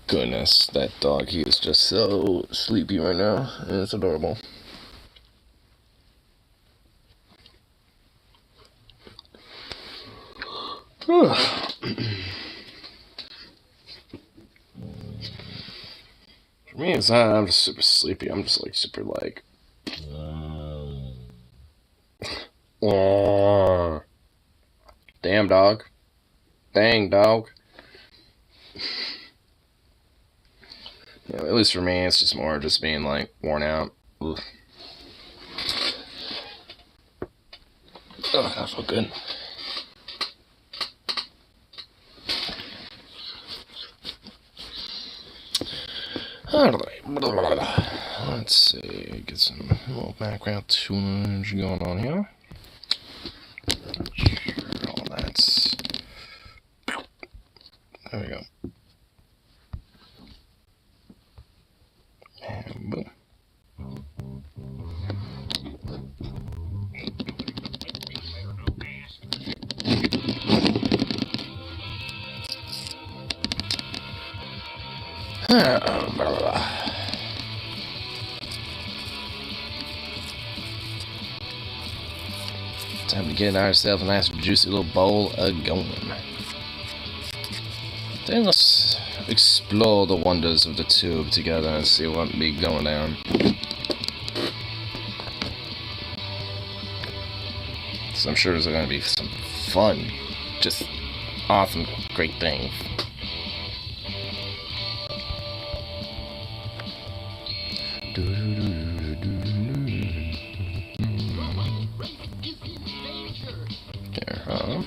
Goodness, that dog, he is just so sleepy right now. It's adorable. For me, it's not, I'm just super sleepy. I'm just like super like. Damn dog. Dang dog. At least for me, it's just more just being like worn out. Ugh. Oh, that felt good. Let's see, get some little background tunage going on here. Sure, all that's. There we go. And boom. Time to get ourselves a nice juicy little bowl of going. Then let's explore the wonders of the tube together and see what be going down. So I'm sure there's going to be some fun, just awesome, great things. There, huh?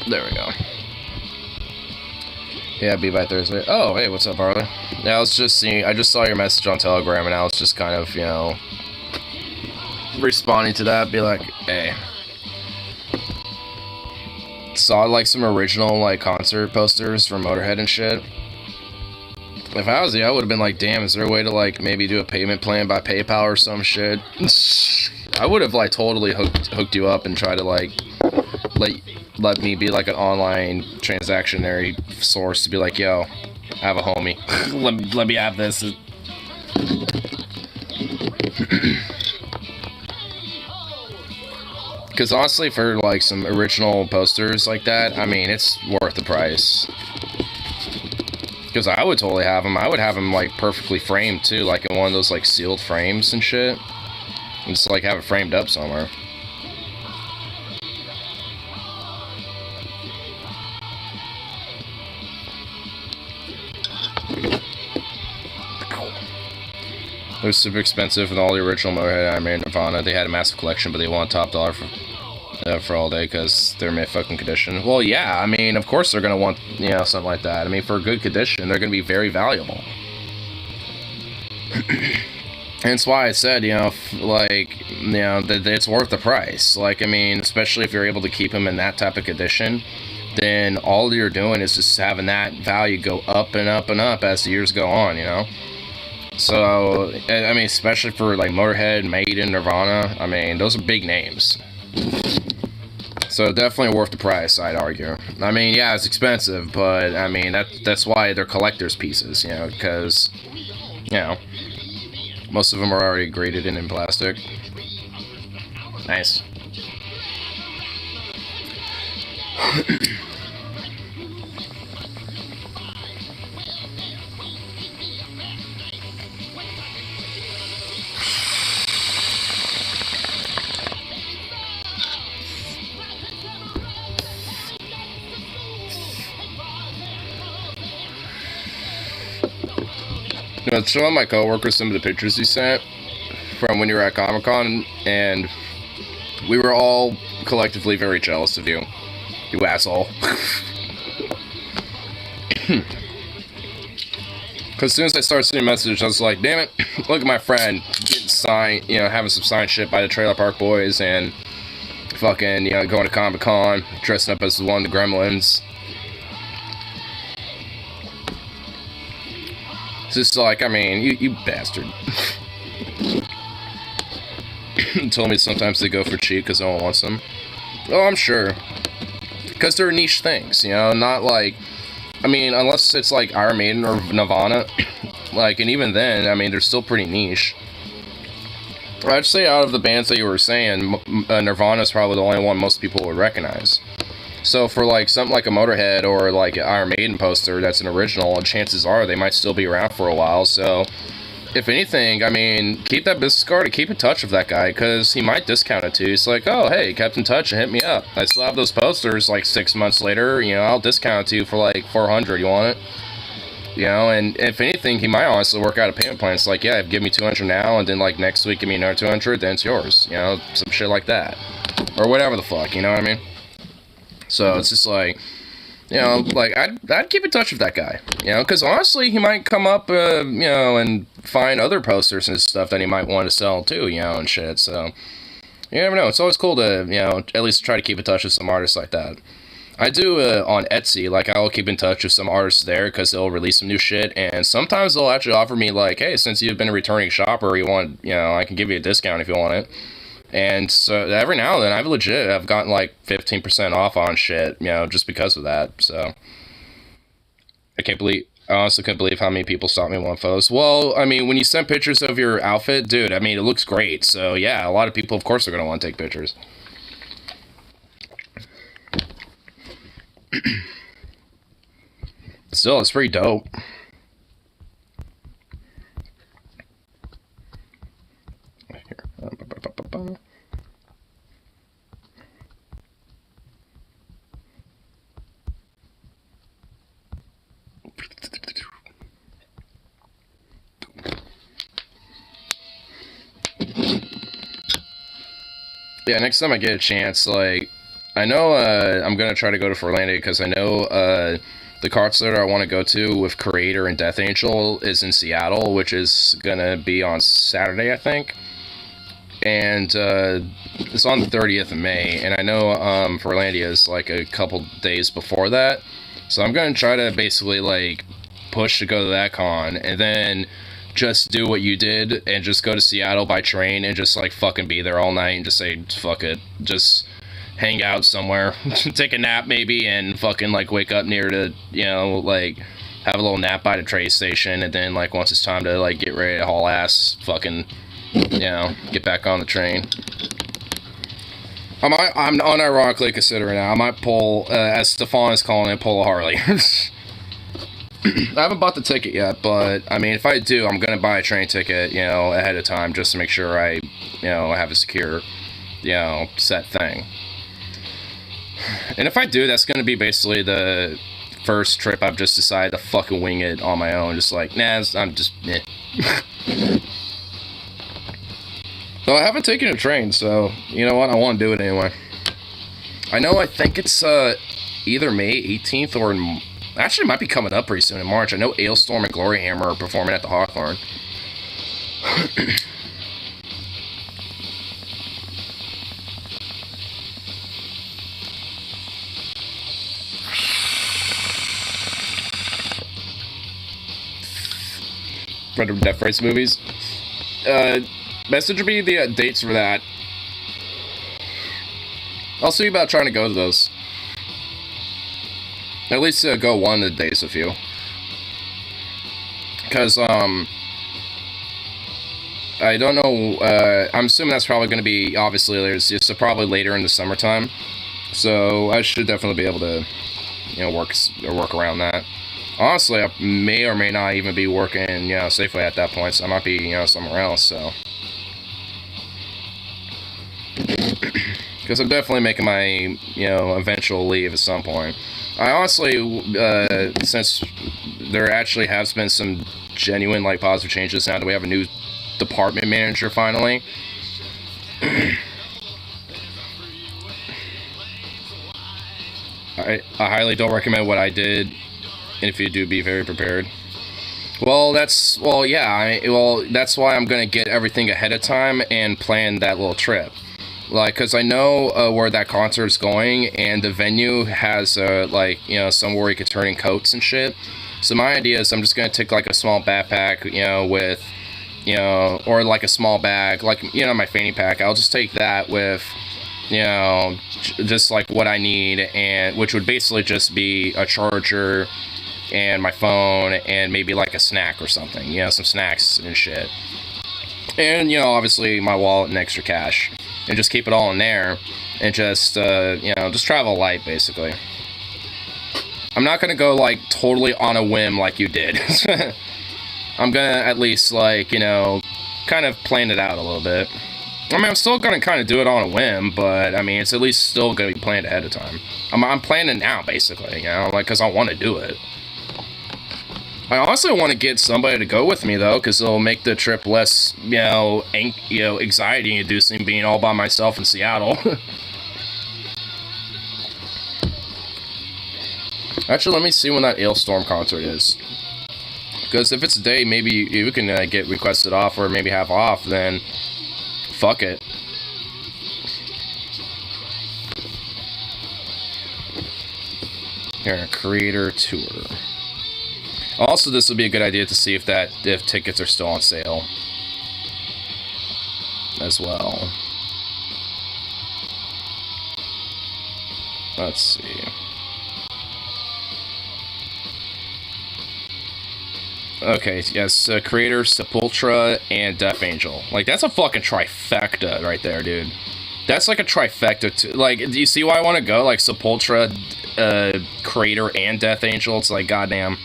There we go. Yeah, be by Thursday. Oh, hey, what's up, Harley? Yeah, I was just seeing. I just saw your message on Telegram, and I was just kind of, you know, responding to that. Be like, hey, saw like some original like concert posters from Motorhead and shit. If I was you, I would have been like, damn, is there a way to like maybe do a payment plan by PayPal or some shit? I would have like totally hooked you up and tried to like let me be like an online transactionary source to be like, yo, I have a homie. let me have this. Because honestly, for like some original posters like that, I mean, it's worth the price. Because I would totally have them. I would have them like perfectly framed too, like in one of those like sealed frames and shit. And just like have it framed up somewhere. It was super expensive with all the original Motorhead, Iron Man, Nirvana. They had a massive collection, but they want top dollar for that for all day because they're mid fucking condition. Well, yeah, I mean, of course they're gonna want, you know, something like that. I mean, for a good condition, they're gonna be very valuable. And that's why I said, you know, like, you know, that it's worth the price. Like, I mean, especially if you're able to keep them in that type of condition, then all you're doing is just having that value go up and up and up as the years go on, you know? So, I mean, especially for, like, Motorhead, Maiden, Nirvana, I mean, those are big names. So, definitely worth the price, I'd argue. I mean, yeah, it's expensive, but, I mean, that's why they're collector's pieces, you know, because, you know, most of them are already graded in plastic. Nice. You know, showing my coworkers some of the pictures he sent from when you were at Comic-Con, and we were all collectively very jealous of you. You asshole. Because as soon as I started seeing messages, I was like, damn it, look at my friend getting signed, you know, having some signed shit by the Trailer Park Boys, and fucking, you know, going to Comic-Con, dressing up as one of the Gremlins. It's just like, I mean, you bastard. Told me sometimes they go for cheap because no one wants them. Oh, I'm sure. Because they're niche things, you know, not like, I mean, unless it's like Iron Maiden or Nirvana, like, and even then, I mean, they're still pretty niche. I'd say out of the bands that you were saying, Nirvana's probably the only one most people would recognize. So for like something like a Motorhead or like an Iron Maiden poster that's an original, and chances are they might still be around for a while. So if anything, I mean, keep that business card and keep in touch with that guy, because he might discount it too. He's like, oh, hey, kept in touch and hit me up. I still have those posters like 6 months later, you know, I'll discount it to you for like $400. You want it? You know, and if anything, he might honestly work out a payment plan. It's like, yeah, give me $200 now, and then like next week give me another $200, then it's yours. You know, some shit like that. Or whatever the fuck, you know what I mean? So it's just like, you know, like, I'd keep in touch with that guy, you know, because honestly, he might come up, you know, and find other posters and stuff that he might want to sell too, you know, and shit. So you never know. It's always cool to, you know, at least try to keep in touch with some artists like that. I do on Etsy, like, I'll keep in touch with some artists there because they'll release some new shit, and sometimes they'll actually offer me, like, hey, since you've been a returning shopper, you want, you know, I can give you a discount if you want it. And so every now and then I've gotten like 15% off on shit, you know, just because of that. So I honestly couldn't believe how many people stopped me on photos. Well, I mean, when you send pictures of your outfit, dude, I mean, it looks great. So yeah, a lot of people, of course, are going to want to take pictures. Still, it's pretty dope. Yeah, next time I get a chance, like, I know I'm gonna try to go to Furlandia because I know the concert I want to go to with Creator and Death Angel is in Seattle, which is gonna be on Saturday, I think. And it's on the 30th of May, and I know Furlandia is like a couple days before that. So I'm gonna try to basically like push to go to that con, and then just do what you did and just go to Seattle by train and just like fucking be there all night and just say fuck it, just hang out somewhere, take a nap maybe, and fucking like wake up near to, you know, like have a little nap by the train station, and then like once it's time to like get ready to haul ass, fucking, you know, get back on the train. I'm unironically considering that I might pull, as Stefan is calling it, pull a Harley. I haven't bought the ticket yet, but I mean, if I do, I'm gonna buy a train ticket, you know, ahead of time just to make sure I, you know, have a secure, you know, set thing. And if I do, that's gonna be basically the first trip I've just decided to fucking wing it on my own. Just like, nah, I'm just, eh. So I haven't taken a train, so you know what? I want to do it anyway. I know, I think it's either May 18th or actually it might be coming up pretty soon in March. I know Ailstorm and Gloryhammer are performing at the Hawthorne. Random Death Race movies. Message me the dates for that. I'll see about trying to go to those. At least go one of the days with you. Because, I don't know, I'm assuming that's probably going to be, obviously, it's probably later in the summertime. So, I should definitely be able to, you know, work around that. Honestly, I may or may not even be working, you know, Safeway at that point, so I might be, you know, somewhere else, so. Because I'm definitely making my, you know, eventual leave at some point. I honestly, since there actually has been some genuine, like, positive changes now that we have a new department manager, finally. I highly don't recommend what I did. And if you do, be very prepared. Well, that's why I'm gonna get everything ahead of time and plan that little trip. Like, cause I know where that concert's going, and the venue has like, you know, somewhere you could turn in coats and shit. So my idea is I'm just gonna take like a small backpack, you know, with, you know, or like a small bag, like, you know, my fanny pack. I'll just take that with, you know, just like what I need, and which would basically just be a charger and my phone and maybe like a snack or something, you know, some snacks and shit. And, you know, obviously my wallet and extra cash. And just keep it all in there and just, you know, just travel light, basically. I'm not gonna go, like, totally on a whim like you did. I'm gonna at least, like, you know, kind of plan it out a little bit. I mean, I'm still gonna kind of do it on a whim, but, I mean, it's at least still gonna be planned ahead of time. I'm planning now, basically, you know, like, because I want to do it. I also want to get somebody to go with me, though, because it'll make the trip less, you know, anxiety-inducing being all by myself in Seattle. Actually, let me see when that Ailstorm concert is. Because if it's a day, maybe you can get requested off or maybe have off, then fuck it. Here, creator tour. Also, this would be a good idea to see if tickets are still on sale as well. Let's see. Okay, yes, creator, Sepultura, and Death Angel. Like, that's a fucking trifecta right there, dude. That's like a trifecta. Like, do you see why I want to go? Like, Sepultura, creator, and Death Angel. It's like, goddamn.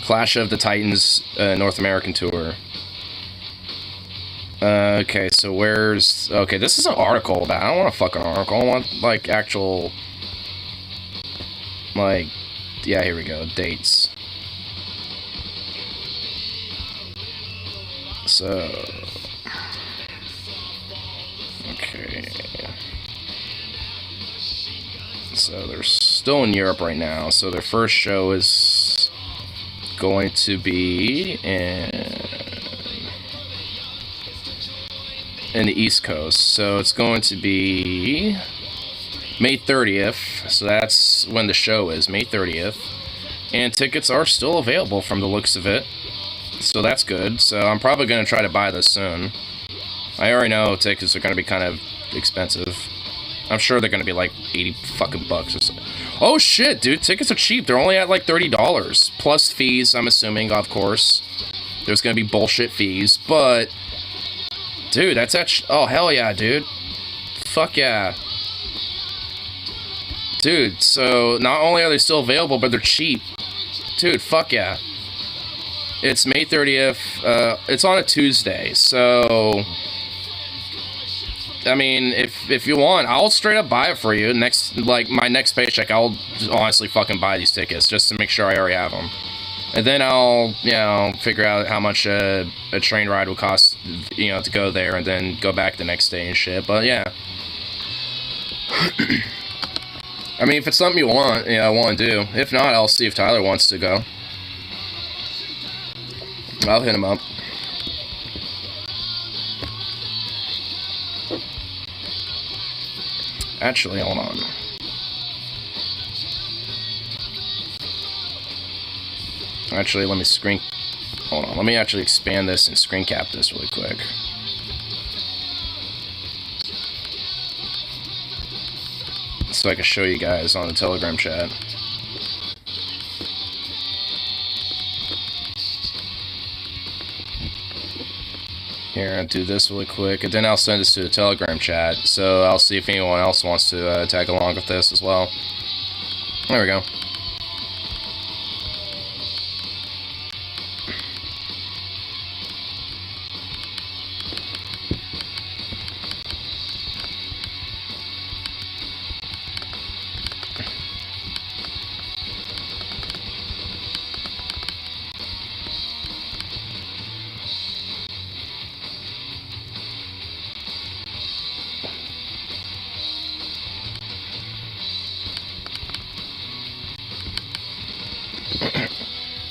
Clash of the Titans North American Tour. Okay, so where's... Okay, this is an article about... I don't want a fucking article. I want, like, actual... Like... Yeah, here we go. Dates. So... Okay... So they're still in Europe right now. So their first show is going to be in the East Coast. So it's going to be May 30th. So that's when the show is, May 30th. And tickets are still available from the looks of it. So that's good. So I'm probably going to try to buy this soon. I already know tickets are going to be kind of expensive. I'm sure they're going to be like 80 fucking bucks or something. Oh shit, dude, tickets are cheap. They're only at like $30. Plus fees, I'm assuming, of course. There's going to be bullshit fees, but... Dude, that's actually... Oh, hell yeah, dude. Fuck yeah. Dude, so not only are they still available, but they're cheap. Dude, fuck yeah. It's May 30th. It's on a Tuesday, so... I mean, if you want, I'll straight up buy it for you. My next paycheck, I'll honestly fucking buy these tickets just to make sure I already have them. And then I'll, you know, figure out how much a train ride will cost you know, to go there and then go back the next day and shit. But yeah. I mean, if it's something you want, I want to do. If not, I'll see if Tyler wants to go. I'll hit him up. Actually, hold on. Actually, let me screen... Hold on, let me actually expand this and screen cap this really quick. So I can show you guys on the Telegram chat. Here, I'll do this really quick, and then I'll send this to the Telegram chat, so I'll see if anyone else wants to tag along with this as well. There we go.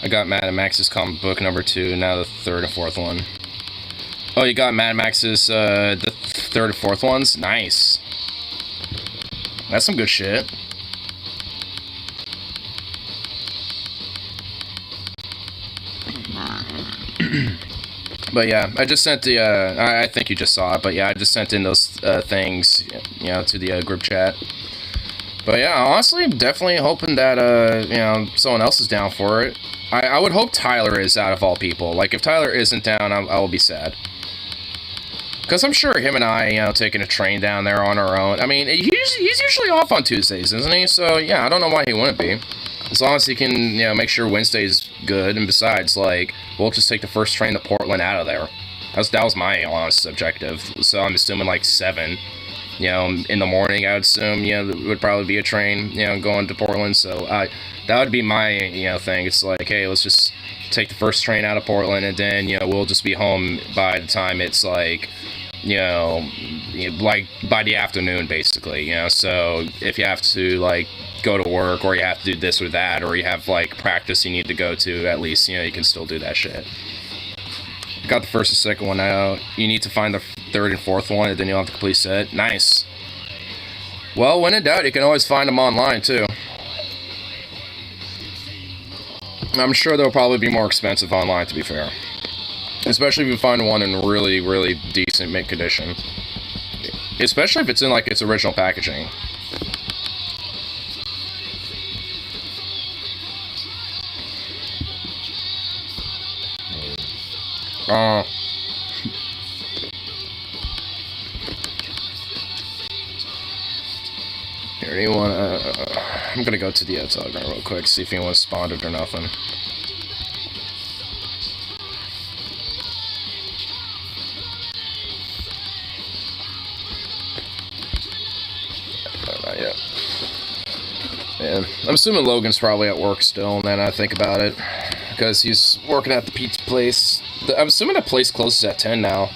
I got Mad Max's comic book number 2, now the 3rd and 4th one. Oh, you got Mad Max's, the 3rd and 4th ones? Nice. That's some good shit. But yeah, I just sent the, I think you just saw it, but yeah, I just sent in those things, you know, to the group chat. But yeah, honestly, definitely hoping that, you know, someone else is down for it. I would hope Tyler is, out of all people. Like, if Tyler isn't down, I will be sad. Because I'm sure him and I, you know, taking a train down there on our own. I mean, he's usually off on Tuesdays, isn't he? So, yeah, I don't know why he wouldn't be. As long as he can, you know, make sure Wednesday's good. And besides, like, we'll just take the first train to Portland out of there. That was my honest objective. So I'm assuming, like, 7. You know, in the morning, I would assume, you know, there would probably be a train, you know, going to Portland. So that would be my, you know, thing. It's like, hey, let's just take the first train out of Portland, and then, you know, we'll just be home by the time it's like, you know, like by the afternoon, basically, you know. So if you have to, like, go to work, or you have to do this or that, or you have, like, practice you need to go to, at least, you know, you can still do that shit. Got the first and second one out. You need to find the 3rd and 4th one, and then you'll have the complete set. Nice. Well, when in doubt, you can always find them online, too. I'm sure they'll probably be more expensive online, to be fair. Especially if you find one in really, really decent mint condition. Especially if it's in, like, its original packaging. Here, anyone, I'm gonna go to the Telegram real quick, see if anyone responded or nothing. Not yet. Yeah, I'm assuming Logan's probably at work still, and then I think about it. Because he's working at the pizza place. I'm assuming that place closes at 10 now.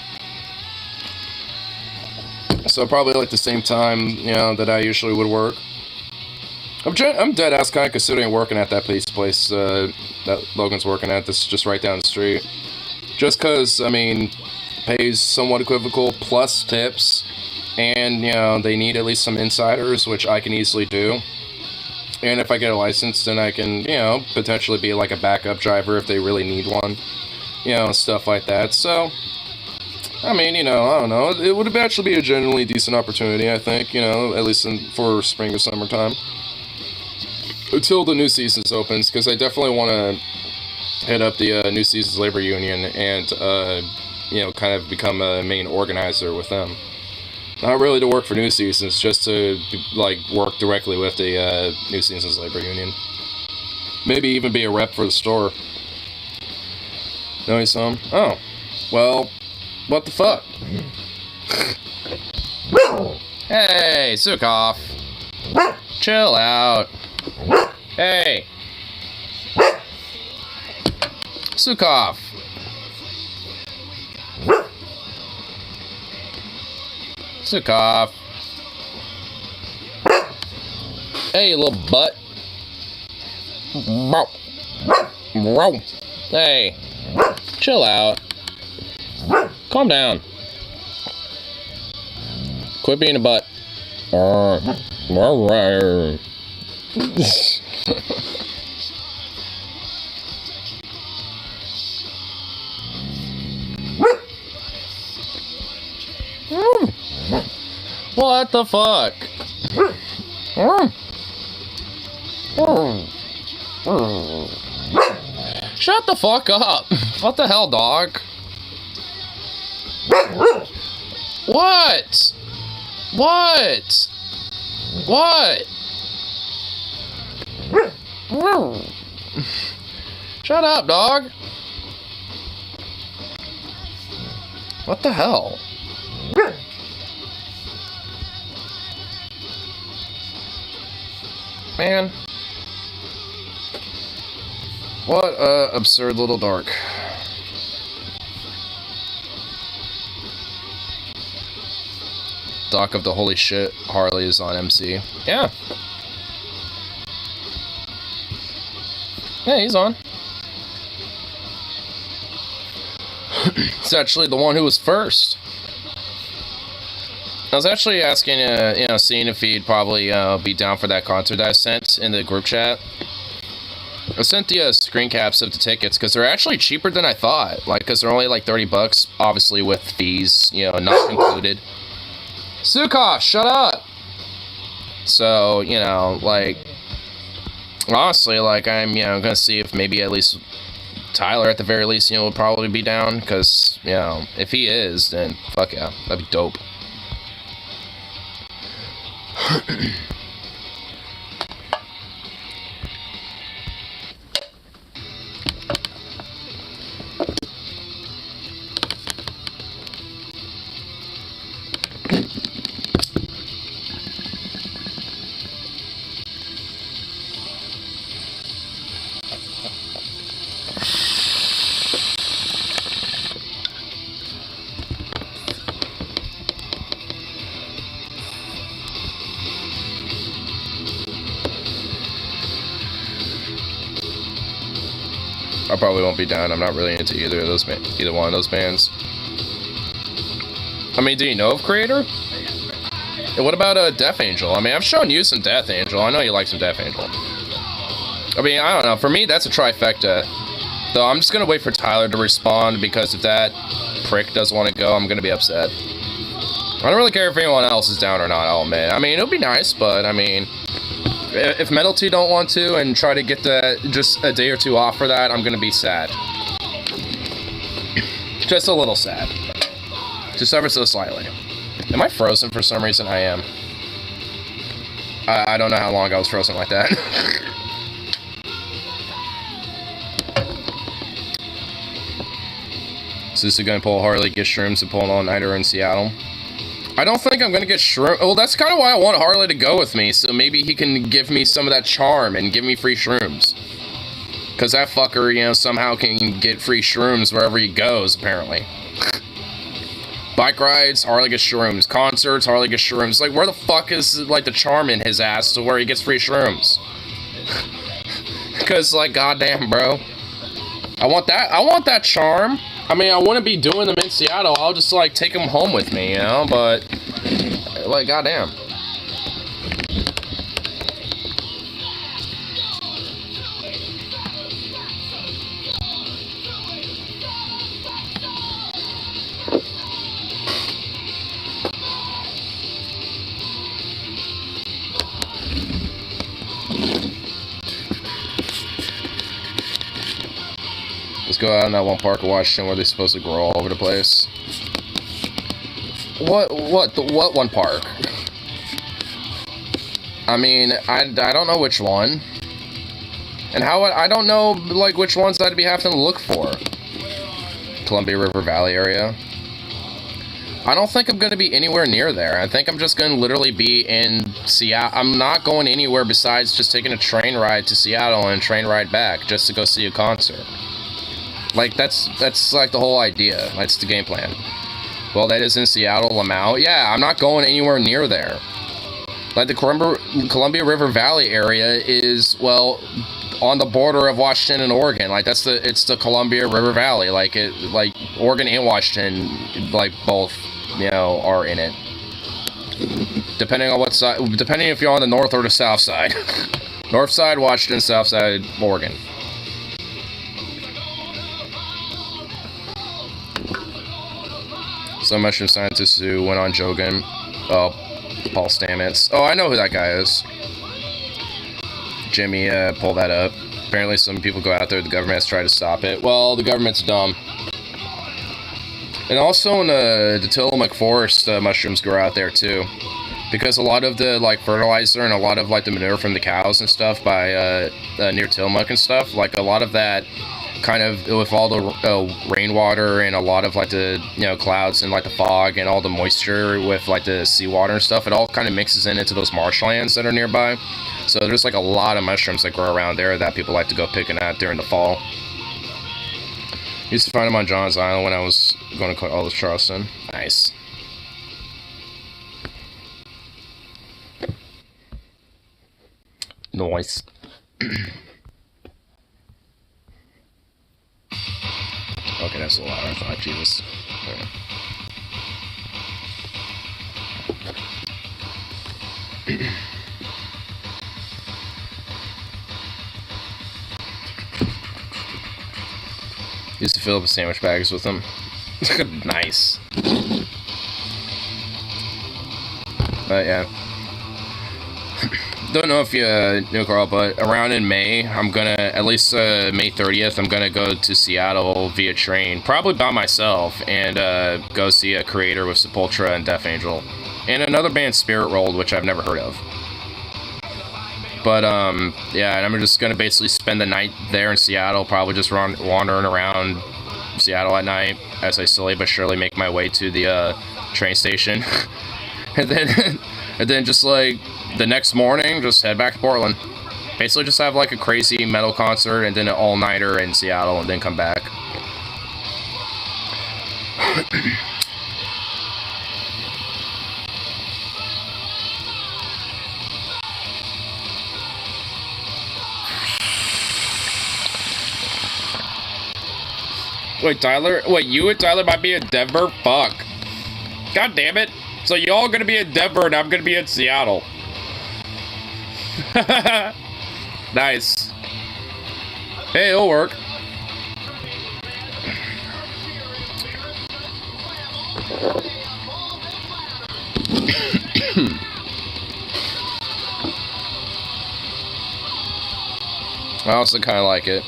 So probably like the same time, you know, that I usually would work. I'm dead ass kind of considering working at that pizza place that Logan's working at. This is just right down the street. Just because, I mean, pays somewhat equivocal plus tips. And, you know, they need at least some insiders, which I can easily do. And if I get a license, then I can, you know, potentially be like a backup driver if they really need one. You know, stuff like that. So, I mean, you know, I don't know. It would actually be a genuinely decent opportunity, I think, you know, at least for spring or summertime. Until the new season opens, because I definitely want to head up the New Seasons Labor Union and, you know, kind of become a main organizer with them. Not really to work for New Seasons, just to, like, work directly with the New Seasons Labor Union. Maybe even be a rep for the store. Know some? Oh. Well, what the fuck? Hey, Sukov. Chill out. Hey. Sukov. Sukov. Hey, little butt. Hey, chill out. Calm down. Quit being a butt. What the fuck? Shut the fuck up. What the hell, dog? What? What? What? Shut up, dog. What the hell? Man. What a absurd little dork. Doc of the holy shit, Harley is on MC. Yeah. Yeah, he's on. It's actually the one who was first. I was actually asking, seeing if he'd probably be down for that concert that I sent in the group chat. I sent the screen caps of the tickets because they're actually cheaper than I thought. Like, because they're only like $30, obviously with fees, not included. Sukov, shut up! So, like, honestly, like, I'm, gonna see if maybe at least Tyler, at the very least, will probably be down. Because, if he is, then fuck yeah, that'd be dope. I probably won't be down. I'm not really into either one of those bands. I mean, do you know of Creator? And what about Death Angel? I mean, I've shown you some Death Angel. I know you like some Death Angel. I mean, I don't know. For me, that's a trifecta. Though I'm just gonna wait for Tyler to respond, because if that prick doesn't want to go, I'm gonna be upset. I don't really care if anyone else is down or not, I'll admit. I mean, it'll be nice, but I mean, if Metal 2 don't want to and try to get just a day or two off for that, I'm gonna be sad. Just a little sad. Just ever so slightly. Am I frozen for some reason? I am. I don't know how long I was frozen like that. So this is gonna pull Harley, get shrooms, and pull an all-nighter in Seattle. I don't think I'm gonna get shrooms. Well, that's kind of why I want Harley to go with me, so maybe he can give me some of that charm and give me free shrooms. Because that fucker, somehow can get free shrooms wherever he goes, apparently. Bike rides, Harley gets shrooms. Concerts, Harley gets shrooms. Like, where the fuck is, like, the charm in his ass to where he gets free shrooms? Because, like, goddamn, bro. I want that charm. I mean, I wouldn't be doing them in Seattle. I'll just, like, take them home with me, but, like, goddamn. Let's go out in that one park in Washington where they're supposed to grow all over the place. What one park? I mean, I don't know which one. And I don't know, like, which ones I'd be having to look for. Columbia River Valley area. I don't think I'm going to be anywhere near there. I think I'm just going to literally be in Seattle. I'm not going anywhere besides just taking a train ride to Seattle and a train ride back just to go see a concert. Like, that's like the whole idea. That's the game plan. Well, that is in Seattle, Lamau. Yeah, I'm not going anywhere near there. Like, the Columbia River Valley area is, well, on the border of Washington and Oregon. Like, it's the Columbia River Valley. Like, Oregon and Washington, like, both, you know, are in it. Depending on what side, depending if you're on the north or the south side. North side, Washington, south side, Oregon. Some mushroom scientists who went on Jogan. Oh, Paul Stamets. Oh, I know who that guy is. Jimmy pulled that up. Apparently some people go out there, the government has tried to stop it. Well, the government's dumb. And also in the Tillamook Forest, mushrooms grow out there too. Because a lot of the, like, fertilizer and a lot of, like, the manure from the cows and stuff by, near Tillamook and stuff, like, a lot of that kind of, with all the rainwater and a lot of, like, the, you know, clouds and, like, the fog and all the moisture with, like, the seawater and stuff, it all kind of mixes into those marshlands that are nearby. So there's, like, a lot of mushrooms that grow around there that people like to go picking at during the fall. Used to find them on John's Island when I was going to college Charleston. Nice. Nice. Okay, that's a lot. I thought, Jesus. Okay. Used to fill up sandwich bags with them. Nice. But yeah. Don't know if you know, Carl, but around in May, I'm gonna, at least May 30th, I'm gonna go to Seattle via train, probably by myself, and go see a creator with Sepultura and Death Angel, and another band, Spirit Rolled, which I've never heard of. But yeah, and I'm just gonna basically spend the night there in Seattle, probably just wandering around Seattle at night as I slowly but surely make my way to the train station, and then just like the next morning, just head back to Portland. Basically just have like a crazy metal concert and then an all-nighter in Seattle and then come back. Wait, Tyler? Wait, you and Tyler might be in Denver? Fuck. God damn it. So y'all gonna be in Denver and I'm gonna be in Seattle. Nice. Hey, it'll work. I also kind of like it.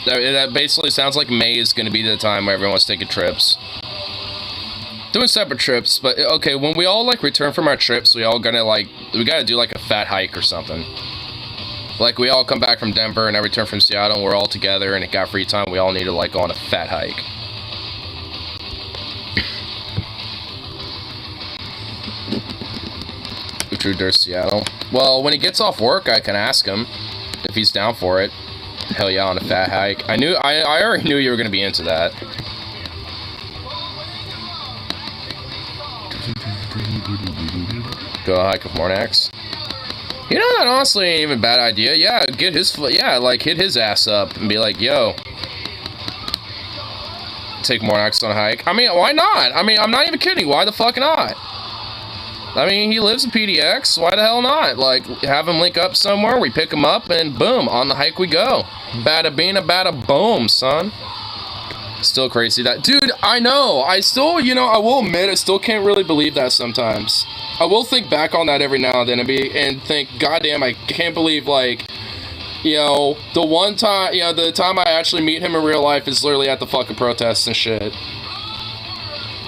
That basically sounds like May is going to be the time where everyone's taking trips. Doing separate trips, but okay, when we all like return from our trips, we all gonna like, we gotta do like a fat hike or something. Like we all come back from Denver and I return from Seattle and we're all together and it got free time, we all need to like go on a fat hike. True Dirt Seattle. Well, when he gets off work, I can ask him if he's down for it. Hell yeah, on a fat hike. I already knew you were gonna be into that. Go hike with Mornax. You know, that honestly ain't even a bad idea. Yeah, get his foot. Yeah, like hit his ass up and be like, yo, take Mornax on a hike. I mean, why not? I mean, I'm not even kidding. Why the fuck not? I mean, he lives in PDX. Why the hell not? Like, have him link up somewhere. We pick him up and boom, on the hike we go. Baddabing, Baddaboom, son. Still crazy that, dude. I know. I still, you know, I will admit, I still can't really believe that sometimes. I will think back on that every now and then and think, goddamn, I can't believe, like, you know, the one time, you know, the time I actually meet him in real life is literally at the fucking protests and shit.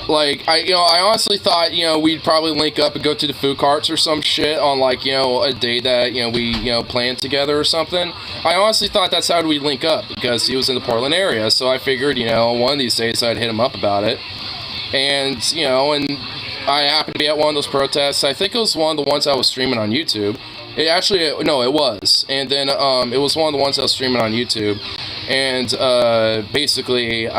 Like, I honestly thought, you know, we'd probably link up and go to the food carts or some shit on, like, you know, a day that, you know, we, you know, planned together or something. I honestly thought that's how we'd link up because he was in the Portland area. So I figured, you know, one of these days I'd hit him up about it. And, you know, and I happened to be at one of those protests. I think it was one of the ones I was streaming on YouTube. It actually, no, it was. And then it was one of the ones I was streaming on YouTube. And basically,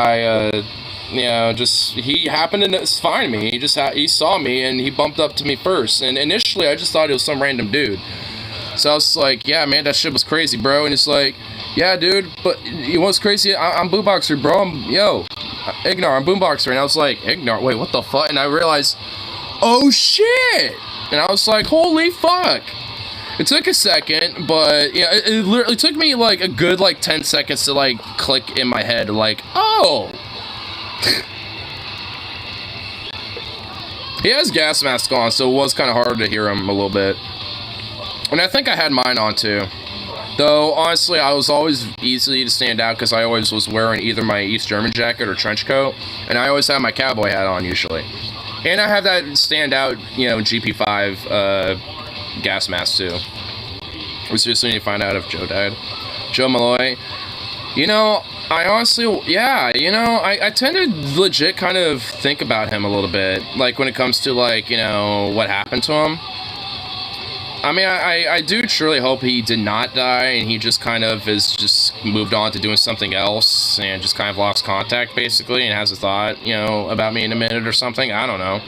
you know, just, he happened to find me. He saw me, and he bumped up to me first. And initially, I just thought it was some random dude. So I was like, yeah, man, that shit was crazy, bro. And it's like, yeah, dude, but you know what's crazy? I'm Boomboxer, bro. Ignore, I'm Boomboxer. And I was like, Ignore, wait, what the fuck? And I realized, oh, shit. And I was like, holy fuck. It took a second, but yeah, it literally took me like a good like 10 seconds to like click in my head, like, oh. He has gas mask on, so it was kind of hard to hear him a little bit. And I think I had mine on too. Though, honestly, I was always easy to stand out because I always was wearing either my East German jacket or trench coat. And I always had my cowboy hat on, usually. And I have that standout, you know, GP5 gas mask too. We seriously need to find out if Joe died. Joe Malloy. You know, I honestly, yeah, you know, I tend to legit kind of think about him a little bit. Like, when it comes to, like, you know, what happened to him. I mean, I do truly hope he did not die, and he just kind of is just moved on to doing something else, and just kind of lost contact, basically, and has a thought, you know, about me in a minute or something. I don't know.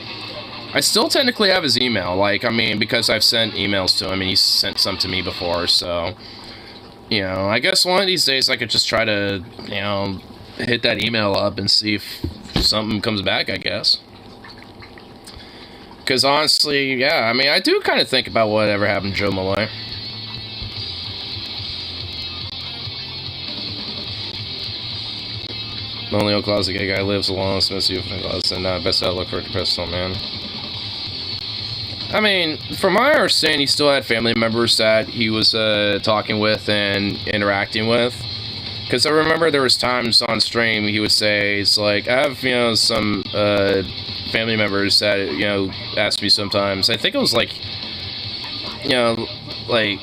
I still technically have his email, like, I mean, because I've sent emails to him, and he's sent some to me before, so, you know, I guess one of these days I could just try to, you know, hit that email up and see if something comes back, I guess. Because honestly, yeah, I mean, I do kind of think about whatever happened to Joe Malloy. Lonely old closet gay guy lives alone, Smith's youth in closet, and best outlook for a depressed old man. I mean, from my understanding, he still had family members that he was talking with and interacting with. Because I remember there was times on stream he would say, it's like, I have, you know, some family members that, you know, ask me sometimes. I think it was like, you know, like,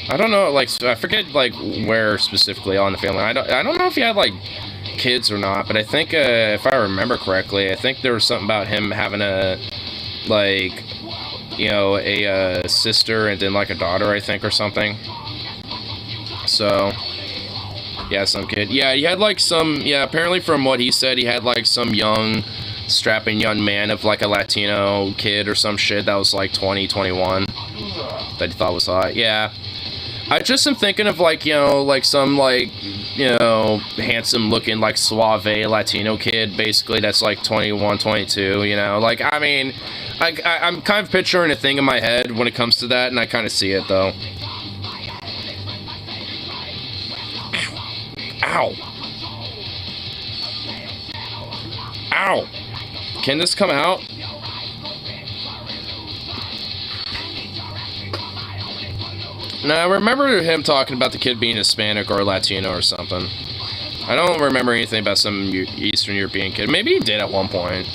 I don't know, like, I forget, like, where specifically on the family. I don't know if he had, like, kids or not, but I think, if I remember correctly, I think there was something about him having a, like, you know, a sister and then, like, a daughter, I think, or something. So, yeah, some kid. Yeah, he had, like, some, yeah, apparently from what he said, he had, like, some young, strapping young man of, like, a Latino kid or some shit that was, like, 20, 21, that he thought was hot. Yeah. I just am thinking of, like, you know, like, some, like, you know, handsome-looking, like, suave Latino kid, basically, that's, like, 21, 22, you know? Like, I mean, I'm kind of picturing a thing in my head when it comes to that, and I kind of see it, though. Ow. Ow. Can this come out? Now, I remember him talking about the kid being Hispanic or Latino or something. I don't remember anything about some Eastern European kid. Maybe he did at one point.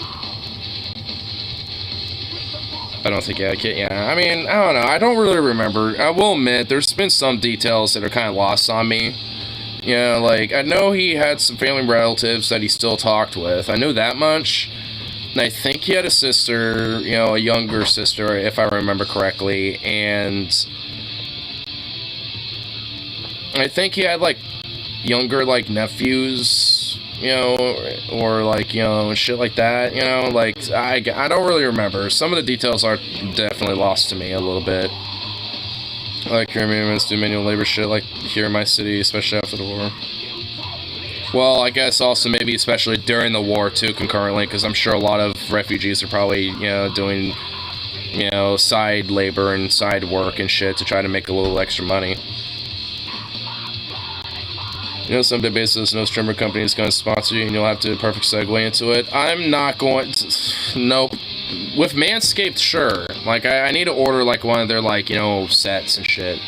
I don't think he had a kid. Yeah, I mean, I don't know. I don't really remember. I will admit, there's been some details that are kind of lost on me. You know, like, I know he had some family relatives that he still talked with. I know that much. And I think he had a sister, you know, a younger sister, if I remember correctly. And I think he had, like, younger, like, nephews, you know, or, like, you know, shit like that, you know, like, I don't really remember. Some of the details are definitely lost to me a little bit. Like, Caribbeans do manual labor shit, like, here in my city, especially after the war. Well, I guess also maybe especially during the war, too, concurrently, because I'm sure a lot of refugees are probably, you know, doing, you know, side labor and side work and shit to try to make a little extra money. You know, someday basis, no streamer company is going to sponsor you, and you'll have to perfect segue into it. I'm not going to, nope. With Manscaped, sure. Like, I need to order, like, one of their, like, you know, sets and shit.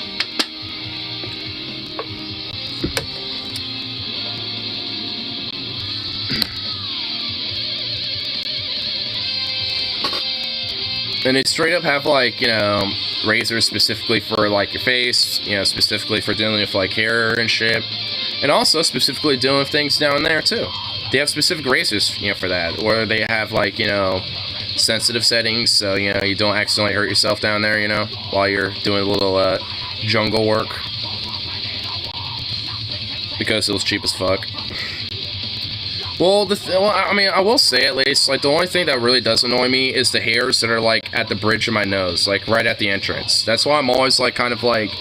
And they straight up have, like, you know, razors specifically for, like, your face, you know, specifically for dealing with, like, hair and shit. And also specifically dealing with things down there, too. They have specific razors, you know, for that. Or they have, like, you know, sensitive settings, so, you know, you don't accidentally hurt yourself down there, you know, while you're doing a little, jungle work. Because it was cheap as fuck. Well, well, I mean, I will say at least, like, the only thing that really does annoy me is the hairs that are, like, at the bridge of my nose, like, right at the entrance. That's why I'm always, like, kind of, like,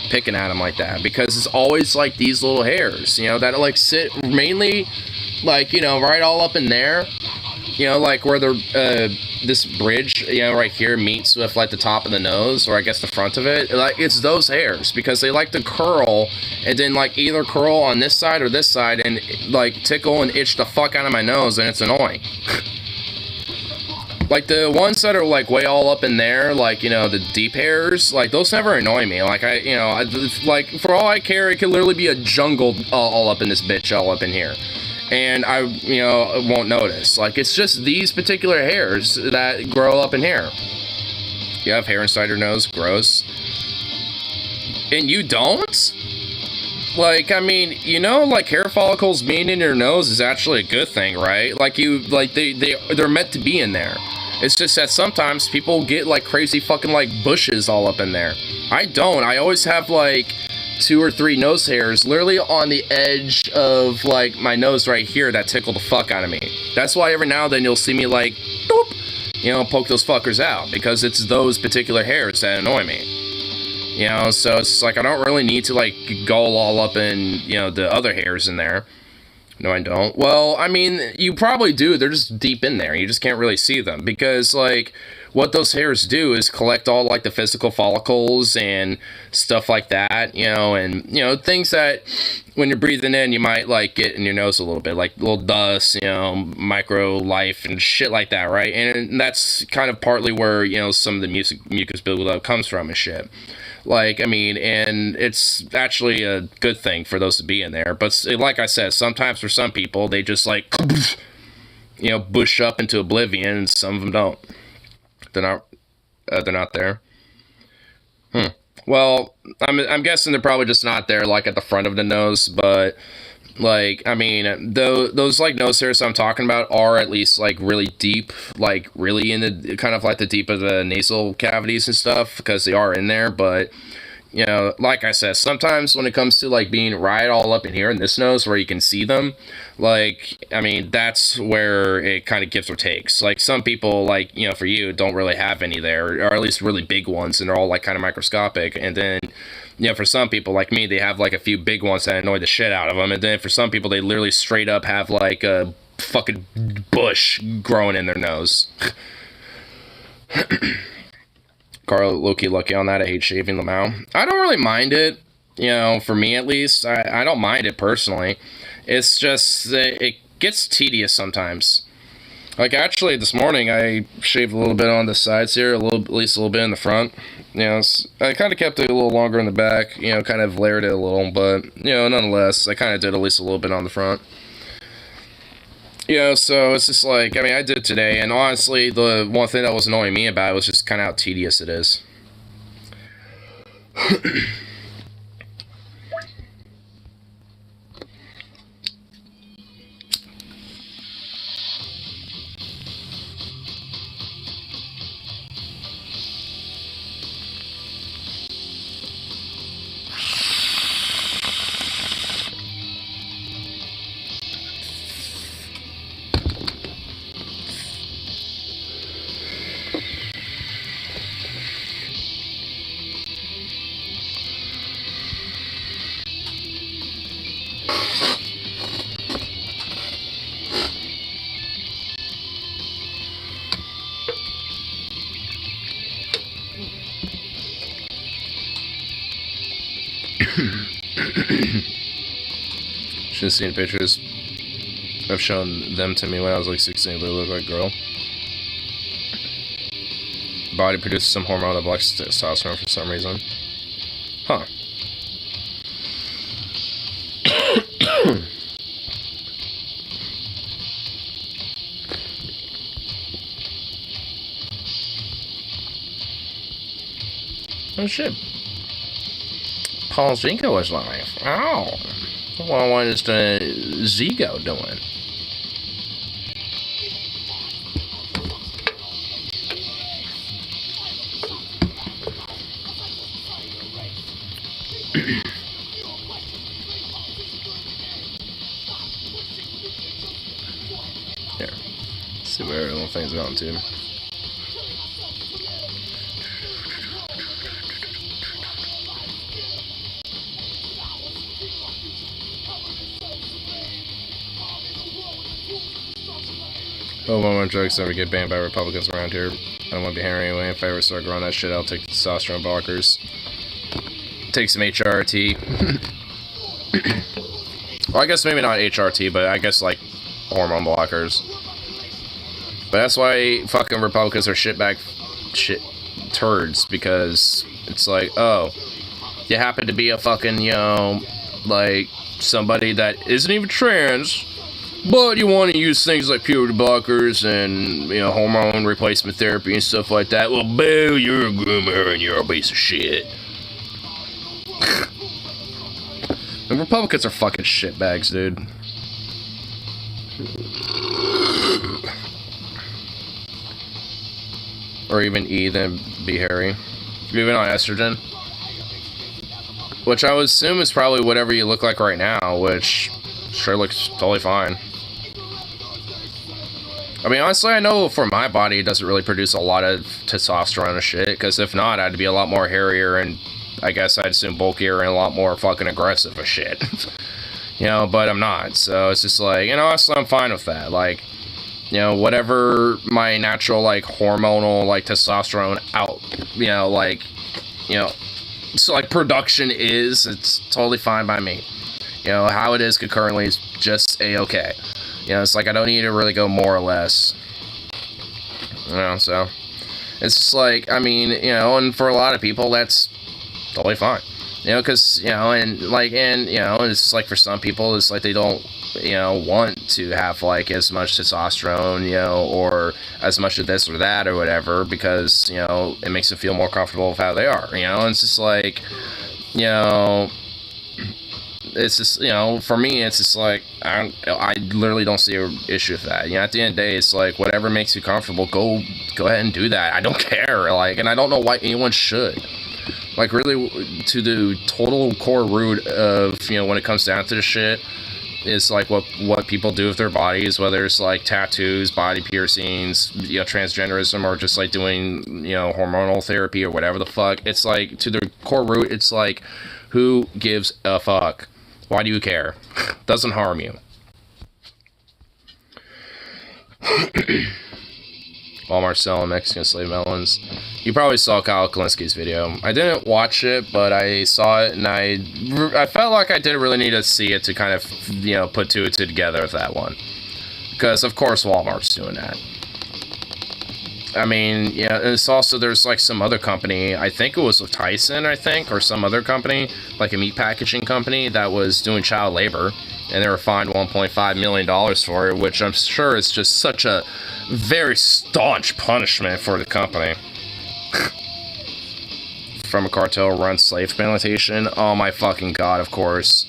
picking at them like that, because it's always, like, these little hairs, you know, that, like, sit mainly, like, you know, right all up in there, you know, like, where the, this bridge, you know, right here meets with, like, the top of the nose, or I guess the front of it. Like, it's those hairs, because they like to curl, and then, like, either curl on this side or this side, and, like, tickle and itch the fuck out of my nose, and it's annoying. Like, the ones that are, like, way all up in there, like, you know, the deep hairs, like, those never annoy me. Like, like, for all I care, it could literally be a jungle all up in this bitch, all up in here. And I, you know, won't notice. Like, it's just these particular hairs that grow up in here. You have hair inside your nose, gross. And you don't? Like, I mean, you know, like, hair follicles being in your nose is actually a good thing, right? Like, they're meant to be in there. It's just that sometimes people get, like, crazy fucking, like, bushes all up in there. I don't. I always have, like, 2 or 3 nose hairs literally on the edge of, like, my nose right here that tickle the fuck out of me. That's why every now and then you'll see me, like, doop, you know, poke those fuckers out, because it's those particular hairs that annoy me. You know, so it's like I don't really need to, like, go all up in, you know, the other hairs in there. No, I don't. Well, I mean, you probably do. They're just deep in there. You just can't really see them, because, like, what those hairs do is collect all, like, the physical follicles and stuff like that, you know, and, you know, things that when you're breathing in, you might, like, get in your nose a little bit, like little dust, you know, micro life and shit like that, right? And that's kind of partly where, you know, some of the mucus buildup comes from and shit. Like, I mean, and it's actually a good thing for those to be in there. But like I said, sometimes for some people, they just, like, you know, bush up into oblivion, and some of them don't. They're not there. Well, I'm guessing they're probably just not there, like, at the front of the nose, but, like, I mean, those, like, nose hairs I'm talking about are at least, like, really deep, like, really in the, kind of, like, the deep of the nasal cavities and stuff, because they are in there, but, you know, like I said, sometimes when it comes to, like, being right all up in here in this nose where you can see them, like, I mean, that's where it kind of gives or takes. Like, some people, like, you know, for you, don't really have any there, or at least really big ones, and they're all, like, kind of microscopic, and then, you know, for some people, like me, they have, like, a few big ones that annoy the shit out of them, and then for some people, they literally straight up have, like, a fucking bush growing in their nose. Carl, low-key lucky on that. I hate shaving them out. I don't really mind it, you know, for me at least. I don't mind it personally. It's just that it gets tedious sometimes. Like, actually, this morning, I shaved a little bit on the sides here, at least a little bit in the front. You know, I kind of kept it a little longer in the back, you know, kind of layered it a little, but, you know, nonetheless, I kind of did at least a little bit on the front. You know, so it's just like, I mean, I did today, and honestly, the one thing that was annoying me about it was just kind of how tedious it is. Should have seen pictures. I've shown them to me when I was like 16. They look like a girl. Body produces some hormone that blocks testosterone for some reason. Huh. Oh shit. Paul Zinko was live. Oh. Well, what is the Zigo doing? thing's going to. Hope one more drugs never get banned by Republicans around here. I don't want to be here anyway. If I ever start growing that shit, I'll take the testosterone blockers. Take some HRT. Well, I guess maybe not HRT, but I guess like hormone blockers. But that's why fucking Republicans are shit turds, because it's like, oh, you happen to be a fucking, you know, like somebody that isn't even trans, but you want to use things like puberty blockers and, you know, hormone replacement therapy and stuff like that. Well, boo, you're a groomer and you're a piece of shit. The Republicans are fucking shitbags, dude. Or even E, then be hairy. Even on estrogen. Which I would assume is probably whatever you look like right now, which sure looks totally fine. I mean, honestly, I know for my body it doesn't really produce a lot of testosterone and shit, because if not, I'd be a lot more hairier and I guess I'd assume bulkier and a lot more fucking aggressive as shit. You know, but I'm not, so it's just like, you know, honestly, I'm fine with that. Like, you know, whatever my natural, like, hormonal, like, testosterone out, you know, like, you know, so, like, production is, it's totally fine by me. You know, how it is concurrently is just A-okay. You know, it's like I don't need to really go more or less. You know, so it's just like, I mean, you know, and for a lot of people, that's totally fine. You know, because, you know, and, like, and, you know, it's like for some people, it's like they don't, you know, want to have, like, as much testosterone, you know, or as much of this or that or whatever, because, you know, it makes them feel more comfortable with how they are, you know, and it's just like, you know, it's just, you know, for me, it's just like, I literally don't see an issue with that. You know, at the end of the day, it's like, whatever makes you comfortable, go ahead and do that. I don't care, like, and I don't know why anyone should. Like, really, to the total core root of, you know, when it comes down to this shit, is, like, what people do with their bodies, whether it's, like, tattoos, body piercings, you know, transgenderism, or just, like, doing, you know, hormonal therapy or whatever the fuck. It's, like, to the core root, it's, like, who gives a fuck? Why do you care? Doesn't harm you. Walmart selling Mexican slave melons. You probably saw Kyle Kalinski's video. I didn't watch it, but I saw it, and I felt like I didn't really need to see it to kind of, you know, put two and two together with that one. Because, of course, Walmart's doing that. I mean, yeah, it's also, there's, like, some other company, I think it was with Tyson, I think, or some other company, like a meat packaging company, that was doing child labor, and they were fined $1.5 million for it, which I'm sure is just such a very staunch punishment for the company. From a cartel-run slave plantation? Oh my fucking god, of course.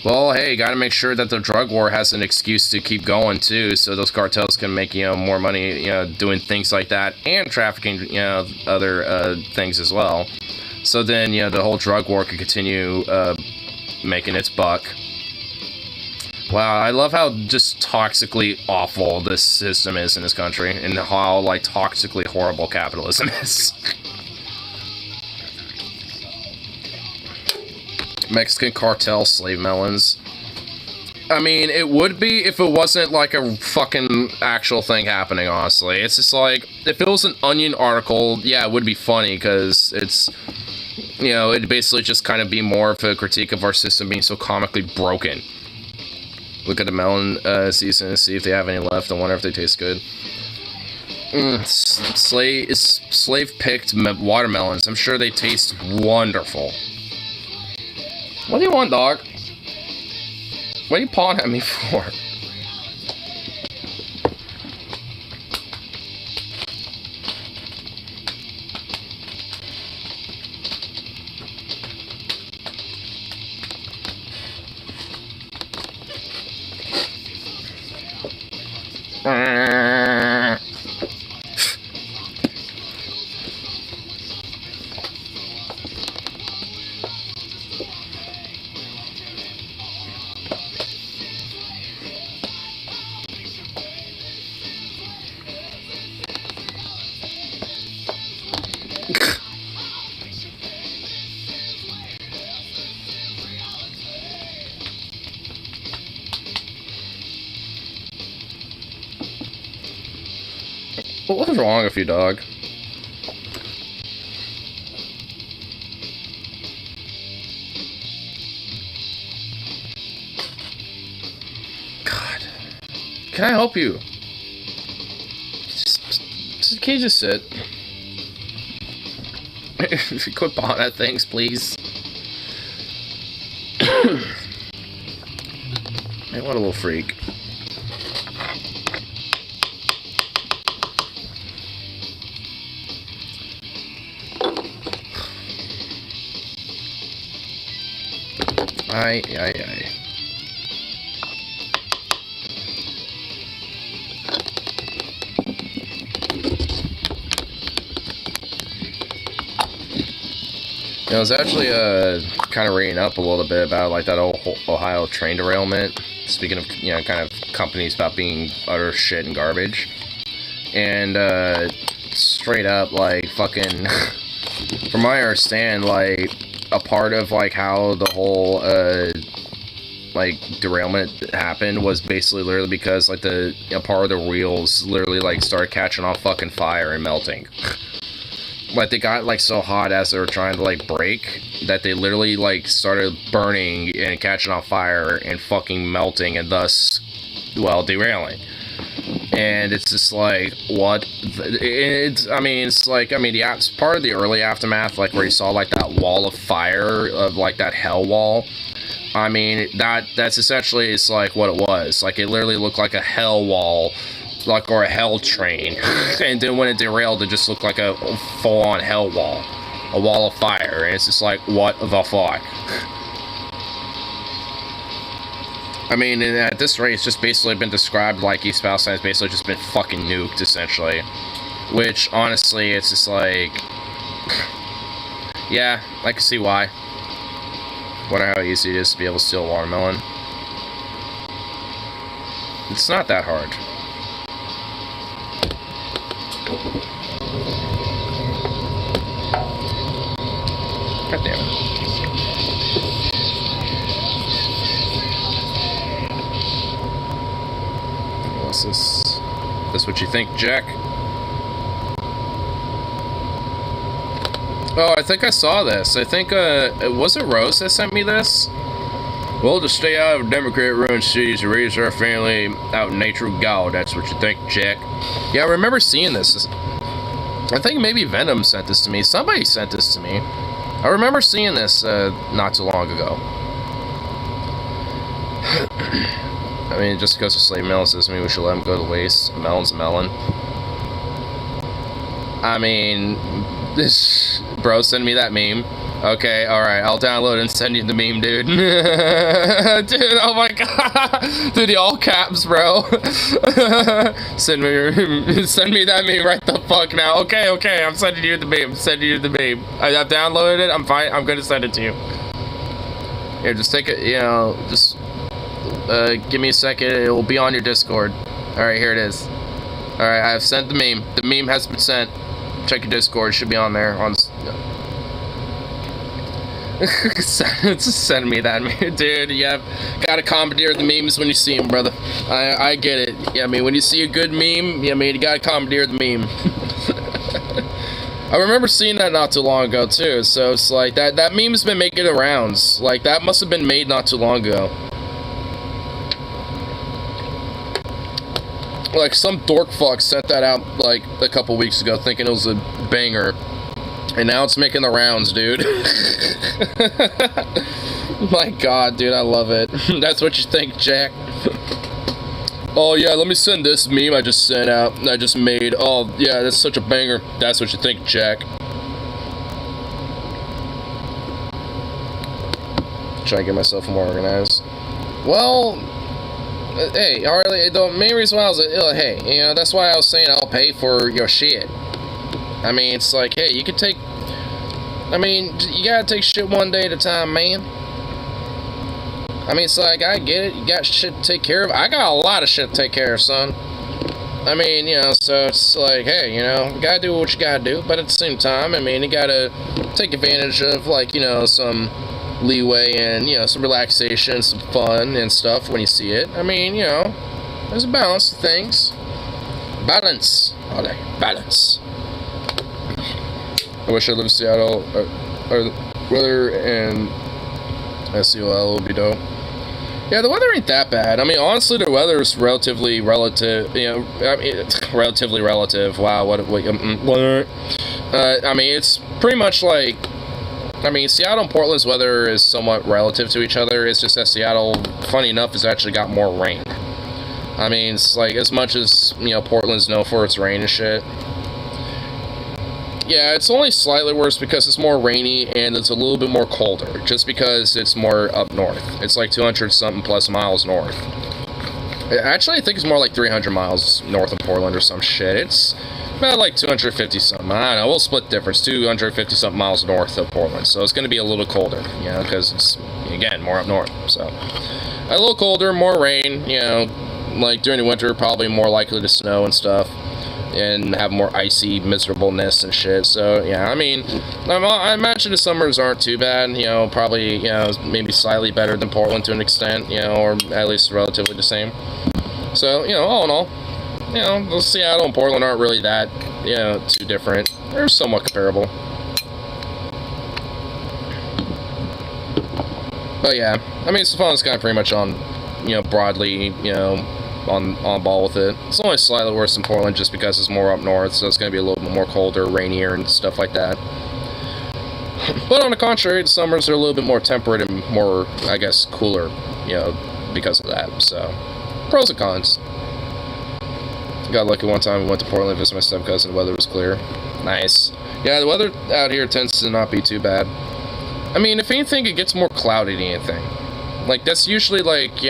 Well, hey, gotta make sure that the drug war has an excuse to keep going, too, so those cartels can make, you know, more money, you know, doing things like that, and trafficking, you know, other, things as well. So then, you know, the whole drug war could continue, making its buck. Wow, I love how just toxically awful this system is in this country, and how, like, toxically horrible capitalism is. Mexican cartel slave melons. I mean, it would be if it wasn't like a fucking actual thing happening, honestly. It's just like, if it was an Onion article, yeah, it would be funny, because it's, you know, it'd basically just kind of be more of a critique of our system being so comically broken. Look at the melon season and see if they have any left. I wonder if they taste good. Slave-picked watermelons. I'm sure they taste wonderful. What do you want, dog? What are you pawing at me for? What was wrong with you, dog? God. Can I help you? Can you just sit? Quit bawling at things, please. Man, what a little freak. Aye. I was actually kind of reading up a little bit about like that old Ohio train derailment. Speaking of, you know, kind of companies about being utter shit and garbage, and straight up like fucking, from my understand, like a part of like how the whole like derailment happened was basically literally because like a part of the wheels literally like started catching on fucking fire and melting. Like, they got, like, so hot as they were trying to, like, brake, that they literally, like, started burning and catching on fire and fucking melting and thus, well, derailing. And it's just like, what? It's part of the early aftermath, like, where you saw, like, that wall of fire, of, like, that hell wall. I mean, that's essentially, it's like what it was. Like, it literally looked like a hell wall, like, or a hell train. And then when it derailed, it just looked like a full-on hell wall, a wall of fire. And it's just like, what the fuck? I mean, at this rate, it's just basically been described like East Palestine has basically just been fucking nuked, essentially. Which, honestly, it's just like, yeah, I can see why. Wonder how easy it is to be able to steal a watermelon. It's not that hard. God damn it. What's this? This what you think, Jack? Oh, I think I saw this. I think, was it Rose that sent me this? Well, to stay out of Democrat-run cities and raise our family out in nature with God. That's what you think, Jack. Yeah, I remember seeing this. I think maybe Venom sent this to me. Somebody sent this to me. I remember seeing this not too long ago. I mean, just because of slave mail doesn't mean we should let him go to waste. A melon's a melon. I mean, this bro send me that meme. Okay, alright, I'll download and send you the meme, dude. Dude, oh my god. Dude, the all caps, bro. Send me that meme right the fuck now. Okay, I'm sending you the meme. I've downloaded it, I'm fine, I'm gonna send it to you. Here, just take it, you know, just give me a second, it will be on your Discord. Alright, here it is. Alright, I've sent the meme. The meme has been sent. Check your Discord, it should be on there. Send me that, man. Dude, yeah, gotta commandeer the memes when you see them, brother. I get it. Yeah, I mean, when you see a good meme, yeah, I mean, you gotta commandeer the meme. I remember seeing that not too long ago, too, so it's like, that meme's been making the rounds. Like, that must have been made not too long ago. Like, some dork fuck sent that out, like, a couple weeks ago, thinking it was a banger. And now it's making the rounds, dude. My god, dude, I love it. That's what you think, Jack? Oh, yeah, let me send this meme I just sent out. I just made. Oh, yeah, that's such a banger. That's what you think, Jack? Try to get myself more organized. Well, hey, Harley, the main reason why I was hey, you know, that's why I was saying I'll pay for your shit. I mean, it's like, hey, you could take, I mean, you gotta take shit one day at a time, man. I mean, it's like, I get it, you got shit to take care of. I got a lot of shit to take care of, son. I mean, you know, so it's like, hey, you know, you gotta do what you gotta do, but at the same time, I mean, you gotta take advantage of, like, you know, some leeway and, you know, some relaxation, some fun and stuff when you see it. I mean, you know, there's a balance to things. Balance. All day. Balance. I wish I lived in Seattle. Or weather and SEOL would be dope. Yeah, the weather ain't that bad. I mean, honestly, the weather is relatively relative. You know, I mean, it's relatively relative. Wow, what? I mean, it's pretty much like. I mean, Seattle and Portland's weather is somewhat relative to each other. It's just that Seattle, funny enough, has actually got more rain. I mean, it's like as much as Portland's known for its rain and shit. Yeah, it's only slightly worse because it's more rainy and it's a little bit more colder, just because it's more up north. It's like 200-something plus miles north. Actually, I think it's more like 300 miles north of Portland or some shit. It's about like 250-something. I don't know, we'll split the difference. 250-something miles north of Portland. So it's going to be a little colder, because it's, again, more up north. So, a little colder, more rain, like during the winter, probably more likely to snow and stuff. And have more icy miserableness and shit. So yeah, I mean, I imagine the summers aren't too bad. Probably maybe slightly better than Portland to an extent. Or at least relatively the same. So all in all, Seattle and Portland aren't really that too different. They're somewhat comparable. But yeah, I mean, Stefan's kind of pretty much on broadly on ball with it. It's only slightly worse than Portland just because it's more up north, so it's going to be a little bit more colder, rainier, and stuff like that. But on the contrary, the summers are a little bit more temperate and more, I guess, cooler, because of that. So, pros and cons. Got lucky one time we went to Portland to visit my step-cousin, the weather was clear. Nice. Yeah, the weather out here tends to not be too bad. I mean, if anything, it gets more cloudy than anything. Like, that's usually, like,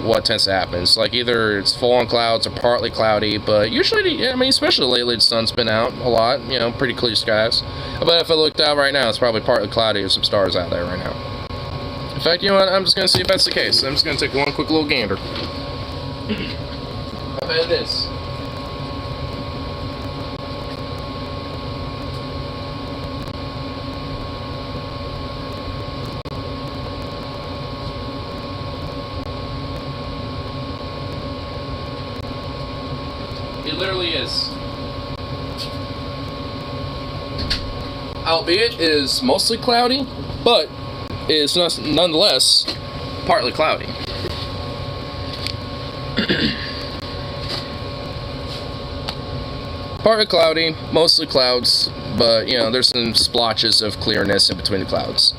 what tends to happen. It's like either it's full-on clouds or partly cloudy, but usually, I mean, especially lately, the sun's been out a lot, pretty clear skies. But if I looked out right now, it's probably partly cloudy with some stars out there right now. In fact, you know what, I'm just going to see if that's the case. I'm just going to take one quick little gander. I bet it is. It literally is. Albeit it is mostly cloudy, but it is nonetheless partly cloudy. Partly cloudy, mostly clouds, but there's some splotches of clearness in between the clouds.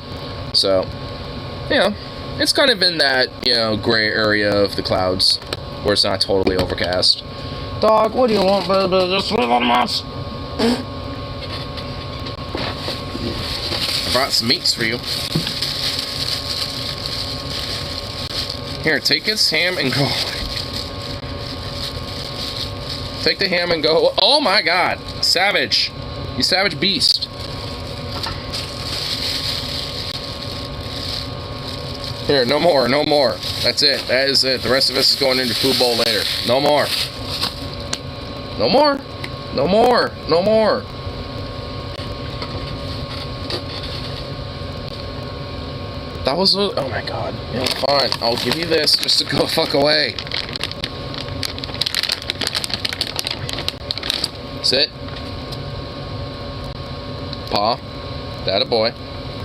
So, it's kind of in that gray area of the clouds where it's not totally overcast. Dog, what do you want, baby? Just live on us. I brought some meats for you. Here, take this ham and go. Take the ham and go. Oh my god. Savage. You savage beast. Here, no more, no more. That's it. That is it. The rest of us is going into food bowl later. No more. No more. No more. No more. That was a... Oh my god. Fine. I'll give you this just to go fuck away. Sit. Paw. That a boy.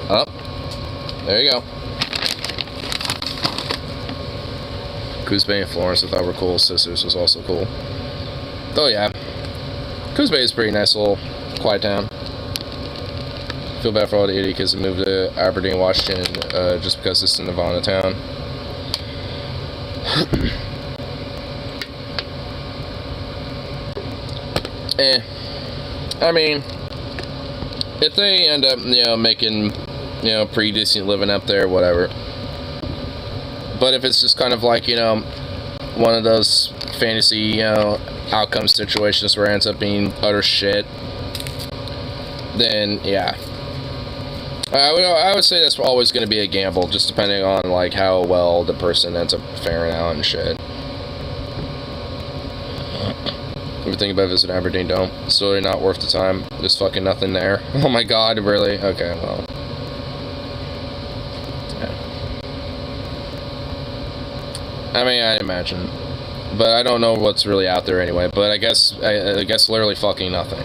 Up. There you go. Coos Bay and Florence I thought were cool. Sisters was also cool. Oh yeah, Coos Bay is a pretty nice little quiet town. Feel bad for all the idiot kids that moved to Aberdeen, Washington, just because it's a Nirvana town. I mean, if they end up, making, pretty decent living up there, whatever. But if it's just kind of like, one of those fantasy, outcome situations where it ends up being utter shit, then yeah, I would say that's always going to be a gamble, just depending on like how well the person ends up faring out and shit. Ever think about visiting Aberdeen Dome? It's really not worth the time. There's fucking nothing there. Oh my god, really? Okay, well. Yeah. I mean, I imagine. But I don't know what's really out there anyway. But I guess literally fucking nothing.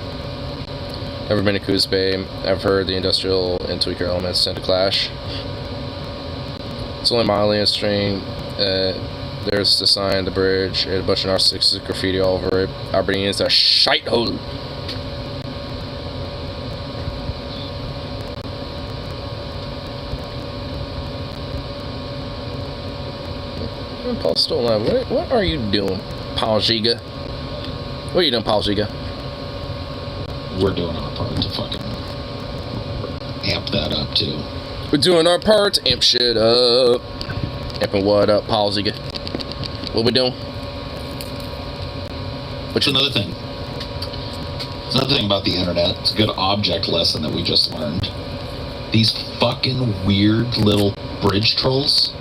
Never been to Coos Bay. I've heard the industrial and tweaker elements tend to clash. It's only mildly a string. There's the sign, the bridge, and a bunch of narcissists graffiti all over it. Aberdeen is a shite hole. Paul Stolen, what are you doing, Paul Giga? What are you doing, Paul Giga? We're doing our part to fucking amp that up too. We're doing our part to amp shit up. Amping what up, Paul Giga? What we doing? Which another thing. It's another thing about the internet. It's a good object lesson that we just learned. These fucking weird little bridge trolls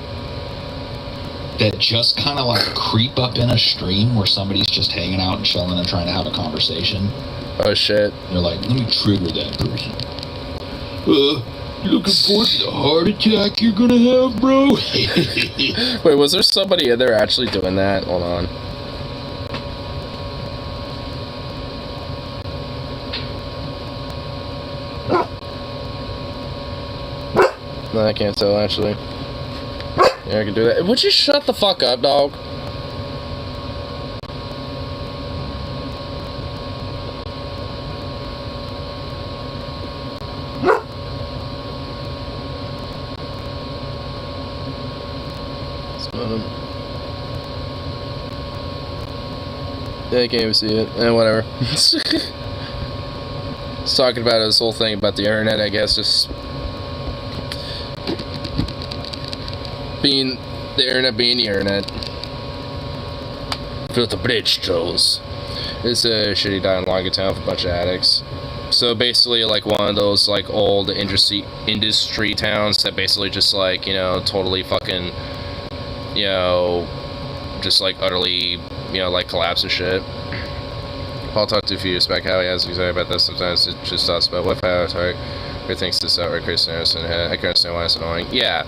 that just kind of like creep up in a stream where somebody's just hanging out and chilling and trying to have a conversation. Oh shit. They're like, let me trigger that person. You looking forward to the heart attack you're gonna have, bro? Wait, was there somebody in there actually doing that? Hold on. No, I can't tell actually. Yeah, I can do that. Would you shut the fuck up, dog? Yeah, I can't even see it. Whatever. It's talking about this whole thing about the internet, I guess, just being the internet being the internet. Filter bridge trolls. It's a shitty dialogue town with a bunch of addicts. So basically, like one of those like old industry towns that basically just like, you know, totally fucking, you know, just like utterly, you know, like collapse and shit. Paul talked to a few years back how he has anxiety about this. Sometimes it just talks about what sorry. He thinks this outright crazy and I can understand why it's annoying. Yeah.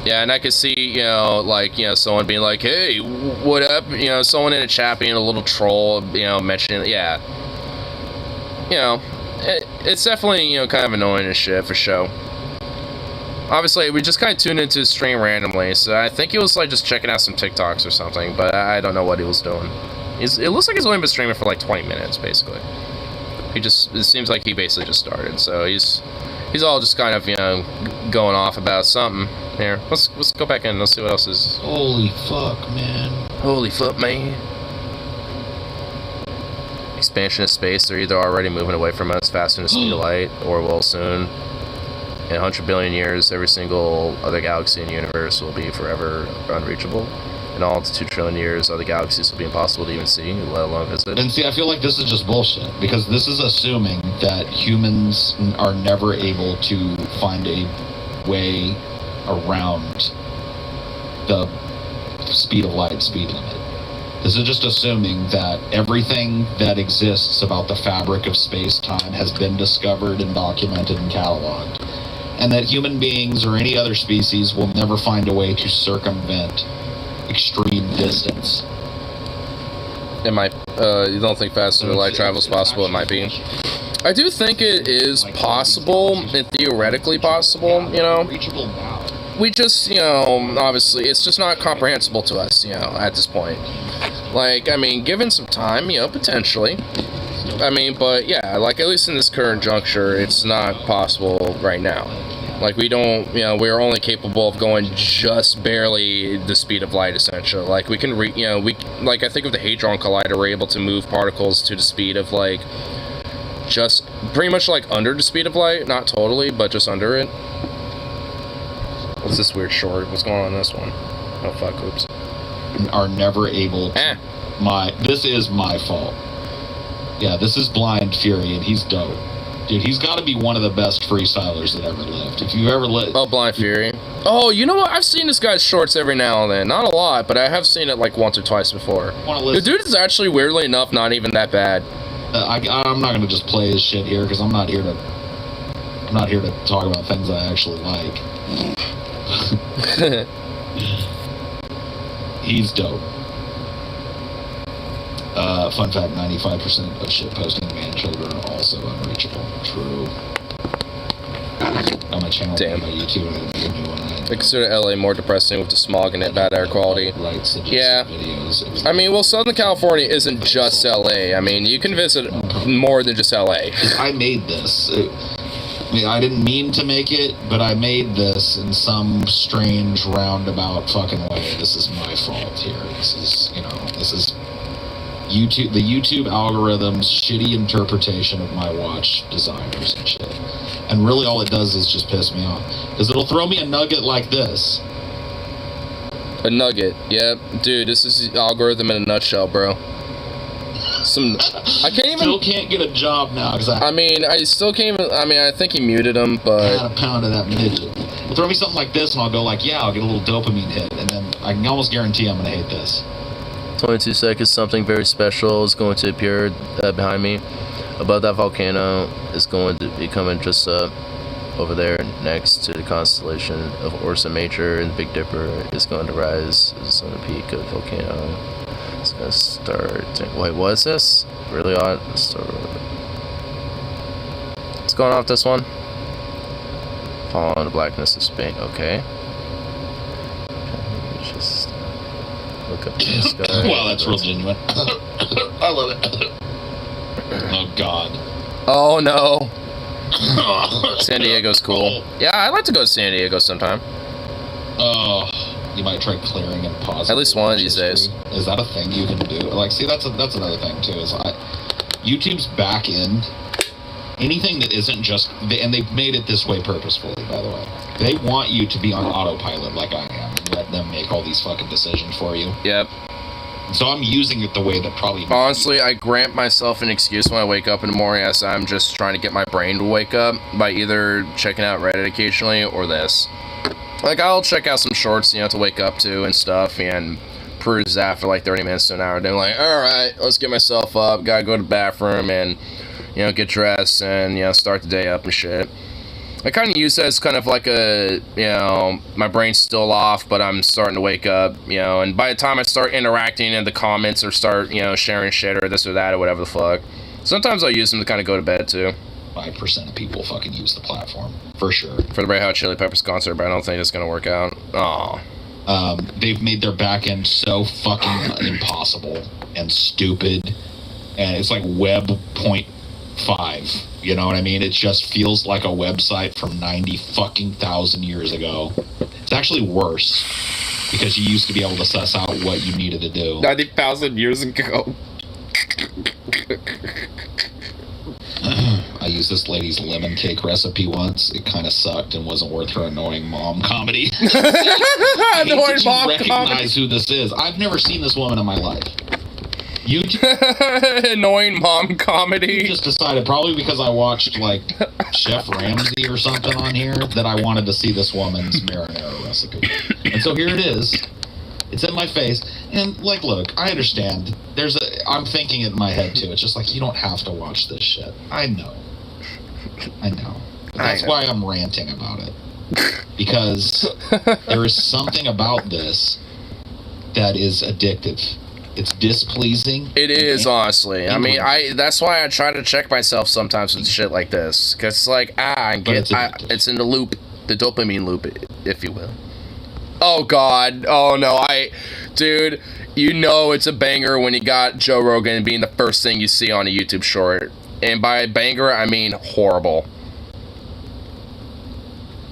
Yeah, and I could see, you know, like, you know, someone being like, hey, what up? You know, someone in a chat being a little troll, you know, mentioning, yeah. You know, it's definitely, you know, kind of annoying and shit for sure. Obviously, we just kind of tuned into the stream randomly, so I think he was, like, just checking out some TikToks or something, but I don't know what he was doing. It looks like he's only been streaming for, like, 20 minutes, basically. It seems like he basically just started, so he's all just kind of, you know, going off about something. Here, let's go back in, let's see what else is. Holy fuck, man. Holy fuck, man. Expansion of space, they're either already moving away from us faster than the speed of light, or will soon. In 100 billion years, every single other galaxy in the universe will be forever unreachable. In all, to 2 trillion years, other galaxies will be impossible to even see, let alone visit. And see, I feel like this is just bullshit, because this is assuming that humans are never able to find a way around the speed of light speed limit. This is just assuming that everything that exists about the fabric of space-time has been discovered and documented and cataloged, and that human beings or any other species will never find a way to circumvent extreme distance. It might, you don't think faster than light travel is possible? It might be. I do think it is possible, and theoretically possible, you know. We just, you know, obviously, it's just not comprehensible to us, you know, at this point. Like, I mean, given some time, you know, potentially. I mean, but yeah, like, at least in this current juncture, it's not possible right now. Like, we don't, you know, we're only capable of going just barely the speed of light, essentially. Like, we can, you know, like, I think of the Hadron Collider, we're able to move particles to the speed of, like, just pretty much, like, under the speed of light. Not totally, but just under it. What's this weird short? What's going on in this one? Oh, fuck, oops. Are never able to... This is my fault. Yeah, this is Blind Fury, and he's dope. Dude, he's got to be one of the best freestylers that ever lived. If you ever Oh, Blind Fury. Oh, you know what? I've seen this guy's shorts every now and then. Not a lot, but I have seen it like once or twice before. The dude is actually, weirdly enough, not even that bad. I'm not gonna just play his shit here because I'm not here to talk about things I actually like. He's dope. Fun fact, 95% of shitposting man children are also unreachable. True. On my channel, Damn. my YouTube, and a new one. I consider LA more depressing with the smog and bad air quality. Yeah. I mean, well, Southern California isn't just LA. I mean, you can visit more than just LA. I made this. I mean, I didn't mean to make it, but I made this in some strange roundabout fucking way. This is my fault here. This is, this is YouTube, the YouTube algorithm's shitty interpretation of my watch desires and shit. And really all it does is just piss me off. Because it'll throw me a nugget like this. A nugget, yep. Dude, this is the algorithm in a nutshell, bro. I can't even... Still can't get a job now. I mean, I still can't even... I mean, I think he muted him, but... I had a pound of that midget. It'll throw me something like this and I'll go like, yeah, I'll get a little dopamine hit. And then I can almost guarantee I'm going to hate this. 22 seconds, something very special is going to appear behind me. Above that volcano is going to be coming just over there next to the constellation of Ursa Major, and Big Dipper is going to rise. It's on the peak of the volcano. It's going to start... Wait, what is this? Really odd. It's going off this one. Fall in the blackness of Spain. Okay. Just look up in the sky. Wow, that's real genuine. I love it. Oh, God. Oh, no. San Diego's cool. Yeah, I'd like to go to San Diego sometime. Oh, you might try clearing and pausing. At least one of these days. Is that a thing you can do? Like, see, that's another thing, too, is YouTube's back end, anything that isn't just... And they've made it this way purposefully, by the way. They want you to be on autopilot like I am. And let them make all these fucking decisions for you. Yep. So I'm using it the way that probably... Honestly, I grant myself an excuse when I wake up in the morning as I'm just trying to get my brain to wake up by either checking out Reddit occasionally or this. Like, I'll check out some shorts, to wake up to and stuff, and peruse that for like 30 minutes to an hour. Then like, alright, let's get myself up, gotta go to the bathroom and, get dressed and, start the day up and shit. I kind of use that as kind of like a, my brain's still off, but I'm starting to wake up, and by the time I start interacting in the comments or start, sharing shit or this or that or whatever the fuck, sometimes I'll use them to kind of go to bed too. 5% of people fucking use the platform, for sure. For the Red Hot Chili Peppers concert, but I don't think it's going to work out. Aw. They've made their back end so fucking impossible and stupid, and it's like Web.5. You know what I mean? It just feels like a website from 90,000 years ago. It's actually worse because you used to be able to suss out what you needed to do. 90,000 years ago. I used this lady's lemon cake recipe once. It kind of sucked and wasn't worth her annoying mom comedy. Annoying mom recognize who this is. I've never seen this woman in my life. You annoying mom comedy. Just decided, probably because I watched like Chef Ramsay or something on here, that I wanted to see this woman's marinara recipe. And so here it is. It's in my face. And like, look, I understand. I'm thinking it in my head too. It's just like, you don't have to watch this shit. I know. But that's why I'm ranting about it. Because there is something about this that is addictive. It's displeasing. It is, honestly. I mean, that's why I try to check myself sometimes with shit like this. Because it's like, it's in the loop, the dopamine loop, if you will. Oh, God. Oh, no. Dude, it's a banger when you got Joe Rogan being the first thing you see on a YouTube short. And by banger, I mean horrible.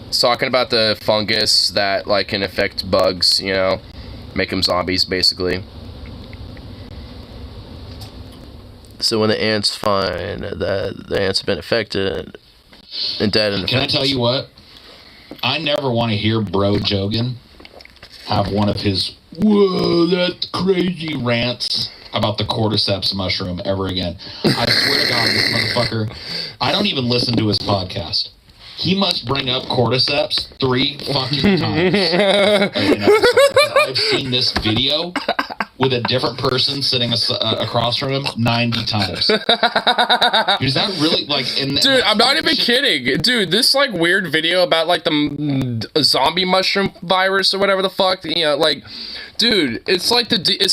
It's talking about the fungus that, like, can affect bugs, make them zombies, basically. So when the ants find that the ants have been affected and dead in the Can I tell you what? I never want to hear Bro Jogan have one of his, whoa, that's crazy rants about the cordyceps mushroom ever again. I swear to God, this motherfucker, I don't even listen to his podcast. He must bring up cordyceps 3 fucking times. I've seen this video with a different person sitting across from him 90 times. Dude, is that really like? Dude, I'm not even kidding. Dude, this like weird video about like the zombie mushroom virus or whatever the fuck. You know, like, dude, it's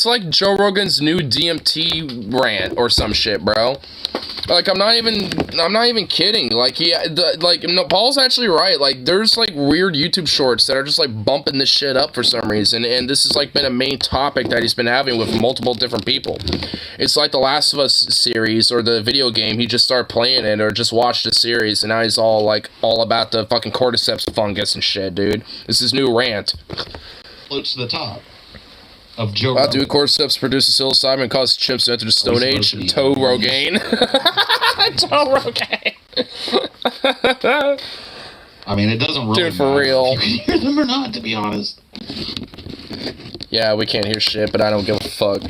like Joe Rogan's new DMT rant or some shit, bro. Like, I'm not even kidding. Like, no, Paul's actually right. Like, there's like weird YouTube shorts that are just like bumping this shit up for some reason, and this has like been a main topic that he's been having with multiple different people. It's like the Last of Us series or the video game. He just started playing it or just watched the series, and now he's all about the fucking cordyceps fungus and shit, dude. This is new rant. Floats to the top of Joe Rogan. Dude, cordyceps produces psilocybin and causes chimps to enter the Stone Age. Toe Rogaine. Toe Rogaine. I mean, it doesn't really Dude, for real. If you can hear them or not, to be honest. Yeah, we can't hear shit, but I don't give a fuck.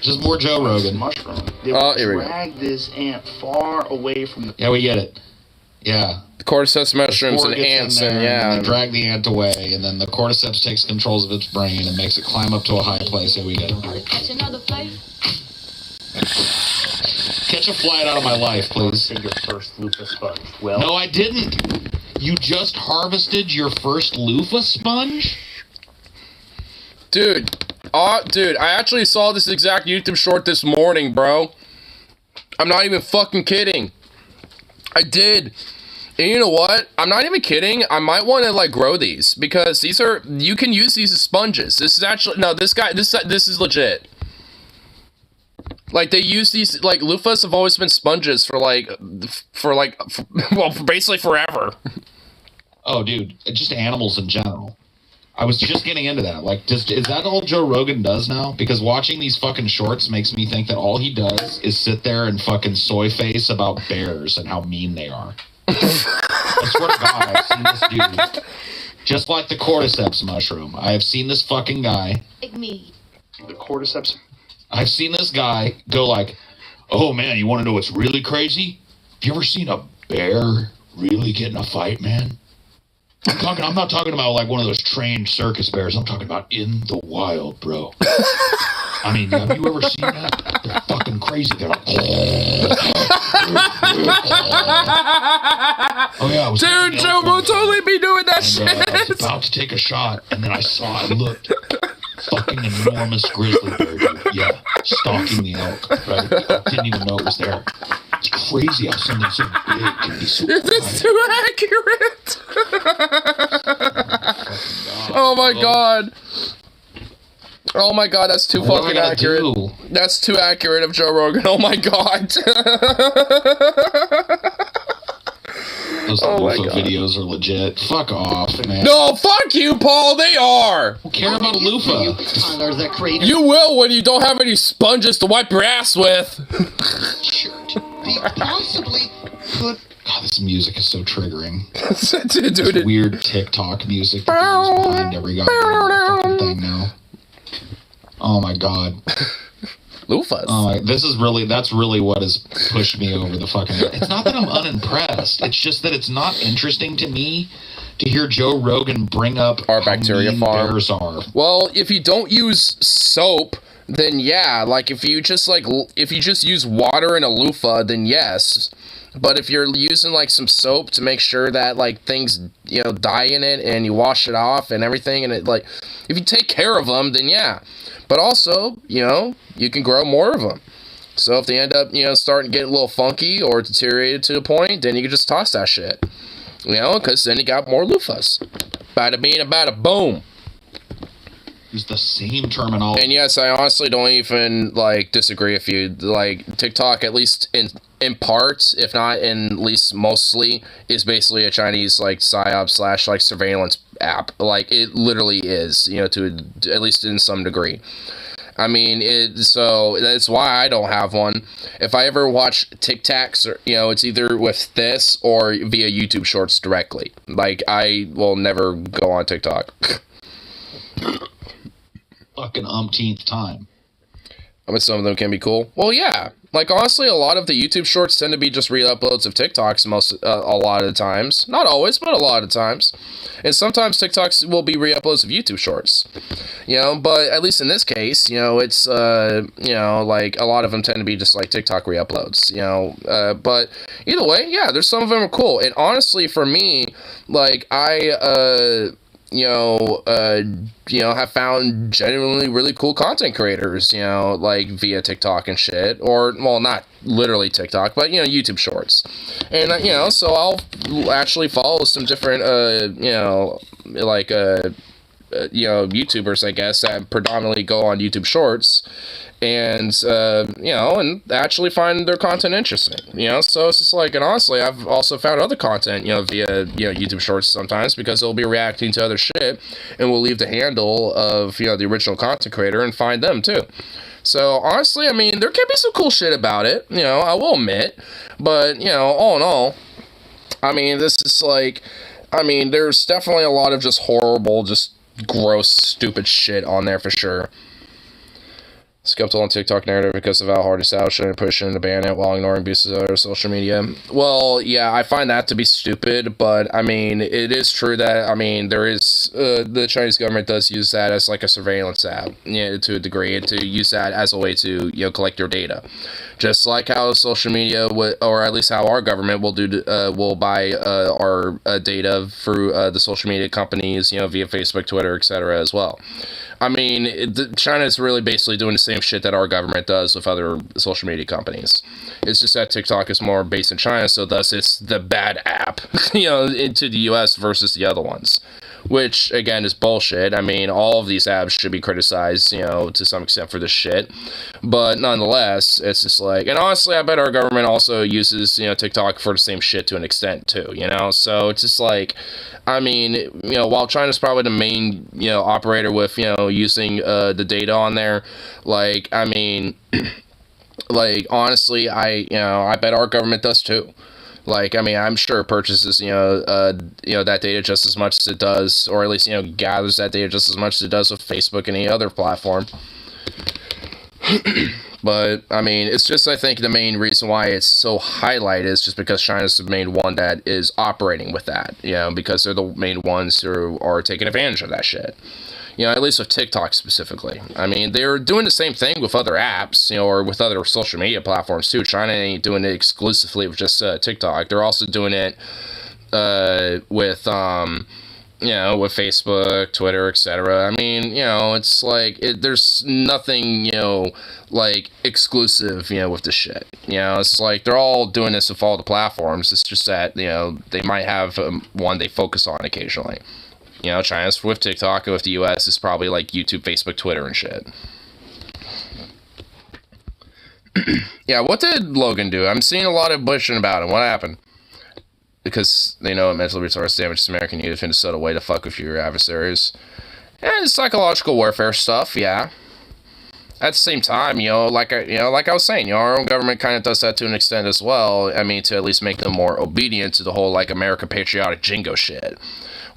Just more Joe Rogan. Mushroom. They here we go. drag this ant far away from the... Yeah, we get it. Yeah. The cordyceps mushrooms and ants, and yeah. And they drag the ant away, and then the cordyceps takes control of its brain and makes it climb up to a high place. Yeah, we get it. Catch another flight. Catch a flight out of my life, please. Your first loofah sponge. Well, no, I didn't. You just harvested your first loofah sponge? Dude, I actually saw this exact YouTube short this morning, bro. I'm not even fucking kidding. I did. And you know what? I'm not even kidding. I might want to like grow these because you can use these as sponges. This is actually, no, this is legit. Like, they use these, like, loofahs have always been sponges for basically forever. Oh, dude, just animals in general. I was just getting into that. Like, is that all Joe Rogan does now? Because watching these fucking shorts makes me think that all he does is sit there and fucking soy face about bears and how mean they are. I swear to God, I've seen this dude. Just like the cordyceps mushroom. I have seen this fucking guy. Like me. the cordyceps. I've seen this guy go like, oh man, you want to know what's really crazy? Have you ever seen a bear really get in a fight, man? I'm not talking about like one of those trained circus bears. I'm talking about in the wild, bro. I mean, have you ever seen that? They're fucking crazy. They're like, oh yeah, dude, Joe will totally be doing that shit. I was about to take a shot, and then I looked, fucking enormous grizzly bear, dude. Yeah, stalking the elk. Right? I didn't even know it was there. It's crazy how something so big can be so. It's too accurate. Oh my god. Oh my god, that's too fucking accurate. That's too accurate of Joe Rogan. Oh my god. Those loofah videos are legit. Fuck off, man. No, fuck you, Paul. They are. Who care about a loofah? Tyler, the creator. You will when you don't have any sponges to wipe your ass with. Possibly could. God, this music is so triggering. Dude, this weird TikTok music that goes behind every goddamn fucking thing now. Oh my god. Loofahs. Oh, that's really what has pushed me over the fucking. It's not that I'm unimpressed. It's just that it's not interesting to me to hear Joe Rogan bring up our bacteria farm. Bears are. Well, if you don't use soap, then yeah. Like if you just use water in a loofah, then yes. But if you're using like some soap to make sure that like things die in it and you wash it off and everything, and it like if you take care of them, then yeah. But also, you can grow more of them. So if they end up, starting to get a little funky or deteriorated to a point, then you can just toss that shit. Because then you got more loofahs. Baddabing and Baddaboom. Use the same terminology. And yes, I honestly don't even, disagree with you. TikTok, at least in parts, if not in at least mostly, is basically a Chinese, psyop / surveillance app. It literally is, to at least in some degree. I mean, so that's why I don't have one. If I ever watch TikToks, it's either with this or via YouTube Shorts directly. I will never go on TikTok. Fucking umpteenth time. I mean, some of them can be cool. Well, yeah. Honestly, a lot of the YouTube Shorts tend to be just re-uploads of TikToks a lot of the times. Not always, but a lot of times. And sometimes TikToks will be re-uploads of YouTube Shorts. You know, but at least in this case, you know, it's, you know, like, a lot of them tend to be just, like, TikTok re-uploads, you know, but either way, yeah, there's some of them are cool, and honestly, for me, like, you know, have found genuinely really cool content creators, you know, like via TikTok and shit, or, well, not literally TikTok, but, you know, YouTube Shorts. And, you know, so I'll actually follow some different, you know, like, you know, YouTubers, I guess, that predominantly go on YouTube Shorts, and, you know, and actually find their content interesting, you know, so it's just like, and honestly, I've also found other content, you know, via, you know, YouTube Shorts sometimes, because they'll be reacting to other shit, and we'll leave the handle of, you know, the original content creator and find them, too. So, honestly, I mean, there can be some cool shit about it, you know, I will admit, but, you know, all in all, I mean, this is like, I mean, there's definitely a lot of just horrible, just gross, stupid shit on there for sure. Skeptical on TikTok narrative because of how hard it's out, shouldn't push in to ban it while ignoring abuses of other social media. Well, yeah, I find that to be stupid, but, I mean, it is true that, I mean, there is, the Chinese government does use that as, like, a surveillance app, you know, to a degree, and to use that as a way to, you know, collect your data. Just like how social media, or at least how our government will buy, our data through, the social media companies, you know, via Facebook, Twitter, etc. as well. I mean, China is really basically doing the same shit that our government does with other social media companies. It's just that TikTok is more based in China, so thus it's the bad app, you know, into the US versus the other ones. Which, again, is bullshit. I mean, all of these apps should be criticized, you know, to some extent for this shit. But nonetheless, it's just like, and honestly, I bet our government also uses, you know, TikTok for the same shit to an extent, too, you know? So it's just like, I mean, you know, while China's probably the main, you know, operator with, you know, using the data on there, like, I mean, like, honestly, I bet our government does, too. Like, I mean, I'm sure it purchases, you know, that data just as much as it does, or at least, you know, gathers that data just as much as it does with Facebook and any other platform. But, I mean, it's just, I think, the main reason why it's so highlighted is just because China's the main one that is operating with that, you know, because they're the main ones who are taking advantage of that shit. You know, at least with TikTok specifically. I mean, they're doing the same thing with other apps, you know, or with other social media platforms too. China ain't doing it exclusively with just TikTok. They're also doing it with, you know, with Facebook, Twitter, etc. I mean, you know, it's like, there's nothing, you know, like, exclusive, you know, with this shit. You know, it's like, they're all doing this with all the platforms. It's just that, you know, they might have one they focus on occasionally. You know, China's with TikTok, and with the US, it's probably like YouTube, Facebook, Twitter, and shit. Yeah, what did Logan do? I'm seeing a lot of bullshit about him. What happened? Because they know it mentally retards damages American youth in a subtle way to fuck with your adversaries. Yeah, it's psychological warfare stuff, yeah. At the same time, you know, like I was saying, you know, our own government kind of does that to an extent as well. I mean, to at least make them more obedient to the whole, like, America patriotic jingo shit.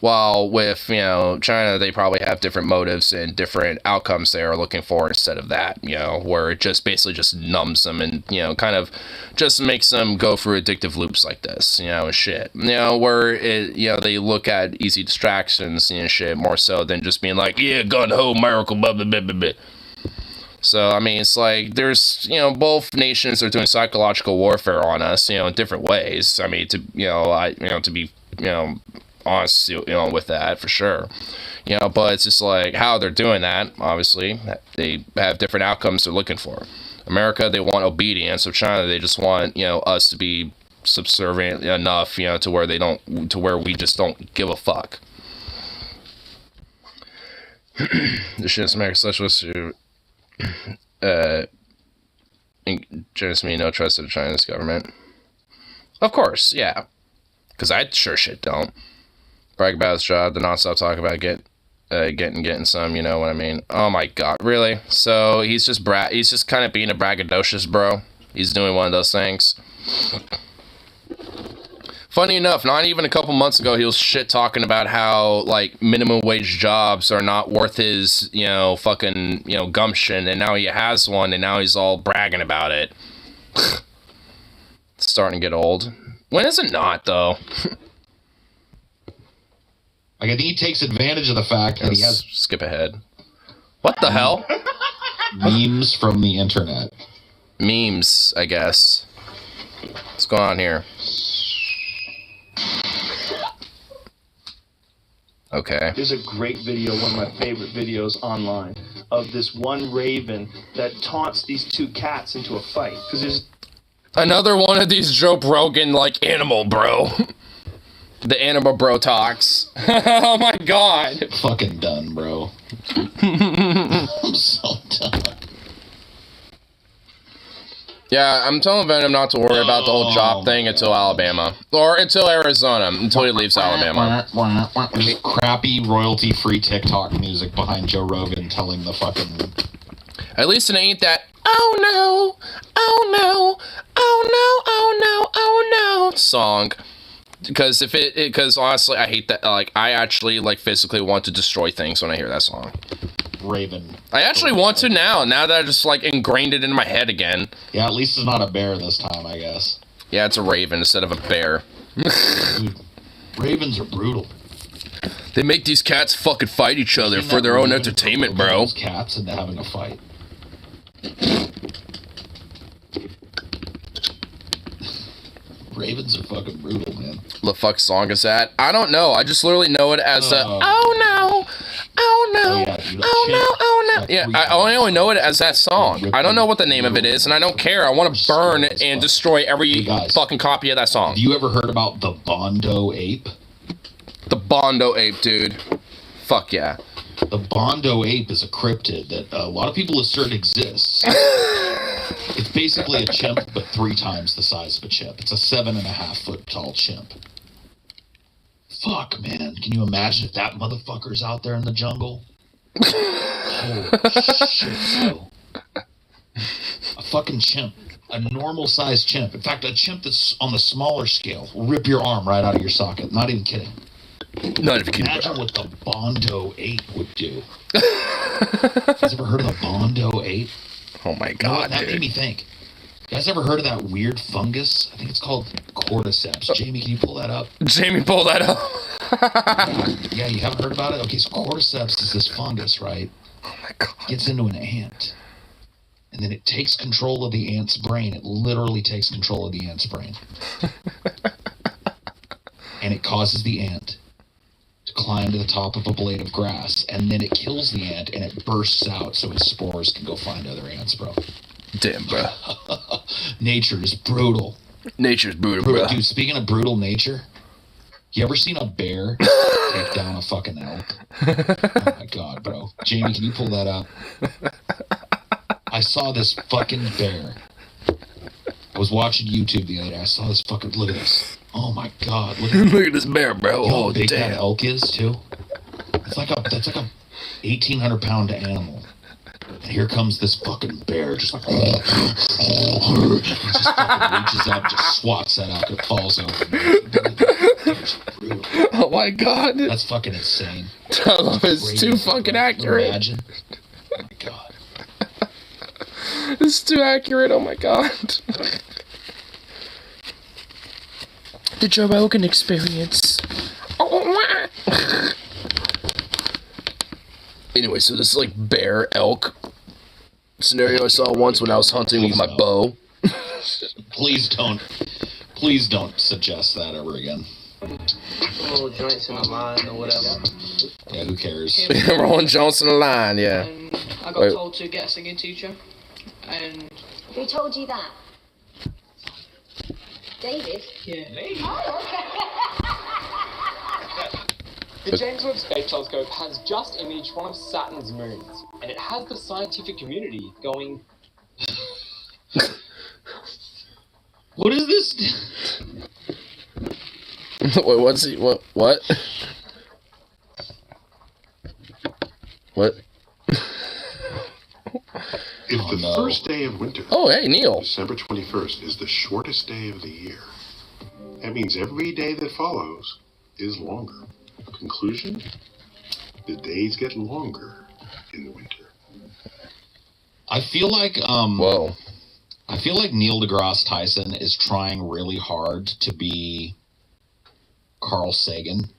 While with, you know, China, they probably have different motives and different outcomes they are looking for instead of that, you know, where it just basically just numbs them and, you know, kind of just makes them go through addictive loops like this, you know, and shit. You know, where, it, you know, they look at easy distractions and shit more so than just being like, yeah, gun ho, America, blah, blah, blah, blah, blah. So, I mean, it's like, there's, you know, both nations are doing psychological warfare on us, you know, in different ways. I mean, to, you know, to be, you know, honest, you know, with that, for sure. You know, but it's just like, how they're doing that, obviously, they have different outcomes they're looking for. America, they want obedience, so China, they just want, you know, us to be subservient enough, you know, to where we just don't give a fuck. This shit is American socialist generous me no trust in the Chinese government. Of course, yeah. Because I sure shit don't. Brag about his job, the non-stop talk about getting some, you know what I mean? Oh my god, really? So he's just kind of being a braggadocious bro. He's doing one of those things. Funny enough, not even a couple months ago, he was shit talking about how, like, minimum wage jobs are not worth his, you know, fucking, you know, gumption, and now he has one, and now he's all bragging about it. It's starting to get old. When is it not, though? Like, I think he takes advantage of the fact that he has... Skip ahead. What the hell? Memes from the internet. Memes, I guess. What's going on here? Okay. There's a great video, one of my favorite videos online, of this one raven that taunts these two cats into a fight. Because there's Another one of these Joe Rogan, like, animal bro. The animal bro talks. Oh my god. Fucking done, bro. I'm so done. Yeah, I'm telling Venom not to worry about the whole job thing until Alabama. Or until Arizona, until he leaves Alabama. Just crappy royalty-free TikTok music behind Joe Rogan telling the fucking... At least it ain't that, oh no, oh no, oh no, oh no, oh no song. Because because honestly, I hate that. Like, I actually, like, physically want to destroy things when I hear that song. Raven. I actually want to now that I just, like, ingrained it in my head again. Yeah, at least it's not a bear this time, I guess. Yeah, it's a raven instead of a bear. Dude, ravens are brutal. They make these cats fucking fight each other for their own entertainment, bro. Those cats into having a fight. Ravens are fucking brutal, man. The fuck song is that? I don't know. I just literally know it as a, oh no, oh no, oh no, oh no. Yeah, I only know it as that song. I don't know what the name of it is, and I don't care. I want to burn and destroy every fucking copy of that song. Have you ever heard about the Bondo ape? The Bondo ape, dude. Fuck yeah. The Bondo ape is a cryptid that a lot of people assert exists. It's basically a chimp, but 3 times the size of a chimp. It's a 7.5 foot tall chimp. Fuck, man. Can you imagine if that motherfucker's out there in the jungle? Holy shit, bro. A fucking chimp. A normal sized chimp. In fact, a chimp that's on the smaller scale will rip your arm right out of your socket. Not even kidding. Not even kidding. Imagine what the Bondo ape would do. You guys ever heard of the Bondo ape? Oh my You know what? god, That made dude. me think. You guys ever heard of that weird fungus? I think it's called cordyceps. Jamie, can you pull that up? Jamie, pull that up. Yeah, you haven't heard about it? Okay, so cordyceps is this fungus, right? Oh my god. Gets into an ant. And then it takes control of the ant's brain. It literally takes control of the ant's brain. And it causes the ant to climb to the top of a blade of grass. And then it kills the ant and it bursts out so its spores can go find other ants, bro. Damn, bro. Nature is brutal. Nature's brutal, bro. Dude, speaking of brutal nature, you ever seen a bear take down a fucking elk? Oh my god, bro. Jamie, can you pull that up? I saw this fucking bear. I was watching YouTube the other day. I saw this fucking, look at this. Oh my god, look at Look at this bear, bro. how Oh, big that damn. elk is, too. That's like a 1,800 pound animal. And here comes this fucking bear, just like, he just fucking reaches up, just swats that elk, and it falls over. It's brutal. Oh my god. That's fucking insane. I love it. It's too fucking accurate. Imagine. Oh my god. It's too accurate. Oh my god. The Joe Rogan experience. Anyway, so this is like bear elk scenario I saw once when I was hunting with my bow. Please don't suggest that ever again. Little joints in a line or whatever. Yeah, who cares? Rolling Jones in the line, yeah. And I got Wait. told to get a singing teacher. And Who told you that? David? yeah. Oh, okay. The James Webb Space Telescope has just imaged one of Saturn's moons, and it has the scientific community going, What is this? Wait, what's he? What? What? What? If the no. first day of winter, Oh, hey, Neil. December 21st, is the shortest day of the year, that means every day that follows is longer. Conclusion? The days get longer in the winter. I feel like Whoa. I feel like Neil deGrasse Tyson is trying really hard to be Carl Sagan.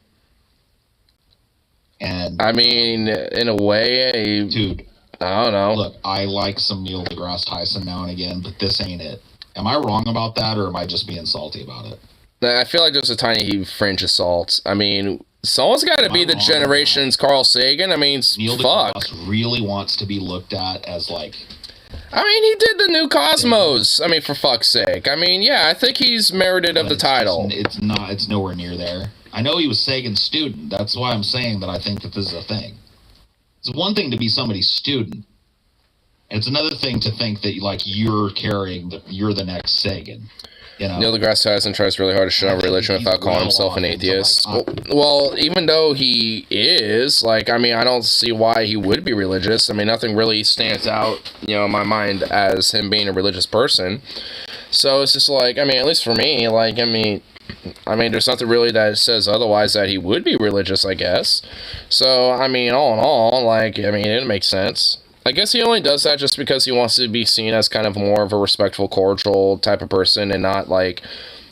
And I mean, in a way, dude, I don't know. Look, I like some Neil deGrasse Tyson now and again, but this ain't it. Am I wrong about that, or am I just being salty about it? I feel like there's a tiny fringe of salt. I mean, someone's got to be the generation's Carl Sagan. I mean, Neil fuck. deGrasse really wants to be looked at as like. I mean, he did the new Cosmos. I mean, for fuck's sake. I mean, yeah, I think he's merited of the title. It's nowhere near there. I know he was Sagan's student. That's why I'm saying that I think that this is a thing. It's one thing to be somebody's student. It's another thing to think that like you're the next Sagan. You know? Neil deGrasse Tyson tries really hard to shut down religion without calling himself an atheist. Well, even though he is, like, I mean, I don't see why he would be religious. I mean, nothing really stands out, you know, in my mind as him being a religious person. So it's just like, I mean, at least for me, like, I mean, there's nothing really that says otherwise that he would be religious, I guess. So, I mean, all in all, like, I mean, it makes sense. I guess he only does that just because he wants to be seen as kind of more of a respectful, cordial type of person and not, like,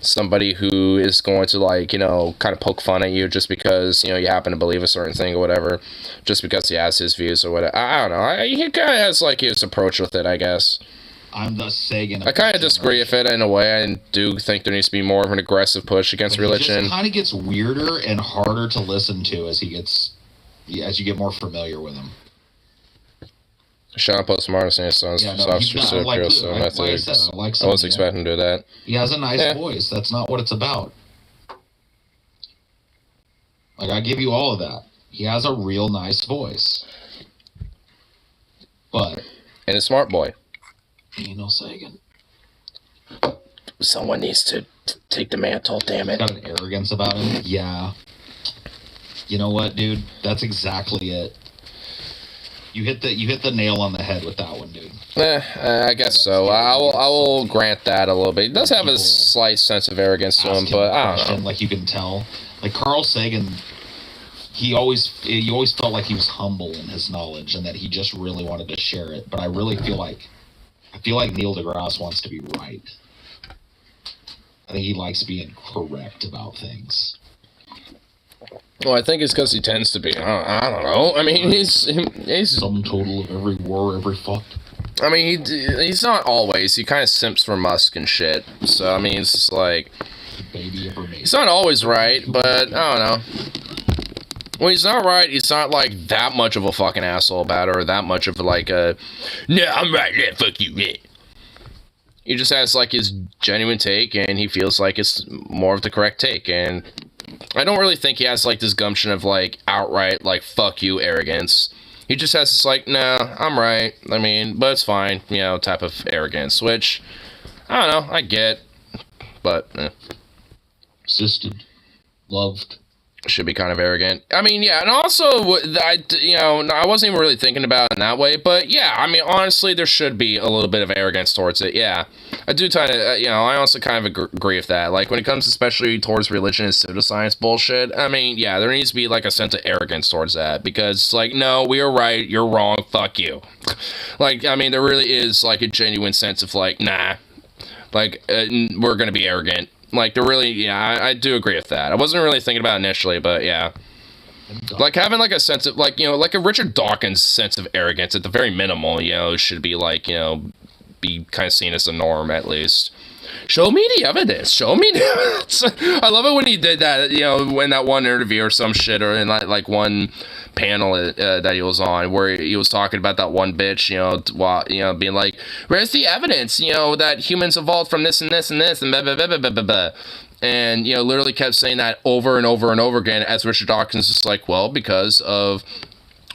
somebody who is going to, like, you know, kind of poke fun at you just because, you know, you happen to believe a certain thing or whatever, just because he has his views or whatever. I don't know. He kind of has, like, his approach with it, I guess. I'm the Sagan. I kind of disagree with it in a way. I do think there needs to be more of an aggressive push against religion. It kind of gets weirder and harder to listen to as you get more familiar with him. Sean Post Martin and Sons I was expecting to do that. He has a nice voice. That's not what it's about. Like, I give you all of that. He has a real nice voice. But... And a smart boy. You know Sagan. Someone needs to take the mantle, damn it. He's got an arrogance about him. Yeah. You know what, dude? That's exactly it. You hit the nail on the head with that one, dude. I guess so. I will grant that a little bit. He does have a slight sense of arrogance to him, but I don't know. Like, you can tell. Like, Carl Sagan, you always felt like he was humble in his knowledge and that he just really wanted to share it. But I really feel like Neil deGrasse wants to be right. I think he likes being correct about things. Well, I think it's because he tends to be. I don't know. I mean, he's sum total of every war, every fuck. I mean, he's not always. He kind of simps for Musk and shit. So I mean, it's just like he's not always right, but I don't know. When he's not right, he's not like that much of a fucking asshole about it, or that much of like a no, I'm right, yeah, fuck you, yeah. He just has like his genuine take, and he feels like it's more of the correct take, and I don't really think he has like this gumption of like outright like fuck you arrogance. He just has this like, nah, I'm right. I mean, but it's fine, you know, type of arrogance, which I don't know, I get, but Existed, loved. Should be kind of arrogant. I mean, yeah, and also, I wasn't even really thinking about it in that way, but yeah, I mean, honestly, there should be a little bit of arrogance towards it, yeah. I do kind of, I also kind of agree with that. Like, when it comes especially towards religion and pseudoscience bullshit, I mean, yeah, there needs to be, like, a sense of arrogance towards that, because, like, no, we are right, you're wrong, fuck you. Like, I mean, there really is, like, a genuine sense of, like, nah, like, we're gonna be arrogant. Like, they're really, yeah, I do agree with that. I wasn't really thinking about it initially, but yeah. Like, having, like, a sense of, like, like a Richard Dawkins sense of arrogance, at the very minimal, should be, like, be kind of seen as the norm, at least. Show me the evidence. Show me the evidence. I love it when he did that, in that one interview or some shit, or in, like one panel that he was on, where he was talking about that one bitch, while, being like, where's the evidence, that humans evolved from this and this and this, and blah, blah, blah, blah, blah, blah, blah. And, literally kept saying that over and over and over again, as Richard Dawkins is like, well, because of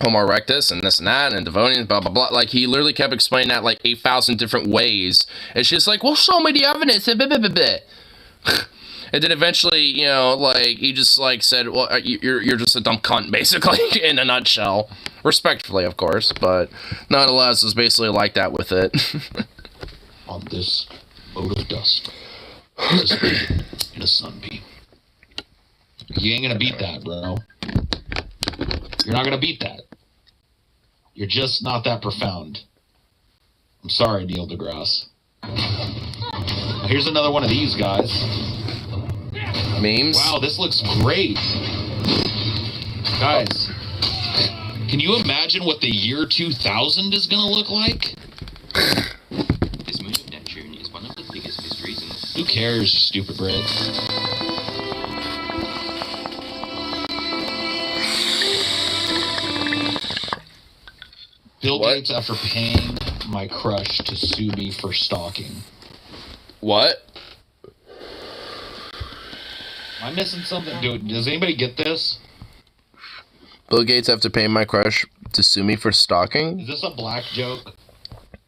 Homo erectus and this and that and Devonians, blah, blah, blah. Like, he literally kept explaining that, like, 8,000 different ways. And she's like, well, show me the evidence, blah, blah, blah, blah. And then eventually, like, he just, like, said, well, you're just a dumb cunt, basically, in a nutshell. Respectfully, of course, but nonetheless, it was basically like that with it. On this mote of dust, in a sunbeam. You ain't gonna beat that, bro. You're not gonna beat that. You're just not that profound. I'm sorry, Neil deGrasse. Here's another one of these guys. Memes? Wow, this looks great. Guys, Can you imagine what the year 2000 is gonna look like? This moon of Neptune is one of the biggest mysteries in the... Who cares, stupid Brit? Bill What? Gates after paying my crush to sue me for stalking. What? Am I missing something? Dude, does anybody get this? Bill Gates after paying my crush to sue me for stalking? Is this a black joke?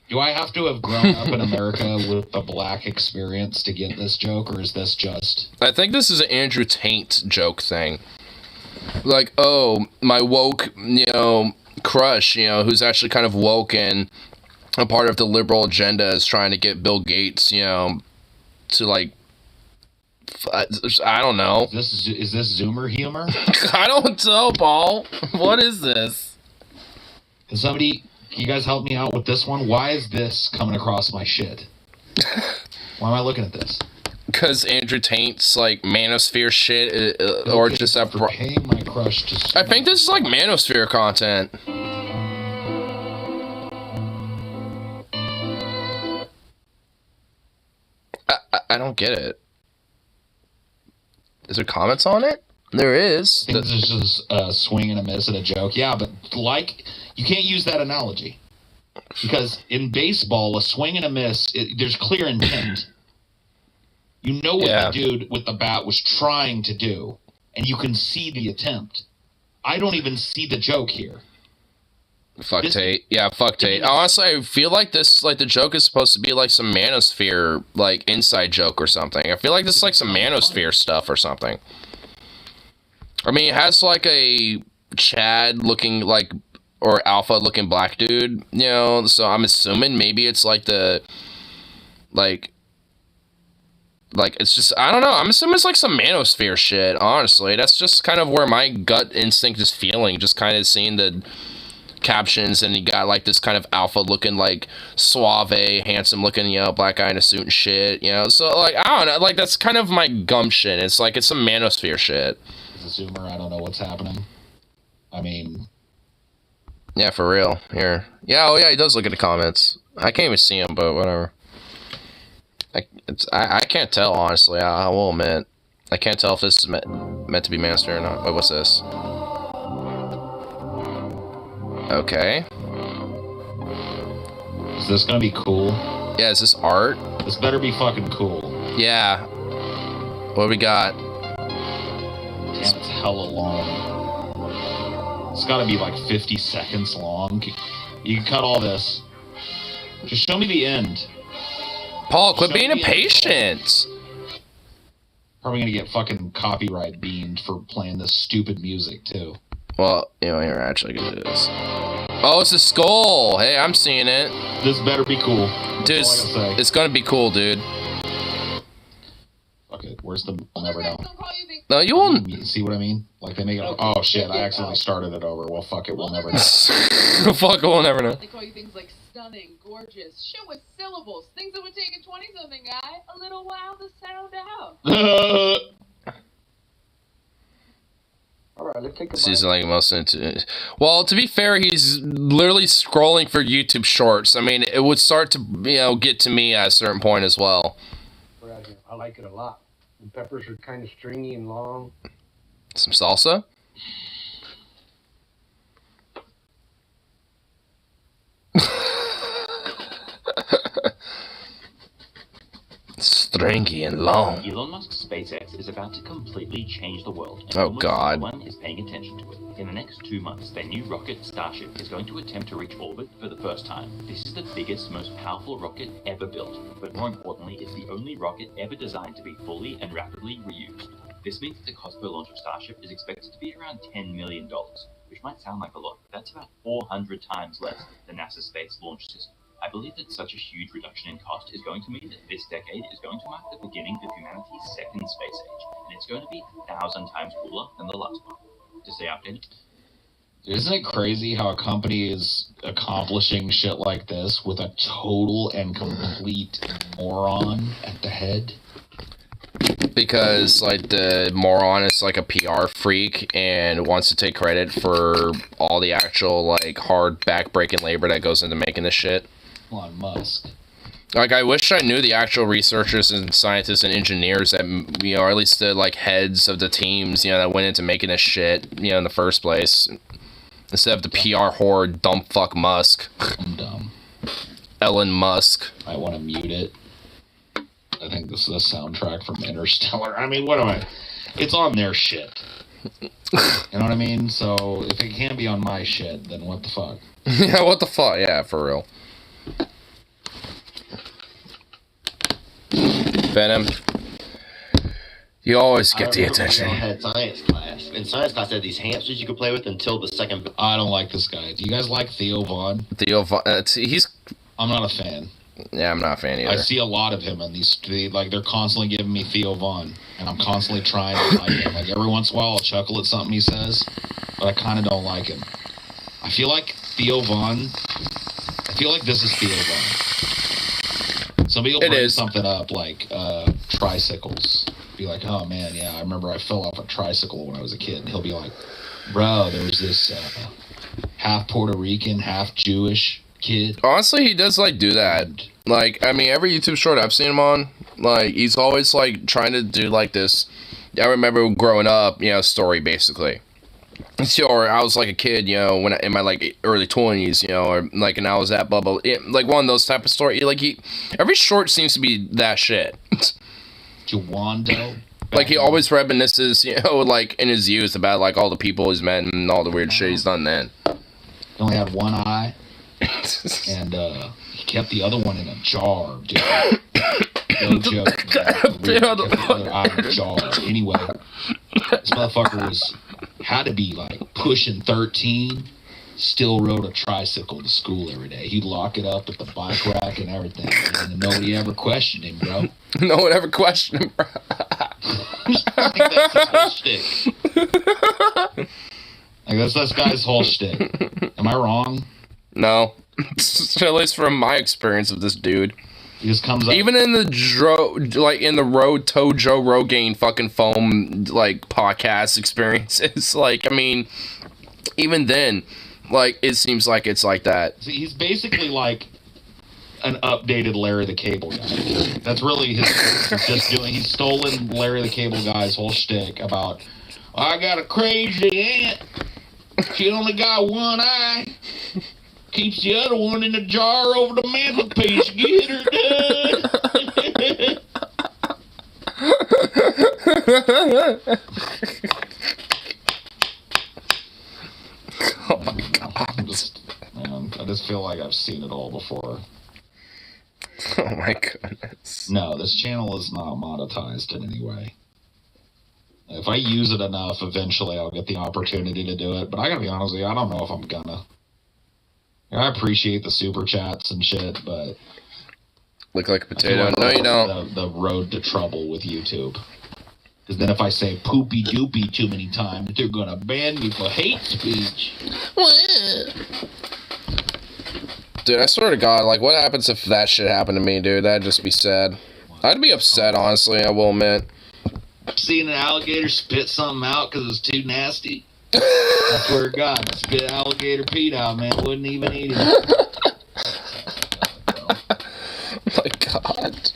Do I have to have grown up in America with the black experience to get this joke, or is this just... I think this is an Andrew Tate joke thing. Like, oh, my woke, crush, who's actually kind of woke and a part of the liberal agenda is trying to get Bill Gates, to like, I don't know. Is this Zoomer humor? I don't know, Paul. What is this? Can you guys help me out with this one? Why is this coming across my shit? Why am I looking at this? Because Andrew Tate's like manosphere shit, or Okay, just for paying my crush to sue I think this is like manosphere content. I don't get it. Is there comments on it? There is. I think this is just a swing and a miss and a joke. Yeah, but you can't use that analogy. Because in baseball, a swing and a miss, there's clear intent. You know what the dude with the bat was trying to do, and you can see the attempt. I don't even see the joke here. Fuck Tate. Yeah, fuck Tate. Honestly, I feel like this, like, the joke is supposed to be like some manosphere, like, inside joke or something. I feel like this is like some manosphere stuff or something. I mean, it has like a Chad looking like, or alpha looking black dude, so I'm assuming maybe it's like the, like it's just, I don't know, I'm assuming it's like some manosphere shit, honestly. That's just kind of where my gut instinct is feeling, just kind of seeing the captions, and you got like this kind of alpha looking, like, suave, handsome looking, black guy in a suit and shit, so, like, I don't know, like, that's kind of my gumption. It's like, it's some manosphere shit. As a Zoomer, I don't know what's happening. I mean... Yeah, for real. Here. Yeah, oh yeah, he does look at the comments. I can't even see him, but whatever. I can't tell, honestly. I will admit. I can't tell if this is meant to be manosphere or not. Wait, what's this? Okay. Is this gonna be cool? Yeah, is this art? This better be fucking cool. Yeah. What do we got? Damn, it's hella long. It's gotta be like 50 seconds long. You can cut all this. Just show me the end. Paul, quit being impatient. Probably gonna get fucking copyright beamed for playing this stupid music, too. Well, you're actually gonna do this. Oh, it's a skull. Hey, I'm seeing it. This better be cool. Dude, it's gonna be cool, dude. Okay, where's the... I'll never know. No, you won't. You see what I mean? Like, they make it... Oh, shit, I accidentally started it over. Well, fuck it, we'll never know. Fuck it, we'll never know. They call you things like stunning, gorgeous, shit with syllables, things that would take a 20-something guy a little while to sound out. Alright, let's take a He's like most into. Well, to be fair, he's literally scrolling for YouTube Shorts. I mean, it would start to get to me at a certain point as well. I like it a lot. The peppers are kind of stringy and long. Some salsa. Stringy and long. Elon Musk's SpaceX is about to completely change the world. And Oh, almost God. No one is paying attention to it. In the next 2 months, their new rocket, Starship, is going to attempt to reach orbit for the first time. This is the biggest, most powerful rocket ever built. But more importantly, it's the only rocket ever designed to be fully and rapidly reused. This means that the cost per launch of Starship is expected to be around $10 million, which might sound like a lot, but that's about 400 times less than NASA's Space Launch System. I believe that such a huge reduction in cost is going to mean that this decade is going to mark the beginning of humanity's second space age, and it's going to be 1,000 times cooler than the last one. To stay updated. Isn't it crazy how a company is accomplishing shit like this with a total and complete moron at the head? because like the moron is like a PR freak and wants to take credit for all the actual like hard back-breaking labor that goes into making this shit. Elon Musk. Like, I wish I knew the actual researchers and scientists and engineers that, you know, or at least the like heads of the teams, you know, that went into making this shit, you know, in the first place, instead of the PR whore dumb fuck Musk. I'm dumb. Elon Musk. I want to mute it. I think this is a soundtrack from Interstellar. I mean, what am I? It's on their shit. You know what I mean? So if it can't be on my shit, then what the fuck? Yeah, what the fuck? Yeah, for real. Venom. You always get the attention. I had science class. In science class, I had these hamsters you could play with until the second. I don't like this guy. Do you guys like Theo Vaughn? Theo Vaughn. He's. I'm not a fan. Yeah, I'm not a fan either. I see a lot of him in these. Like they're constantly giving me Theo Vaughn, and I'm constantly trying to like him. Like every once in a while, I'll chuckle at something he says, but I kind of don't like him. I feel like Theo Vaughn. I feel like this is Theo Vaughn. Somebody will bring something up like tricycles. Be like, oh man, yeah, I remember I fell off a tricycle when I was a kid. And he'll be like, bro, there was this half Puerto Rican, half Jewish kid. Honestly, he does like do that. Like, I mean, every YouTube short I've seen him on, like, he's always like trying to do like this. I remember growing up, you know, story basically. So, or I was like a kid, you know, when in my like early 20s, you know, or like, and I was at bubble, like one of those type of story. Like every short seems to be that shit. Jawando. Like he always reminisces, you know, like in his youth about like all the people he's met and all the weird shit he's done then. He only had one eye, and he kept the other one in a jar, dude. No joke. He kept the other eye in a jar. Anyway, this motherfucker had to be like pushing 13. Still rode a tricycle to school every day. He'd lock it up at the bike rack and everything. And nobody ever questioned him, bro. No one ever questioned him, bro. I think that's his whole shtick. Like, that's this guy's whole shtick. Am I wrong? No. At least from my experience of this dude. He just comes up. Even in the Road to Joe Rogan fucking foam, like, podcast experiences. Like, I mean, even then, like, it seems like it's like that. See, he's basically like an updated Larry the Cable Guy. That's really he's stolen Larry the Cable Guy's whole shtick about, I got a crazy aunt. She only got one eye. Keeps the other one in a jar over the mantelpiece. Get her done. Oh my god. I just feel like I've seen it all before. Oh my goodness. No, this channel is not monetized in any way. If I use it enough, eventually I'll get the opportunity to do it. But I gotta be honest with you, I don't know if I'm gonna. I appreciate the super chats and shit, but... Look like a potato. No, you don't. The road to trouble with YouTube. Because then if I say poopy doopy too many times, they're gonna ban me for hate speech. Dude, I swear to God, like, what happens if that shit happened to me, dude? That'd just be sad. I'd be upset, honestly, I will admit. Seeing an alligator spit something out because it's too nasty. I swear to God, spit alligator Pete out, man. Wouldn't even eat it. My God.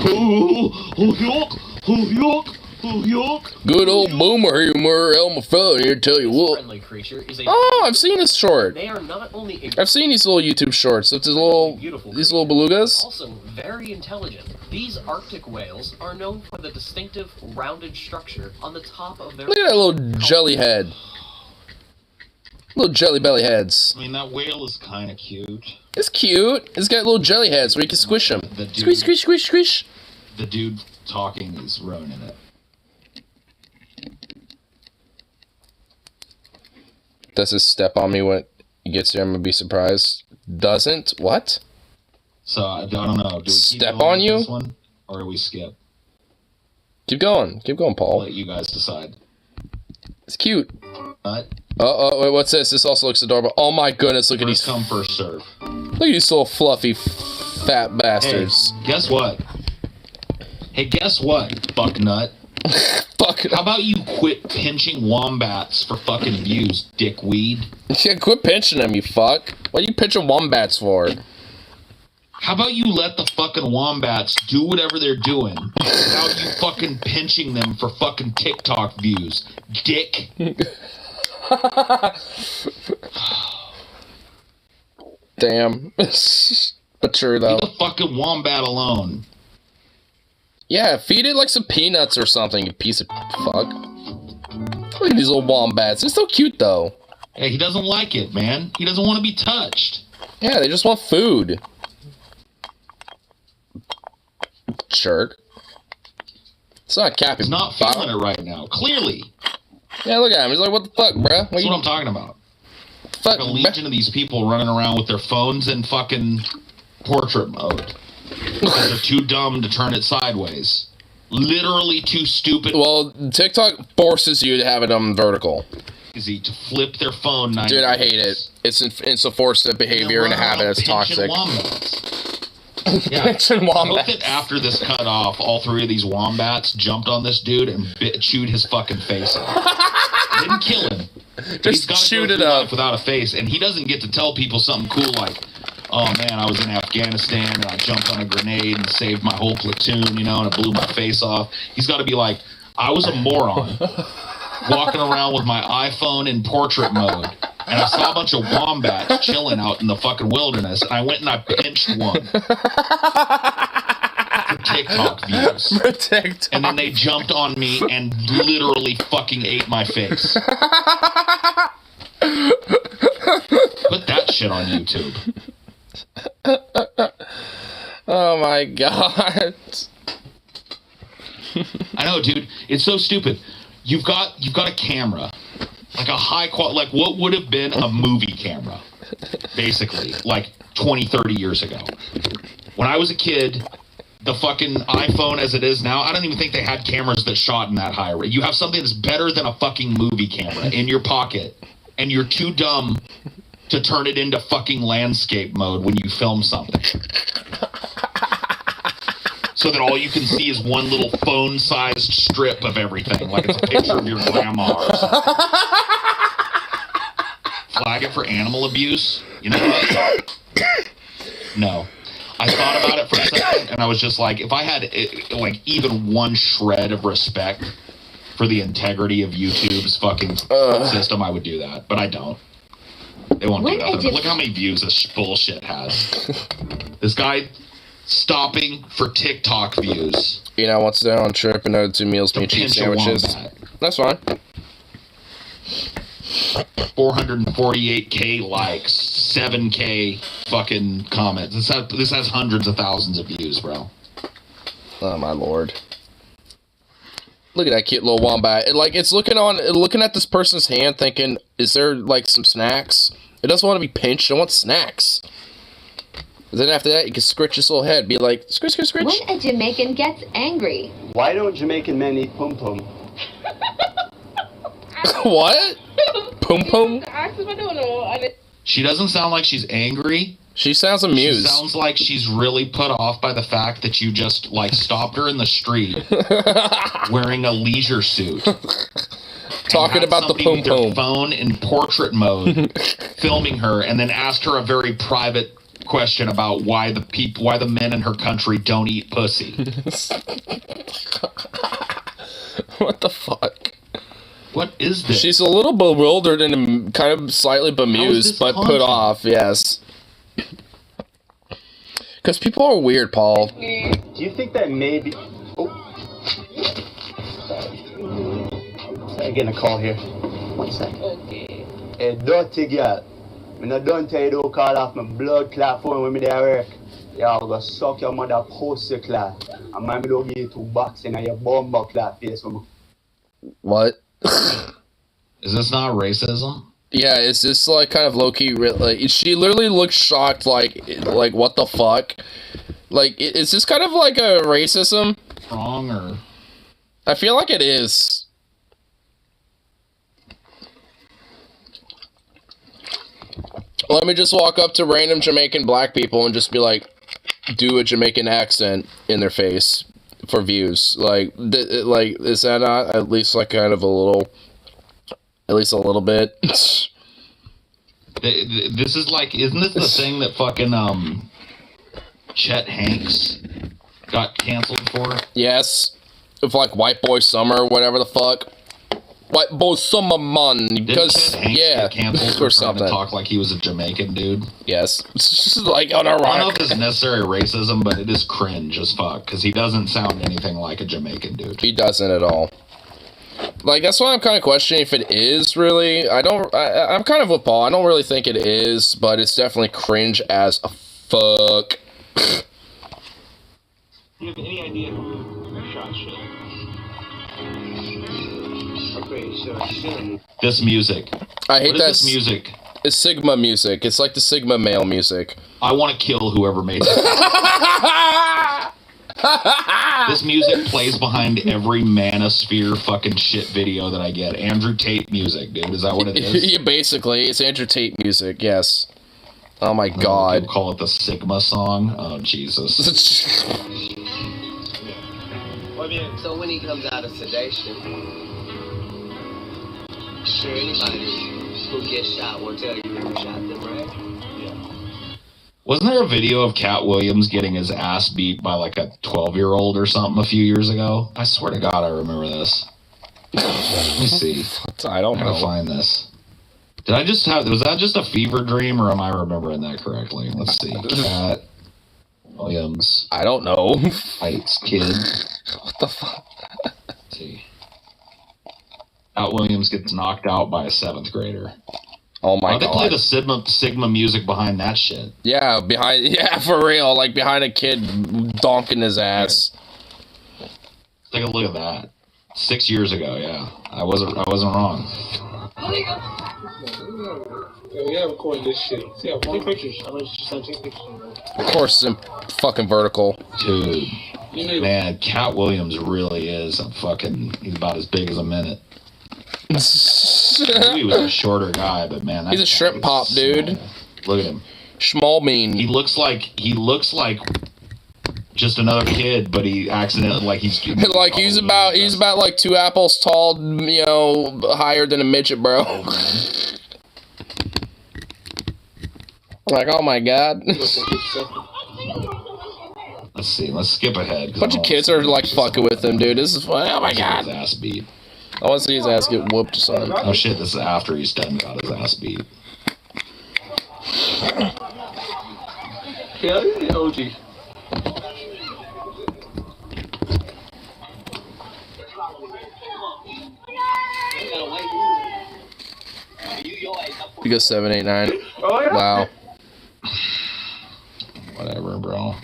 Oh, yuck. Oh, yuck. Oh, yuck. Good old boomer humor, Elmer Fella here, tell you what. Oh, I've seen this short. They are not only I've seen these little YouTube shorts. It's these little belugas. Also very intelligent. These Arctic whales are known for the distinctive rounded structure on the top of their... Look at that little jelly head. Little jelly belly heads. I mean, that whale is kind of cute. It's cute. It's got little jelly heads where you can squish them. Squish, squish, squish, squish. The dude talking is ruining it. Does his step on me when he gets there? I'm gonna be surprised. Doesn't? What? So, I don't know. Do we step on you? This one, or do we skip? Keep going. Keep going, Paul. I'll let you guys decide. It's cute. What? Oh, wait, what's this? This also looks adorable. Oh my goodness, look at these. First come, first serve. Look at these little fluffy, fat bastards. Hey, guess what? Hey, guess what, fucknut? Fuck. How about you quit pinching wombats for fucking views, dickweed? Yeah, quit pinching them, you fuck. What are you pinching wombats for? How about you let the fucking wombats do whatever they're doing without you fucking pinching them for fucking TikTok views, dick? Damn. But true, though. Leave the fucking wombat alone. Yeah, feed it like some peanuts or something, you piece of fuck. Look at these little wombats. They're so cute, though. Hey, he doesn't like it, man. He doesn't want to be touched. Yeah, they just want food. Jerk. It's not capping. He's not feeling it right now. Clearly. Yeah, look at him. He's like, what the fuck, bruh? That's what I'm talking about. Fuck, like a legion of these people running around with their phones in fucking portrait mode. Because they're too dumb to turn it sideways. Literally too stupid. Well, TikTok forces you to have it on vertical. Easy to flip their phone. Dude, I hate it. It's a forced behavior and a habit that's toxic. Yeah, I hope that after this cut off, all three of these wombats jumped on this dude and chewed his fucking face off. Didn't kill him. Just shoot it up without a face, and he doesn't get to tell people something cool like, "Oh man, I was in Afghanistan and I jumped on a grenade and saved my whole platoon, you know, and I blew my face off." He's got to be like, "I was a moron, walking around with my iPhone in portrait mode, and I saw a bunch of wombats chilling out in the fucking wilderness, and I went and I pinched one for TikTok views. And then they jumped on me and literally fucking ate my face." Put that shit on YouTube. Oh my god. I know, dude. It's so stupid. You've got a camera. Like a high quality, like what would have been a movie camera, basically, like 20, 30 years ago. When I was a kid, the fucking iPhone as it is now, I don't even think they had cameras that shot in that high rate. You have something that's better than a fucking movie camera in your pocket, and you're too dumb to turn it into fucking landscape mode when you film something. So that all you can see is one little phone-sized strip of everything, like it's a picture of your grandma or something. Flag it for animal abuse? You know what? No. I thought about it for a second, and I was just like, if I had like even one shred of respect for the integrity of YouTube's fucking system, I would do that. But I don't. They won't do that. Look how many views this bullshit has. This guy stopping for TikTok views. You know what's down on trip, another 2 meals, meat cheese sandwiches. That's fine. 448k likes, 7k fucking comments. This has hundreds of thousands of views, bro. Oh my lord! Look at that cute little wombat. It's looking at this person's hand, thinking, "Is there like some snacks?" It doesn't want to be pinched. It wants snacks. Then after that, you can scritch his little head, be like, "Scritch, scritch, scritch." When a Jamaican gets angry. Why don't Jamaican men eat pum pum? What? Pum pum? She doesn't sound like she's angry. She sounds amused. She sounds like she's really put off by the fact that you just like stopped her in the street wearing a leisure suit. Talking about the pum pum. Phone in portrait mode, filming her, and then asked her a very private question about why the men in her country don't eat pussy. What the fuck? What is this? She's a little bewildered and kind of slightly bemused, but put off, yes. Because people are weird, Paul. Do you think that maybe... Oh. Sorry, getting a call here. 1 second. Okay. Hey, dirty girl. I don't tell you don't call off my blood clot phone when me there work. Yeah, I'm gonna suck your mother pussy clot. And my don't give you 2 boxing and your bumbo clot face. What? Is this not racism? Yeah, it's just like kind of low-key, like, she literally looks shocked, like what the fuck? Like, is this kind of like a racism? Wrong or... I feel like it is. Let me just walk up to random Jamaican black people and just be like, do a Jamaican accent in their face for views. Like, is that not at least like kind of a little, at least a little bit? This is like, isn't this the thing that fucking Chet Hanks got canceled for? Yes, if like White Boy Summer, whatever the fuck. White Boy Summer man, because yeah, canceled or for trying to something. talk like he was a Jamaican dude. Yes, like on a rock. I don't know if it's necessary racism, but it is cringe as fuck because he doesn't sound anything like a Jamaican dude. He doesn't at all. Like, that's why I'm kind of questioning if it is really. I'm kind of with Paul. I don't really think it is, but it's definitely cringe as a fuck. You have any idea who shot shit? I'm pretty sure shit. This music. I hate what is that this music. It's Sigma music. It's like the Sigma male music. I want to kill whoever made this. This music plays behind every Manosphere fucking shit video that I get. Andrew Tate music, dude. Is that what it is? Yeah, basically, it's Andrew Tate music. Yes. Oh my god. People call it the Sigma song. Oh Jesus. So when he comes out of sedation, sure anybody who gets shot will tell you who shot them, right? Yeah. Wasn't there a video of Cat Williams getting his ass beat by like a 12-year-old or something a few years ago? I swear to God, I remember this. Let me see. I don't know. Gotta find this. Did I just have? Was that just a fever dream, or am I remembering that correctly? Let's see. Cat Williams. I don't know. Fights kid. What the fuck? Let's see. Cat Williams gets knocked out by a 7th grader. Oh my god. They play the Sigma music behind that shit. Yeah, for real. Like behind a kid donking his ass. Take a look at that. 6 years ago, yeah. I wasn't wrong. We have recorded this shit. See, take pictures. I'm gonna send pictures. Of course, it's in fucking vertical. Dude. Man, Cat Williams really is a fucking... He's about as big as a minute. I knew he was a shorter guy, but man... He's a shrimp pop, dude. Look at him. Schmall mean. He looks like just another kid, but he accidentally like he's like he's about like 2 apples tall, you know, higher than a midget, bro. Like, oh my god. Let's see. Let's skip ahead. A bunch of kids are like fucking with him, dude. This is fun. Oh my god. His ass beat. I want to see his ass get whooped or something. Oh shit! This is after he's done got his ass beat. Yeah, this is the OG. You go 7, 8, 9. Oh, yeah. Wow. Whatever, bro.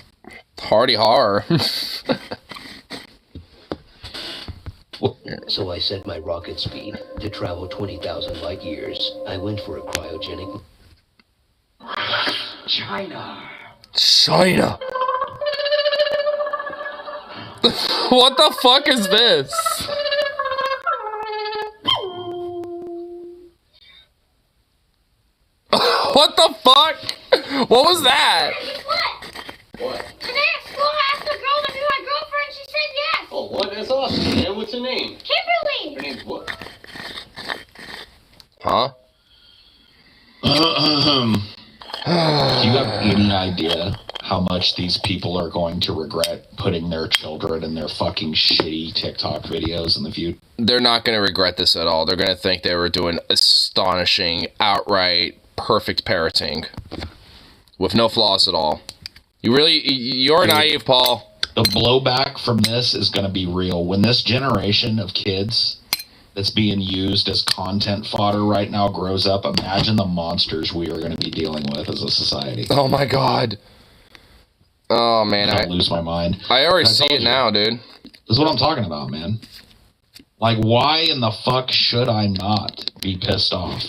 Hardy horror. So I set my rocket speed to travel 20,000 light years. I went for a cryogenic... China. What the fuck is this? What the fuck? What was that? What? Today at school I asked a girl to be my girlfriend. She said yes. Oh, what? That's awesome, man. What's her name? Kimberly. Her name's what? Huh? Do you have any idea how much these people are going to regret putting their children in their fucking shitty TikTok videos in the future? They're not going to regret this at all. They're going to think they were doing astonishing, outright, perfect parenting. With no flaws at all. You're naive, Paul. The blowback from this is going to be real. When this generation of kids that's being used as content fodder right now grows up, imagine the monsters we are going to be dealing with as a society. Oh my god. Oh man, I lose my mind. I already see it now, dude. This is what I'm talking about, man. Like, why in the fuck should I not be pissed off?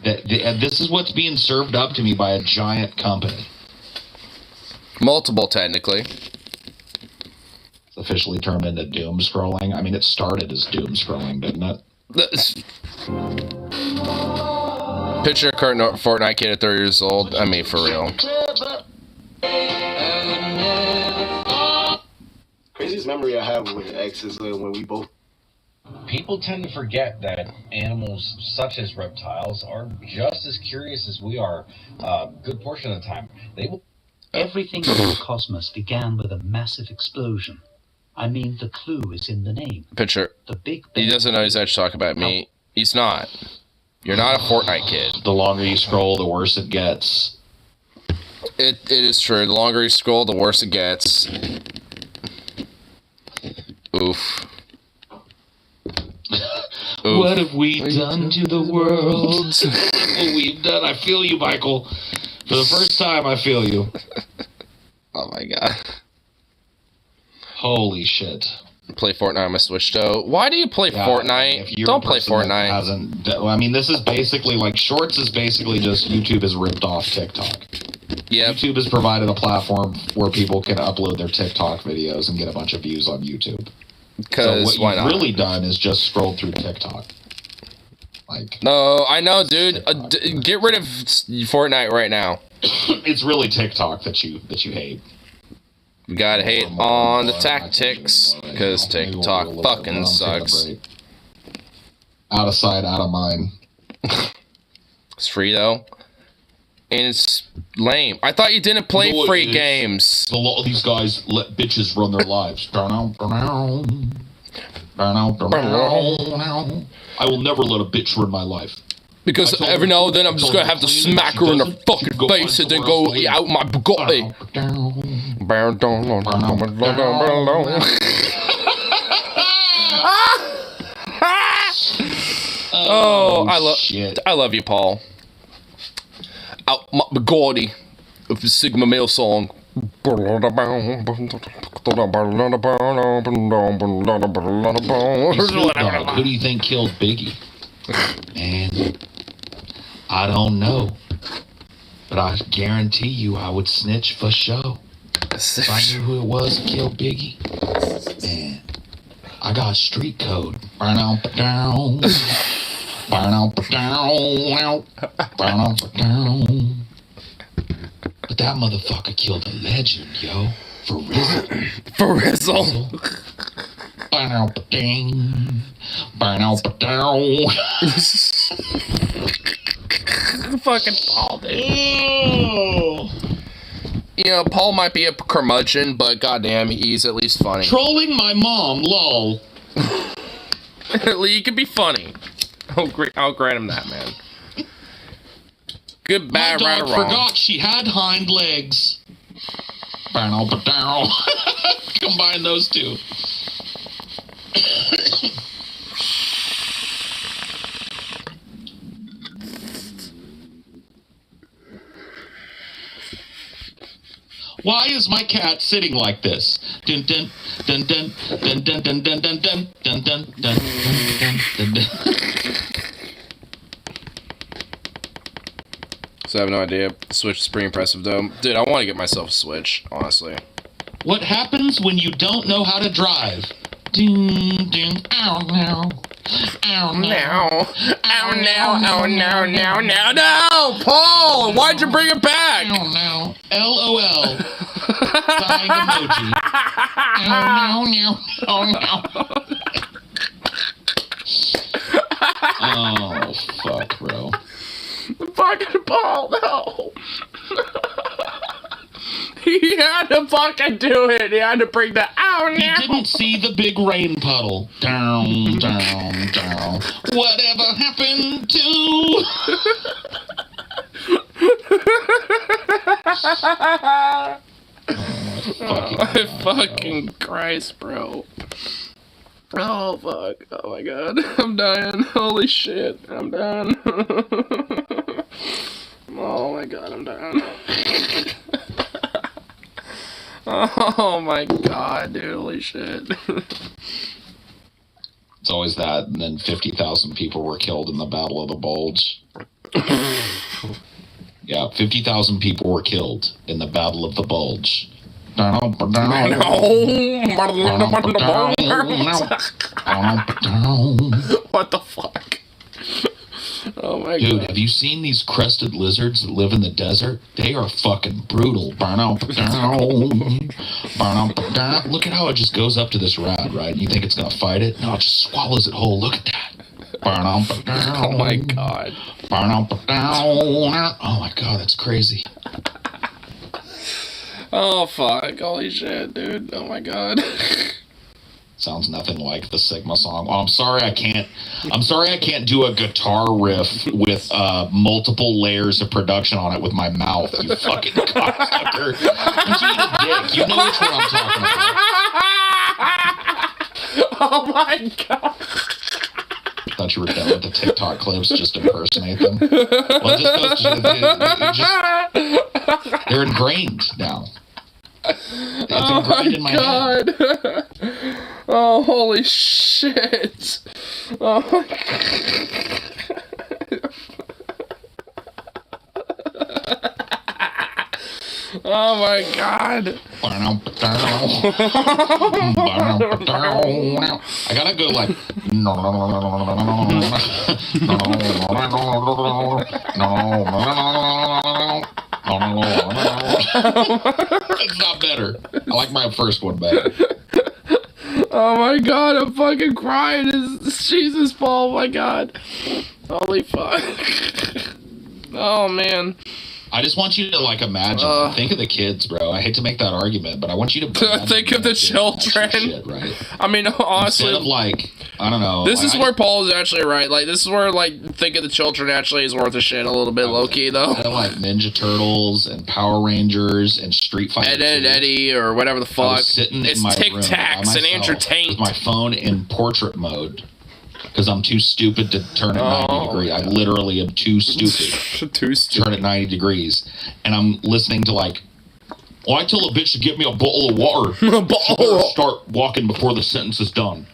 This is what's being served up to me by a giant company. Multiple, technically. It's officially turned into doom scrolling. I mean, it started as doom scrolling, didn't it? Picture a current Fortnite kid at 30 years old. I mean, for real. earliest memory I have with X is when we both. People tend to forget that animals such as reptiles are just as curious as we are. A good portion of the time, they will. Everything in the cosmos began with a massive explosion. I mean, the clue is in the name. Picture. The Big He doesn't know he's actually talking about me. He's not. You're not a Fortnite kid. The longer you scroll, the worse it gets. It is true. The longer you scroll, the worse it gets. Oof. What have we done to the world? What we've done. I feel you, Michael. For the first time, I feel you. Oh my god. Holy shit. Play Fortnite on my Switch, though. Why do you play Fortnite? Don't play Fortnite. I mean, this is basically, like, Shorts is basically just YouTube has ripped off TikTok. Yeah. YouTube has provided a platform where people can upload their TikTok videos and get a bunch of views on YouTube. Because why not? What you've really done is just scroll through TikTok. Like, no, I know, dude. Get rid of Fortnite right now. It's really TikTok that you hate. You gotta hate on the tactics, because TikTok fucking sucks. Out of sight, out of mind. It's free though, and it's lame. I thought you didn't play free games. A lot of these guys let bitches run their lives. I will never let a bitch run my life. Because every now and then I'm just gonna have to smack her in the fucking face and then go out my Bugatti. Oh, I love you, Paul. Out my Bugatti of the Sigma Male song. Who do you think killed Biggie? Man, I don't know, but I guarantee you I would snitch for sure. If I knew who it was that killed Biggie, man, I got street code. But that motherfucker killed a legend, yo. For Rizzle. For Rizzle. Fucking Paul, dude. You know, Paul might be a curmudgeon, but goddamn, he's at least funny. Trolling my mom, lol. He could be funny. I'll grant him that, man. Good, bad, my right, dog or wrong. Forgot she had hind legs. Combine those two. Why is my cat sitting like this? Dun dun dun dun dun dun dun dun dun dun dun dun dun dun dun. So I have no idea. The Switch is pretty impressive, though. Dude, I want to get myself a Switch, honestly. What happens when you don't know how to drive? Ding ding ow now. Ow now. Ow now. Ow now. Now. No! Paul! Why'd you bring it back? Ow now. LOL. Dying emoji. Ow now. Oh no. Oh fuck, bro. Fucking Paul, no! He had to fucking do it. He had to bring the ow now. He didn't see the big rain puddle. Down, down, down. Whatever happened to? Oh, fucking Christ, bro. Oh, fuck. Oh, my God. I'm dying. Holy shit. I'm done. Oh, my God. I'm done. Oh, my God, dude. Holy shit. It's always that, and then 50,000 people were killed in the Battle of the Bulge. Yeah, 50,000 people were killed in the Battle of the Bulge. What the fuck? Oh my Dude, god. have you seen these crested lizards that live in the desert? They are fucking brutal. Look at how it just goes up to this rat, right? You think it's gonna fight it? No, it just swallows it whole. Look at that. Oh my god. Oh my god, that's crazy. Oh fuck. Holy shit, dude. Oh my god. Sounds nothing like the Sigma song. Oh, I'm sorry I can't do a guitar riff with multiple layers of production on it with my mouth, you fucking cocksucker. You eat a dick. You know which one I'm talking about. Oh my god. I thought you were done with the TikTok clips, just impersonate them. Well, it just goes to, they're ingrained now. It's ingrained in my head. Oh, holy shit. Oh my god. Oh my god. I gotta go like. It's not better. I like my first one better. Oh my god, I'm fucking crying. It's Jesus, Paul. Oh my god. Holy fuck. Oh man. I just want you to like imagine. Think of the kids, bro. I hate to make that argument, but I want you to think of the children. Shit, right? I mean, honestly, instead of like, I don't know. This is where Paul is actually right. Like, this is where like think of the children actually is worth a shit a little bit low key though. Instead of like Ninja Turtles and Power Rangers and Street Fighter, Ed, Ed, Eddie, or whatever the fuck. Sitting it's in my Tic room Tacs by and Andrew myself Tate. with my phone in portrait mode. Because I'm too stupid to turn it 90 degrees. I literally am too stupid to turn it 90 degrees. And I'm listening to like, well, I tell a bitch to get me a bottle of water. She better start walking before the sentence is done.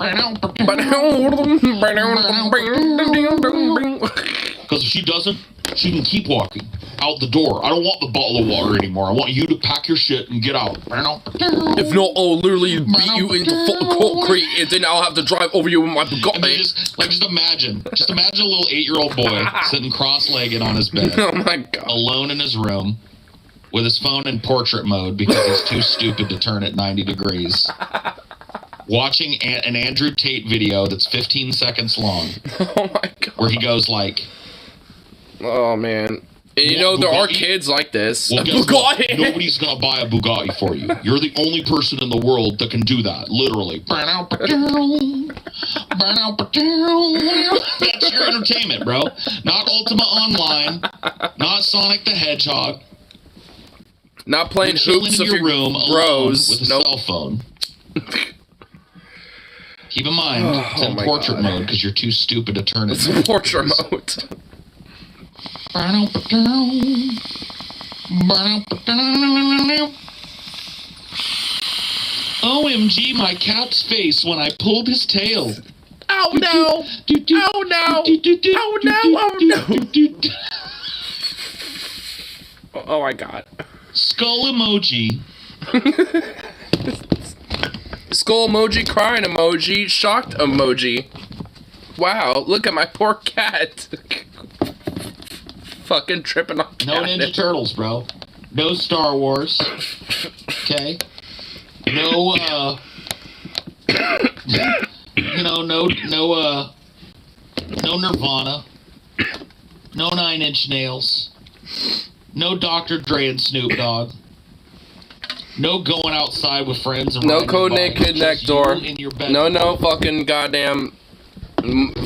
Because if she doesn't, she can keep walking out the door. I don't want the bottle of water anymore. I want you to pack your shit and get out. If not, I'll literally beat you into concrete and then I'll have to drive over you with my Bugatti. Just imagine a little 8-year-old boy sitting cross-legged on his bed. Oh my god. Alone in his room with his phone in portrait mode because he's too stupid to turn it 90 degrees. Watching an Andrew Tate video that's 15 seconds long. Oh my god. Where he goes like, oh man. And you know, there are kids like this. Well, guess what? Nobody's going to buy a Bugatti for you. You're the only person in the world that can do that, literally. That's your entertainment, bro. Not Ultima Online, not Sonic the Hedgehog. Not playing hoops in of your room bros with a cell phone. Keep in mind, it's in portrait mode because you're too stupid to turn it. It's in portrait mode. OMG, my cat's face when I pulled his tail. Oh no! Oh no! Oh no! Oh no! Oh my god. Skull emoji. Skull emoji, crying emoji, shocked emoji. Wow, look at my poor cat. Fucking tripping on No Ninja Turtles, bro. No Star Wars. Okay? No, you know, no Nirvana. No 9 Inch Nails. No Dr. Dre and Snoop Dogg. No going outside with friends and no riding Code your bike. Naked next door. In your bedroom. No fucking goddamn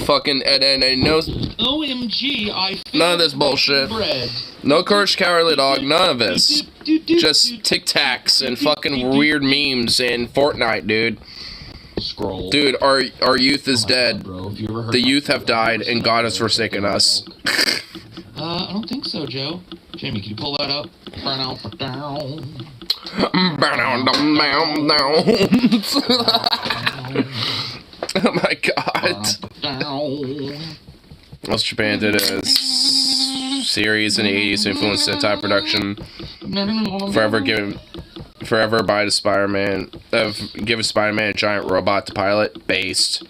fucking Ed, no. OMG, I none of this bullshit. Bread. No Courage Cowardly Dog, none of this. Just Tic Tacs and fucking weird memes and Fortnite, dude. Scroll. Dude, our youth is dead. God, bro. Have you ever heard the youth have died and God has forsaken us. I don't think so, Joe. Jamie, can you pull that up? Oh my god. West Japan did a series in the 80s to influence Sentai production. Forever by the Spider-Man. Give Spider-Man a giant robot to pilot. Based.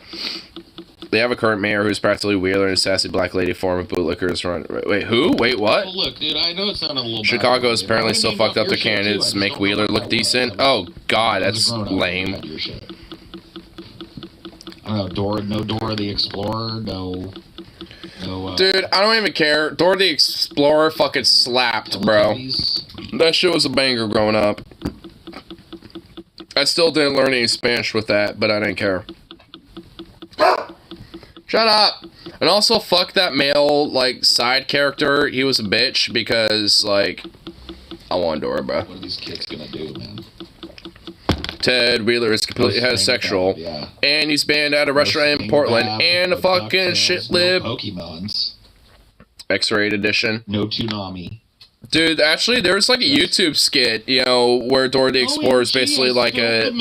They have a current mayor who's practically Wheeler and a sassy black lady form of bootlickers run. Wait, who? Wait, what? Well, look, dude, I know it sounded a little Chicago bad, is apparently so fucked up their candidates to make Wheeler look decent. Oh, God, that's lame. I don't know, no Dora the Explorer, no... Dude, I don't even care. Dora the Explorer fucking slapped, bro. That shit was a banger growing up. I still didn't learn any Spanish with that, but I didn't care. Shut up! And also, fuck that male, like, side character. He was a bitch because, like, I want Dora, bro. What are these kids gonna do, man? Ted Wheeler is completely heterosexual, and he's banned at a restaurant in Portland, and a fucking shit lib. No Pokemons. X-rated edition. No Toonami. Dude, actually, there's like a YouTube skit, you know, where Dora the Explorer is basically like a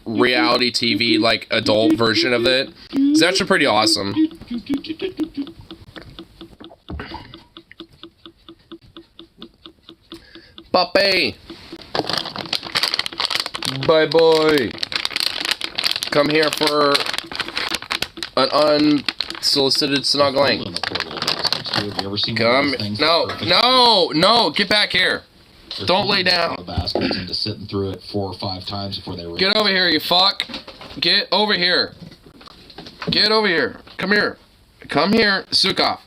reality TV, like, adult version of it. It's actually pretty awesome. Puppy! Bye boy! Come here for an unsolicited snuggling. Come, no, get back here. Don't lay down. Bastards into sitting through it 4 or 5 times before they were. Get over here, you fuck. Get over here. Get over here. Come here. Come here, Sukov.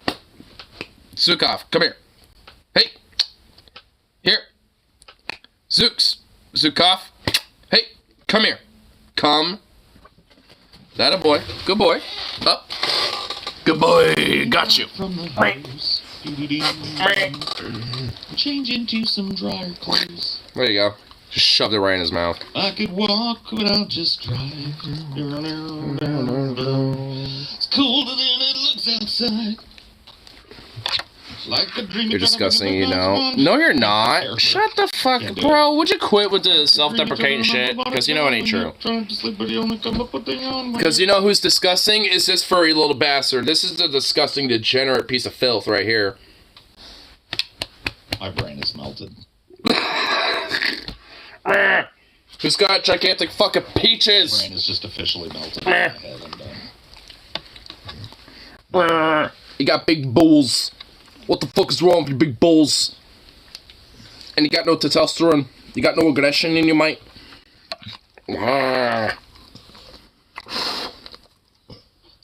Sukov, come here. Hey. Here. Zukov. Hey, come here. Come. That a boy. Good boy. Up. Good boy. Got you. Change into some drier clothes. There you go. Just shoved it right in his mouth. I could walk, but I'll just drive. It's colder than it looks outside. Like a dream. You're disgusting, you know. No, you're not. Shut the fuck, bro. Would you quit with the self-deprecating shit? Because you know it ain't true. Because you know who's disgusting? Is this furry little bastard. This is the disgusting, degenerate piece of filth right here. My brain is melted. Who's got gigantic fucking peaches? My brain is just officially melted. In my head. I'm done. You got big balls. What the fuck is wrong with your big balls? And you got no testosterone. You got no aggression in your mind.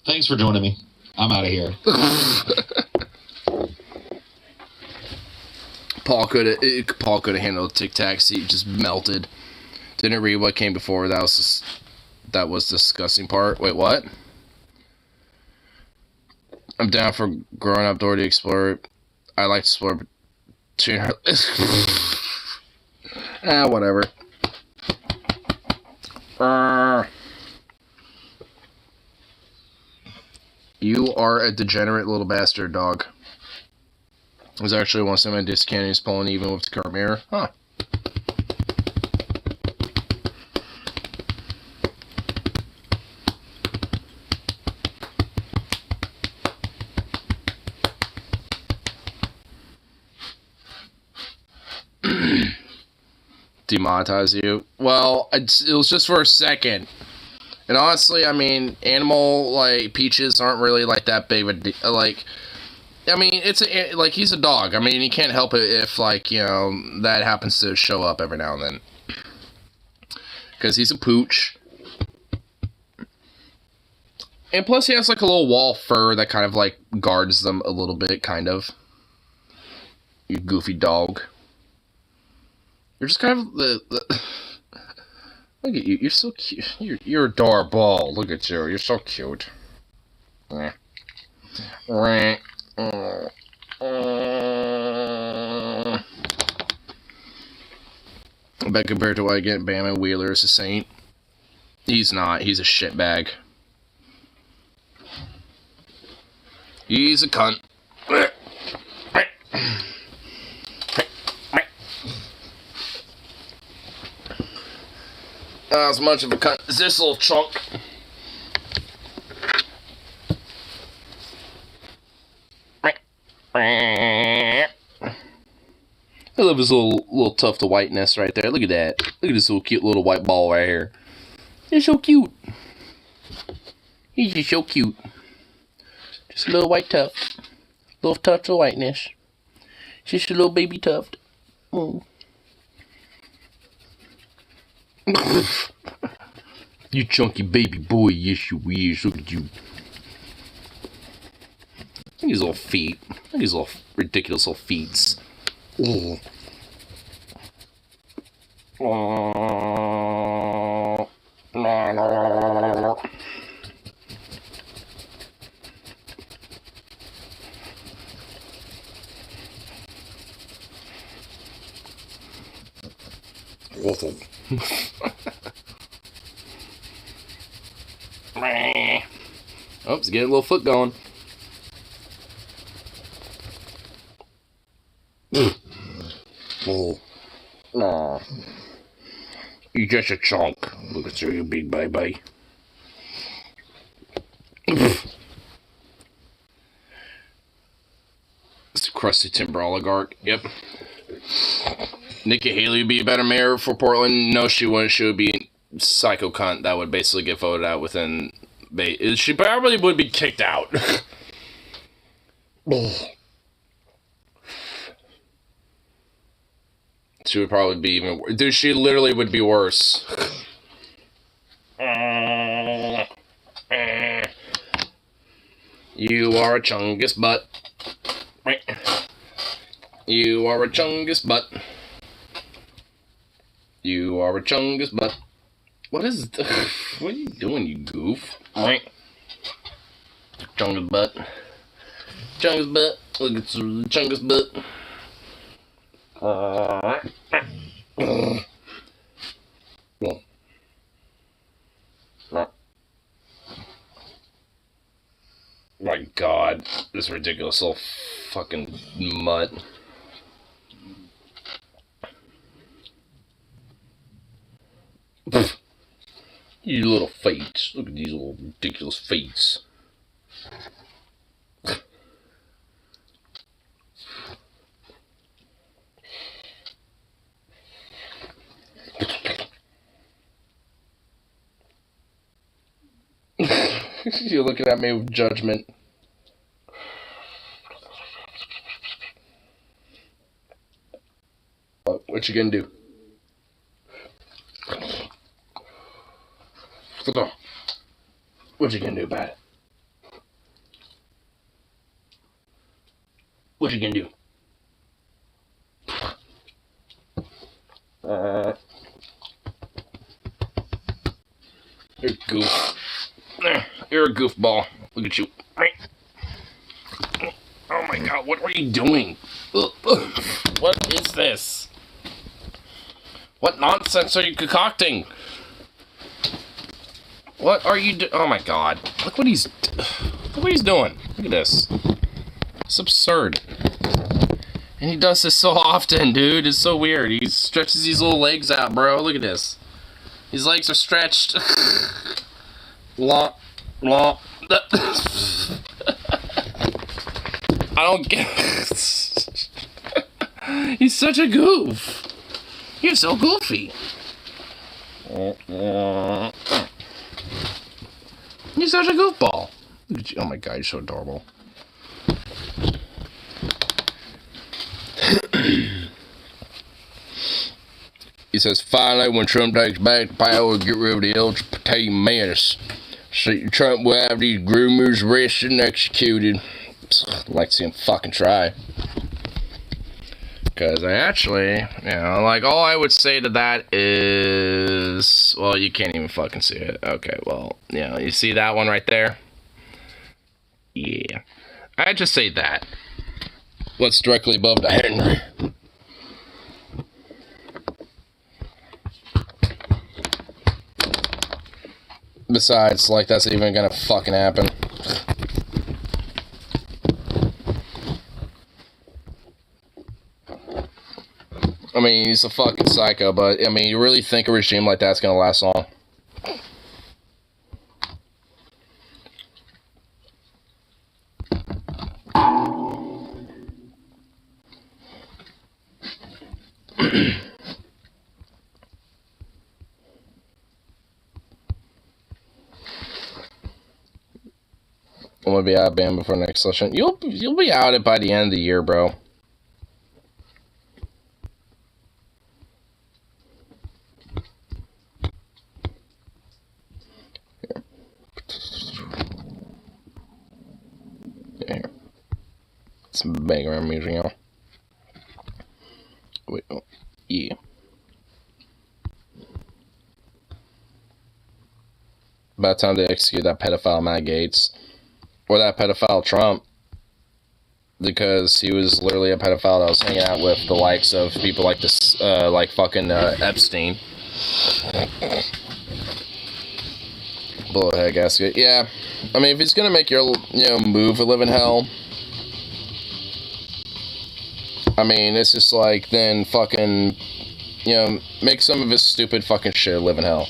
Thanks for joining me. I'm out of here. Paul could have handled Tic Tacs. He just melted. Didn't read what came before. That was the disgusting part. Wait, what? I'm down for growing up Dora the Explorer. I like to explore, but whatever. You are a degenerate little bastard, dog. I was actually one of my disc cannons pulling even with the current mirror. Huh. Demonetize you. Well, it was just for a second. And honestly, I mean, animal, like, peaches aren't really, like, that big of a, like, I mean, like, he's a dog. I mean, you can't help it if, like, you know, that happens to show up every now and then. Because he's a pooch. And plus he has, like, a little wall fur that kind of, like, guards them a little bit, kind of. You goofy dog. You're just kind of the look at you. You're so cute. You're adorable. Look at you. You're so cute. I bet compared to what I get, Bama Wheeler is a saint. He's not. He's a shitbag. He's a cunt. Not as much of a cunt as this little chunk. I love his little tuft of whiteness right there. Look at that. Look at this little cute little white ball right here. He's so cute. He's just so cute. Just a little white tuft. Little touch of whiteness. Just a little baby tuft. Mm. You chunky baby boy, yes you is. Look at you. Look at his little feet. Look at his little ridiculous little feet. Oh. Oh, it's getting a little foot going. Oh. Aw. You're just a chunk. Look at you, big baby. It's a crusty timber oligarch. Yep. Nikki Haley would be a better mayor for Portland. No, she wouldn't. She would be psycho cunt that would basically get voted out within. She probably would be kicked out. She would probably be even worse. Dude, she literally would be worse. You are a chungus butt. You are a chungus butt. You are a chungus butt. What is what are you doing, you goof? Chungus butt. Chungus butt. Look at the chungus butt. My God, this ridiculous little fucking mutt. You little feet. Look at these little ridiculous feet. You're looking at me with judgment. What you gonna do? What you gonna do about it? What you gonna do? You're a goof. You're a goofball. Look at you. Oh my God, what are you doing? What is this? What nonsense are you concocting? What are you doing? Oh my God. Look what he's doing. Look at this. It's absurd. And he does this so often, dude. It's so weird. He stretches these little legs out, bro. Look at this. His legs are stretched. I don't get it. He's such a goof. You're so goofy. You're such a goofball. Oh my God, you're so adorable. He says, finally, when Trump takes back the power, we'll get rid of the LGBT menace. See, Trump will have these groomers arrested and executed. I'd like to see him fucking try. Because I actually, you know, like, all I would say to that is, well, you can't even fucking see it. Okay, well, you know, you see that one right there? Yeah. I'd just say that. What's directly above the Henry? Besides, like, that's even gonna fucking happen. I mean, he's a fucking psycho, but, I mean, you really think a regime like that's gonna last long? I'm gonna be out of band before next session. You'll be out it by the end of the year, bro. Here. Some background music, y'all. Wait, oh, yeah. By the time they execute that pedophile Matt Gaetz, or that pedophile Trump, because he was literally a pedophile that was hanging out with the likes of people like this, like fucking Epstein. Bullet head gasket. Yeah, I mean, if he's gonna make your, move a live in hell, I mean, it's just like, then fucking, make some of his stupid fucking shit live in hell.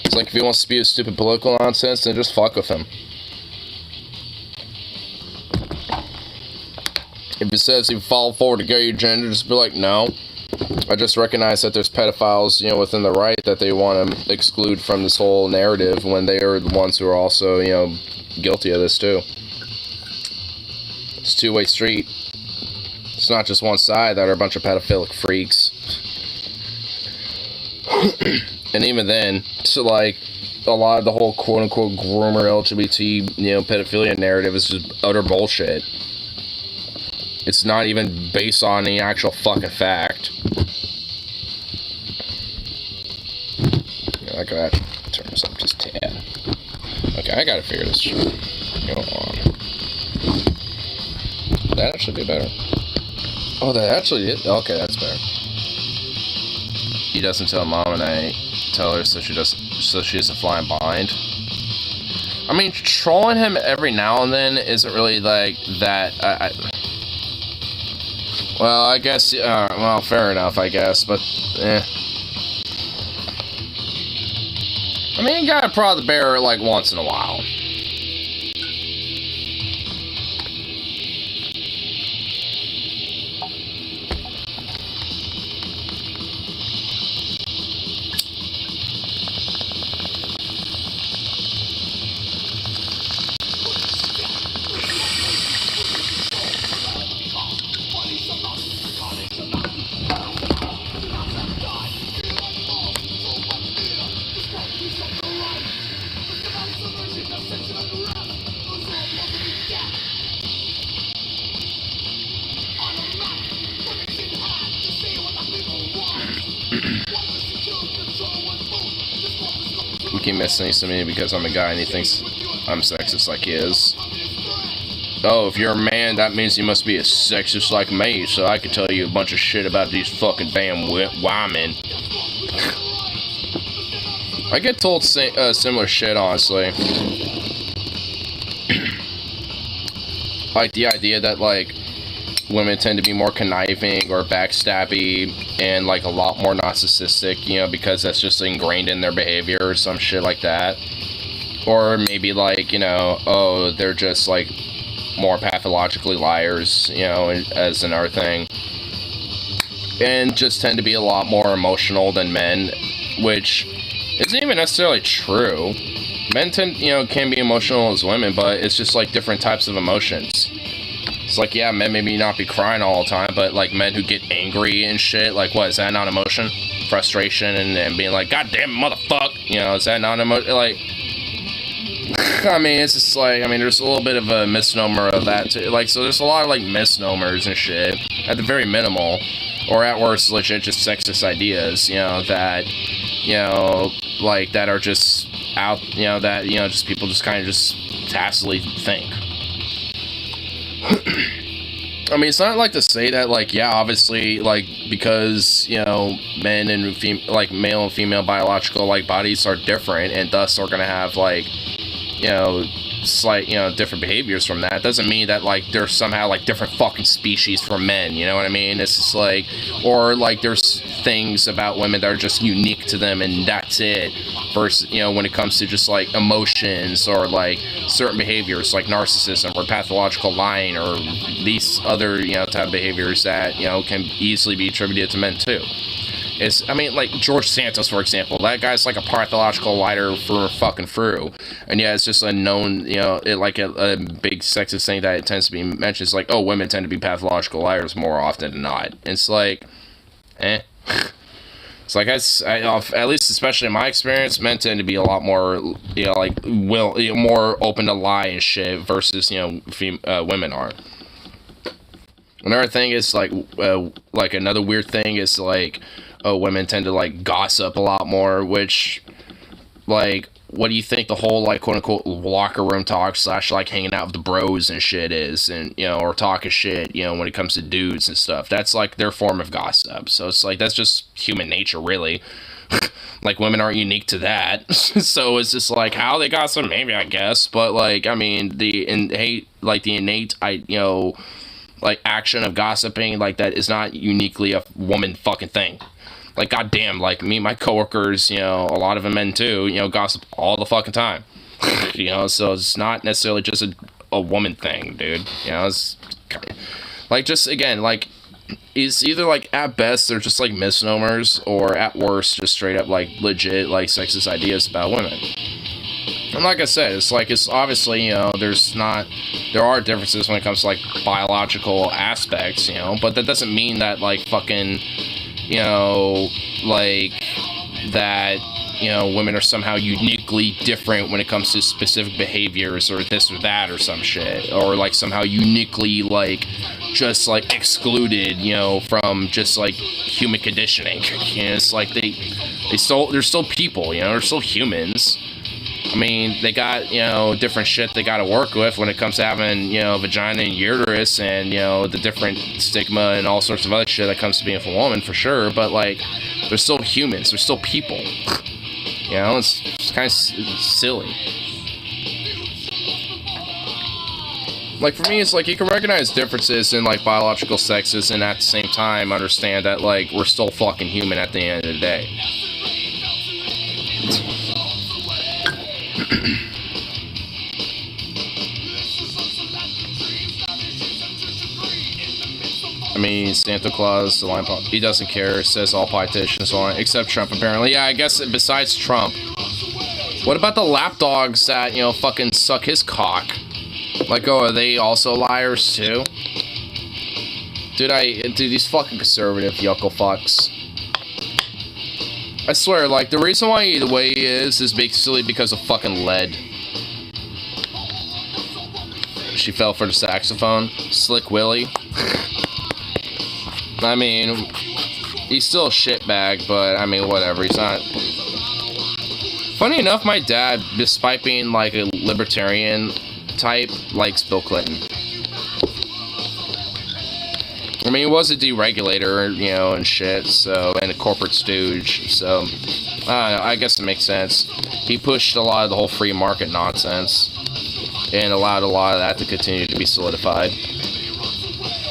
It's like, if he wants to spew stupid political nonsense, then just fuck with him. If he says he fall forward to gay agenda, just be like, no. I just recognize that there's pedophiles, within the right that they want to exclude from this whole narrative when they are the ones who are also, guilty of this too. It's a two-way street. It's not just one side that are a bunch of pedophilic freaks. And even then, so like, a lot of the whole quote-unquote groomer LGBT, pedophilia narrative is just utter bullshit. It's not even based on any actual fucking fact. I gotta turn this up just a tad. Okay, I gotta figure this shit. Go on. That actually be better. Oh, that actually did. Okay, that's better. He doesn't tell mom, and I tell her so she isn't flying blind. I mean, trolling him every now and then isn't really like that. Well, I guess. Well, fair enough, I guess, but I mean, you gotta prod the bear like once in a while. We keep missing to me because I'm a guy and he thinks I'm sexist like he is. Oh, if you're a man, that means you must be a sexist like me, so I can tell you a bunch of shit about these fucking damn women. I get told similar shit, honestly. Like the idea that, like, women tend to be more conniving or backstabby and like a lot more narcissistic, because that's just ingrained in their behavior or some shit like that. Or maybe like, oh, they're just like more pathologically liars, as another thing. And just tend to be a lot more emotional than men, which isn't even necessarily true. Men tend, can be emotional as women, but it's just like different types of emotions. It's like, yeah, men maybe not be crying all the time, but like men who get angry and shit, like what, is that not emotion? Frustration and being like, God damn motherfucker, is that not emotion? Like, I mean, it's just like, there's a little bit of a misnomer of that too. Like, so there's a lot of like misnomers and shit, at the very minimal, or at worst, legit just sexist ideas, that, like, that are just out, that, just people just kind of just tacitly think. I mean, it's not like to say that, like, yeah, obviously, like, because, men and like male and female biological, like, bodies are different, and thus are gonna have, like, slight, different behaviors from that. It doesn't mean that, like, they're somehow, like, different fucking species from men, you know what I mean? It's just, like, or, like, there's things about women that are just unique to them, and that's it. Versus, when it comes to just, like, emotions, or, like, certain behaviors, like narcissism, or pathological lying, or these other, type of behaviors that, can easily be attributed to men, too. Is, I mean, like George Santos, for example. That guy's like a pathological liar for fucking through. And yeah, it's just a known, you know, like a big sexist thing that it tends to be mentioned. It's like, oh, women tend to be pathological liars more often than not. And it's like, eh. It's like, at least especially in my experience, men tend to be a lot more, you know, like, more open to lie and shit versus, you know, women are. Another thing is, like another weird thing is, like, oh, women tend to, like, gossip a lot more, which, like, what do you think the whole, like, quote-unquote locker room talk / like, hanging out with the bros and shit is, and, you know, or talking shit, you know, when it comes to dudes and stuff? That's, like, their form of gossip. So it's, like, that's just human nature, really. Like, women aren't unique to that. So it's just, like, how they gossip, maybe, I guess. But, like, I mean, the innate, you know, like, action of gossiping, like, that is not uniquely a woman fucking thing. Like, goddamn, like, me and my coworkers, you know, a lot of them men too, you know, gossip all the fucking time. You know, so it's not necessarily just a woman thing, dude. You know, it's, like, just, again, like, it's either, like, at best, they're just, like, misnomers, or at worst, just straight up, like, legit, like, sexist ideas about women. And like I said, it's like, it's obviously, you know, there are differences when it comes to, like, biological aspects, you know, but that doesn't mean that, like, fucking, you know, like, that, you know, women are somehow uniquely different when it comes to specific behaviors, or this or that, or some shit, or, like, somehow uniquely, like, just, like, excluded, you know, from just, like, human conditioning. You know, it's like, they're still people, you know, they're still humans. I mean, they got, you know, different shit they got to work with when it comes to having, you know, vagina and uterus, and, you know, the different stigma and all sorts of other shit that comes to being a woman, for sure. But, like, they're still humans. They're still people. You know, it's kind of silly. Like, for me, it's like, you can recognize differences in, like, biological sexes, and at the same time understand that, like, we're still fucking human at the end of the day. I mean, Santa Claus, the line, he doesn't care, says all politicians line, except Trump, apparently. Yeah, I guess besides Trump. What about the lapdogs that, you know, fucking suck his cock? Like, oh, are they also liars, too? Dude, these fucking conservative yuckle fucks. I swear, like, the reason why the way he is basically because of fucking lead. She fell for the saxophone. Slick Willie. I mean, he's still a shitbag, but, I mean, whatever, he's not... Funny enough, my dad, despite being, like, a libertarian type, likes Bill Clinton. I mean, he was a deregulator, you know, and shit, so, and a corporate stooge, so, I guess it makes sense. He pushed a lot of the whole free market nonsense, and allowed a lot of that to continue to be solidified.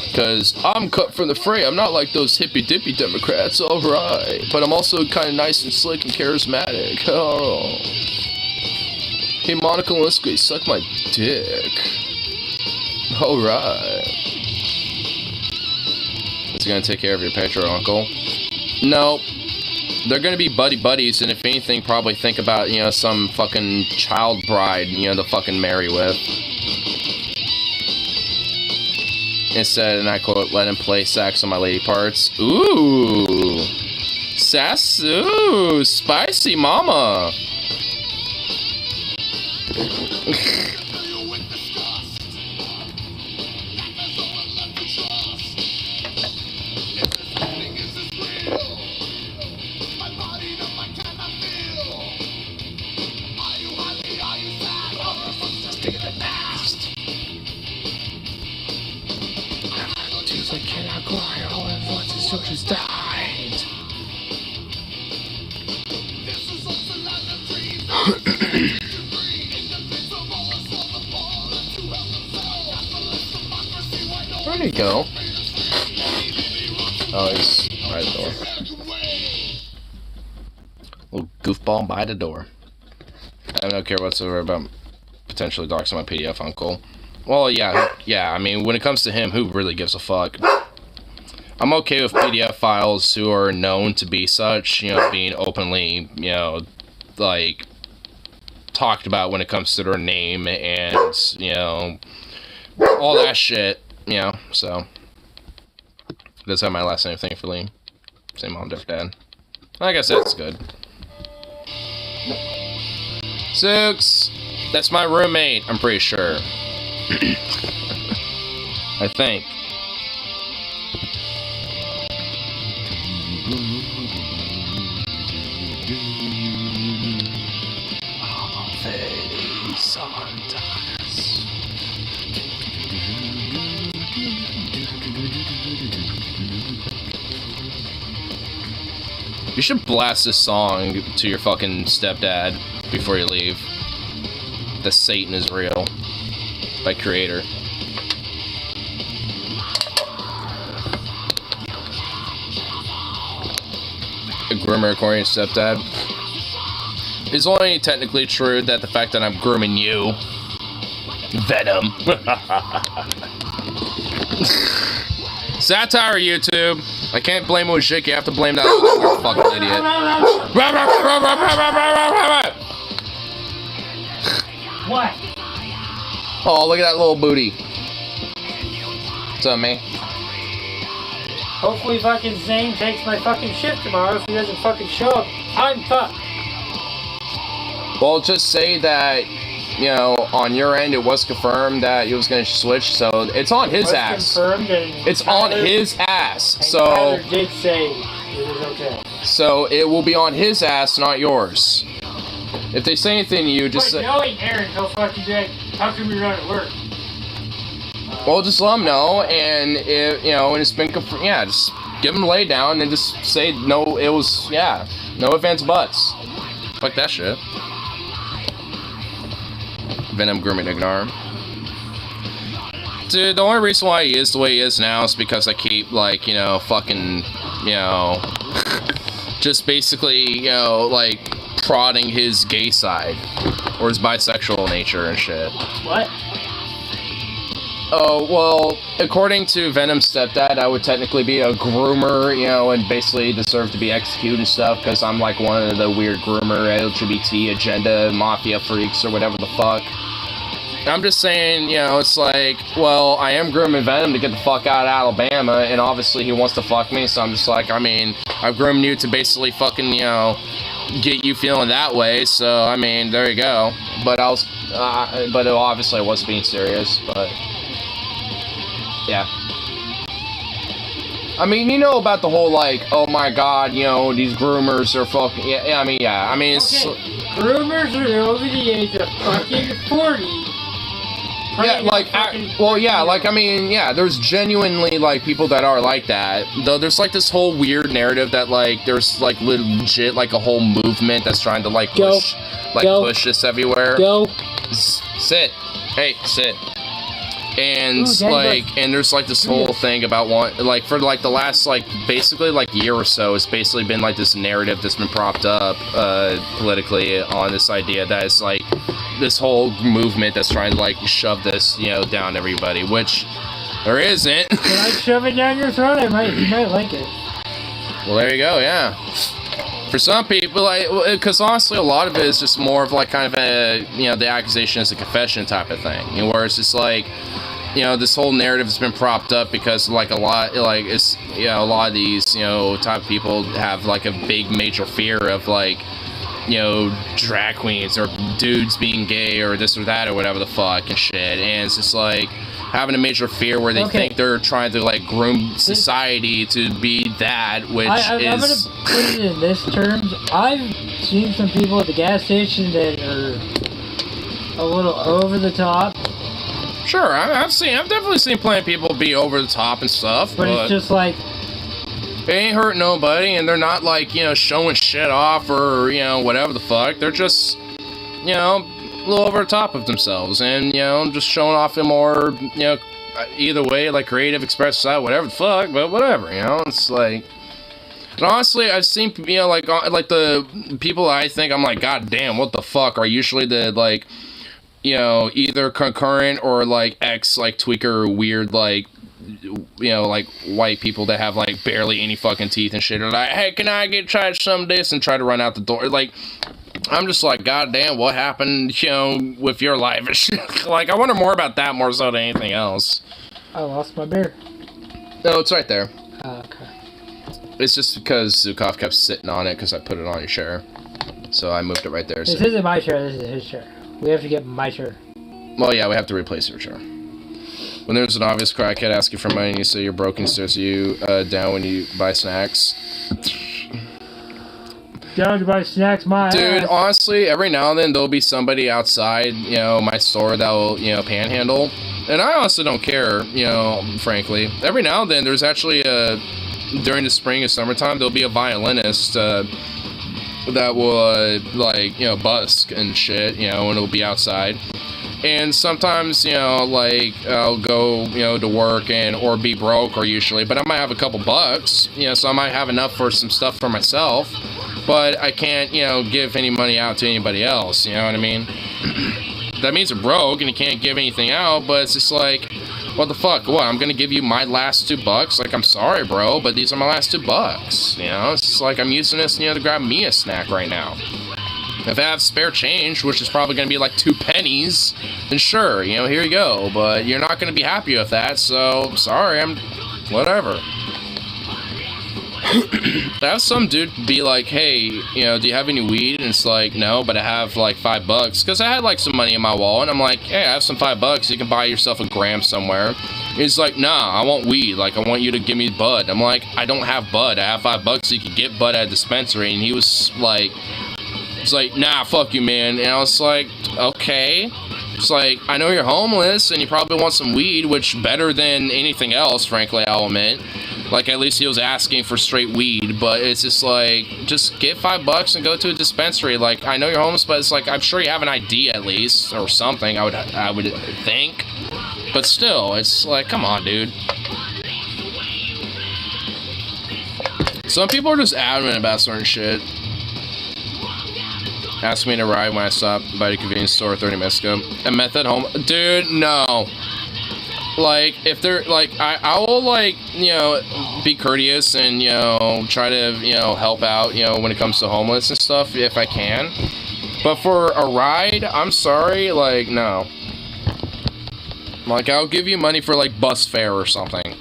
Because I'm cut from the fray. I'm not like those hippy-dippy Democrats, alright. But I'm also kind of nice and slick and charismatic. Oh. Hey, Monica Lewinsky, suck my dick. Alright. Is he gonna take care of your pet or uncle? No. They're gonna be buddy-buddies, and if anything, probably think about, you know, some fucking child bride, you know, to fucking marry with. Instead, and I quote, let him play sax on my lady parts. Ooh. Sass, ooh, spicy mama. I cannot go all at once, his soldiers died. Where'd he go? Oh, he's by the door. Little goofball by the door. I don't care whatsoever about potentially doxing my PDF uncle. Well, yeah, I mean, when it comes to him, who really gives a fuck? I'm okay with PDF files who are known to be such, you know, being openly, you know, like, talked about when it comes to their name and, you know, all that shit, you know, so. That's how my last name, thankfully. Same mom, different dad. I guess that's good. Six. That's my roommate, I'm pretty sure. I think. You should blast this song to your fucking stepdad before you leave. The Satan is Real by Creator. A groomer according to stepdad. It's only technically true that the fact that I'm grooming you, Venom. Satire, YouTube. I can't blame it with shit. You have to blame that fucking idiot. What? Oh, look at that little booty. What's up, man? Hopefully fucking Zane takes my fucking shift tomorrow if he doesn't fucking show up. I'm fucked. Well, just say that, you know, on your end it was confirmed that he was going to switch, so it's on his ass. It's on his ass, so... Tyler did say it was okay. So it will be on his ass, not yours. If they say anything to you, just say... knowing Aaron, he'll fucking be like, how come you're not at work? Well, just let him know, and if, you know, when it's been confirmed, yeah, just give him a lay down and just say, no, it was, yeah, no advance buts. Fuck that shit. Venom grooming ignore. Dude, the only reason why he is the way he is now is because I keep, like, you know, fucking, you know, just basically, you know, like, prodding his gay side. Or his bisexual nature and shit. What? Oh, well, according to Venom's stepdad, I would technically be a groomer, you know, and basically deserve to be executed and stuff, because I'm like one of the weird groomer LGBT agenda mafia freaks or whatever the fuck. I'm just saying, you know, it's like, well, I am grooming Venom to get the fuck out of Alabama, and obviously he wants to fuck me, so I'm just like, I mean, I've groomed you to basically fucking, you know, get you feeling that way, so, I mean, there you go. But but obviously I was being serious, but... yeah. I mean, you know about the whole, like, oh my god, you know, these groomers are fucking... Yeah, I mean, yeah. I mean, it's... Okay. Groomers are over the age of fucking 40. Yeah, like, well, yeah, like, I mean, yeah, there's genuinely, like, people that are like that. Though there's, like, this whole weird narrative that, like, there's, like, legit, like, a whole movement that's trying to, like, push, push this everywhere. Sit. Hey, sit. And, like, and there's, like, this whole thing about like, for, like, the last, like, basically, like, year or so, it's basically been, like, this narrative that's been propped up, politically on this idea that it's, like, this whole movement that's trying to, like, shove this, you know, down everybody, which there isn't. Can I shove it down your throat? You might like it. Well, there you go, yeah. For some people, like, because honestly, a lot of it is just more of, like, kind of a, you know, the accusation is a confession type of thing, you know, where it's just, like, you know, this whole narrative has been propped up because, like, a lot, like, it's, you know, a lot of these, you know, type of people have, like, a big major fear of, like, you know, drag queens or dudes being gay or this or that or whatever the fuck and shit, and it's just, like, having a major fear where they think they're trying to, like, groom society to be that, which I'm gonna put it in this terms. I've seen some people at the gas station that are a little over the top. Sure, I've definitely seen plenty of people be over the top and stuff, but it's just like, they ain't hurt nobody, and they're not, like, you know, showing shit off or, you know, whatever the fuck. They're just, you know, a little over the top of themselves, and, you know, just showing off in more, you know, either way, like, creative, expressive side, whatever the fuck, but whatever, you know, it's like... And honestly, I've seen, you know, like the people I think, I'm like, god damn, what the fuck, are usually the, like, you know, either concurrent or, like, like, tweaker, weird, like, you know, like white people that have like barely any fucking teeth and shit are like, hey, can I get tried some of this, and try to run out the door. Like, I'm just like, God damn, what happened, you know, with your life and shit. Like, I wonder more about that more so than anything else. I lost my beer. No, it's right there. Okay. It's just because Zukov kept sitting on it because I put it on your chair. So I moved it right there. This So. isn't my chair, this is his chair. We have to get my chair. Well, yeah, we have to replace your chair. When there's an obvious crackhead asking for money and you say you're broke and stares you down when you buy snacks. Down to buy snacks, my Dude, ass. honestly, every now and then there'll be somebody outside, you know, my store that will, you know, panhandle. And I honestly don't care, you know, frankly. Every now and then there's actually during the spring and summertime, there'll be a violinist that will, like, you know, busk and shit, you know, and it'll be outside. And sometimes, you know, like, I'll go, you know, to work or be broke, or usually, but I might have a couple bucks, you know, so I might have enough for some stuff for myself, but I can't, you know, give any money out to anybody else, you know what I mean? That means you're broke and you can't give anything out, but it's just like, what the fuck? What, I'm gonna give you my last $2? Like, I'm sorry, bro, but these are my last $2, you know? It's like I'm using this, you know, to grab me a snack right now. If I have spare change, which is probably going to be like 2 pennies, then sure, you know, here you go. But you're not going to be happy with that, so sorry, whatever. Have some dude be like, hey, you know, do you have any weed? And it's like, no, but I have like $5. Because I had like some money in my wallet, and I'm like, hey, I have some $5. You can buy yourself a gram somewhere. He's like, nah, I want weed. Like, I want you to give me bud. I'm like, I don't have bud. I have $5. So you can get bud at a dispensary. And he was like... It's like, nah, fuck you, man. And I was like, okay. It's like, I know you're homeless and you probably want some weed, which better than anything else, frankly, I'll admit. Like, at least he was asking for straight weed, but it's just like, just get $5 and go to a dispensary. Like, I know you're homeless, but it's like, I'm sure you have an ID at least, or something, I would think. But still, it's like, come on, dude. Some people are just adamant about certain shit. Ask me to ride when I stop by the convenience store 30 minutes ago. A meth at home. Dude, no. Like, if they're, like, I will, like, you know, be courteous and, you know, try to, you know, help out, you know, when it comes to homeless and stuff, if I can. But for a ride, I'm sorry, like, no. Like, I'll give you money for, like, bus fare or something.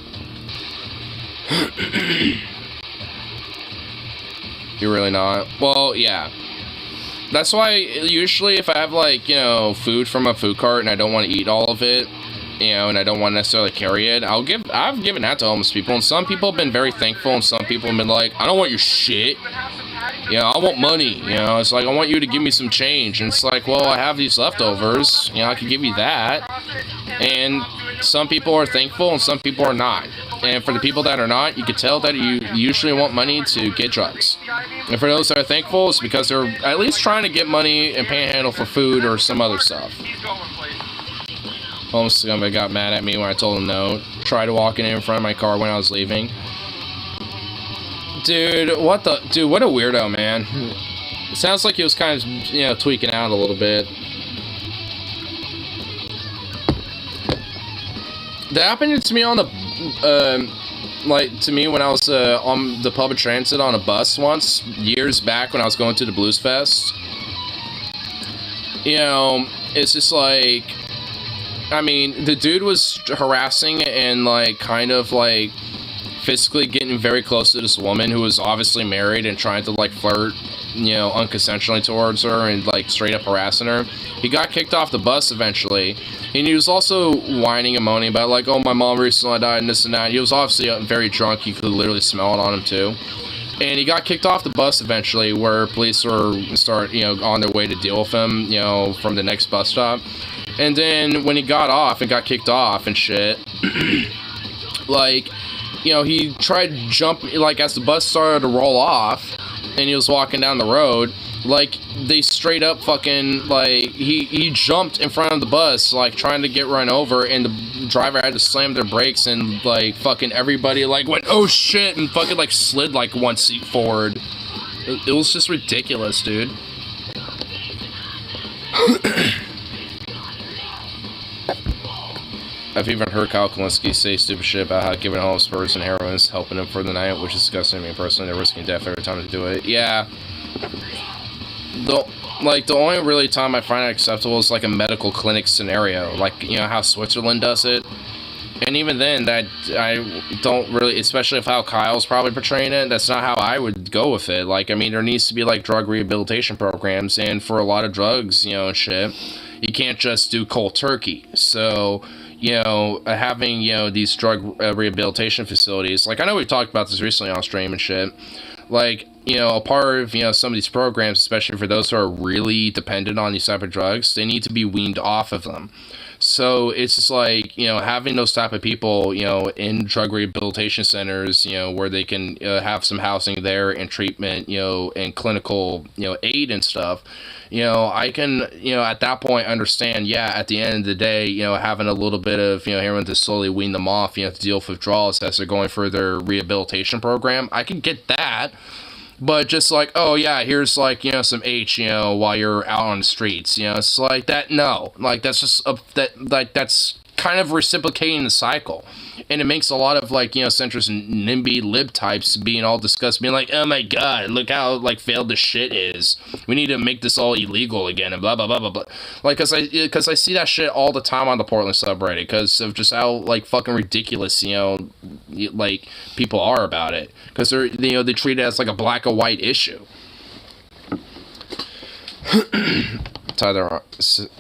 You're really not? Well, yeah. That's why, usually, if I have, like, you know, food from a food cart and I don't want to eat all of it, you know, and I don't want to necessarily carry it, I've given that to homeless people, and some people have been very thankful, and some people have been like, I don't want your shit, you know, I want money, you know, it's like, I want you to give me some change, and it's like, well, I have these leftovers, you know, I can give you that, and some people are thankful, and some people are not, and for the people that are not, you can tell that you usually want money to get drugs, and for those that are thankful, it's because they're at least trying to get money and panhandle for food or some other stuff. Homeless scumbag got mad at me when I told him no. Tried walking in front of my car when I was leaving. Dude, what a weirdo, man. It sounds like he was kind of, you know, tweaking out a little bit. That happened to me on the, like, to me when I was on the public transit on a bus once, years back when I was going to the Blues Fest. You know, it's just like, I mean, the dude was harassing and, like, kind of, like, physically getting very close to this woman who was obviously married and trying to, like, flirt, you know, unconsensually towards her and, like, straight up harassing her. He got kicked off the bus eventually, and he was also whining and moaning about, like, oh, my mom recently died and this and that. He was obviously very drunk. You could literally smell it on him, too. And he got kicked off the bus eventually, where police were you know, on their way to deal with him, you know, from the next bus stop. And then when he got off and got kicked off and shit, like, you know, he tried to jump, like, as the bus started to roll off and he was walking down the road, like, they straight up fucking, like, he jumped in front of the bus, like, trying to get run over, and the driver had to slam their brakes, and, like, fucking everybody, like, went, oh shit, and fucking, like, slid, like, 1 seat forward. It was just ridiculous, dude. I've even heard Kyle Kalinske say stupid shit about how giving a homeless person heroin is helping him for the night, which is disgusting to me personally. They're risking death every time they do it. Yeah. The only really time I find it acceptable is like a medical clinic scenario, like, you know, how Switzerland does it. And even then, that I don't really, especially if how Kyle's probably portraying it, that's not how I would go with it. Like, I mean, there needs to be like drug rehabilitation programs, and for a lot of drugs, you know, and shit, you can't just do cold turkey. So, you know, having, you know, these drug rehabilitation facilities, like, I know we talked about this recently on stream and shit, like, you know, a part of, you know, some of these programs, especially for those who are really dependent on these type of drugs, they need to be weaned off of them. So it's just like, you know, having those type of people, you know, in drug rehabilitation centers, you know, where they can have some housing there and treatment, you know, and clinical, you know, aid and stuff, you know, I can, you know, at that point understand, yeah, at the end of the day, you know, having a little bit of, you know, heroin to slowly wean them off, you know, to deal with withdrawals as they're going through their rehabilitation program. I can get that. But just like, oh yeah, here's like, you know, some H, you know, while you're out on the streets, you know, it's like that. No, like that's just that's kind of reciprocating the cycle, and it makes a lot of like, you know, centrist NIMBY lib types being all disgusted, being like, oh my god, look how like failed this shit is. We need to make this all illegal again and blah blah blah blah blah. Like, cause I see that shit all the time on the Portland subreddit because of just how like fucking ridiculous, you know, like people are about it. Because they're, you know, they treat it as like a black or white issue. Tyler,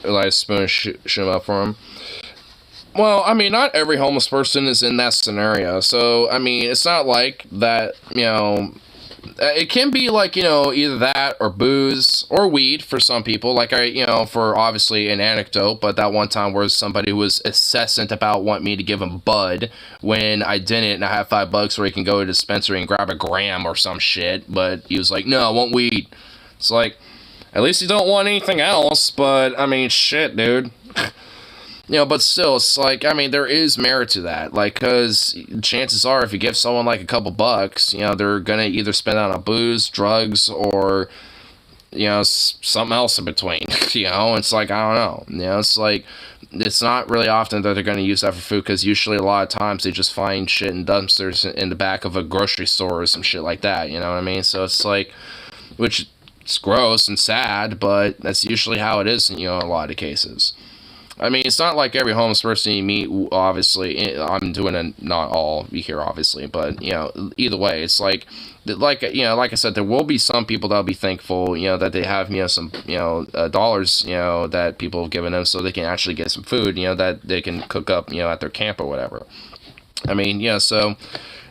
Elias Spoon, shoot him up for him. Well, I mean, not every homeless person is in that scenario. So, I mean, it's not like that, you know, it can be like, you know, either that or booze or weed for some people. Like, you know, for obviously an anecdote, but that one time where somebody was incessant about wanting me to give him bud when I didn't, and I had $5 where he can go to a dispensary and grab a gram or some shit, but he was like, no, I want weed. It's like, at least you don't want anything else, but, I mean, shit, dude. You know, but still, it's like, I mean, there is merit to that. Like, because chances are, if you give someone, like, a couple bucks, you know, they're gonna either spend it on booze, drugs, or, you know, something else in between. You know, it's like, I don't know. You know, it's like, it's not really often that they're gonna use that for food, because usually a lot of times they just find shit in dumpsters in the back of a grocery store or some shit like that. You know what I mean? So it's like, which it's gross and sad, but that's usually how it is in, you know, a lot of cases. I mean, it's not like every homeless person you meet, obviously, I'm doing a not all here, obviously, but, you know, either way, it's like, you know, like I said, there will be some people that'll be thankful, you know, that they have, you know, some, you know, dollars, you know, that people have given them so they can actually get some food, you know, that they can cook up, you know, at their camp or whatever. I mean, yeah, so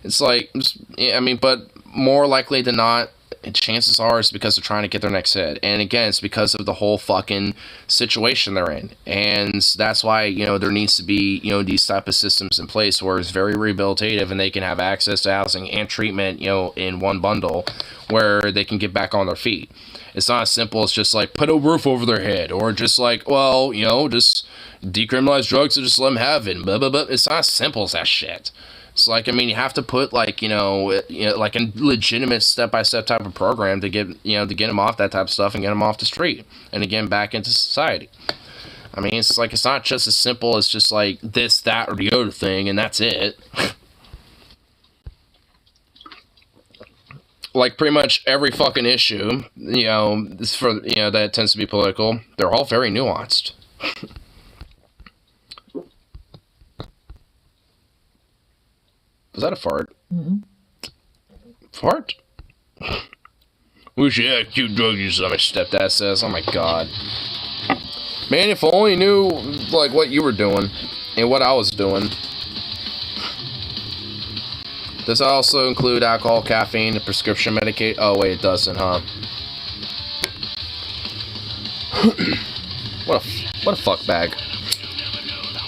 it's like, I mean, but more likely than not, chances are it's because they're trying to get their next hit. And again, it's because of the whole fucking situation they're in. And that's why, you know, there needs to be, you know, these type of systems in place where it's very rehabilitative and they can have access to housing and treatment, you know, in one bundle where they can get back on their feet. It's not as simple as just like put a roof over their head or just like, well, you know, just decriminalize drugs and just let them have it. Blah, blah, blah. It's not as simple as that shit. It's like, I mean, you have to put like, you know, like a legitimate step-by-step type of program to get, you know, to get them off that type of stuff and get them off the street and again back into society. I mean, it's like, it's not just as simple as just like this, that, or the other thing, and that's it. Like pretty much every fucking issue, you know, for, you know, that tends to be political, they're all very nuanced. Was that a fart? Mm-hmm. Fart? We should have cute drug users, my stepdad says. Oh my god. Man, if I only knew, like, what you were doing and what I was doing. Does it also include alcohol, caffeine, and prescription medication? Oh, wait, it doesn't, huh? What a fuck bag.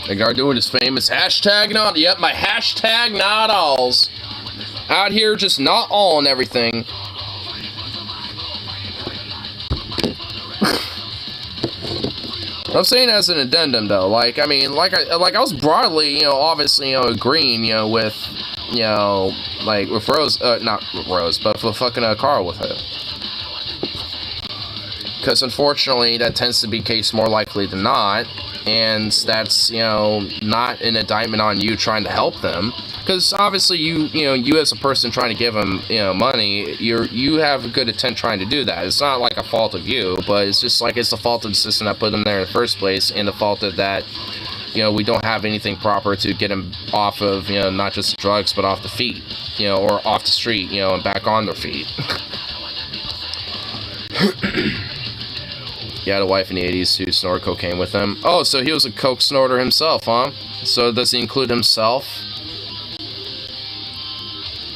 The guy doing his famous hashtag not, yep, my hashtag not alls. Out here just not all and everything. I'm saying as an addendum though, like, I mean, like I was broadly, you know, obviously, you know, agreeing, you know, with, you know, like with Rose, not Rose, but with fucking Carl with it. Because unfortunately, that tends to be the case more likely than not. and that's, you know, not an indictment on you trying to help them, because obviously you as a person trying to give them, you know, money, you have a good intent trying to do that. It's not like a fault of you, but it's just like it's the fault of the system that put them there in the first place, and the fault of that, you know, we don't have anything proper to get them off of, you know, not just drugs, but off the feet, you know, or off the street, you know, and back on their feet. He had a wife in the 80s who snorted cocaine with him. Oh, so he was a coke snorter himself, huh? So does he include himself?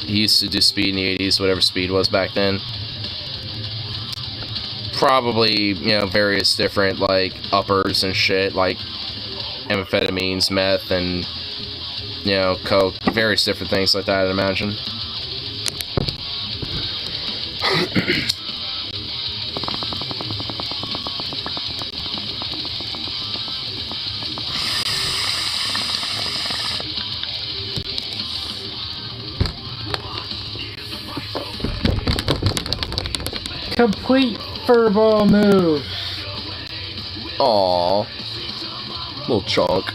He used to do speed in the 80s, whatever speed was back then. Probably, you know, various different, like, uppers and shit, like amphetamines, meth, and, you know, coke. Various different things like that, I'd imagine. Complete furball move. Aww. Little chunk.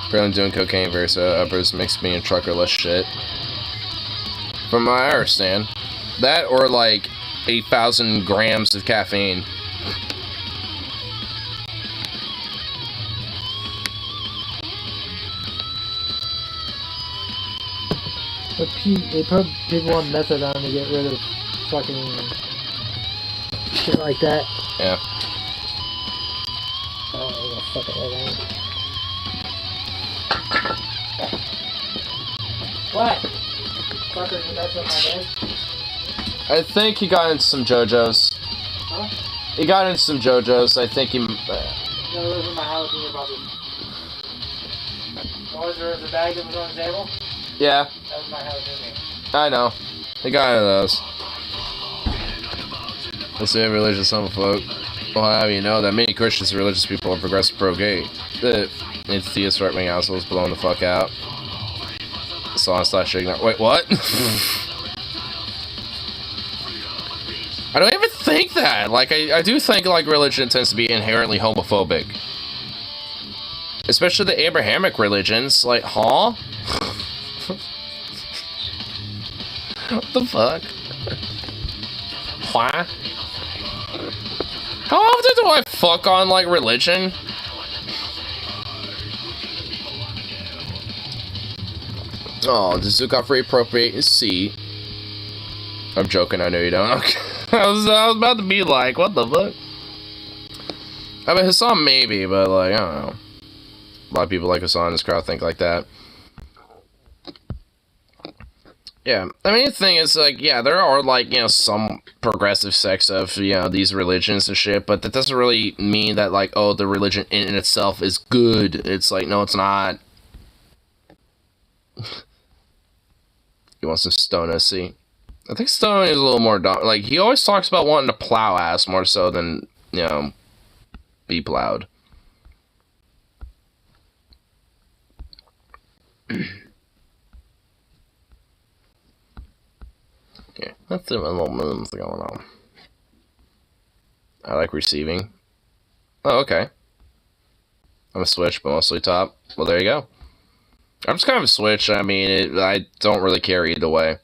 Apparently doing cocaine various uppers makes me a trucker less shit. From what I understand. That or like 8,000 grams of caffeine. But they put people on methadone to get rid of fucking shit like that. Yeah. Oh, fucking what? Fucker, you messed up my bed? I think he got into some JoJo's. Huh? He got into some JoJo's. I think he. No, it was in my house in your bubble. Was there the bag that was on the table? Yeah. That was my house in there. I know. He got into those. Let's say religious homophobia. Well, how do you know that many Christians and religious people are progressive pro-gay? The atheist right-wing assholes blowing the fuck out. Song/ignore. Wait, what? I don't even think that. Like, I do think, like, religion tends to be inherently homophobic. Especially the Abrahamic religions. Like, huh? What the fuck? Why? How often do I fuck on, like, religion? Oh, does Zuka appropriate his seat? I'm joking, I know you don't. Okay. I was about to be like, what the fuck? I mean, Hassan maybe, but, like, I don't know. A lot of people like Hassan in this crowd think like that. Yeah, I mean, the thing is, like, yeah, there are, like, you know, some progressive sects of, you know, these religions and shit, but that doesn't really mean that, like, oh, the religion in itself is good. It's like, no, it's not. You want some Stone SC? I think Stone is a little more, like, he always talks about wanting to plow ass more so than, you know, be plowed. Yeah, that's a little moves going on. I like receiving. Oh, okay. I'm a switch, but mostly top. Well, there you go. I'm just kind of a switch. I mean, I don't really care either way.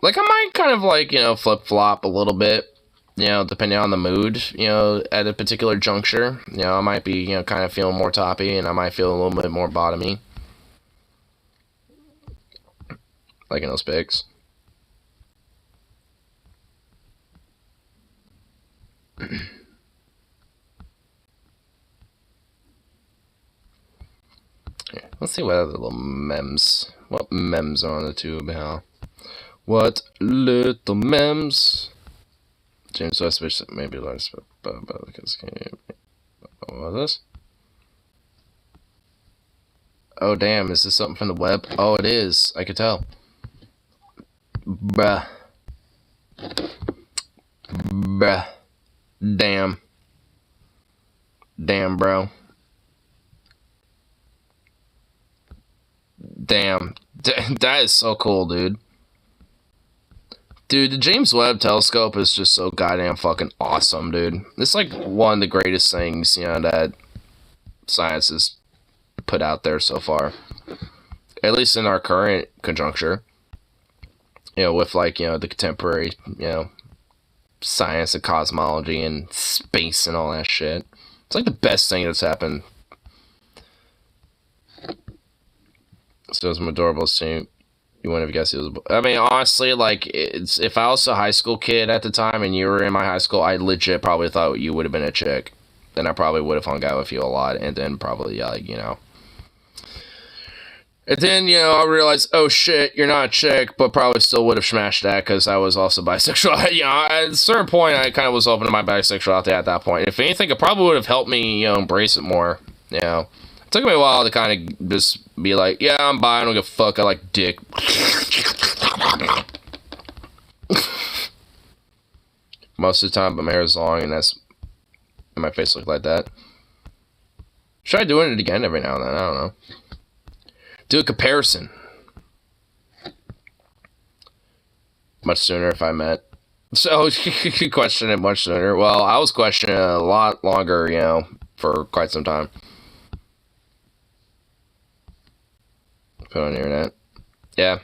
Like, I might kind of, like, you know, flip-flop a little bit, you know, depending on the mood, you know, at a particular juncture. You know, I might be, you know, kind of feeling more toppy, and I might feel a little bit more bottomy. Like in those pics. Yeah, let's see what other little memes. What memes are on the tube, huh? What little memes? James West, maybe less, but because what is this? Oh damn! Is this something from the web? Oh, it is. I could tell. Bruh. Bruh. Damn. Damn, bro. Damn. That is so cool, dude. Dude, the James Webb Telescope is just so goddamn fucking awesome, dude. It's like one of the greatest things, you know, that science has put out there so far. At least in our current conjuncture. You know, with like, you know, the contemporary, you know, science and cosmology and space and all that shit. It's like the best thing that's happened. So it's adorable seeing you wouldn't have guessed it was. I mean, honestly, like, it's, if I was a high school kid at the time and you were in my high school, I legit probably thought you would have been a chick. Then I probably would have hung out with you a lot, and then probably, like, you know. And then, you know, I realized, oh shit, you're not a chick, but probably still would have smashed that because I was also bisexual. You know, at a certain point, I kind of was open to my bisexuality at that point. If anything, it probably would have helped me, you know, embrace it more. You know, it took me a while to kind of just be like, yeah, I'm bi, I don't give a fuck, I like dick. Most of the time, but my hair is long, and that's, and my face look like that. Try doing it again every now and then, I don't know. Do a comparison. Much sooner if I met. So, you could question it much sooner. Well, I was questioning it a lot longer, you know, for quite some time. Put on the internet. Yeah.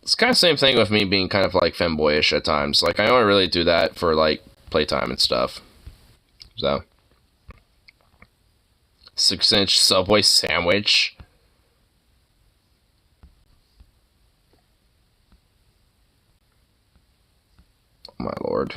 It's kind of the same thing with me being kind of like femboyish at times. Like, I only really do that for like playtime and stuff. So. 6-inch Subway sandwich. Oh my lord.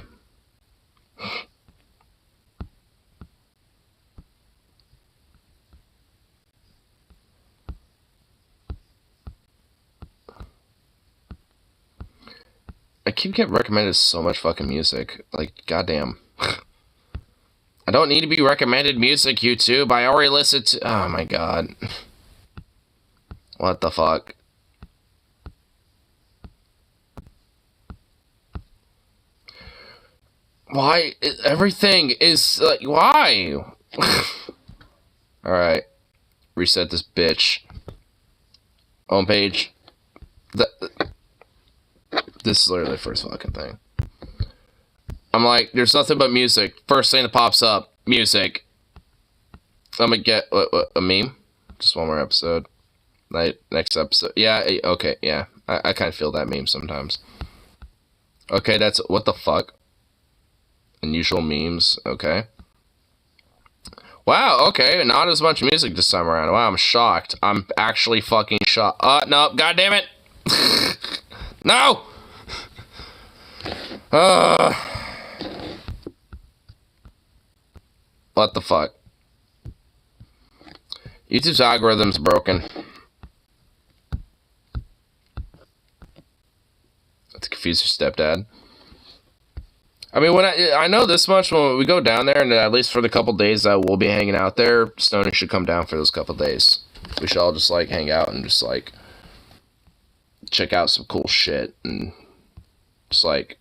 I keep getting recommended so much fucking music. Like, goddamn. I don't need to be recommended music, YouTube. I already listened to... Oh my god. What the fuck? Why? Everything is... like, why? Alright. Reset this bitch. Homepage. This is literally the first fucking thing. I'm like, there's nothing but music. First thing that pops up, music. I'm gonna get a meme. Just one more episode. Next episode. Yeah, okay, yeah. I kind of feel that meme sometimes. Okay, that's... What the fuck? Unusual memes. Okay. Wow, okay. Not as much music this time around. Wow, I'm shocked. I'm actually fucking shocked. No. God damn it. No! What the fuck? YouTube's algorithm's broken. To confuse your stepdad. I mean, when I know this much, when we go down there, and at least for the couple days that we'll be hanging out there, Stoney should come down for those couple days. We should all just, like, hang out and just, like, check out some cool shit, and just, like,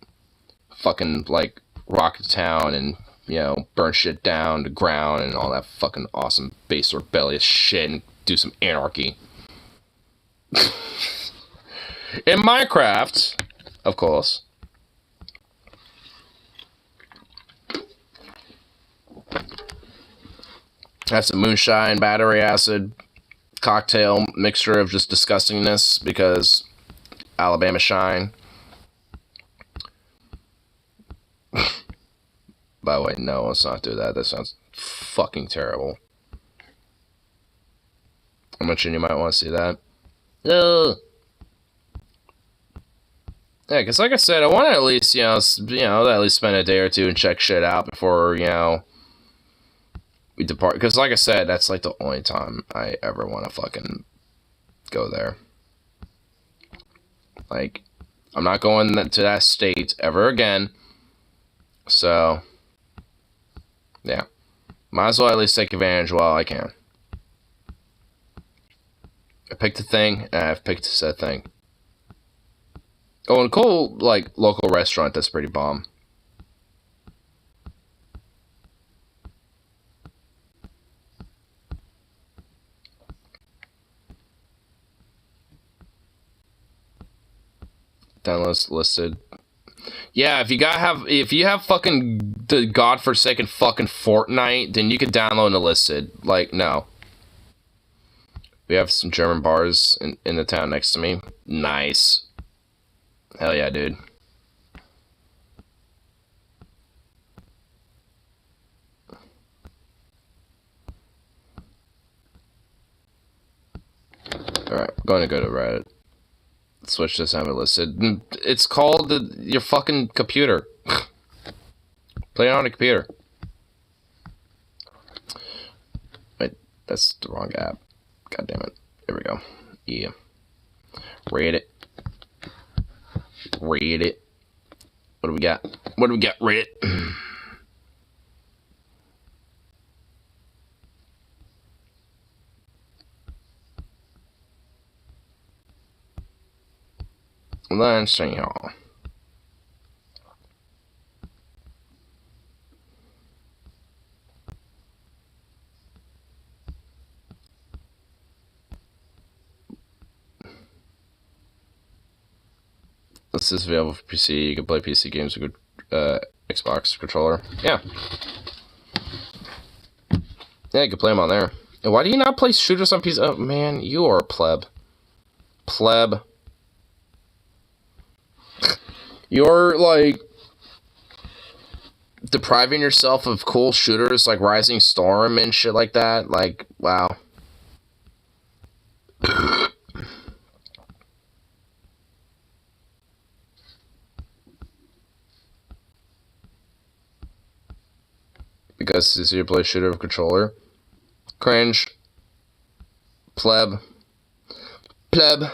fucking, like, rock the town, and, you know, burn shit down to ground, and all that fucking awesome base rebellious shit, and do some anarchy. In Minecraft, of course. Have some moonshine, battery acid, cocktail mixture of just disgustingness because Alabama shine. By the way, no, let's not do that. That sounds fucking terrible. I'm mentioning you might want to see that. Yeah, because like I said, I want to at least, you know, at least spend a day or two and check shit out before, you know, we depart. Because like I said, that's like the only time I ever want to fucking go there. Like, I'm not going to that state ever again. So, yeah. Might as well at least take advantage while I can. I picked a thing, and I've picked said thing. Oh, and a cool, like, local restaurant that's pretty bomb. Downloads listed. Yeah, if you have fucking the godforsaken fucking Fortnite, then you could download the listed. Like, no. We have some German bars in the town next to me. Nice. Hell yeah, dude. Alright, going to go to Reddit. Switch this, have it listed. It's called your fucking computer. Play it on a computer. Wait, that's the wrong app. God damn it. There we go. Yeah. Reddit. Reddit. What do we got? What do we got, Reddit? Let's see y'all. This is available for PC. You can play PC games with Xbox controller. Yeah. Yeah, you can play them on there. And why do you not play shooters on PC? Oh, man, you are a pleb. Pleb. You're, like, depriving yourself of cool shooters like Rising Storm and shit like that. Like, wow. Because it's easier to play shooter with controller. Cringe. Pleb. Pleb.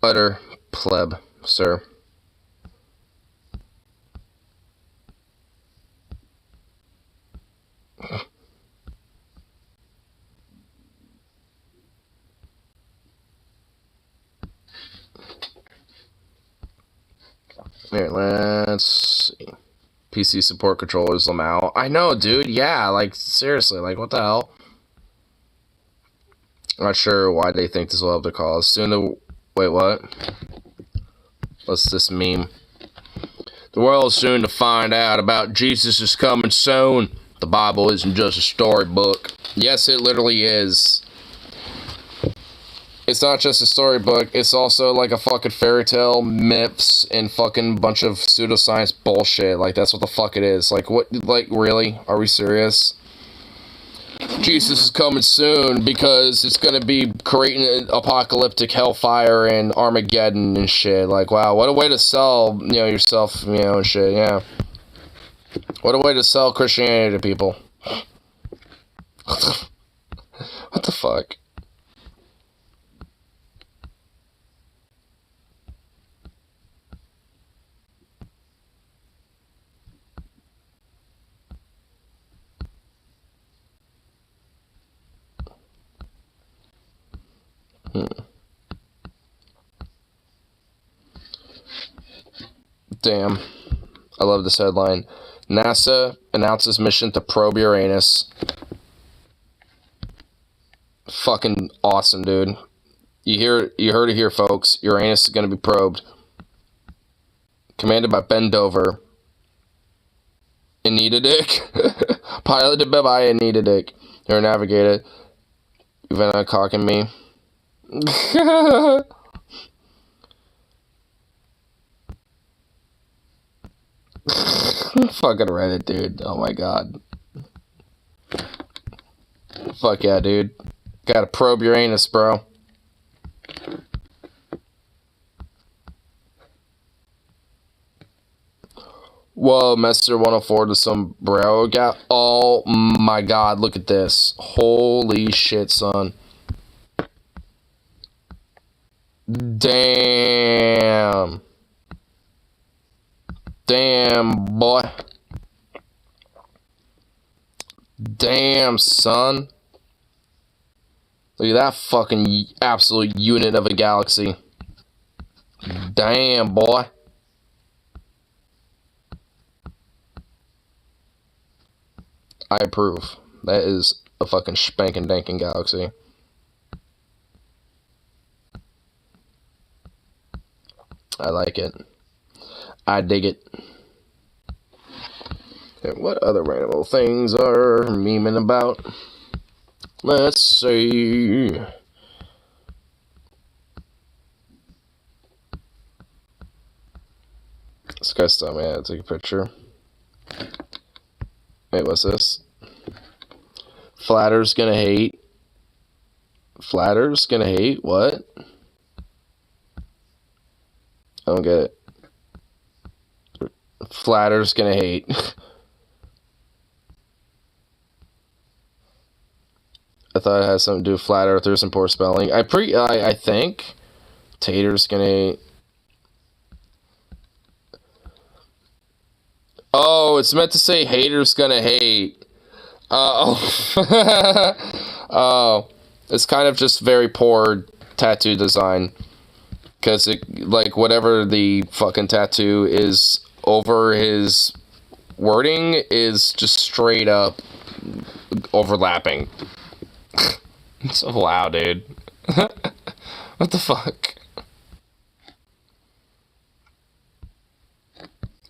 Utter pleb, sir. Here, let's see. PC support controllers Lamau. I know, dude. Yeah, like, seriously. Like, what the hell? I'm not sure why they think this will help their cause. Soon to... Wait, what? What's this meme? The world's soon to find out about Jesus is coming soon. The Bible isn't just a storybook. Yes, it literally is. It's not just a storybook. It's also like a fucking fairy tale, myths, and fucking bunch of pseudoscience bullshit. Like, that's what the fuck it is. Like, what? Like, really? Are we serious? Jesus is coming soon because it's gonna be creating an apocalyptic hellfire and Armageddon and shit. Like, wow, what a way to sell, you know, yourself, you know, and shit, yeah. What a way to sell Christianity to people. What the fuck? Damn. I love this headline. NASA announces mission to probe Uranus. Fucking awesome, dude. You heard it here, folks. Uranus is gonna be probed. Commanded by Ben Dover. Anita Dick. Piloted by Anita Dick. Air navigator. You've been cocking me. Fucking Reddit, dude. Oh my god. Fuck yeah, dude. Gotta probe Uranus, bro. Whoa, Messer 104 to some bro. Oh my god, look at this. Holy shit, son. Damn. Damn, boy. Damn, son. Look at that fucking absolute unit of a galaxy. Damn, boy. I approve. That is a fucking spanking danking galaxy. I like it. I dig it. And what other random things are memeing about? Let's see. This guy's telling me I had to take a picture. Wait, what's this? Flatter's gonna hate. Flatter's gonna hate? What? I don't get it. Flatter's gonna hate. I thought it had something to do with flat earthers and poor spelling. I think Tater's gonna hate. Oh, it's meant to say haters gonna hate. Oh. Oh. It's kind of just very poor tattoo design. Because, like, whatever the fucking tattoo is over his wording is just straight up overlapping. So, wow, dude. What the fuck?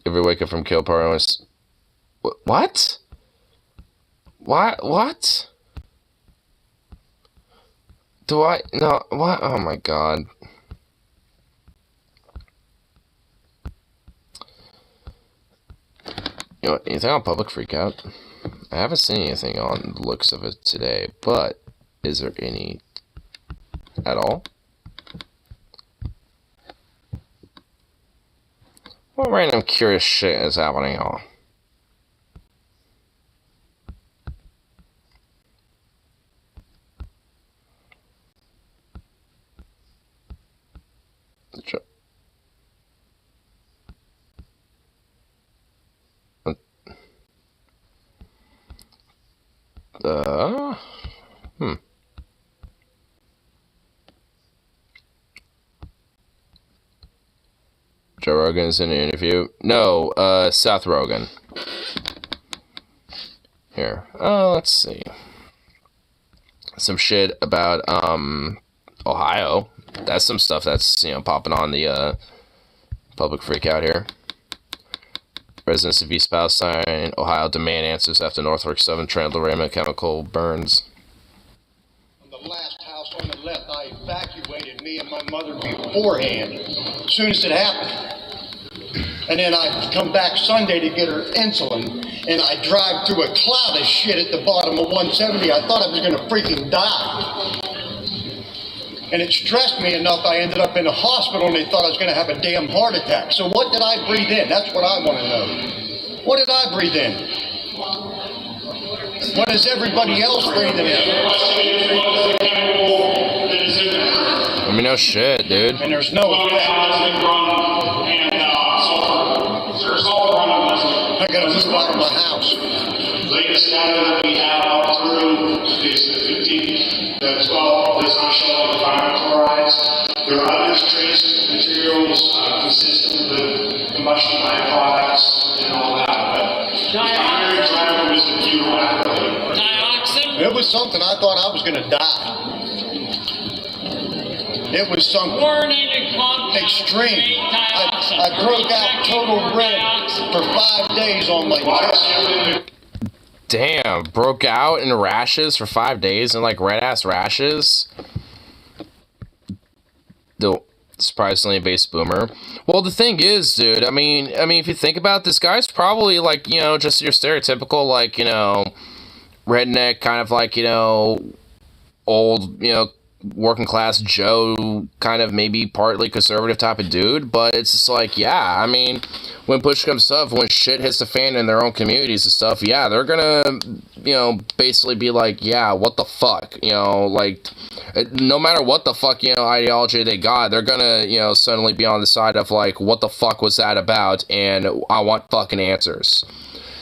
Every wake up from kill party was... What? What? Do I... No, what? Oh my god. You know, anything on Public Freakout? I haven't seen anything on the looks of it today, but is there any at all? What random curious shit is happening on? Joe Rogan's in an interview. No, Seth Rogen. Here. Let's see. Some shit about, Ohio. That's some stuff that's, popping on the, Public Freakout here. Residents of East Palestine, Ohio demand answers after Norfolk Southern Trent Lorraine chemical burns. The last house on the left, I evacuated me and my mother beforehand, as soon as it happened. And then I come back Sunday to get her insulin, and I drive through a cloud of shit at the bottom of 170. I thought I was going to freaking die. And it stressed me enough, I ended up in a hospital, and they thought I was going to have a damn heart attack. So what did I breathe in? That's what I want to know. What did I breathe in? What is everybody else breathing in? I mean, no shit, dude. And there's no effect. I gotta move out of my house. Latest data that we have all through is the 12 does not show the fire chlorides. There are other trace materials consistent with combustion byproducts and all that, but the primary driver was the butyl acrylate. Dioxin? It was something I thought I was gonna die. It was something extreme. I broke out total red for 5 days on my chest. Damn, broke out in rashes for 5 days and like red ass rashes. The surprisingly based boomer. Well, the thing is, dude, I mean, if you think about it, this guy's probably like, just your stereotypical like, redneck kind of like, old, working class Joe, kind of maybe partly conservative type of dude, but it's just like, yeah, I mean, when push comes to shove, when shit hits the fan in their own communities and stuff, yeah, they're gonna, basically be like, yeah, what the fuck, like, no matter what the fuck, ideology they got, they're gonna, suddenly be on the side of like, what the fuck was that about, and I want fucking answers.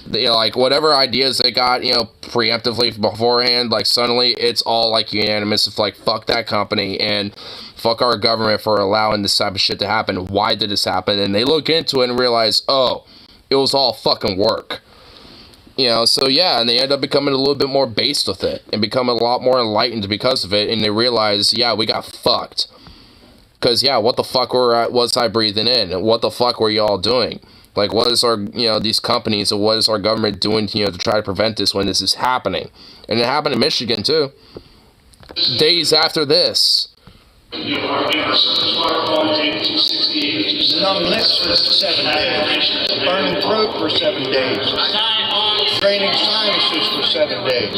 Like, whatever ideas they got, preemptively beforehand, like, suddenly it's all, like, unanimous of, like, fuck that company and fuck our government for allowing this type of shit to happen. Why did this happen? And they look into it and realize, oh, it was all fucking work. So, yeah, and they end up becoming a little bit more based with it and become a lot more enlightened because of it, and they realize, yeah, we got fucked. Because, yeah, what the fuck was I breathing in? And what the fuck were y'all doing? Like, what is our, these companies, and what is our government doing, to try to prevent this when this is happening? And it happened in Michigan, too. Days after this. Numb lips for 7 days. Burning throat for 7 days. Draining sinuses for 7 days.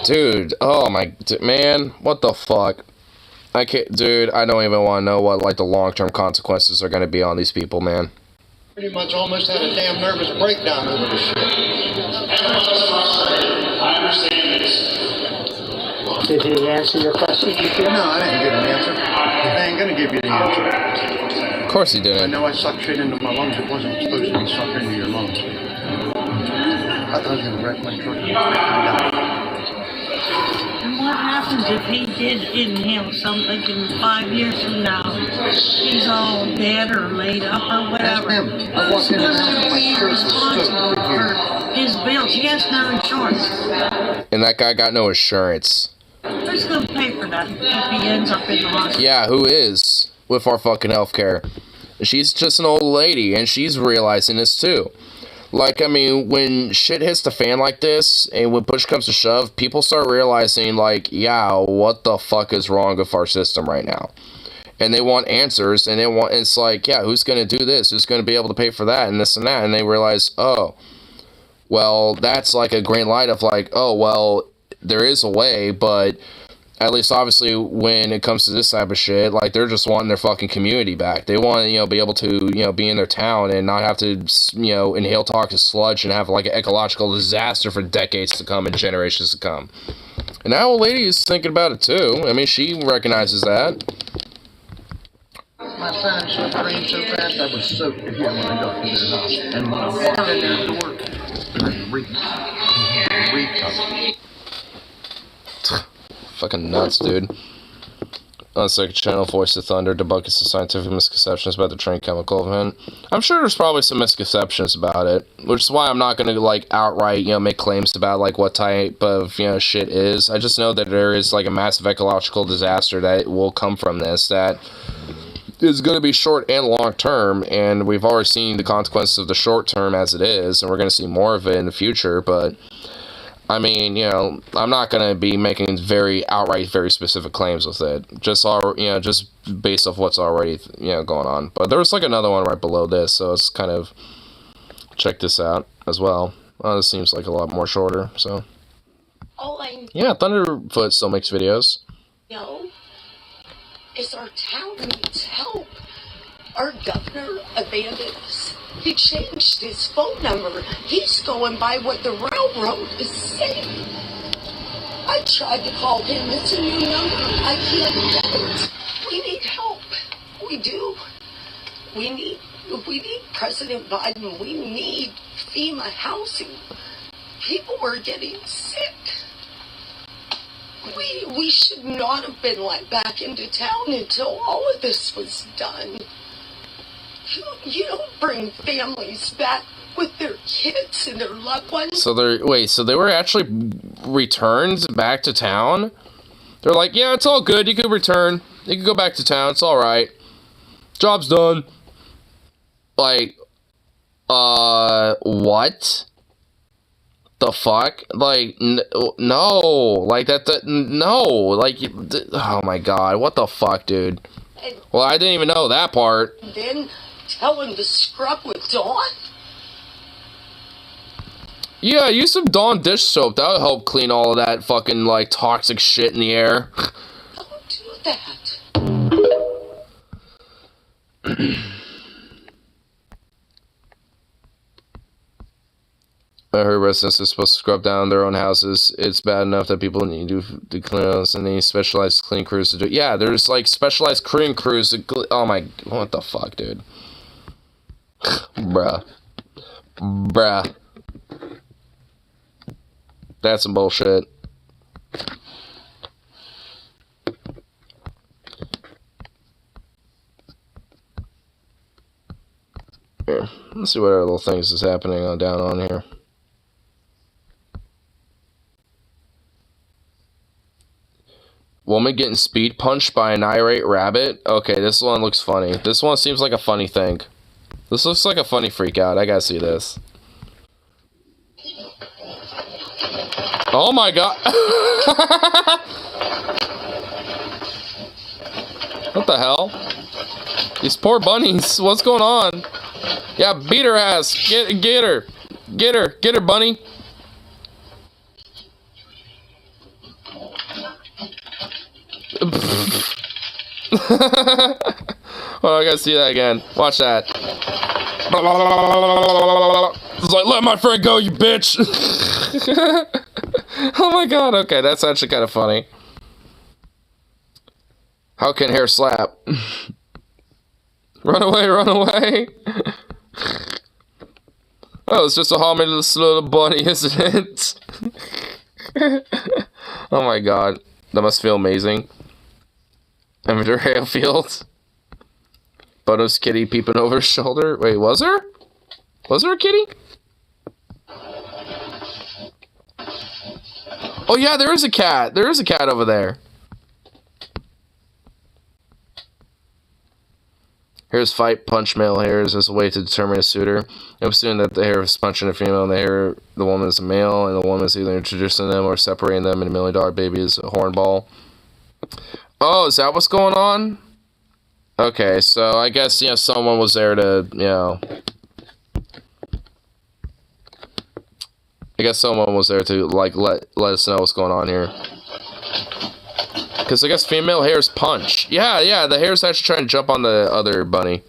Dude, oh my, man, what the fuck? I can't, dude, I don't even want to know what, like, the long-term consequences are going to be on these people, man. Pretty much almost had a damn nervous breakdown over this shit. I understand this. Did he answer your question? No, I didn't give an answer. I ain't gonna give you the answer. Of course he didn't. I know I sucked shit into my lungs. It wasn't supposed to be sucked into your lungs. I thought I was gonna wreck my truck. And what happens if he did inhale something and 5 years from now he's all dead or laid up or whatever? Who's going to be responsible for his bills? He has no insurance. And that guy got no insurance. Who's going to pay for that if he ends up in the hospital? Yeah, who is? With our fucking healthcare. She's just an old lady, and she's realizing this too. Like, I mean, when shit hits the fan like this, and when push comes to shove, people start realizing, like, yeah, what the fuck is wrong with our system right now? And they want answers, and it's like, yeah, who's going to do this? Who's going to be able to pay for that, and this and that? And they realize, oh, well, that's like a green light of like, oh, well, there is a way, but at least obviously when it comes to this type of shit, like, they're just wanting their fucking community back. They want to, be able to, be in their town and not have to, inhale toxic sludge and have like an ecological disaster for decades to come and generations to come. And that old lady is thinking about it too. I mean, she recognizes that. My sinus drained so fast I was soaked to here when I got to their house. And when I walked in their door, I reeked of it. Fucking nuts, dude. On the second channel, Voice of Thunder debunking some scientific misconceptions about the train chemical event. I'm sure there's probably some misconceptions about it, which is why I'm not going to, like, outright, make claims about, like, what type of, shit is. I just know that there is, like, a massive ecological disaster that will come from this, that is going to be short and long term, and we've already seen the consequences of the short term as it is, and we're going to see more of it in the future, but I mean, I'm not going to be making very specific claims with it. Just based off what's already, going on. But there was like another one right below this, so it's kind of, check this out as well. This seems like a lot more shorter, so. Yeah, Thunderfoot still makes videos. Is our town needs help. Our governor abandoned us. He changed his phone number. He's going by what the railroad is saying. I tried to call him. It's a new number. I can't get it. We need help. We do. We need President Biden. We need FEMA housing. People are getting sick. We should not have been let back into town until all of this was done. You don't bring families back with their kids and their loved ones. So they were actually returned back to town? They're like, yeah, it's all good, you can return. You can go back to town, it's alright. Job's done. Like, what? The fuck? Like, no. Like, no. Like, oh my god, what the fuck, dude? Well, I didn't even know that part. Then tell him to scrub with Dawn? Yeah, use some Dawn dish soap. That would help clean all of that fucking, like, toxic shit in the air. Don't do that. I heard residents are supposed to scrub down their own houses. It's bad enough that people need to clean house and they need specialized clean crews to do it. Yeah, there's, like, specialized clean crews to oh my, what the fuck, dude? Bruh. That's some bullshit. Here, let's see what other little things is happening down on here. Woman getting speed punched by an irate rabbit. Okay, this one looks funny. This one seems like a funny thing. This looks like a funny freak out. I gotta see this. Oh my god. What the hell? These poor bunnies. What's going on? Yeah, beat her ass. Get her. Get her. Get her, bunny. Oh, I gotta see that again. Watch that. It's like, let my friend go, you bitch. Oh my god, okay, that's actually kind of funny. How can hair slap? Run away, run away. Oh, it's just a harmless little bunny, isn't it? Oh my god, that must feel amazing. Emmett Hayfield. Bono's kitty peeping over his shoulder. Wait, was there? Was there a kitty? Oh yeah, there is a cat. There is a cat over there. Here's fight, punch male hairs as a way to determine a suitor. I'm assuming that the hair is punching a female and the woman is a male, and the woman is either introducing them or separating them, and $1 million baby is a hornball. Oh, is that what's going on? Okay, so I guess, you know, someone was there to, you know... I guess someone was there to, like, let us know what's going on here. Because I guess female hares punch. Yeah, the hare's actually trying to jump on the other bunny.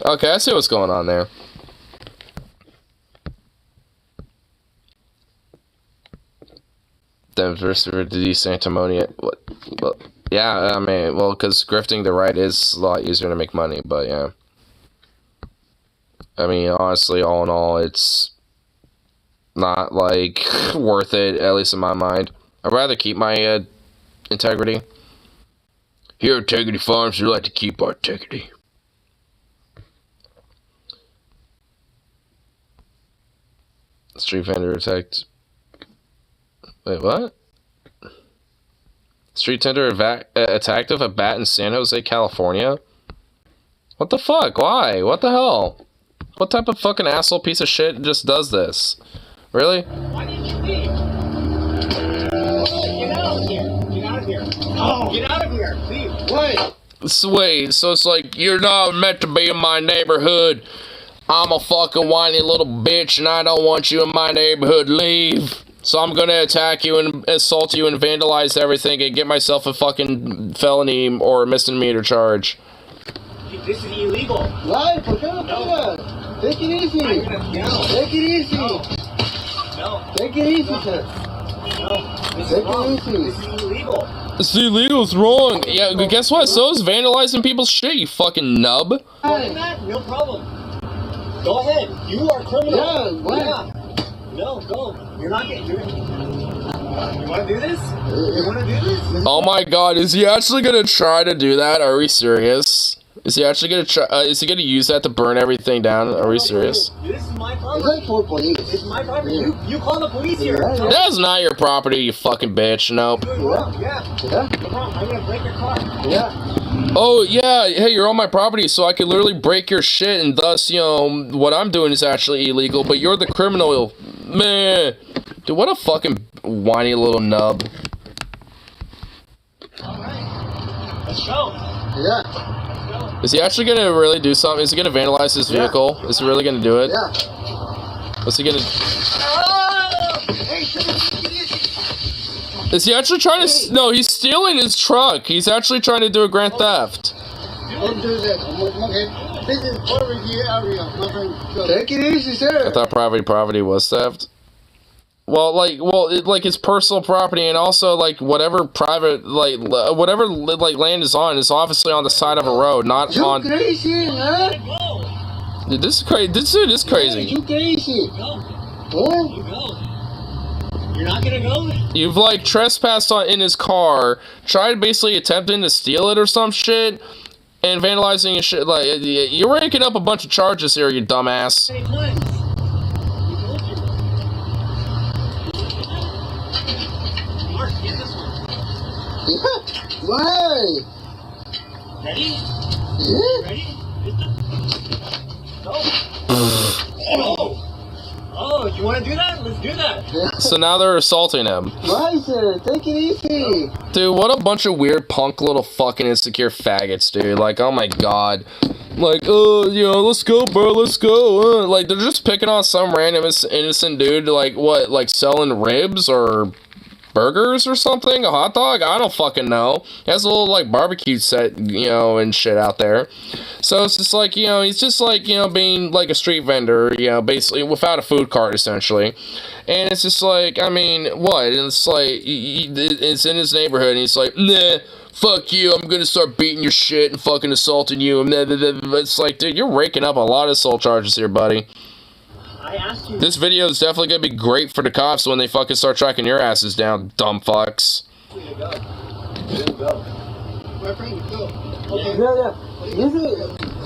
Okay, I see what's going on there. Denver's de sanctimony. What? Well, yeah, I mean, well, because grifting the right is a lot easier to make money, but yeah. I mean, honestly, all in all, it's not, like, worth it, at least in my mind. I'd rather keep my integrity. Here at Integrity Farms, we like to keep our integrity. Street vendor attacked. Wait, what? Street vendor attacked with a bat in San Jose, California? What the fuck? Why? What the hell? What type of fucking asshole piece of shit just does this? Really? Why didn't you leave? Get out of here! Get out of here! Oh, get out of here! Leave! What? Wait, so it's like, you're not meant to be in my neighborhood. I'm a fucking whiny little bitch and I don't want you in my neighborhood. Leave. So I'm gonna attack you and assault you and vandalize everything and get myself a fucking felony or misdemeanor charge. This is illegal. Why? No. Take it easy. Take it easy. No. Take it easy, sir. No. This Take is wrong. it easy. This is illegal. It's illegal, it's wrong. Yeah, guess what? So is vandalizing people's shit, you fucking nub. No problem. Go ahead. You are criminal. Yeah, what? Yeah. No, go. You're not getting... You want to do this? You want to do this? Oh my god, is he actually gonna try to do that? Are we serious? Is he actually gonna try? Is he gonna use that to burn everything down? Are we serious? This is my property. This is my property. You call the police here. That's not your property, you fucking bitch. Nope. Yeah. I'm gonna break your car. Yeah. Oh yeah, hey, you're on my property, so I could literally break your shit, and thus, you know, what I'm doing is actually illegal, but you're the criminal. Man, dude, what a fucking whiny little nub. All right. Let's go. Yeah. Is he actually gonna really do something? Is he gonna vandalize his vehicle? Is he really gonna do it? Yeah. What's he gonna... Is he actually trying to... No, he's stealing his truck. He's actually trying to do a grand theft. Don't do that. Okay. This is property area, my friend. Take it easy, sir. I thought property was theft. Well, like his personal property, and also like whatever private, whatever land is on is obviously on the side of a road, not on. You crazy, huh? Dude, this is crazy. This dude is crazy. You crazy? Go. You go. You're not gonna go. You've like trespassed in his car, tried basically attempting to steal it or some shit, and vandalizing his shit. Like you're ranking up a bunch of charges here, you dumbass. Why? Ready? Ready? Oh, you want to do that? Let's do that. So now they're assaulting him. Why, sir? Take it easy. Dude, what a bunch of weird punk little fucking insecure faggots, dude. Like, oh my god. Like, let's go, bro, let's go. Like, they're just picking on some random innocent dude, like, what, like, selling ribs or burgers or something? A hot dog? I don't fucking know. He has a little, like, barbecue set, and shit out there. So it's just like, he's just like, being like a street vendor, basically without a food cart, essentially. And it's just like, I mean, what? And it's like, it's in his neighborhood, and he's like, nah, fuck you, I'm gonna start beating your shit and fucking assaulting you. And it's like, dude, you're raking up a lot of assault charges here, buddy. I asked you. This video is definitely gonna be great for the cops when they fucking start tracking your asses down, dumb fucks. Where you go? Where you go? My friend, go. Okay. Yeah.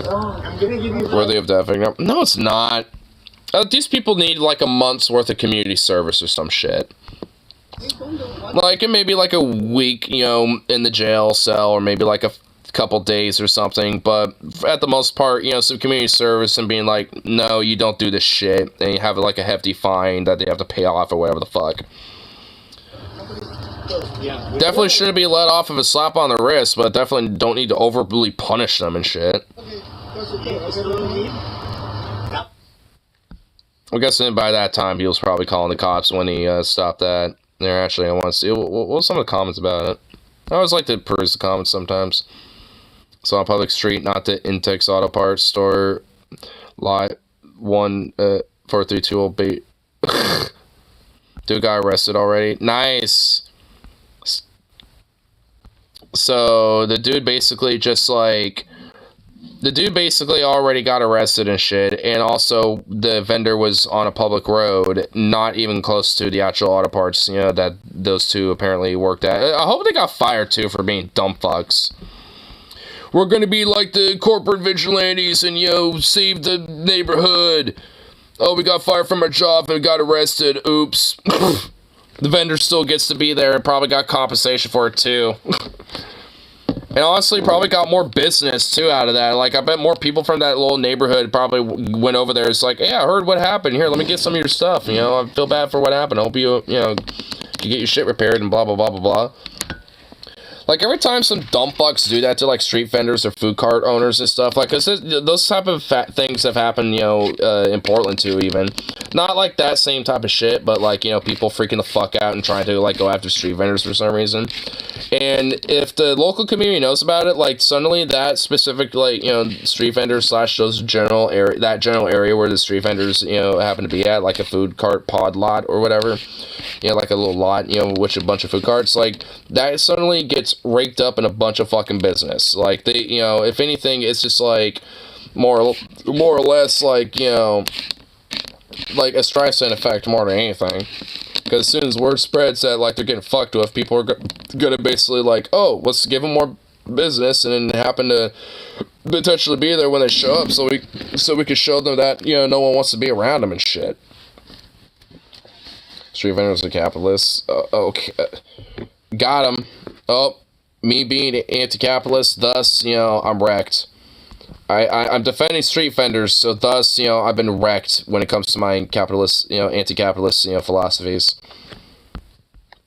I'm gonna give you. Worthy of death. No, it's not. These people need like a month's worth of community service or some shit. Like, it may be like a week, in the jail cell, or maybe like a couple days or something, but at the most part, some community service and being like, no, you don't do this shit, and you have like a hefty fine that they have to pay off or whatever the fuck. Definitely shouldn't be let off of a slap on the wrist, but definitely don't need to overly punish them and shit. I'm guessing by that time he was probably calling the cops when he stopped that. There, actually, I want to see what were some of the comments about it. I always like to peruse the comments sometimes. So on public street, not the Intex Auto Parts store. Lot 1432 will be. Dude got arrested already. Nice. So the dude basically already got arrested and shit, and also the vendor was on a public road, not even close to the actual auto parts, that those two apparently worked at. I hope they got fired too for being dumb fucks. We're gonna be like the corporate vigilantes and, save the neighborhood. Oh, we got fired from our job and we got arrested. Oops. The vendor still gets to be there and probably got compensation for it too. And honestly, probably got more business too out of that. Like, I bet more people from that little neighborhood probably went over there. It's like, hey, I heard what happened. Here, let me get some of your stuff. I feel bad for what happened. I hope you, can get your shit repaired and blah, blah, blah, blah, blah. Like, every time some dumb fucks do that to, like, street vendors or food cart owners and stuff, like, those type of things have happened, in Portland, too, even. Not, like, that same type of shit, but, like, people freaking the fuck out and trying to, like, go after street vendors for some reason. And if the local community knows about it, like, suddenly that specific, like, street vendors / those general area, that general area where the street vendors, happen to be at, like a food cart pod lot or whatever, like a little lot, which a bunch of food carts, like, that suddenly gets raked up in a bunch of fucking business. Like, they, if anything, it's just like more or less like, like a Streisand effect more than anything. Because as soon as word spreads that, like, they're getting fucked with, people are gonna basically like, oh, let's give them more business, and then happen to potentially be there when they show up, so we can show them that, no one wants to be around them and shit. Street vendors are capitalists. Okay. Got him. Oh, me being anti-capitalist, thus, I'm wrecked. I'm defending street vendors, so thus, I've been wrecked when it comes to my capitalist, anti-capitalist, philosophies.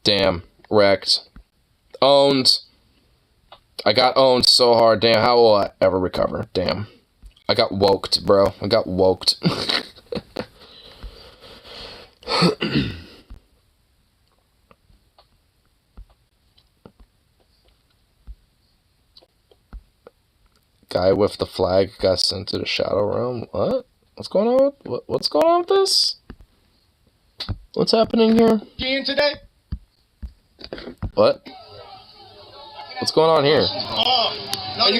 Damn, wrecked. Owned. I got owned so hard, damn, how will I ever recover? Damn. I got woked, bro. I got woked. Guy with the flag got sent to the Shadow Realm. What? What's going on? What's going on with this? What's happening here? In today? What? What's going on here? Don't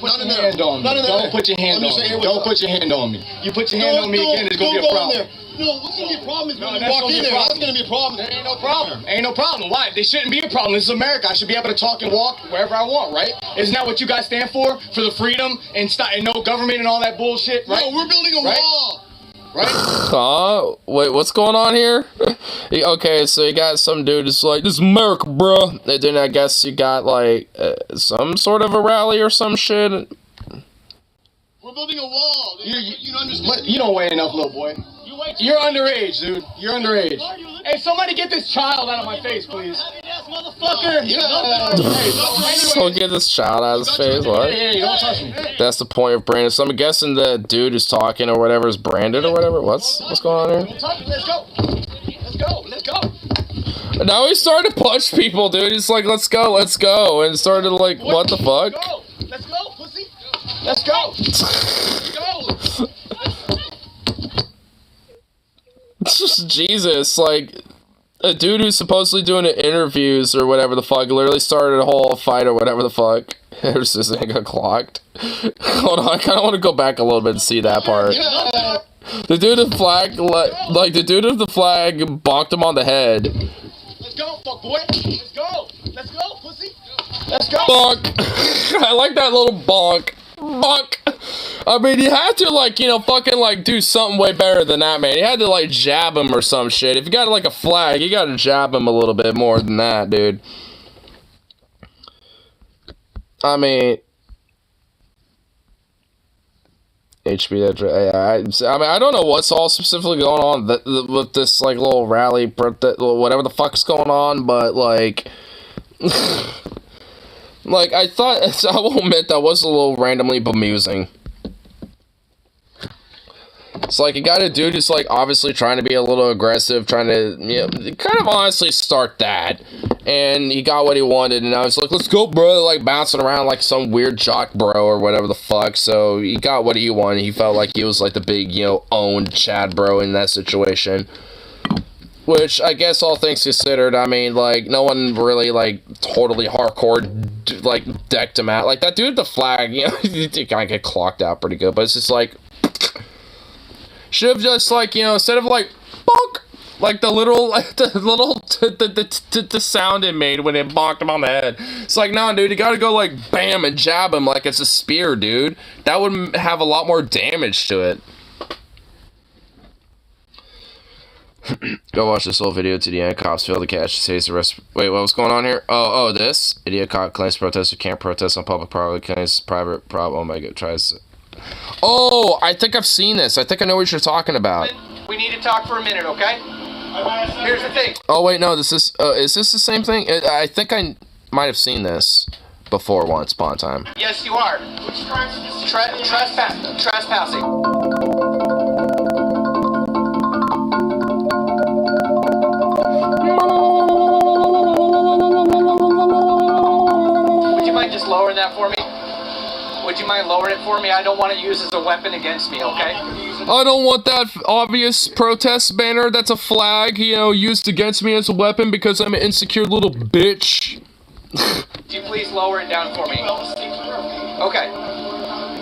put your hand on me. Don't put your hand on me. Don't put your hand on me. You put your hand on me again, it's gonna be a problem. No, what's gonna be a problem is when you walk in there. That's gonna be a problem. There ain't no problem. Ain't no problem. Why? There shouldn't be a problem. This is America. I should be able to talk and walk wherever I want, right? Isn't that what you guys stand for? For the freedom and no government and all that bullshit, right? No, we're building a wall. Huh? Wait, what's going on here? Okay, so you got some dude that's like, this is America, bro. And then I guess you got, like, some sort of a rally or some shit. We're building a wall. You don't understand. You don't weigh enough, little boy. You're underage, dude. You're underage. Hey, somebody get this child out of my face, please. Motherfucker! So get this child out of his face, what? Hey, don't touch me. That's the point of Brandon. So I'm guessing the dude who's talking or whatever is Brandon or whatever. What's going on here? Let's go. Let's go. Let's go. Now he started to punch people, dude. He's like, let's go. And started like, what the fuck? Let's go, pussy. Let's go. Let's go. Jesus, like, a dude who's supposedly doing interviews or whatever the fuck literally started a whole fight or whatever the fuck. There's this thing got clocked. Hold on, I kind of want to go back a little bit and see that part. The dude of the flag, like the dude of the flag bonked him on the head. Let's go, fuck boy. Let's go. Let's go, pussy. Let's go. Bonk. I like that little bonk. Bonk. I mean, you had to, like, you know, fucking, like, do something way better than that, man. You had to, like, jab him or some shit. If you got, like, a flag, you gotta jab him a little bit more than that, dude. I mean... I mean, I don't know what's all specifically going on with this, like, little rally, whatever the fuck's going on, but, like... like, I thought, I will admit, that was a little randomly bemusing. It's like, you got a dude who's, like, obviously trying to be a little aggressive, trying to, you know, kind of honestly start that. And he got what he wanted, and I was like, let's go, bro, like, bouncing around like some weird jock bro or whatever the fuck. So, he got what he wanted. He felt like he was, like, the big, you know, owned Chad bro in that situation. Which, I guess, all things considered, I mean, like, no one really, like, totally hardcore, like, decked him out. Like, that dude with the flag, you know, he kind of get clocked out pretty good, but it's just like... Should have just, like, you know, instead of, like, bonk, like, the little, like, the sound it made when it bonked him on the head. It's like, nah, dude, you gotta go, like, bam, and jab him like it's a spear, dude. That would have a lot more damage to it. Go watch this whole video to the end. Cops fail to catch, says the rest. Wait, what was going on here? Oh, this. Idiot cop claims protester can't protest on public property. Claims private problem. Oh my god, tries... Oh, I think I've seen this. I think I know what you're talking about. We need to talk for a minute, okay? Here's the thing. Oh, wait, no, this is this the same thing? I think I might have seen this before once upon a time. Yes, you are. Trespassing. Would you mind just lowering that for me? Would you mind lowering it for me? I don't want it used as a weapon against me, okay? I don't want that obvious protest banner that's a flag, you know, used against me as a weapon because I'm an insecure little bitch. Would you please lower it down for me? Okay.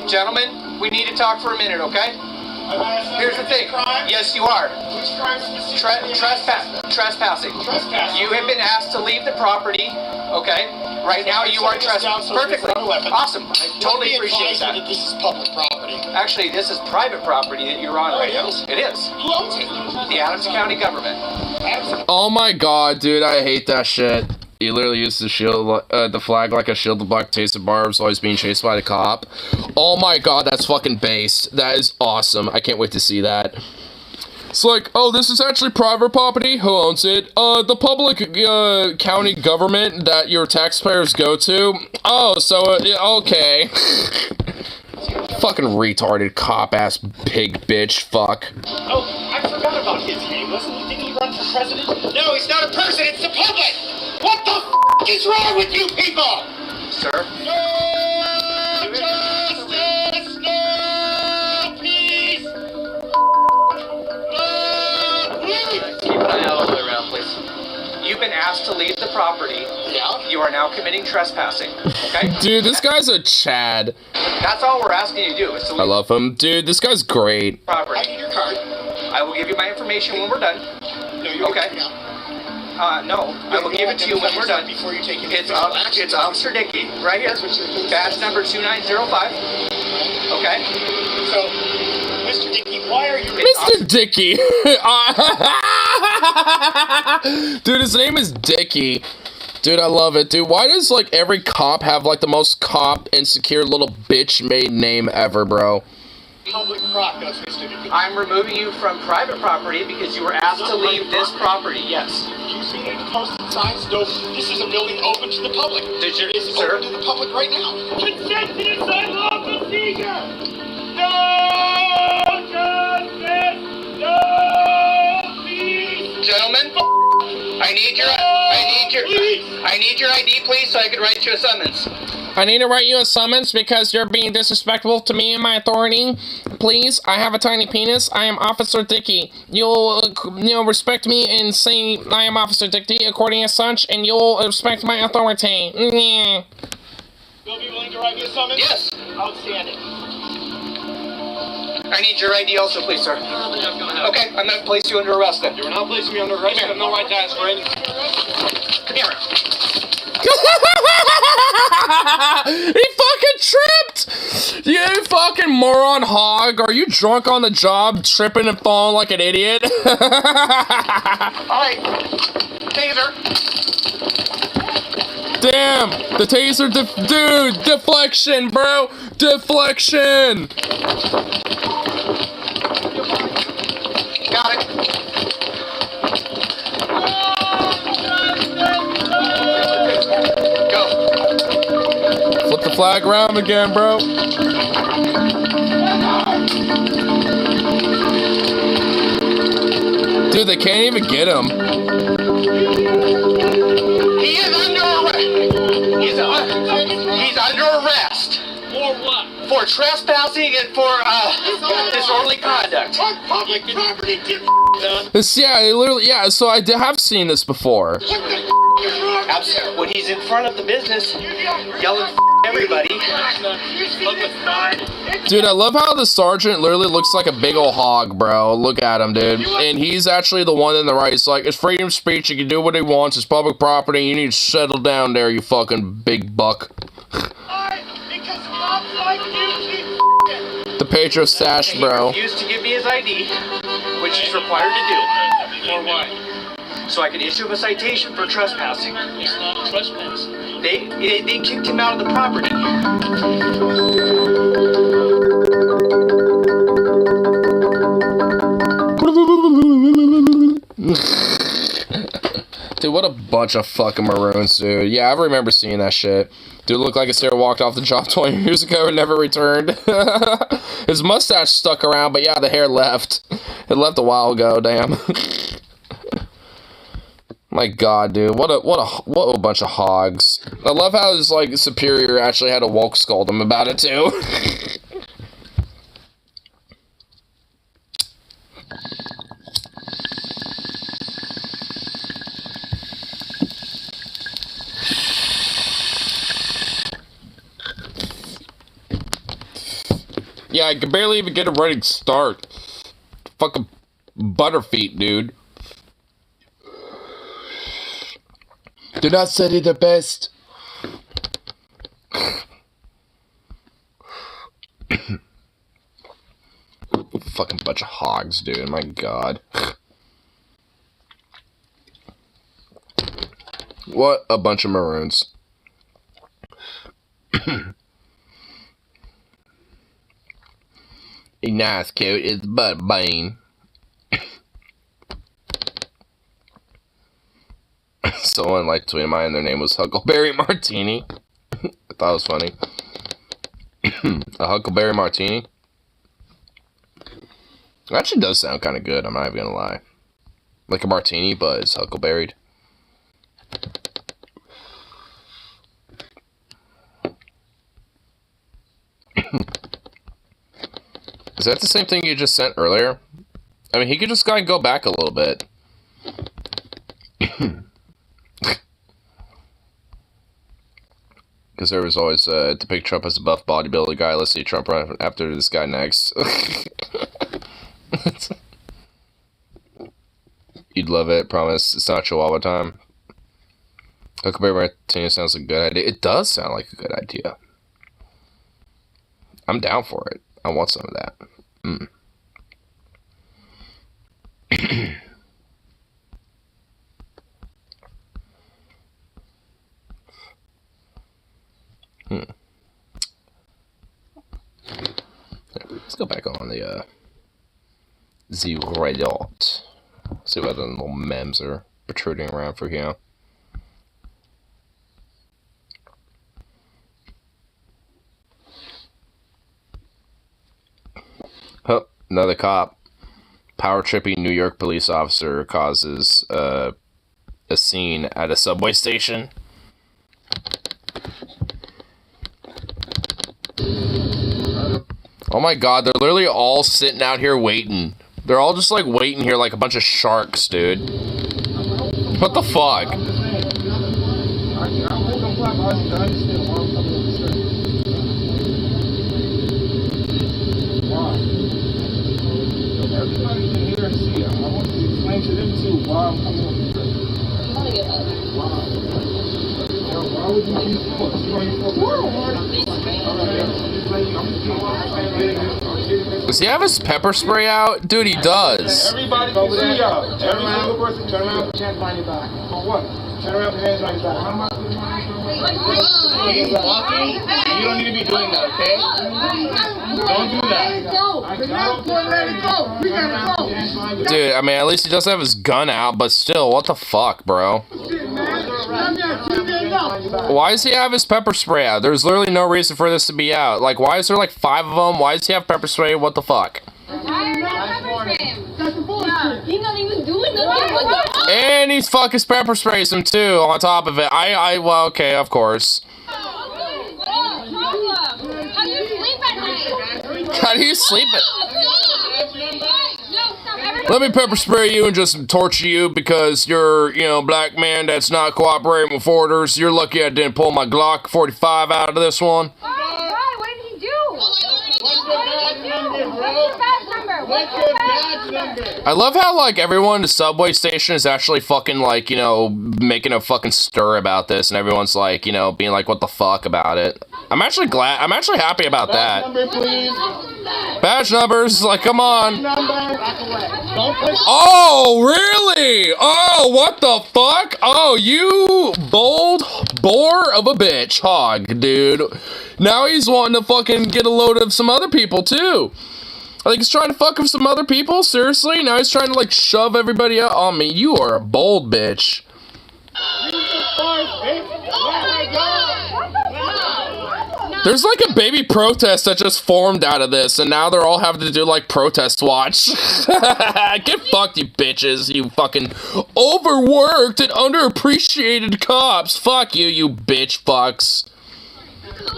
Gentlemen, we need to talk for a minute, okay? Here's the thing. Yes, you are. Trespassing. You have been asked to leave the property, okay? Right now you are trespassing. Perfectly. Awesome. I totally appreciate that. This is public property. Actually, this is private property that you're on right now. It is. Who owns it? The Adams County government. Oh my god, dude, I hate that shit. He literally used the shield, the flag like a shield to block taste of barbs while he's being chased by the cop. Oh my god, that's fucking based. That is awesome. I can't wait to see that. It's like, oh, this is actually private property? Who owns it? The public, county government that your taxpayers go to? Oh, so, okay. Fucking retarded cop-ass pig bitch fuck. Oh, I forgot about his name. Didn't he run for president? No, he's not a person, it's the public! What the f*** is wrong with you people? Sir? No justice, no peace, no peace. Keep an eye out all the way around, please. You've been asked to leave the property. Yeah? You are now committing trespassing, okay? Dude, this guy's a Chad. That's all we're asking you to do is to leave I love him. Dude, this guy's great. property. I need your card. I will give you my information when we're done. No, you Okay. No, I will give it to you when we're done. Before you take it. It's Officer Dickey, right here. Badge number 2905. Okay. So, Mr. Dickey, why Why are you Mr. Dicky? Dude, his name is Dicky. Dude, I love it. Dude, why does, like, every cop have, like, the most cop insecure little bitch made name ever, bro? public property? I'm removing you from private property because you were asked to leave this property. Yes. You see any posted signs? No, this is a building open to the public. Did you, It's sir? open to the public right now. Consent to the sidewalk procedure! No justice! No peace! Gentlemen, I need your ID, please, so I can write you a summons. I need to write you a summons because you're being disrespectful to me and my authority. Please, I have a tiny penis. I am Officer Dicky. You'll respect me and say I am Officer Dicky according as such, and you'll respect my authority. Yeah. You'll be willing to write me a summons? Yes. Outstanding. I need your ID also, please, sir. Okay, I'm going to place you under arrest then. You are now placing me under arrest. I have no right to ask for anything. Come here. He fucking tripped! You fucking moron hog. Are you drunk on the job, tripping and falling like an idiot? Alright. Taser. Damn! The taser, dude! Deflection, bro! Deflection! Got it. Go. Flip the flag around again, bro. Dude, they can't even get him. He is under arrest. He's under arrest. For what? For trespassing and for disorderly conduct. Public property, get Yeah, so I have seen this before. Absolutely. When he's in front of the business, yelling everybody. Dude, I love how the sergeant literally looks like a big ol' hog, bro. Look at him, dude. And he's actually the one in the right. It's like, it's freedom of speech. He can do what he wants. It's public property. You need to settle down there, you fucking big buck. The Pedro stash, bro. He refused to give me his ID, which he's required to do. For what? So I could issue him a citation for trespassing. It's not trespass. They kicked him out of the property. Dude, what a bunch of fucking maroons, dude. Yeah, I remember seeing that shit. Dude looked like a Sarah walked off the job 20 years ago and never returned. His mustache stuck around, but yeah, the hair left. It left a while ago, damn. My god, dude. What a bunch of hogs. I love how his, like, superior actually had to woke scold him about it, too. Yeah, I can barely even get a running start. Fucking butterfeet, dude. Do not study the best. Fucking bunch of hogs, dude. My god. What a bunch of maroons. A nice coat is Baddaboom. Someone like tweeted mine, their name was Huckleberry Martini. I thought it was funny. A Huckleberry Martini. It actually does sound kind of good, I'm not even gonna lie. Like a martini, but it's huckleberried. Is that the same thing you just sent earlier? I mean, he could just go back a little bit. Because there was always, to pick Trump as a buff bodybuilder guy. Let's see Trump run after this guy next. You'd love it, promise. It's not Chihuahua time. Huckleberry Martini sounds like a good idea. It does sound like a good idea. I'm down for it. I want some of that. Let's go back on the Reddit. See what other little memes are protruding around for here. Oh, another cop. Power tripping New York police officer causes a scene at a subway station. Oh my god, they're literally all sitting out here waiting. They're all just like waiting here like a bunch of sharks, dude. What the fuck? Everybody can hear and see. I want to explain to them too why I'm coming on the trip. Why would you use Does he have his pepper spray out? Dude, he does. Everybody can see y'all. Every single person turn around, put your hands behind your back. For what? Turn around, put your hands behind your back. How much? He's walking. You don't need to be doing that, okay? Don't do that. Dude, I mean, at least he doesn't have his gun out, but still, what the fuck, bro? Why does he have his pepper spray out? There's literally no reason for this to be out. Like, why is there like 5 of them? Why does he have pepper spray? What the fuck? He's not even doing nothing. And he's fucking pepper sprays him too, on top of it. Well, okay, of course. How do you sleep at Let me pepper spray you and just torture you because you're, you know, black man that's not cooperating with orders. You're lucky I didn't pull my Glock 45 out of this one. Why? What did he do? What's your badge number? What's your badge number? I love how, like, everyone in the subway station is actually fucking, like, you know, making a fucking stir about this, and everyone's, like, you know, being like, what the fuck about it. I'm actually happy about that. Badge number, please. Badge numbers, like, come on. Don't push. Oh, really? Oh, what the fuck? Oh, you bold bore of a bitch hog, dude. Now he's wanting to fucking get a load of some other people, too. I think he's trying to fuck with some other people? Seriously? Now he's trying to, like, shove everybody out on me. You are a bold bitch. There's like a baby protest that just formed out of this, and now they're all having to do like protest watch. Get fucked, you bitches, you fucking overworked and underappreciated cops. Fuck you, you bitch fucks.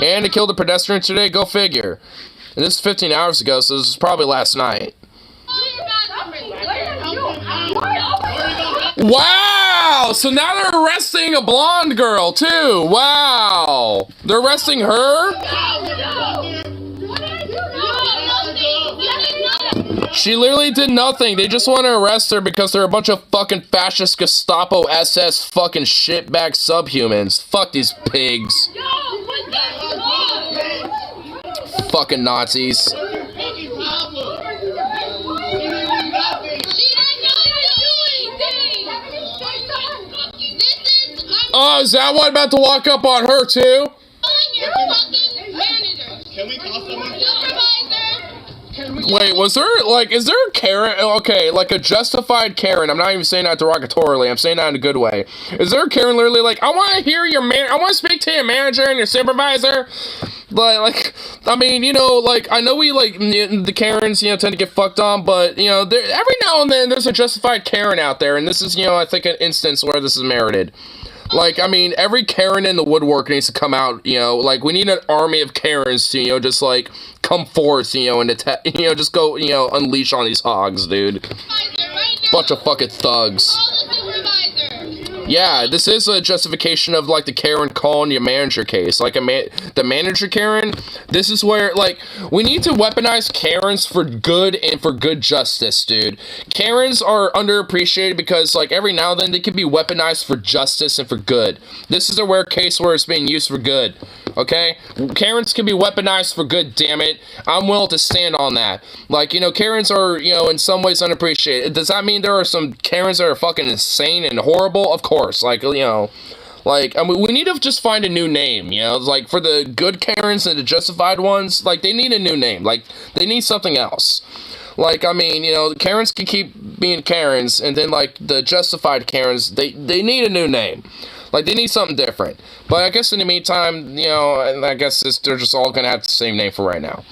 And they killed a pedestrian today, go figure. And this is 15 hours ago, so this is probably last night. Wow! So now they're arresting a blonde girl, too. Wow! They're arresting her? She literally did nothing. They just want to arrest her because they're a bunch of fucking fascist Gestapo SS fucking shitbag subhumans. Fuck these pigs. Fucking Nazis. Oh, is that one about to walk up on her too? Can we call someone? Wait, was there, like, is there a Karen? Okay, like a justified Karen. I'm not even saying that derogatorily. I'm saying that in a good way. Is there a Karen literally like, I want to hear your I want to speak to your manager and your supervisor? Like, I mean, you know, like, I know we, like, the Karens, you know, tend to get fucked on, but, you know, every now and then there's a justified Karen out there, and this is, you know, I think an instance where this is merited. Like, I mean, every Karen in the woodwork needs to come out, you know, like, we need an army of Karens to, you know, just, like, come forth, you know, and, you know, just go, you know, unleash on these hogs, dude. Bunch of fucking thugs. Yeah, this is a justification of, like, the Karen calling your manager case. Like, the manager Karen, this is where, like, we need to weaponize Karens for good and for good justice, dude. Karens are underappreciated because, like, every now and then they can be weaponized for justice and for good. This is a rare case where it's being used for good, okay? Karens can be weaponized for good, damn it. I'm willing to stand on that. Like, you know, Karens are, you know, in some ways unappreciated. Does that mean there are some Karens that are fucking insane and horrible? Of course. Like, you know, like, I mean, we need to just find a new name, you know? Like, for the good Karens and the justified ones, like, they need a new name. Like, they need something else. Like, I mean, you know, Karens can keep being Karens, and then, like, the justified Karens, they need a new name. Like, they need something different. But I guess in the meantime, you know, I guess they're just all gonna have the same name for right now.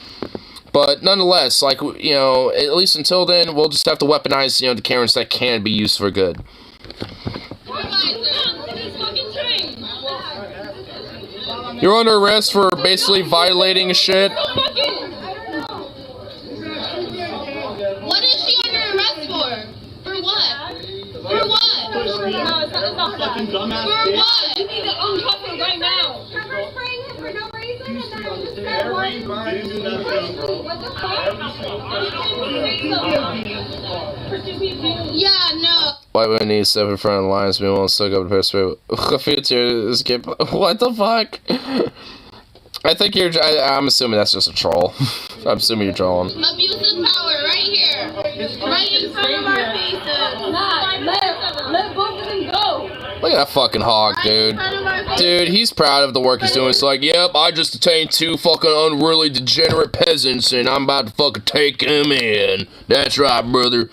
But nonetheless, like, you know, at least until then, we'll just have to weaponize, you know, the Karens that can be used for good. You're under arrest for basically violating shit. What is she under arrest for? For what? For what? No, it's not fucking dumbass. For what? You need to uncuff her right now. Trevor's spraying him for no reason, and then I just said what the fuck? Yeah, no. Why would I need stuff in front of the lines? We won't suck up the perspective. What the fuck? I think I'm assuming that's just a troll. I'm assuming you're trolling. Abusive power right here. Right in front of our faces. Let both of them go. Look at that fucking hog, dude. Dude, he's proud of the work he's doing. It's like, yep, I just detained 2 fucking unruly degenerate peasants, and I'm about to fucking take them in. That's right, brother.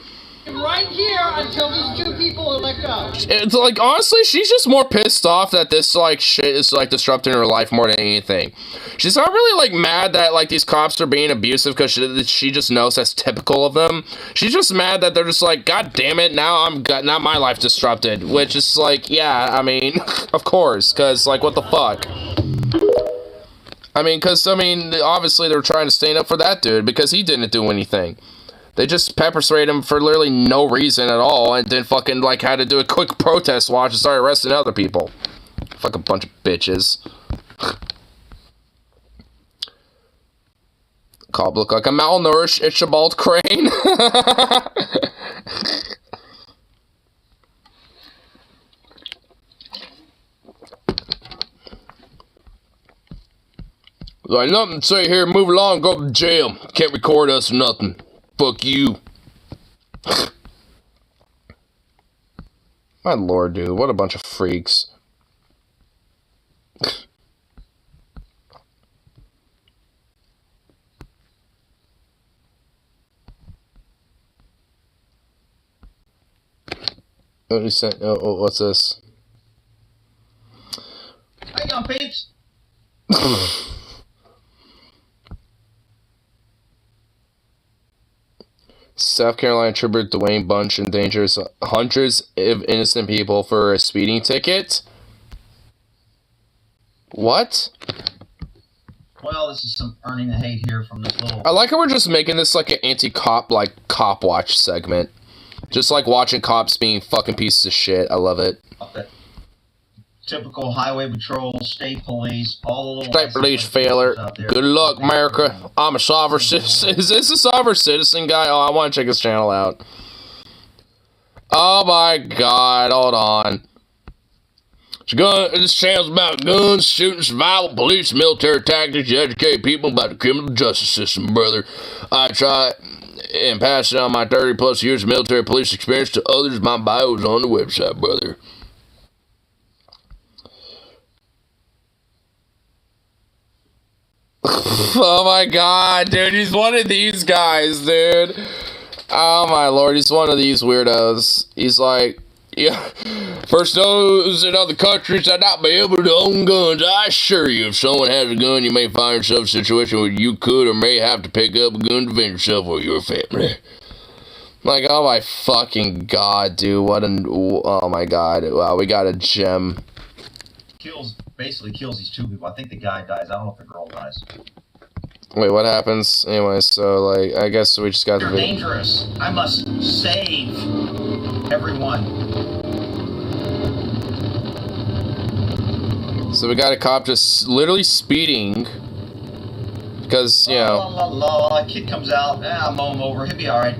Right here until these 2 people are let go. It's like, honestly, she's just more pissed off that this, like, shit is, like, disrupting her life more than anything. She's not really, like, mad that, like, these cops are being abusive because she just knows that's typical of them. She's just mad that they're just like, God damn it, now my life disrupted. Which is, like, yeah, I mean, of course, because, like, what the fuck? I mean, obviously they're trying to stand up for that dude because he didn't do anything. They just pepper sprayed him for literally no reason at all, and then fucking, like, had to do a quick protest watch and start arresting other people. Fuck a bunch of bitches. Cobb look like a malnourished Ichabod Crane. Like, nothing to say here, move along, go to jail. Can't record us or nothing. Fuck you. My lord, dude. What a bunch of freaks. What he said? Oh, what's this? How you doing, peeps? South Carolina trooper Dwayne Bunch endangers hundreds of innocent people for a speeding ticket. What? Well, this is some earning the hate here from this little... I like how we're just making this like an anti-cop, like, cop watch segment. Just like watching cops being fucking pieces of shit. I love it. Typical highway patrol, state police, all the state police failure. Good luck, America. I'm a sovereign citizen. Is this a sovereign citizen guy? Oh, I want to check his channel out. Oh my god, hold on. This channel's about guns, shooting, survival, police, military tactics to educate people about the criminal justice system, brother. I try and pass on my 30+ years of military police experience to others. My bio is on the website, brother. Oh my god, dude, he's one of these guys, dude. Oh my lord, he's one of these weirdos. He's like, yeah, first those in other countries that not be able to own guns. I assure you, if someone has a gun, you may find yourself in a situation where you could or may have to pick up a gun to defend yourself or your family. Like, oh my fucking god, dude, what an, oh my god, wow, we got a gem. Basically kills these 2 people. I think the guy dies. I don't know if the girl dies. Wait, what happens? Anyway, so, like, I guess we just got You're dangerous. I must save everyone. So we got a cop just literally speeding because, you know. La la la, kid comes out, I'll mow him over, he'll be alright.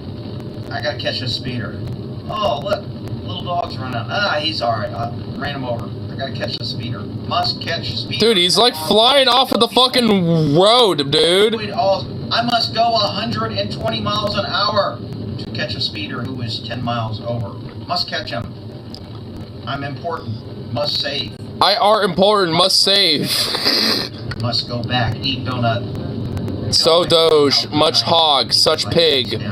I gotta catch a speeder. Oh, look, little dog's running. He's alright, I ran him over. I gotta catch the speeder. Must catch speeder. Dude, he's like flying off of the fucking road, dude. I must go 120 miles an hour to catch a speeder who is 10 miles over. Must catch him. I'm important. Must save. I are important. Must save. Must go back. Eat donut. So doge. Much hog. Such pig.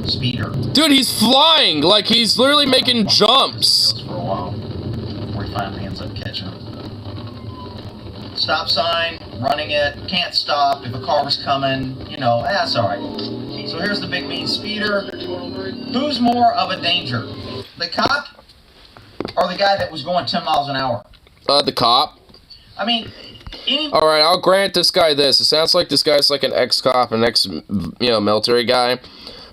Speeder. Dude, he's flying. Like he's literally making jumps. For a while. Before he finally ends up catching him. Stop sign. Running it. Can't stop. If a car was coming, you know, that's alright. So here's the big mean speeder. Who's more of a danger? The cop or the guy that was going 10 miles an hour? The cop. I mean, alright, I'll grant this guy this. It sounds like this guy's like an ex-cop, an military guy.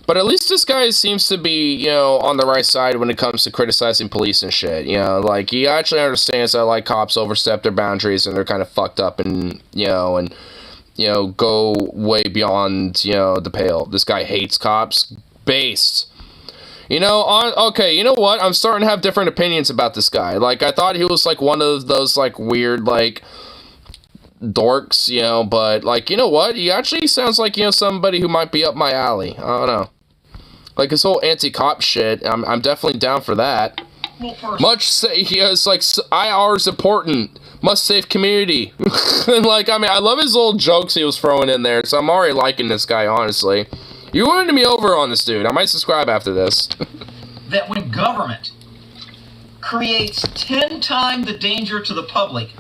But at least this guy seems to be, you know, on the right side when it comes to criticizing police and shit. You know, like, he actually understands that, like, cops overstep their boundaries and they're kind of fucked up and, you know, go way beyond, you know, the pale. This guy hates cops. Based. You know, okay, you know what? I'm starting to have different opinions about this guy. Like, I thought he was, like, one of those, like, weird, like, dorks, you know, but, like, you know what? He actually sounds like, you know, somebody who might be up my alley. I don't know. Like, his whole anti-cop shit, I'm definitely down for that. Much say he is, like, IR is important. Must save community. And, like, I mean, I love his little jokes he was throwing in there, so I'm already liking this guy, honestly. You wanted me over on this dude. I might subscribe after this. That when government creates 10 times the danger to the public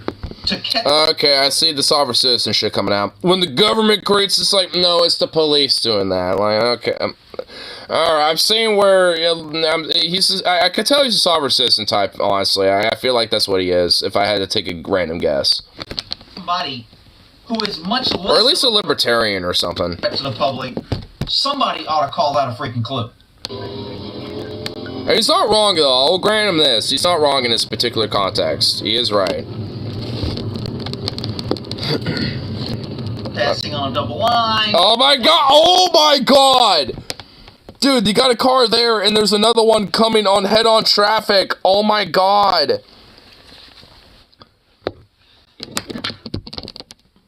to catch... Okay, I see the sovereign citizen shit coming out. When the government creates, it's like, no, it's the police doing that. Like, okay. Alright, I've seen where... I could tell he's a sovereign citizen type, honestly. I feel like that's what he is, if I had to take a random guess. Somebody who is much less... Or at least a libertarian or something. ...to the public... Somebody ought to call that a freaking clue. He's not wrong, though. I'll grant him this. He's not wrong in this particular context. He is right. Passing on a double line. Oh my god! Oh my god! Dude, you got a car there, and there's another one coming on head-on traffic. Oh my god!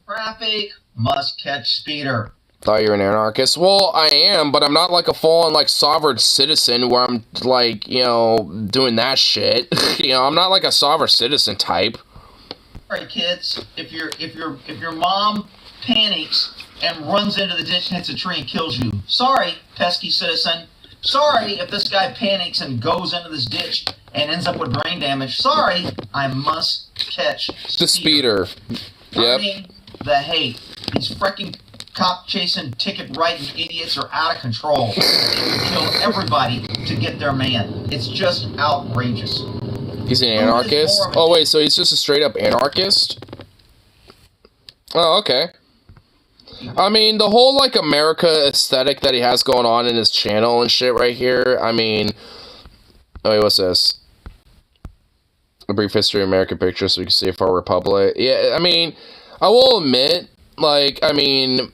Traffic must catch speeder. Thought you were an anarchist. Well, I am, but I'm not like a full-on like sovereign citizen where I'm like, you know, doing that shit. You know, I'm not like a sovereign citizen type. Alright, kids, if your mom panics and runs into the ditch and hits a tree and kills you, sorry, pesky citizen. Sorry if this guy panics and goes into this ditch and ends up with brain damage. Sorry, I must catch the speeder. Yep. The hate. These freaking cop chasing, ticket writing idiots are out of control. They will kill everybody to get their man. It's just outrageous. He's an anarchist? Oh wait, so he's just a straight up anarchist? Oh, okay. I mean, the whole like America aesthetic that he has going on in his channel and shit right here, I mean... Oh wait, what's this? A brief history of American pictures so we can see if our republic... Yeah, I mean, I will admit... Like, I mean,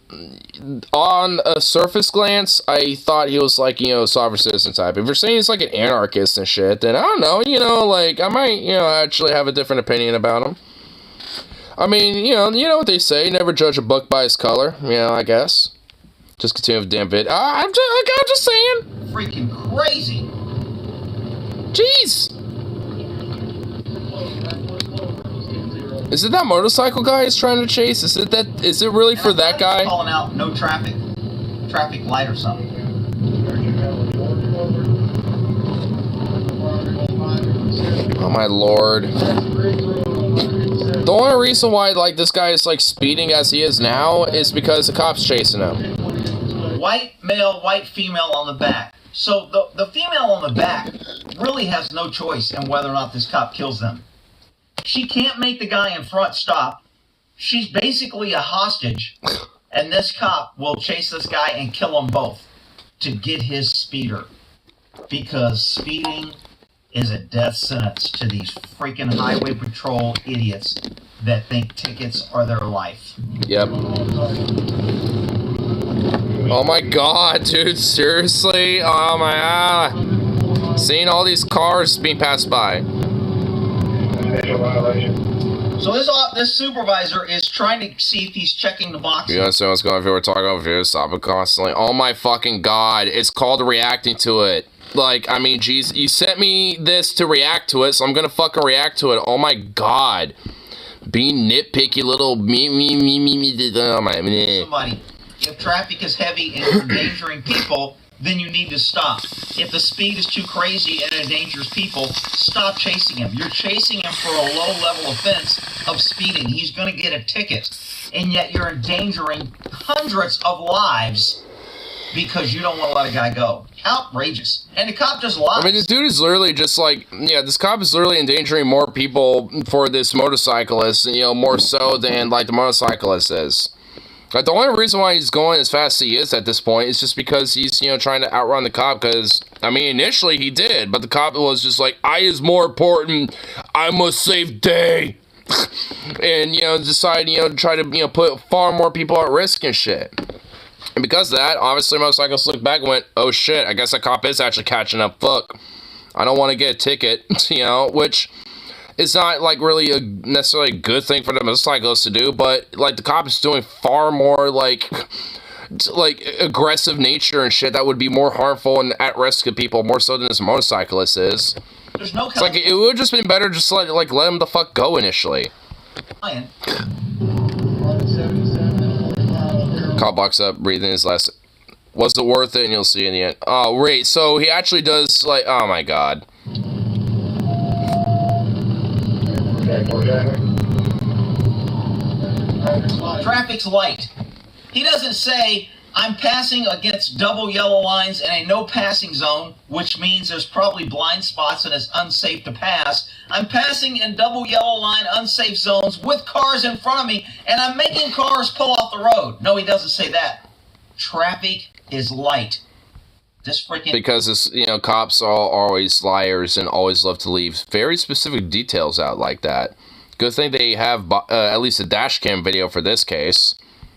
on a surface glance, I thought he was like, you know, sovereign citizen type. If you're saying he's like an anarchist and shit, then I don't know, you know, like, I might, you know, actually have a different opinion about him. I mean, you know what they say, never judge a book by its color, you know, I guess. Just continue with the damn vid. I'm just saying. Freaking crazy. Jeez. Is it that motorcycle guy he's trying to chase? Is it really for that guy? Calling out no traffic light or something. Oh my lord. The only reason why like this guy is like speeding as he is now is because the cop's chasing him. White male, white female on the back. So the female on the back really has no choice in whether or not this cop kills them. She can't make the guy in front stop. She's basically a hostage. And this cop will chase this guy and kill them both to get his speeder. Because speeding is a death sentence to these freaking highway patrol idiots that think tickets are their life. Yep. Oh my god, dude, seriously? Oh my god. Seeing all these cars being passed by. So this supervisor is trying to see if he's checking the boxes. You understand what's going on? If you were talking over here, stop it constantly. Oh my fucking god, it's called reacting to it. Like, I mean, geez, you sent me this to react to it, so I'm gonna fucking react to it. Oh my god. Being nitpicky little me. Oh my. Somebody, if traffic is heavy and you're endangering people, then you need to stop. If the speed is too crazy and endangers people, stop chasing him. You're chasing him for a low-level offense of speeding. He's going to get a ticket, and yet you're endangering hundreds of lives because you don't want to let a guy go. Outrageous. And the cop just lies. I mean, this dude is literally just like, yeah, this cop is literally endangering more people for this motorcyclist, you know, more so than, like, the motorcyclist is. Like, the only reason why he's going as fast as he is at this point is just because he's, you know, trying to outrun the cop, because, I mean, initially he did, but the cop was just like, I is more important, I must save day, and, you know, decided, you know, to try to, you know, put far more people at risk and shit. And because of that, obviously, motorcyclists looked back and went, oh shit, I guess that cop is actually catching up, fuck, I don't want to get a ticket, you know, which... It's not, like, really necessarily a good thing for the motorcyclists to do, but, like, the cop is doing far more, like, aggressive nature and shit that would be more harmful and at risk of people, more so than this motorcyclist is. There's no it's like, it would have just been better just to, like, let him the fuck go initially. Cop box up, breathing his last... Was it worth it? And you'll see in the end. Oh, wait, so he actually does, like, oh my god. Traffic's light. He doesn't say, I'm passing against double yellow lines in a no passing zone, which means there's probably blind spots and it's unsafe to pass. I'm passing in double yellow line unsafe zones with cars in front of me, and I'm making cars pull off the road. No, he doesn't say that. Traffic is light. This freaking... Because, it's, you know, cops are always liars and always love to leave very specific details out like that. Good thing they have at least a dash cam video for this case.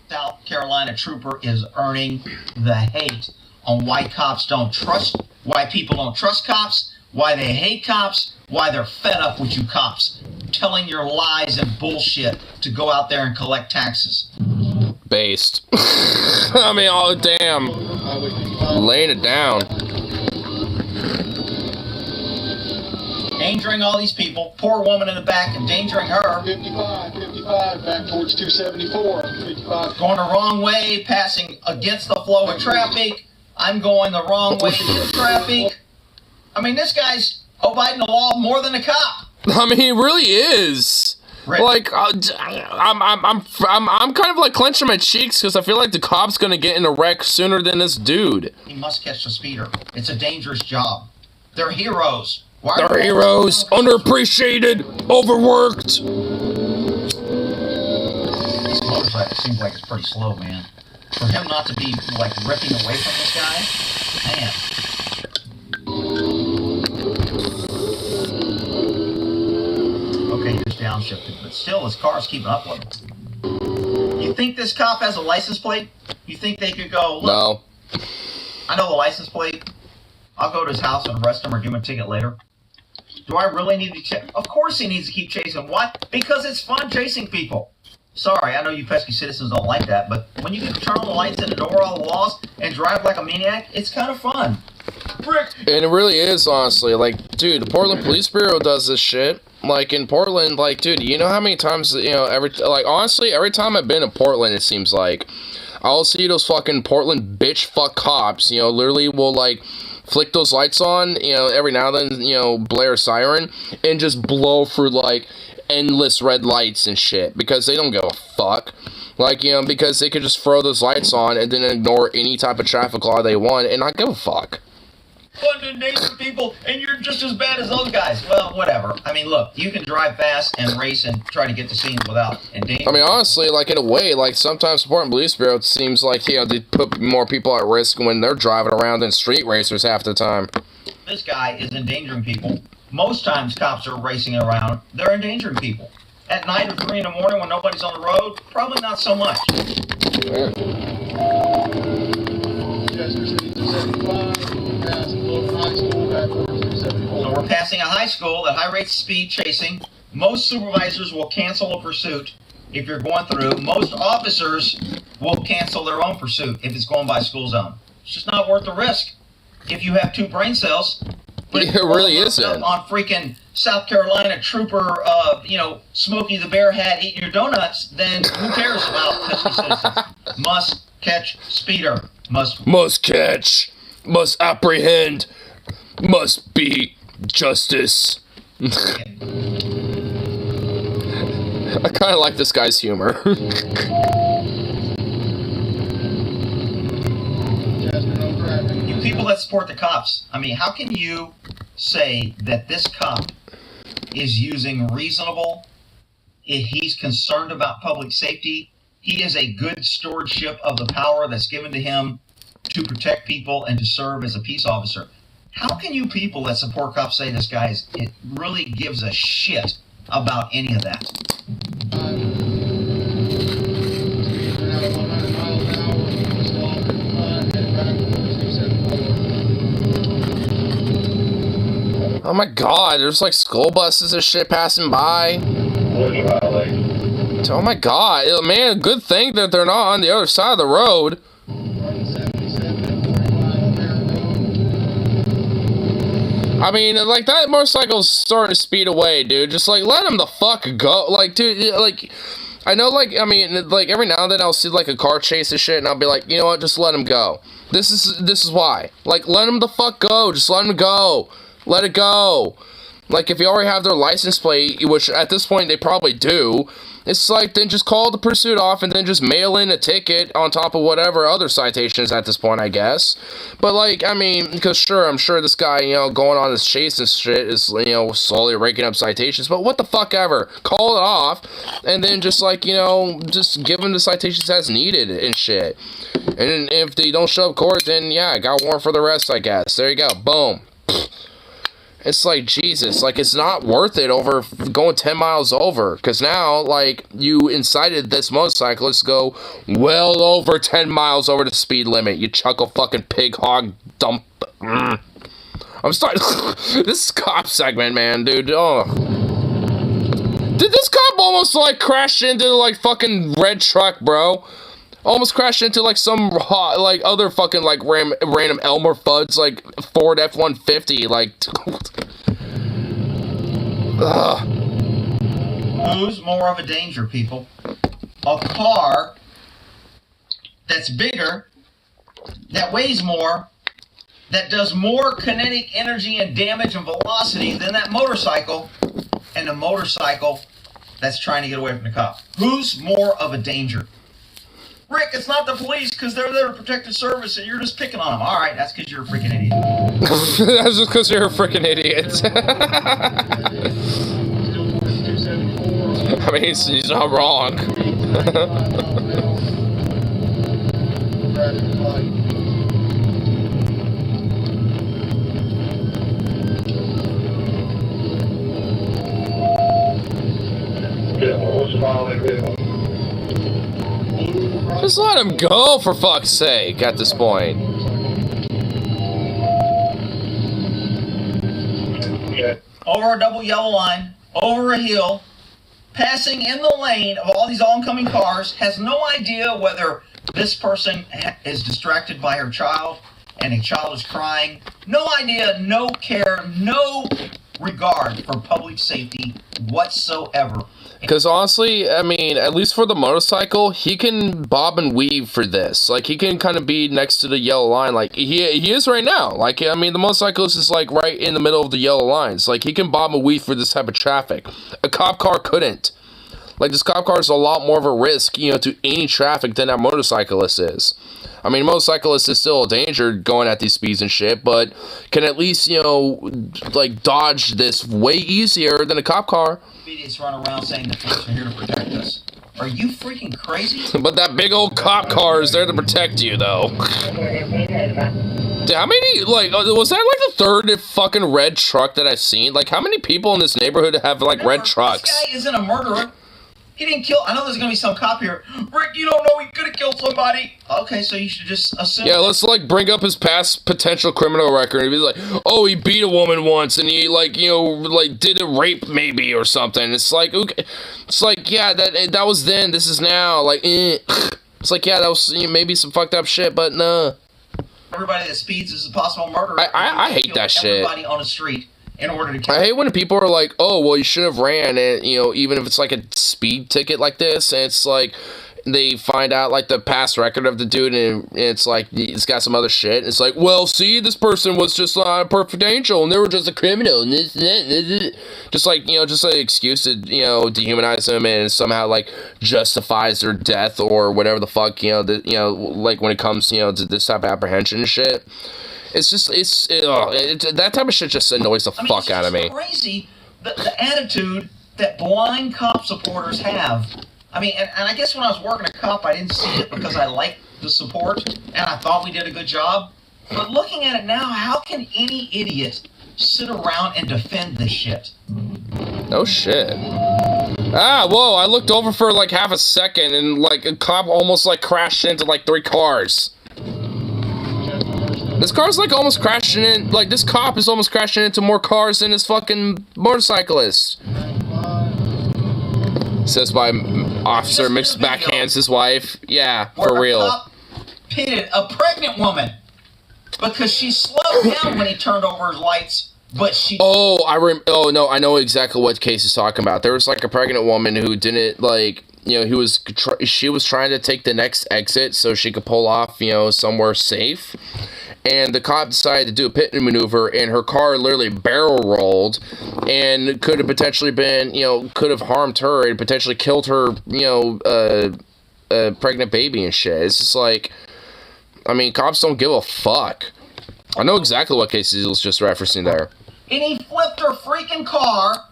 South Carolina trooper is earning the hate on why cops don't trust, why people don't trust cops, why they hate cops, why they're fed up with you cops, telling your lies and bullshit to go out there and collect taxes. Based. I mean, oh damn. Laying it down. Endangering all these people. Poor woman in the back, endangering her. 55, back towards 274. 55. Going the wrong way, passing against the flow of traffic. I'm going the wrong way into traffic. I mean, this guy's abiding the law more than a cop. I mean, he really is. Like, I'm kind of like clenching my cheeks because I feel like the cop's gonna get in a wreck sooner than this dude. He must catch the speeder. It's a dangerous job. They're heroes. They're heroes, underappreciated, overworked. This motorcycle seems like it's pretty slow, man. For him not to be, like, ripping away from this guy, man. Okay, he just downshifted, but still his car's keeping up with him. You think this cop has a license plate? You think they could go, look, no. I know the license plate. I'll go to his house and arrest him or give him a ticket later. Do I really need to check? Of course he needs to keep chasing. Why? Because it's fun chasing people. Sorry, I know you pesky citizens don't like that, but when you can turn on the lights and ignore all the laws and drive like a maniac, it's kind of fun. Frick. And it really is, honestly. Like, dude, the Portland Police Bureau does this shit. Like, in Portland, like, dude, you know how many times, you know, honestly, every time I've been to Portland, it seems like, I'll see those fucking Portland bitch fuck cops, you know, literally will, like, flick those lights on, you know, every now and then, you know, blare a siren, and just blow through, like, endless red lights and shit, because they don't give a fuck. Like, you know, because they could just throw those lights on and then ignore any type of traffic law they want and not give a fuck. Fun to endanger people, and you're just as bad as those guys. Well, whatever. I mean, look, you can drive fast and race and try to get to scenes without endangering. I mean, honestly, like, in a way, like, sometimes the Portland Police Bureau, it seems like, you know, they put more people at risk when they're driving around than street racers half the time. This guy is endangering people. Most times cops are racing around, they're endangering people. At night or 3 in the morning when nobody's on the road? Probably not so much. So we're passing a high school at high rates of speed chasing. Most supervisors will cancel a pursuit if you're going through. Most officers will cancel their own pursuit if it's going by school zone. It's just not worth the risk. If you have 2 brain cells, but it really isn't. On freaking South Carolina trooper, Smokey the Bear hat eating your donuts, then who cares about pesky citizens? Must catch speeder. Must catch. Must apprehend. Must be justice. I kind of like this guy's humor. You people that support the cops, I mean, how can you say that this cop is using reasonable, if he's concerned about public safety, he is a good stewardship of the power that's given to him to protect people and to serve as a peace officer? How can you people that support cops say this guy it really gives a shit about any of that? Oh my god, there's like school buses and shit passing by. Oh my god, man, good thing that they're not on the other side of the road. I mean, like, that motorcycle's starting to speed away, dude. Just, like, let him the fuck go. Like, dude, like, I know, like, I mean, like, every now and then I'll see, like, a car chase and shit, and I'll be like, you know what, just let him go. This is why. Like, let him the fuck go. Just let him go. Let it go. Like, if you already have their license plate, which at this point they probably do, it's like, then just call the pursuit off and then just mail in a ticket on top of whatever other citations at this point, I guess. But, like, I mean, because sure, I'm sure this guy, going on this chase and shit is, slowly raking up citations, but what the fuck ever. Call it off, and then just, like, just give him the citations as needed and shit. And if they don't show up court, then, yeah, got warrant for the rest, I guess. There you go. Boom. It's like, Jesus, like, it's not worth it over going 10 miles over. Because now, like, you incited this motorcyclist to go well over 10 miles over the speed limit. You chuckle fucking pig hog dump. I'm starting. This cop segment, man, dude. Oh. Did this cop almost, like, crash into, like, fucking red truck, bro? Almost crashed into, like, some, like, other fucking, like, random Elmer Fudd's, like, Ford F-150, like... Who's more of a danger, people? A car that's bigger, that weighs more, that does more kinetic energy and damage and velocity than that motorcycle, and a motorcycle that's trying to get away from the cop. Who's more of a danger? Rick, it's not the police because they're there to protect the service and you're just picking on them. All right, that's because you're a freaking idiot. That's just because you're a freaking idiot. I mean, he's not wrong. Just let him go, for fuck's sake, at this point. Over a double yellow line, over a hill, passing in the lane of all these oncoming cars, has no idea whether this person is distracted by her child and a child is crying. No idea, no care, no regard for public safety whatsoever. Because honestly, I mean, at least for the motorcycle, he can bob and weave for this. Like, he can kind of be next to the yellow line, like he is right now. Like, I mean, the motorcyclist is, like, right in the middle of the yellow lines. Like, he can bob and weave for this type of traffic. A cop car couldn't. Like, this cop car is a lot more of a risk, to any traffic than that motorcyclist is. I mean, motorcyclist is still a danger going at these speeds and shit, but can at least, like, dodge this way easier than a cop car. Idiots run around saying the police are here to protect us. Are you freaking crazy? But that big old cop car is there to protect you, though. Dude, how many, like, was that like the third fucking red truck that I've seen? Like, how many people in this neighborhood have, like, red trucks? This guy isn't a murderer. He didn't kill. I know there's gonna be some cop here. Rick, you don't know he could have killed somebody. Okay, so you should just assume. Yeah, let's like bring up his past potential criminal record and be like, oh, he beat a woman once and he like, you know, like did a rape maybe or something. It's like, okay, it's like, yeah, that was then. This is now. Like, it's like, yeah, that was maybe some fucked up shit, but nah. Everybody that speeds is a possible murderer. I hate that shit. Everybody on the street. In order to kill. I hate when people are like, oh, well, you should have ran, and, you know, even if it's like a speed ticket like this, and it's like, they find out, like, the past record of the dude, and it's like, it's got some other shit, and it's like, well, see, this person was just a perfect angel, and they were just a criminal, and this, just like, you know, just an excuse to, you know, dehumanize them, and somehow, like, justifies their death, or whatever the fuck, you know, like, when it comes, you know, to this type of apprehension and shit. It's just, that type of shit just annoys the fuck out of me. It's crazy, the attitude that blind cop supporters have. I mean, and I guess when I was working a cop, I didn't see it because I liked the support, and I thought we did a good job. But looking at it now, how can any idiot sit around and defend this shit? No shit. Ah, whoa, I looked over for like half a second, and like a cop almost like crashed into like 3 cars. This car's like almost crashing in, like this cop is almost crashing into more cars than this fucking motorcyclist. Says by officer mixed backhands his wife. Yeah, for real. A cop pitted a pregnant woman because she slowed down when he turned over his lights, but she... Oh, no, I know exactly what case he's talking about. There was like a pregnant woman who didn't like... You know, she was trying to take the next exit so she could pull off, you know, somewhere safe. And the cop decided to do a pit maneuver, and her car literally barrel rolled, and could have potentially been, you know, could have harmed her and potentially killed her, you know, a pregnant baby and shit. It's just like, I mean, cops don't give a fuck. I know exactly what case he was just referencing there. And he flipped her freaking car.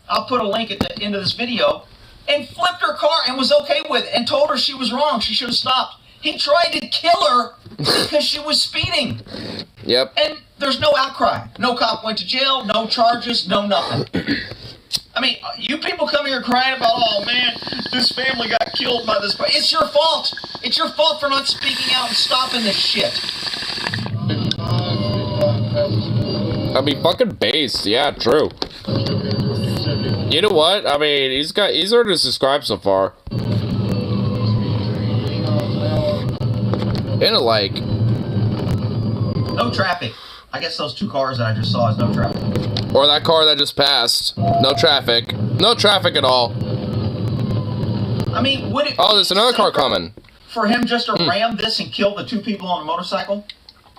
I'll put a link at the end of this video. And flipped her car and was okay with it and told her she was wrong. She should have stopped. He tried to kill her because she was speeding. Yep. And there's no outcry. No cop went to jail, no charges, no nothing. I mean, you people come here crying about, oh man, this family got killed by this. It's your fault. It's your fault for not speaking out and stopping this shit. I mean, fucking based. Yeah, true. You know what? I mean, he's already subscribed so far. And like... No traffic. I guess those 2 cars that I just saw is no traffic. Or that car that just passed. No traffic. No traffic at all. I mean, would it... Oh, there's another car coming. For him just to ram this and kill the 2 people on a motorcycle?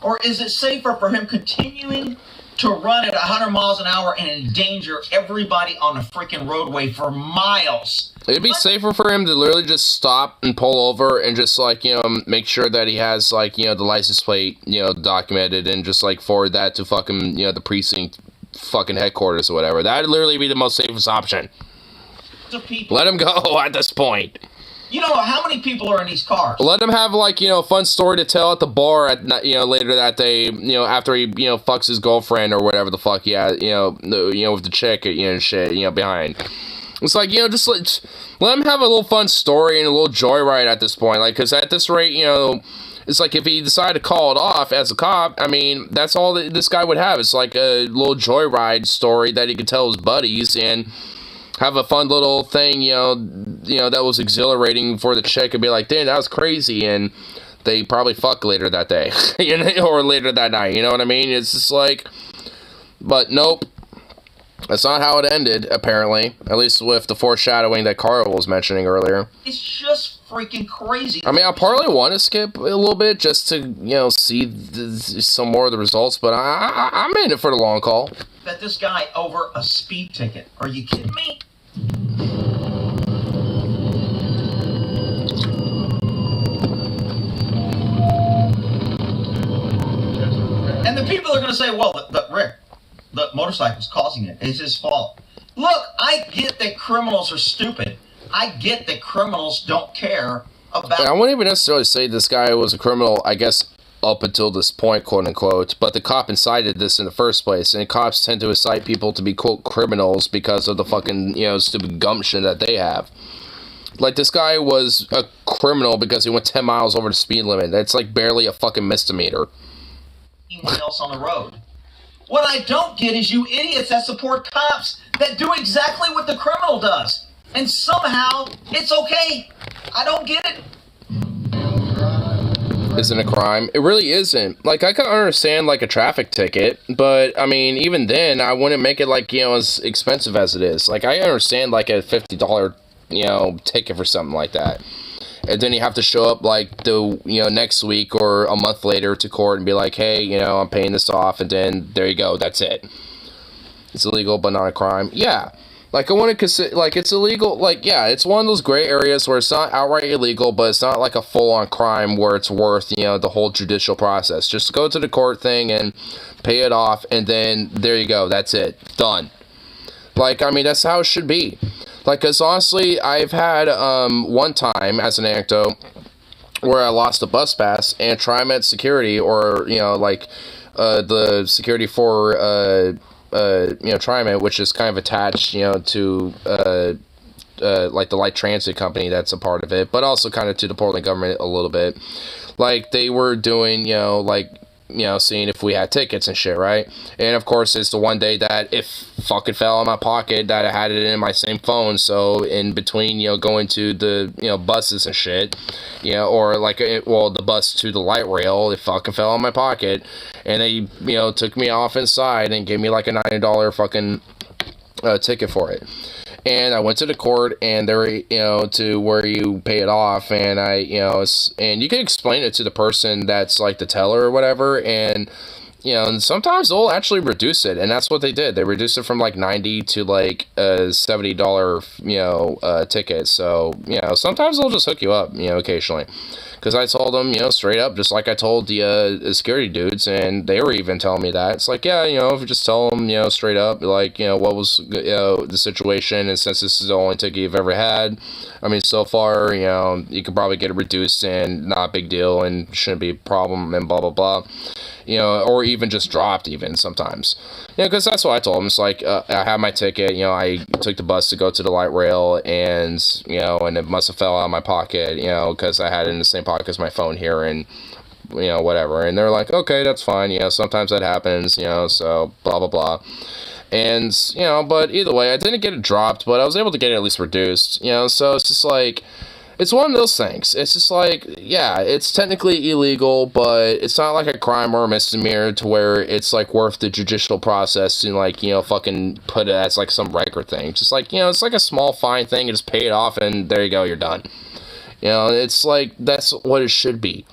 Or is it safer for him continuing to run at 100 miles an hour and endanger everybody on the freaking roadway for miles? It'd be safer for him to literally just stop and pull over and just, like, you know, make sure that he has, like, you know, the license plate, you know, documented and just, like, forward that to fucking, you know, the precinct fucking headquarters or whatever. That'd literally be the most safest option. Let him go at this point. You don't know how many people are in these cars. Let him have, like, you know, a fun story to tell at the bar at, you know, later that day, you know, after he, you know, fucks his girlfriend or whatever the fuck, yeah, you know, with the chick, you know, shit, you know, behind. It's like, you know, just let him have a little fun story and a little joyride at this point. Like, because at this rate, you know, it's like if he decided to call it off as a cop, I mean, that's all that this guy would have. It's like a little joyride story that he could tell his buddies and have a fun little thing, you know, that was exhilarating for the chick and be like, damn, that was crazy. And they probably fuck later that day, you know, or later that night. You know what I mean? It's just like, but nope. That's not how it ended, apparently. At least with the foreshadowing that Carl was mentioning earlier. It's just freaking crazy. I mean, I partly want to skip a little bit just to, you know, see some more of the results, but I'm in it for the long call. That this guy over a speed ticket. Are you kidding me? And the people are going to say, well, Rick, the motorcycle's causing it. It's his fault. Look, I get that criminals are stupid, I get that criminals don't care about... I wouldn't even necessarily say this guy was a criminal, I guess, up until this point, quote-unquote, but the cop incited this in the first place, and cops tend to incite people to be, quote, criminals because of the fucking, you know, stupid gumption that they have. Like, this guy was a criminal because he went 10 miles over the speed limit. That's, like, barely a fucking misdemeanor. Anyone else on the road. What I don't get is you idiots that support cops that do exactly what the criminal does. And somehow, it's okay. I don't get it. Isn't a crime. It really isn't. Like, I can understand, like, a traffic ticket, but, I mean, even then, I wouldn't make it, like, you know, as expensive as it is. Like, I understand, like, a $50, you know, ticket for something like that. And then you have to show up, like, the, you know, next week or a month later to court and be like, hey, you know, I'm paying this off, and then there you go, that's it. It's illegal, but not a crime. Yeah. Like, I want to consider, like, it's illegal, like, yeah, it's one of those gray areas where it's not outright illegal, but it's not like a full-on crime where it's worth, you know, the whole judicial process. Just go to the court thing and pay it off, and then there you go, that's it. Done. Like, I mean, that's how it should be. Like, because honestly, I've had, one time, as an anecdote, where I lost a bus pass, and TriMet security, or, you know, like, the security for, you know, TriMet, which is kind of attached, you know, to, like, the light transit company that's a part of it, but also kind of to the Portland government a little bit. Like, they were doing, you know, like, you know, seeing if we had tickets and shit, right? And, of course, it's the one day that it fucking fell in my pocket that I had it in my same phone, so in between, you know, going to the, you know, buses and shit, you know, or, like, well, the bus to the light rail, it fucking fell in my pocket, and they, you know, took me off inside and gave me, like, a $90 fucking ticket for it. And I went to the court, and they were, you know, to where you pay it off, and I, you know, and you can explain it to the person that's, like, the teller or whatever, and, you know, and sometimes they'll actually reduce it, and that's what they did. They reduced it from, like, $90 to, like, a $70, you know, ticket, so, you know, sometimes they'll just hook you up, you know, occasionally. Because I told them, you know, straight up, just like I told the security dudes, and they were even telling me that. It's like, yeah, you know, if you just tell them, you know, straight up, like, you know, what was, you know, the situation, and since this is the only ticket you've ever had, I mean, so far, you know, you could probably get it reduced and not a big deal and shouldn't be a problem and blah, blah, blah. You know, or even just dropped even sometimes. You know, because that's what I told them. It's like, I had my ticket, you know, I took the bus to go to the light rail, and, you know, and it must have fell out of my pocket, you know, because I had it in the same pocket as my phone here, and, you know, whatever. And they're like, okay, that's fine, you know, sometimes that happens, you know, so blah, blah, blah. And, you know, but either way, I didn't get it dropped, but I was able to get it at least reduced, you know, so it's just like, it's one of those things. It's just like, yeah, it's technically illegal, but it's not like a crime or a misdemeanor to where it's, like, worth the judicial process and, like, you know, fucking put it as, like, some record thing. Just like, you know, it's like a small fine thing, you just pay it off, and there you go, you're done. You know, it's like, that's what it should be.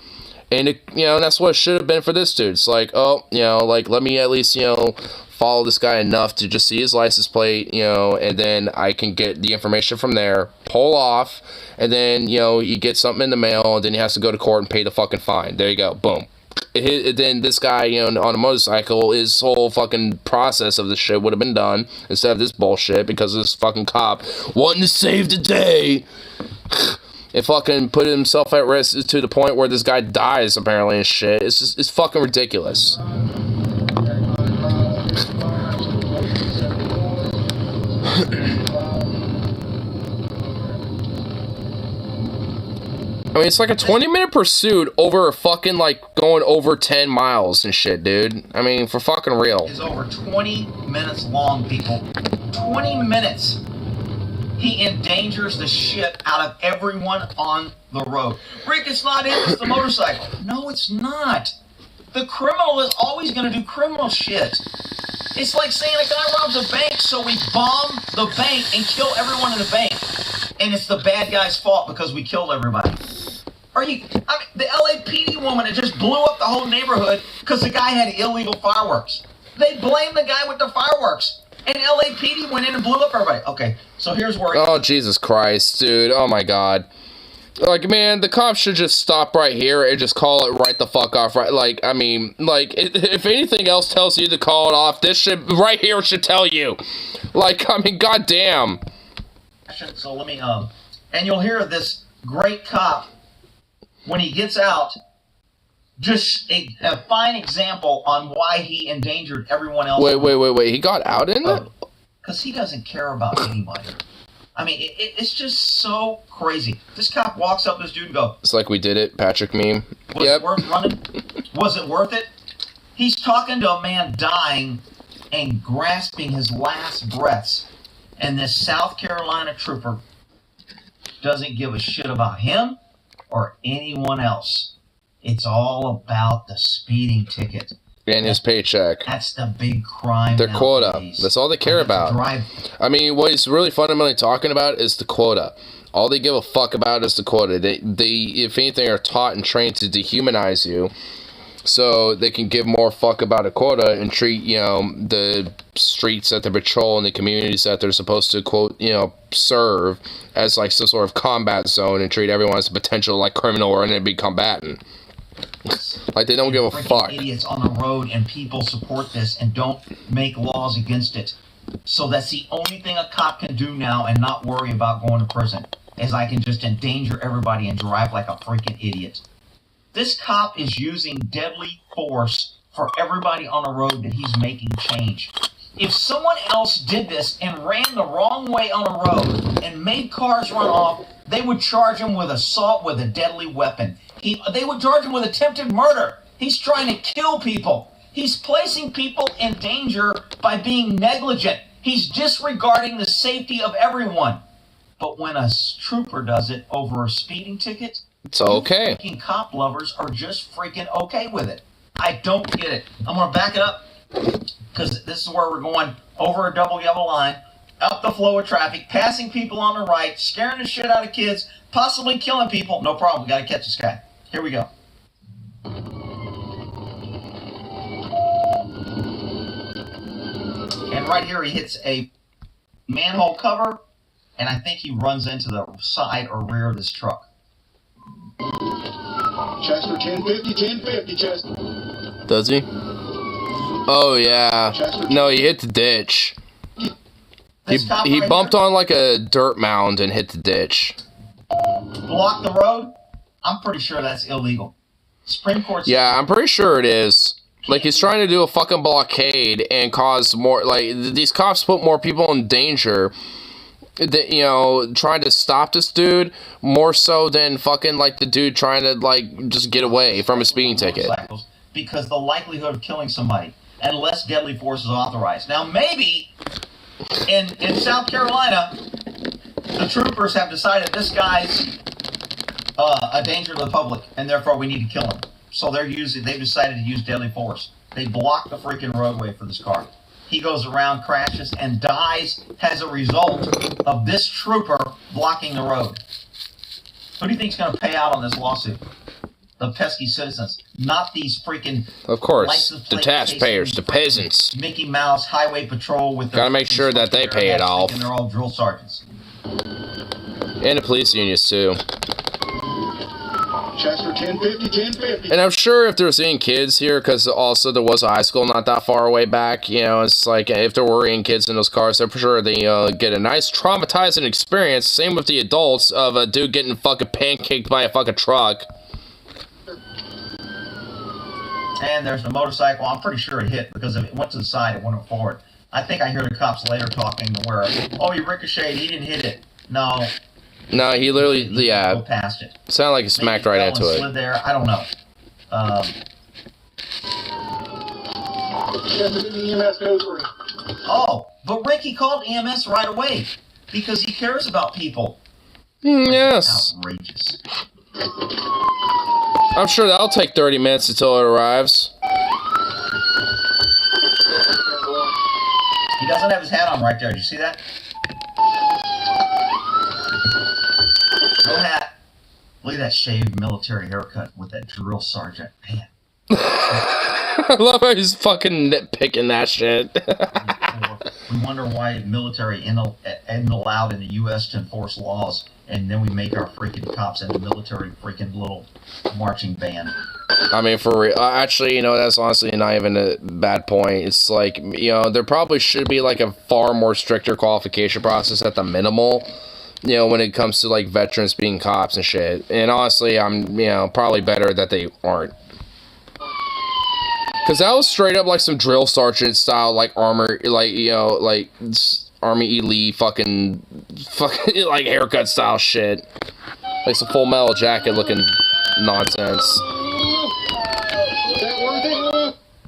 And, it, you know, that's what it should have been for this dude. It's like, oh, you know, like, let me at least, you know, follow this guy enough to just see his license plate, you know, and then I can get the information from there, pull off, and then, you know, you get something in the mail, and then he has to go to court and pay the fucking fine. There you go. Boom. Then this guy, you know, on a motorcycle, his whole fucking process of this shit would have been done instead of this bullshit because of this fucking cop wanting to save the day. And fucking put himself at risk to the point where this guy dies, apparently, and shit. It's just, it's fucking ridiculous. I mean, it's like a 20-minute pursuit over a fucking, like, going over 10 miles and shit, dude. I mean, for fucking real. Is over 20 minutes long, people. 20 minutes. He endangers the shit out of everyone on the road. Rick, it's not him, it's the motorcycle. No, it's not. The criminal is always going to do criminal shit. It's like saying a guy robs a bank, so we bomb the bank and kill everyone in the bank. And it's the bad guy's fault because we killed everybody. I mean, the LAPD woman that just blew up the whole neighborhood because the guy had illegal fireworks. They blamed the guy with the fireworks. And LAPD went in and blew up everybody. Okay, so here's where... Oh, Jesus Christ, dude. Oh, my God. Like, man, the cops should just stop right here and just call it right the fuck off, right? Like, I mean, like, if anything else tells you to call it off, this should, right here should tell you. Like, I mean, goddamn. So let me, and you'll hear this great cop, when he gets out, just a fine example on why he endangered everyone else. Wait. He got out in it? Because he doesn't care about anybody. I mean, it's just so crazy. This cop walks up to this dude and goes, It's like we did it, Patrick meme. Was it worth running? Was it worth it? He's talking to a man dying and grasping his last breaths. And this South Carolina trooper doesn't give a shit about him or anyone else. It's all about the speeding ticket. And his paycheck. That's the big crime. Their quota. That's all they care about. I mean, what he's really fundamentally talking about is the quota. All they give a fuck about is the quota. They if anything, are taught and trained to dehumanize you, so they can give more fuck about a quota and treat, you know, the streets that they patrol and the communities that they're supposed to, quote, you know, serve as like some sort of combat zone, and treat everyone as a potential like criminal or an enemy combatant. Like they don't give a fuck. Idiots on the road, and people support this and don't make laws against it. So that's the only thing a cop can do now and not worry about going to prison, is I can just endanger everybody and drive like a freaking idiot. This cop is using deadly force for everybody on the road that he's making change. If someone else did this and ran the wrong way on a road and made cars run off, they would charge him with assault with a deadly weapon. They would charge him with attempted murder. He's trying to kill people. He's placing people in danger by being negligent. He's disregarding the safety of everyone. But when a trooper does it over a speeding ticket, it's okay. Freaking cop lovers are just freaking okay with it. I don't get it. I'm going to back it up, because this is where we're going over a double yellow line, up the flow of traffic, passing people on the right, scaring the shit out of kids, possibly killing people. No problem. We got to catch this guy. Here we go. And right here he hits a manhole cover, and I think he runs into the side or rear of this truck. Chester, 1050, Chester. Does he? Oh, yeah. No, he hit the ditch. He bumped on like a dirt mound and hit the ditch. Block the road? I'm pretty sure that's illegal. Supreme Court. Yeah, I'm pretty sure it is. Like, he's trying to do a fucking blockade and cause more, like, these cops put more people in danger, that, you know, trying to stop this dude, more so than fucking, like, the dude trying to, like, just get away from a speeding ticket. Because the likelihood of killing somebody and less deadly force is authorized. Now, maybe in South Carolina, the troopers have decided this guy's a danger to the public, and therefore we need to kill him. So they've decided to use deadly force. They block the freaking roadway for this car. He goes around, crashes, and dies as a result of this trooper blocking the road. Who do you think's going to pay out on this lawsuit? The pesky citizens, not these freaking... Of course, the taxpayers, the peasants. Mickey Mouse Highway Patrol with... Gotta make sure that they pay it off. And they're all drill sergeants. And the police unions, too. Chester, 1050. And I'm sure if there's any kids here, because also there was a high school not that far away back, you know, it's like, if there were any kids in those cars, I'm sure they get a nice traumatizing experience. Same with the adults, of a dude getting fucking pancaked by a fucking truck. And there's the motorcycle. I'm pretty sure it hit, because if it went to the side, it went forward. I think I hear the cops later talking to where, oh, he ricocheted, he didn't hit it. No. No, he literally, yeah. Go past it. Sounded like he smacked right into it. Slid there. I don't know. Oh, but Ricky called EMS right away because he cares about people. Yes. Outrageous. I'm sure that'll take 30 minutes until it arrives. He doesn't have his hat on right there. Did you see that? No hat. Look at that shaved military haircut with that drill sergeant. Man. I love how he's fucking nitpicking that shit. We wonder why military isn't allowed in the U.S. to enforce laws, and then we make our freaking cops into military freaking little marching band. I mean, for real. Actually, you know, that's honestly not even a bad point. It's like, you know, there probably should be like a far more stricter qualification process at the minimal. you know, when it comes to like veterans being cops and shit. And honestly, I'm, you know, probably better that they aren't. Cause that was straight up like some drill sergeant style, like armor, like, you know, like Army elite fucking like haircut style shit. Like some Full Metal Jacket looking nonsense.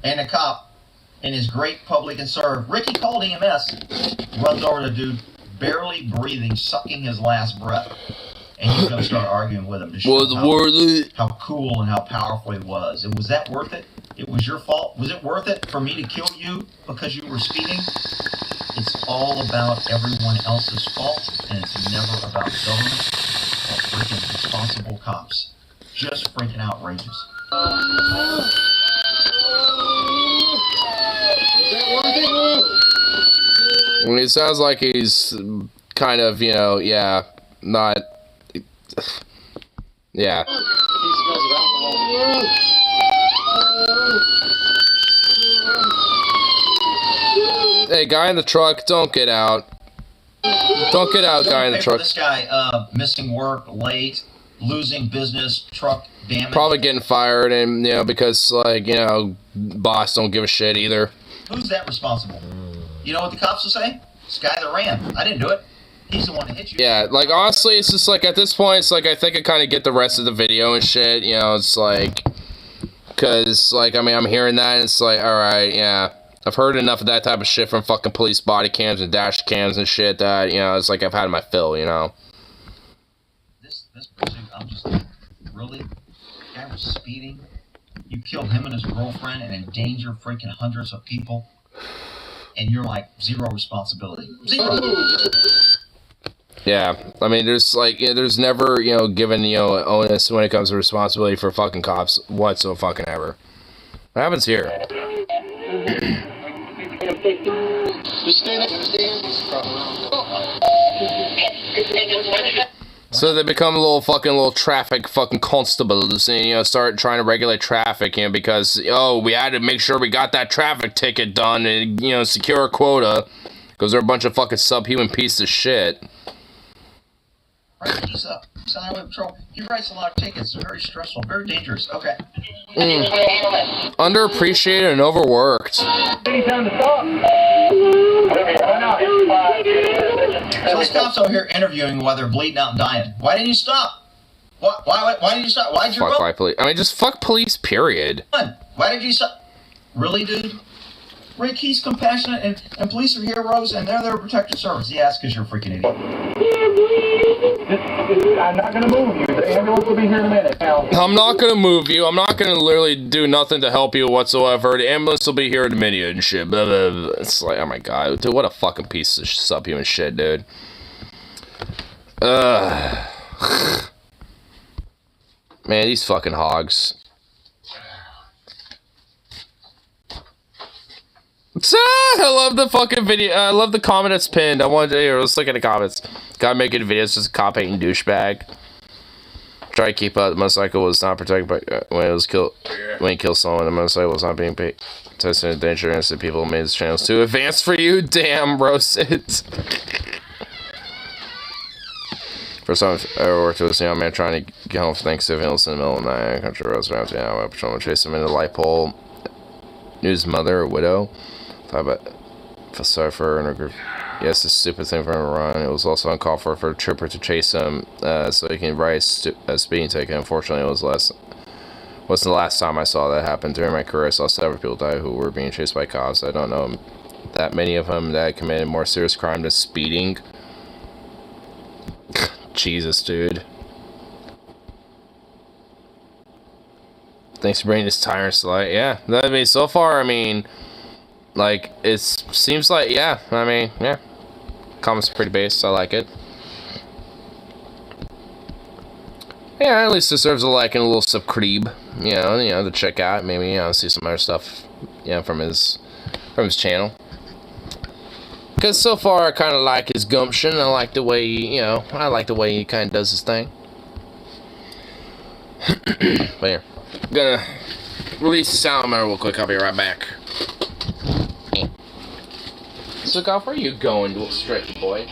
And a cop, in his great public and serve, Ricky called EMS, runs over to dude, barely breathing, sucking his last breath. And he's going to start arguing with him to show how cool and how powerful he was. And was that worth it? It was your fault? Was it worth it for me to kill you because you were speeding? It's all about everyone else's fault, and it's never about government or freaking responsible cops. Just freaking outrageous. It sounds like he's kind of, you know, yeah, not... Yeah. Hey, guy in the truck, don't get out. Don't get out, guy in the truck. This guy, missing work, late, losing business, truck damage. Probably getting fired, and, you know, because, like, you know, boss don't give a shit either. Who's that responsible? You know what the cops will say? This guy that ran. I didn't do it. He's the one that hit you. Yeah, like, honestly, it's just, like, at this point, it's, like, I think I kind of get the rest of the video and shit, you know, it's, like, because, like, I mean, I'm hearing that, and it's, like, alright, yeah, I've heard enough of that type of shit from fucking police body cams and dash cams and shit that, you know, it's, like, I've had my fill, you know. This person, I'm just, really? The guy was speeding? You killed him and his girlfriend and endangered freaking hundreds of people? And you're, like, zero responsibility. Zero! Yeah, I mean, there's, like, you know, there's never, you know, given, you know, onus when it comes to responsibility for fucking cops whatsoever fucking ever. What happens here? Just stay there. So they become little traffic fucking constables and, you know, start trying to regulate traffic, you know, because, oh, we had to make sure we got that traffic ticket done and, you know, secure a quota, because they're a bunch of fucking subhuman pieces of shit. Right, he's highway patrol. He writes a lot of tickets. They're very stressful, very dangerous. Okay. Underappreciated and overworked. So these cops over here interviewing while they're bleeding out and dying. Why didn't you stop? Why didn't you stop? Why'd you Fuck run? police. I mean, just fuck police, period. Why did you stop? Really, dude? Rick, he's compassionate, and police are heroes, and they're there to protect your service. Yeah, that's because you're a freaking idiot. I'm not going to move you. The ambulance will be here in a minute. Now. I'm not going to move you. I'm not going to literally do nothing to help you whatsoever. The ambulance will be here in a minute and shit. Blah, blah, blah. It's like, oh my god. Dude, what a fucking piece of subhuman shit, dude. Man, these fucking hogs. I love the fucking video. I love the comment that's pinned. I wanted to here. Let's look at the comments. Guy making videos just a cop hating douchebag. Try to keep up. The motorcycle was not protected by when it was killed. When he killed someone, the motorcycle was not being paid. Testing in danger. Innocent people made his channels too advanced for you. Damn, roasted. First time I ever worked with this young man trying to get home for Thanksgiving. It was in the middle of the night. Country roads around town. My patrolman chased him into the light pole. Knew his mother, a widow. Felt sorry for her and her group. Yes, it's a stupid thing for him to run. It was also uncalled for a trooper to chase him so he can write a speeding ticket. Unfortunately, it wasn't the last time I saw that happen. During my career, I saw several people die who were being chased by cops. I don't know that many of them that committed more serious crime than speeding. Jesus, dude. Thanks for bringing this tyrants to light. Yeah, I mean, so far, I mean, like, it seems like, yeah, I mean, yeah. Comments are pretty based. I like it. Yeah, at least deserves a like and a little subscribe. You know, to check out. Maybe, you know, see some other stuff, you know, from his channel. Because so far, I kind of like his gumption. I like the way, you know, I like the way he kind of does his thing. But yeah. I'm gonna release the sound real quick. I'll be right back. So, Golf, where are you going, little stretchy boy?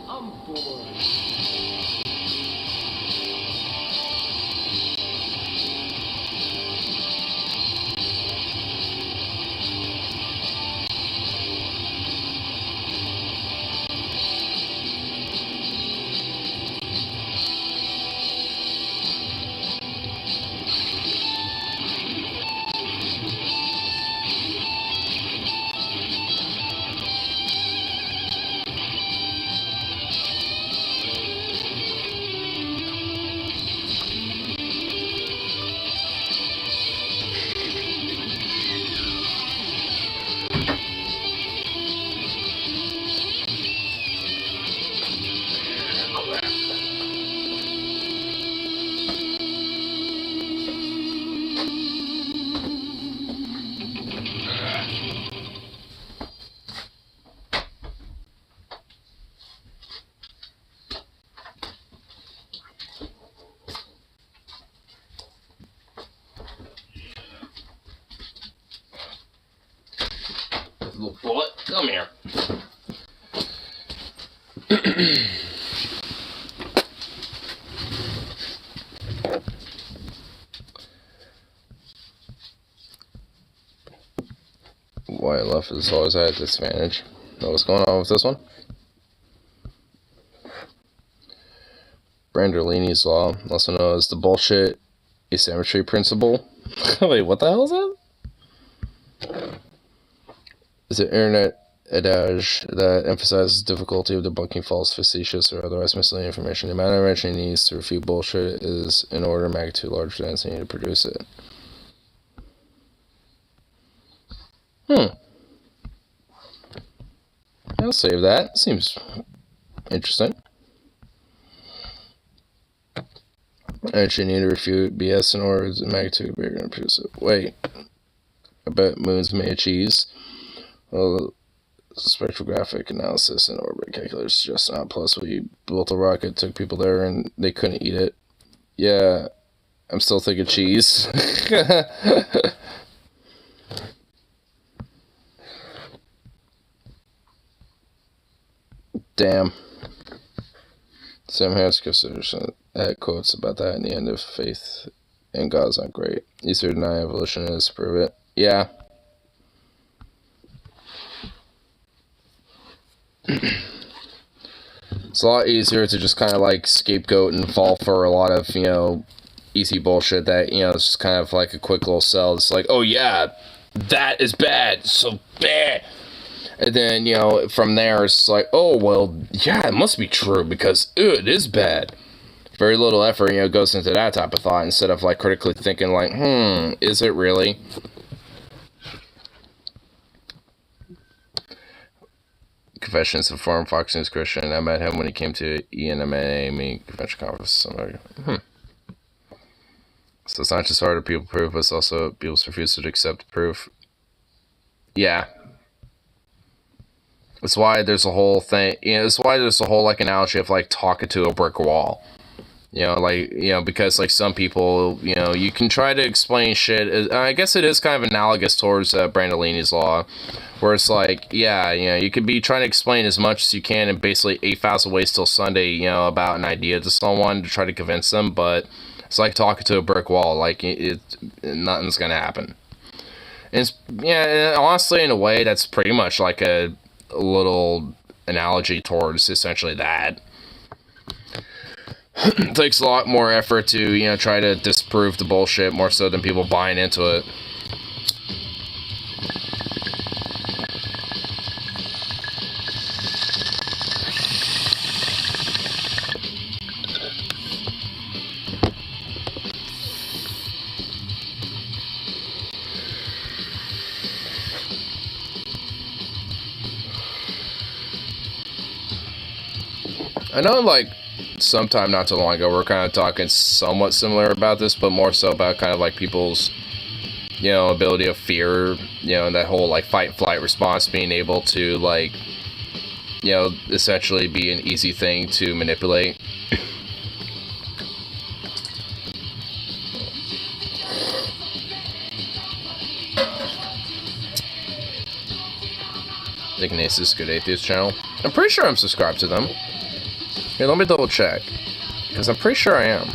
I'm bored. Little bullet, come here. White left is always at a disadvantage. Know what's going on with this one? Brandolini's law, also known as the bullshit asymmetry principle. Wait, what the hell is that? Is an internet adage that emphasizes the difficulty of debunking false, facetious, or otherwise misleading information. The amount of information it needs to refute bullshit is in order of magnitude larger than it's needed to produce it. I'll save that. Seems interesting. Actually need to refute BS in order of magnitude bigger than produce it. Wait. I bet moons made of cheese. Well, spectrographic analysis and orbit calculators suggest not. Plus, we built a rocket, took people there, and they couldn't eat it. Yeah, I'm still thinking cheese. Damn. Sam Harris had quotes about that in the end of Faith in God's not great. Easier to deny evolution is to prove it. Yeah. It's a lot easier to just kind of like scapegoat and fall for a lot of, you know, easy bullshit that, you know, it's just kind of like a quick little sell. It's like, oh yeah, that is bad, so bad. And then, you know, from there it's like, oh, well, yeah, it must be true because, it is bad. Very little effort, you know, goes into that type of thought instead of like critically thinking like, is it really? Confessions of former Fox News Christian. I met him when he came to ENMA convention conference. So it's not just hard to people prove, but it's also people's refusal to accept proof. Yeah. That's why there's a whole thing, you know, that's why there's a whole, like, analogy of, like, talking to a brick wall. You know, like, you know, because, like, some people, you know, you can try to explain shit. I guess it is kind of analogous towards Brandolini's law, where it's like, yeah, you know, you could be trying to explain as much as you can in basically 8,000 ways till Sunday, you know, about an idea to someone to try to convince them, but it's like talking to a brick wall. Like, nothing's gonna happen. And it's, yeah, honestly, in a way, that's pretty much like a little analogy towards essentially that. It takes a lot more effort to, you know, try to disprove the bullshit more so than people buying into it. I know, like, sometime not too long ago, we're kind of talking somewhat similar about this, but more so about kind of like people's, you know, ability of fear, you know, and that whole like fight-flight response being able to, like, you know, essentially be an easy thing to manipulate. Ignace's Good Atheist channel. I'm pretty sure I'm subscribed to them. Here, let me double check. Because I'm pretty sure I am.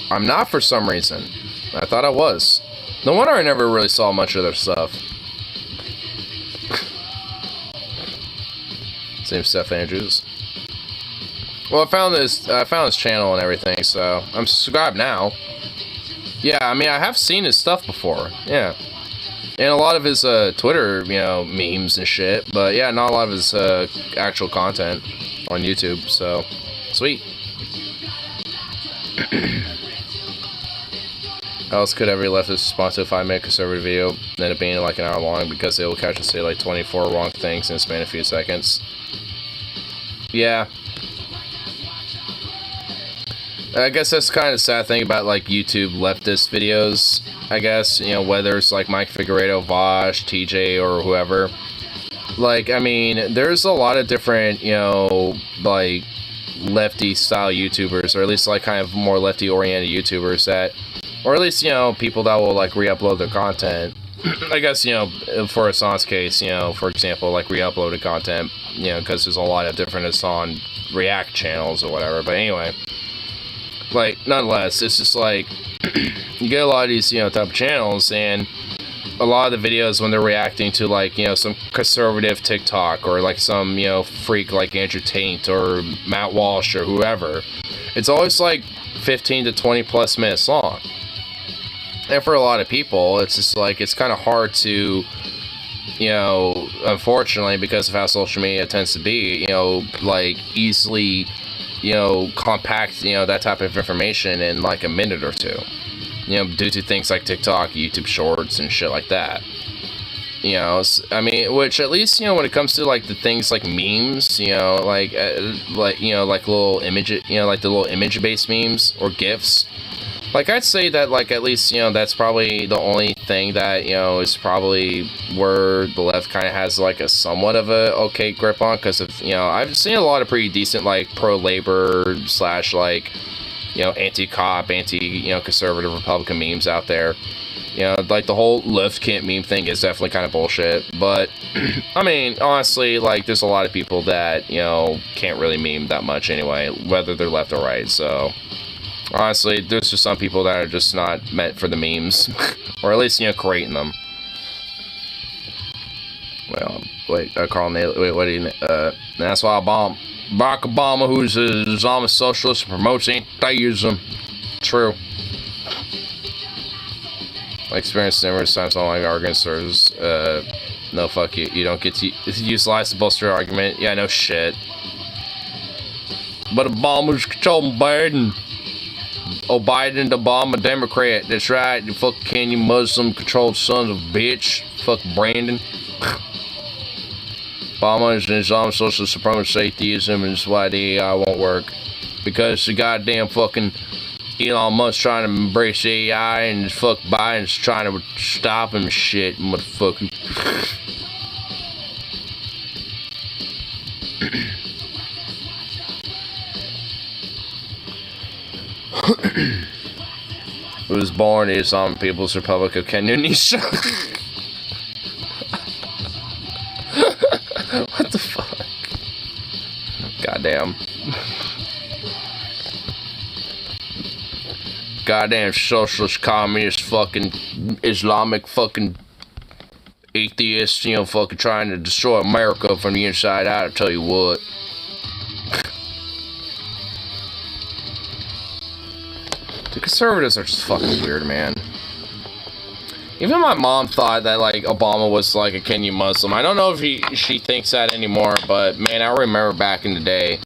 I'm not for some reason. I thought I was. No wonder I never really saw much of their stuff. Same Steph Andrews. Well, I found this channel and everything, so I'm subscribed now. Yeah, I mean, I have seen his stuff before. Yeah. And a lot of his Twitter, you know, memes and shit. But yeah, not a lot of his actual content on YouTube, so sweet. How else could every leftist respond to a 5-minute conservative video and end up being like an hour long because they will catch and say like 24 wrong things in a span of a few seconds? Yeah. I guess that's kind of the sad thing about like YouTube leftist videos, I guess, you know, whether it's like Mike Figueredo, Vosh, TJ, or whoever. Like, I mean, there's a lot of different, you know, like lefty style YouTubers, or at least like kind of more lefty oriented YouTubers that, or at least, you know, people that will like re-upload their content. I guess, you know, for Hassan's case, you know, for example, like re-uploaded content, you know, because there's a lot of different Hassan React channels or whatever. But anyway, like, nonetheless, it's just like, you get a lot of these, you know, type of channels, and a lot of the videos when they're reacting to, like, you know, some conservative TikTok, or like some, you know, freak like Andrew Tate or Matt Walsh or whoever, it's always like 15 to 20 plus minutes long. And for a lot of people, it's just like, it's kind of hard to, you know, unfortunately, because of how social media tends to be, you know, like easily, you know, compact, you know, that type of information in like a minute or two, you know, due to things like TikTok, YouTube Shorts, and shit like that. You know, I mean, which at least, you know, when it comes to like the things like memes, you know, like you know, like little image, you know, like the little image-based memes or GIFs. Like, I'd say that, like, at least, you know, that's probably the only thing that, you know, is probably where the left kind of has, like, a somewhat of a okay grip on, because of, you know, I've seen a lot of pretty decent, like, pro-labor / like, you know, anti-cop, you know, conservative Republican memes out there. You know, like, the whole left can't meme thing is definitely kind of bullshit, but, I mean, honestly, like, there's a lot of people that, you know, can't really meme that much anyway, whether they're left or right, so... Honestly, there's just some people that are just not meant for the memes. Or at least, you know, creating them. Well, wait, Carl Naylor, wait, what do you, that's why Barack Obama, who's a Islamist socialist, promotes anti-ism. True. I experienced numerous times on like arguments, no, fuck you, you don't get to use lies to bolster your argument. Yeah, no shit. But Obama's controlling Biden. Oh, Biden, Obama, Democrat. That's right. You fucking, you Muslim-controlled sons of a bitch. Fuck Brandon. Obama is an Islam socialist supremacist atheism, and that's why the AI won't work. Because the goddamn fucking Elon Musk trying to embrace AI, and fuck Biden's trying to stop him and shit, motherfucker. Who was born in Islam People's Republic of Indonesia. What the fuck? Goddamn. Goddamn socialist, communist, fucking Islamic, fucking atheists, you know, fucking trying to destroy America from the inside out, I tell you what. The conservatives are just fucking weird, man. Even my mom thought that, like, Obama was, like, a Kenyan Muslim. I don't know if she thinks that anymore, but, man, I remember back in the day,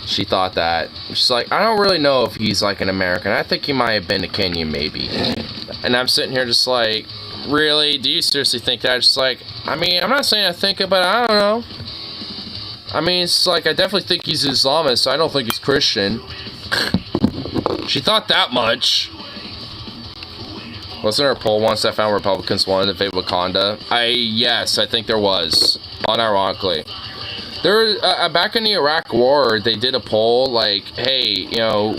she thought that. She's like, I don't really know if he's, like, an American. I think he might have been a Kenyan, maybe. And I'm sitting here just like, really? Do you seriously think that? Just like, I mean, I'm not saying I think it, but I don't know. I mean, it's like, I definitely think he's Islamist. I don't think he's Christian. She thought that much. Wasn't there a poll once that found Republicans wanted to invade Wakanda? Yes, I think there was. Unironically. There, back in the Iraq War, they did a poll, like, hey, you know,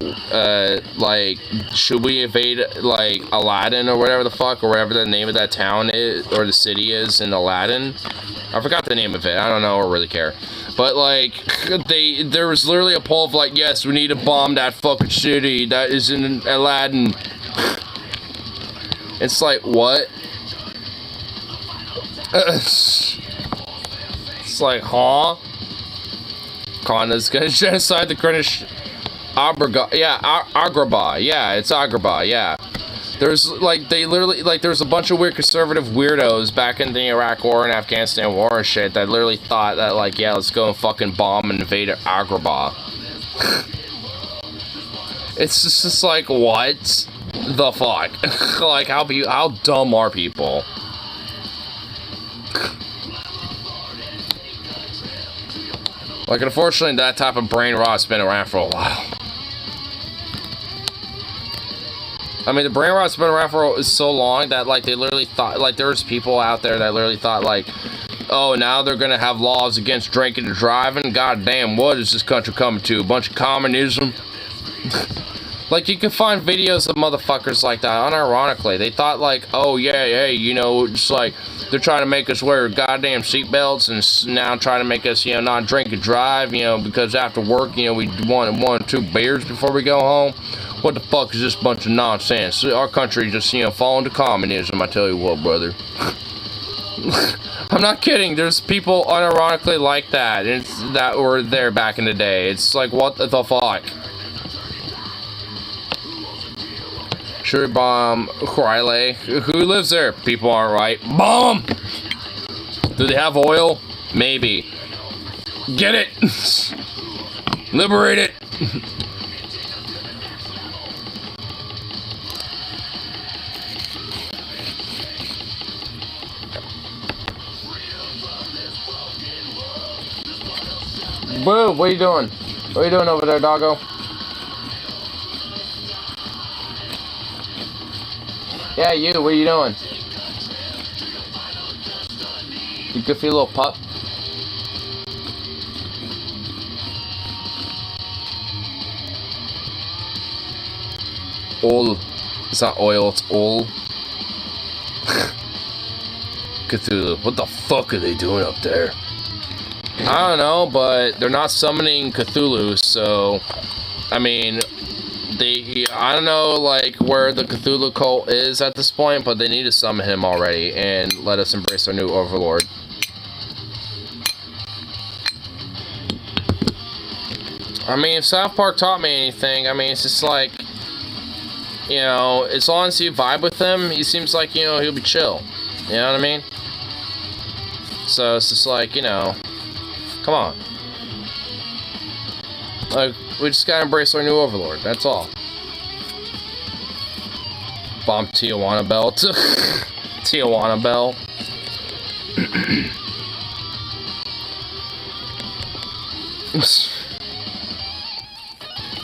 like, should we invade, like, Aladdin or whatever the fuck, or whatever the name of that town is, or the city is in Aladdin? I forgot the name of it. I don't know or really care. But, like, there was literally a poll of, like, yes, we need to bomb that fucking city that is in Aladdin. It's like, what? It's like, huh? Conda's gonna genocide the Kurdish Agrabah. Yeah, Agrabah. Yeah, it's Agrabah. Yeah. There's, like, they literally, like, there's a bunch of weird conservative weirdos back in the Iraq War and Afghanistan War and shit that literally thought that, like, yeah, let's go and fucking bomb and invade Agrabah. It's just like, what the fuck? Like, how dumb are people? Like, unfortunately, that type of brain rot's been around for a while. I mean, the brain rot's been around for so long that, like, they literally thought, like, there's people out there that literally thought, like, oh, now they're gonna have laws against drinking and driving? God damn, what is this country coming to? A bunch of communism? Like, you can find videos of motherfuckers like that, unironically. They thought, like, oh, yeah, hey, you know, it's like, they're trying to make us wear goddamn seatbelts and now trying to make us, you know, not drink and drive, you know, because after work, you know, we want 1 or 2 beers before we go home. What the fuck is this bunch of nonsense? Our country just, you know, falling to communism, I tell you what, brother. I'm not kidding. There's people unironically like that. That were there back in the day. It's like, what the fuck? Sure, bomb Riley. Who lives there? People aren't right. Bomb! Do they have oil? Maybe. Get it! Liberate it! Boo! What are you doing? What are you doing over there, doggo? Yeah, you, what are you doing? You goofy little pup. Oil. It's not oil, it's oil. Cthulhu. What the fuck are they doing up there? I don't know, but they're not summoning Cthulhu, so... I mean... I don't know, like, where the Cthulhu cult is at this point, but they need to summon him already and let us embrace our new overlord. I mean, if South Park taught me anything, I mean, it's just like, you know, as long as you vibe with him, he seems like, you know, he'll be chill. You know what I mean? So it's just like, you know, come on. Like, we just gotta embrace our new overlord, that's all. Bomb Tijuana Bell. Tijuana Bell.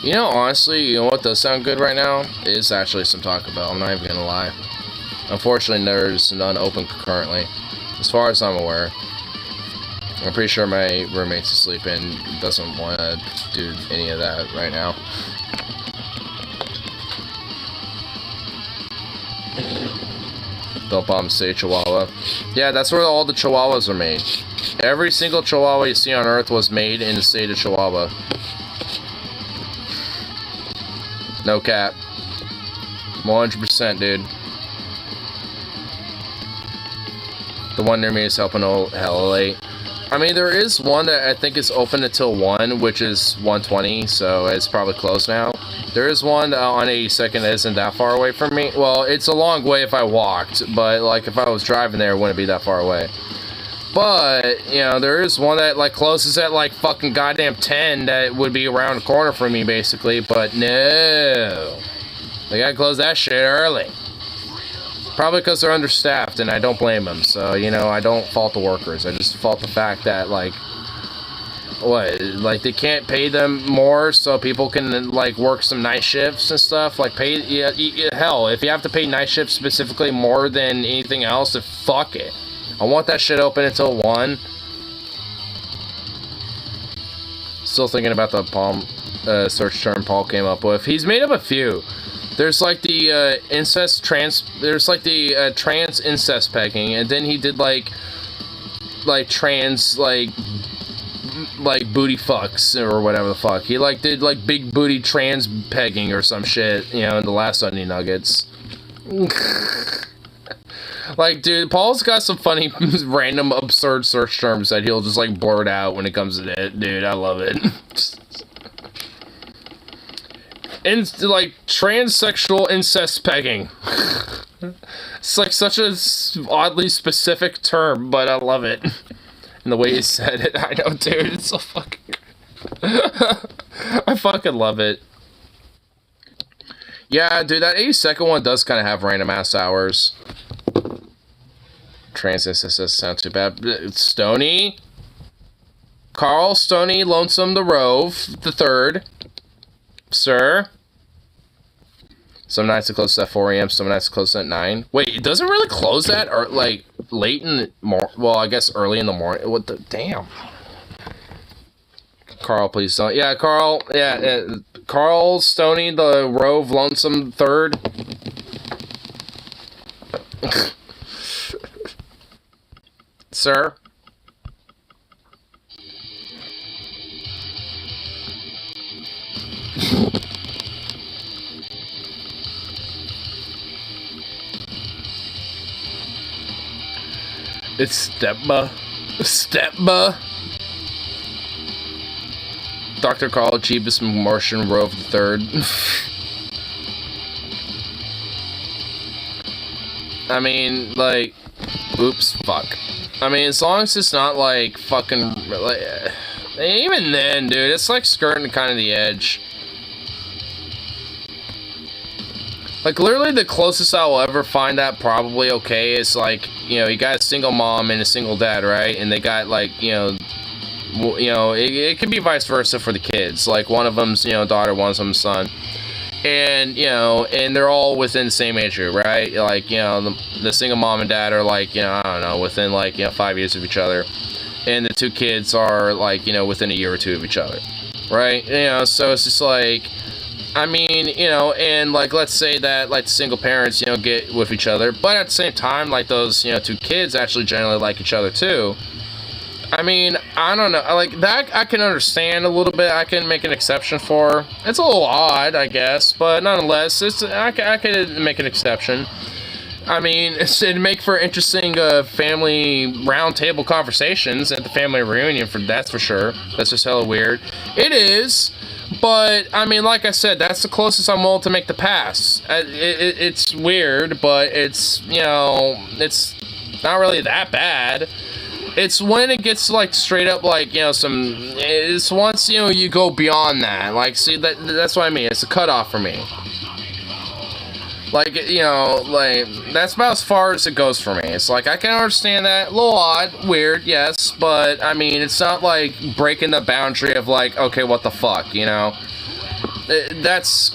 You know, honestly, you know what does sound good right now? Is actually some Taco Bell, I'm not even gonna lie. Unfortunately, there's none open currently, as far as I'm aware. I'm pretty sure my roommate's asleep and doesn't want to do any of that right now. Don't bomb say Chihuahua. Yeah, that's where all the Chihuahuas are made. Every single Chihuahua you see on Earth was made in the state of Chihuahua. No cap. 100%, dude. The one near me is helping hella late. I mean, there is one that I think is open until 1, which is 1:20, so it's probably closed now. There is one on 82nd that isn't that far away from me. Well, it's a long way if I walked, but, like, if I was driving there, it wouldn't be that far away. But, you know, there is one that, like, closes at, like, fucking goddamn 10 that would be around the corner from me, basically, but no. They gotta close that shit early. Probably because they're understaffed, and I don't blame them. So, you know, I don't fault the workers. I just fault the fact that, like, what, like, they can't pay them more so people can, like, work some night shifts and stuff. Like, pay, yeah, hell, if you have to pay night shifts specifically more than anything else, then fuck it. I want that shit open until 1. still thinking about the palm search term Paul came up with. He's made up a few. There's like the there's like the trans incest pegging, and then he did like trans like booty fucks or whatever the fuck. He like did like big booty trans pegging or some shit, you know, in the last Onion Nuggets. Like, dude, Paul's got some funny, random, absurd search terms that he'll just, like, blurt out when it comes to it. Dude, I love it. And, like, transsexual incest pegging. It's, like, such a oddly specific term, but I love it. And the way he said it, I know, dude, it's so fucking... I fucking love it. Yeah, dude, that 82nd one does kind of have random-ass hours. Trans incest sound too bad. Stoney. Carl Stoney Lonesome the Rove the Third. Sir. Some nights it closes at 4 a.m. Some nights it closes at 9. Wait, it doesn't really close that, or like late in the well, I guess early in the morning. What the damn? Carl, please don't. Yeah, Carl. Yeah, Carl Stoney the Rove Lonesome Third. Sir? It's Stepma. Stepma. Dr. Carl Jeebus Martian Rove III. I mean, like... Oops, fuck. I mean, as long as it's not, like, fucking... Like, even then, dude, it's, like, skirting kind of the edge. Like, literally the closest I'll ever find that probably okay is, like, you know, you got a single mom and a single dad, right? And they got, like, you know, it could be vice versa for the kids. Like, one of them's, you know, daughter, one of them's son. And, you know, and they're all within the same age group, right? Like, you know, the single mom and dad are, like, you know, I don't know, within, like, you know, 5 years of each other. And the two kids are, like, you know, within a year or two of each other, right? You know, so it's just, like, I mean, you know, and, like, let's say that, like, the single parents, you know, get with each other. But at the same time, like, those, you know, two kids actually generally like each other, too. I mean, I don't know, like, that I can understand a little bit, I can make an exception for. It's a little odd, I guess, but nonetheless, I could make an exception. I mean, it'd make for interesting family round table conversations at the family reunion, that's for sure. That's just hella weird. It is, but, I mean, like I said, that's the closest I'm willing to make the pass. It's weird, but it's, you know, it's not really that bad. It's when it gets, like, straight up, like, you know, it's once, you know, you go beyond that. Like, see, that's what I mean. It's a cutoff for me. Like, you know, like, that's about as far as it goes for me. It's like, I can understand that. A little odd, weird, yes. But, I mean, it's not, like, breaking the boundary of, like, okay, what the fuck, you know? That's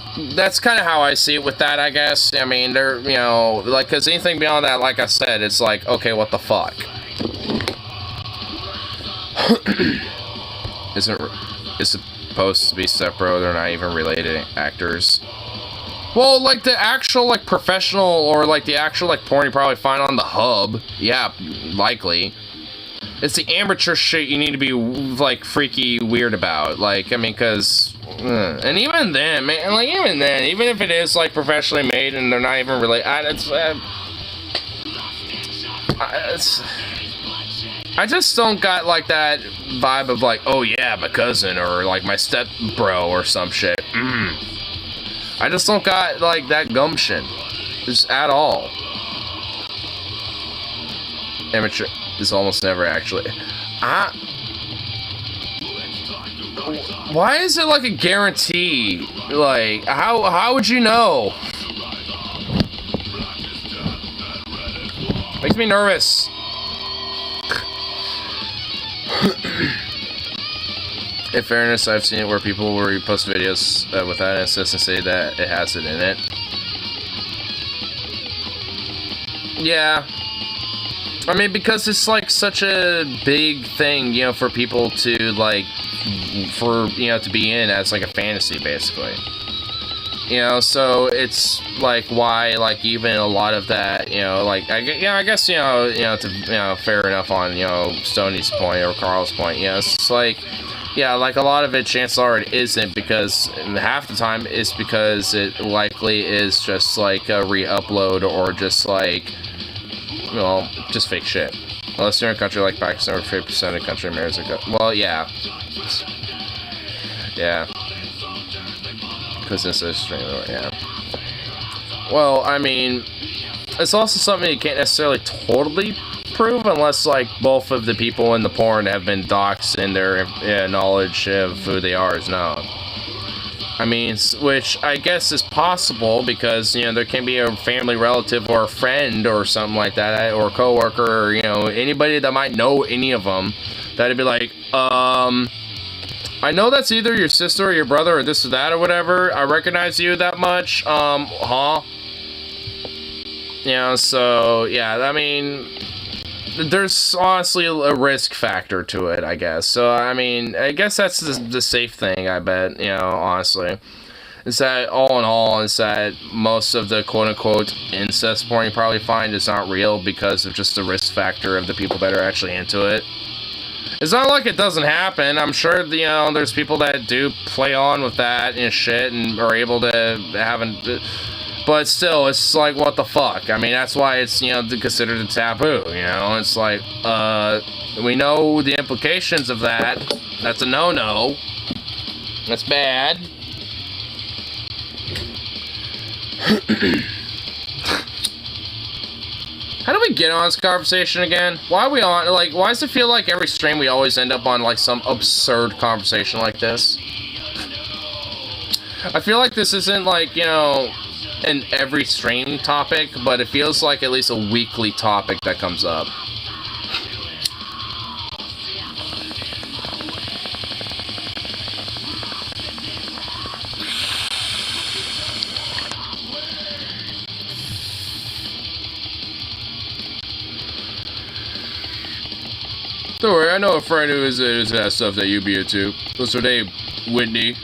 kind of how I see it with that, I guess. I mean, they're, you know, like, because anything beyond that, like I said, it's like, okay, what the fuck? It's supposed to be separate, they're not even related actors. Well, like, the actual, like, professional, or, like, the actual, like, porn you probably find on the hub, yeah, likely. It's the amateur shit you need to be, like, freaky weird about, like, I mean, because, and even then, man, like, even then, even if it is, like, professionally made, and they're not even related, I just don't got, like, that vibe of, like, oh, yeah, my cousin, or, like, my step bro, or some shit. I just don't got, like, that gumption. Just at all. Amateur is almost never, actually. Why is it, like, a guarantee? Like, how would you know? Makes me nervous. In fairness, I've seen it where people will repost videos with that insist and say that it has it in it. Yeah. I mean, because it's like such a big thing, you know, for people to like for, you know, to be in as like a fantasy, basically. You know, so it's like why, like, even a lot of that, you know, like, I guess, you know, to, you know, fair enough on, you know, Stoney's point or Carl's point, you know, it's like, yeah, like, a lot of it, chances are, it isn't, because half the time it's because it likely is just, like, a re-upload, or just, like, well, just fake shit. Unless you're in a country like Pakistan, where 50% of the country marries a well, yeah. Yeah. Because it's a stream, yeah. Well, I mean, it's also something you can't necessarily totally prove unless, like, both of the people in the porn have been doxxed and their knowledge of who they are is known. I mean, which I guess is possible because, you know, there can be a family relative or a friend or something like that, or a coworker, or, you know, anybody that might know any of them, that'd be like, I know that's either your sister or your brother or this or that or whatever. I recognize you that much. Huh? You know, so, yeah, I mean, there's honestly a risk factor to it, I guess. So, I mean, I guess that's the safe thing, I bet, you know, honestly. Is that, all in all, is that most of the quote-unquote incest porn you probably find is not real because of just the risk factor of the people that are actually into it. It's not like it doesn't happen. I'm sure, you know, there's people that do play on with that and shit and are able to have an... But still, it's like, what the fuck? I mean, that's why it's, you know, considered a taboo, you know? It's like, we know the implications of that. That's a no-no. That's bad. How do we get on this conversation again? Why are we on, like, why does it feel like every stream we always end up on, like, some absurd conversation like this? I feel like this isn't, like, you know, an every stream topic, but it feels like at least a weekly topic that comes up. Don't worry, I know a friend who is that stuff that you be into. What's her name? Whitney.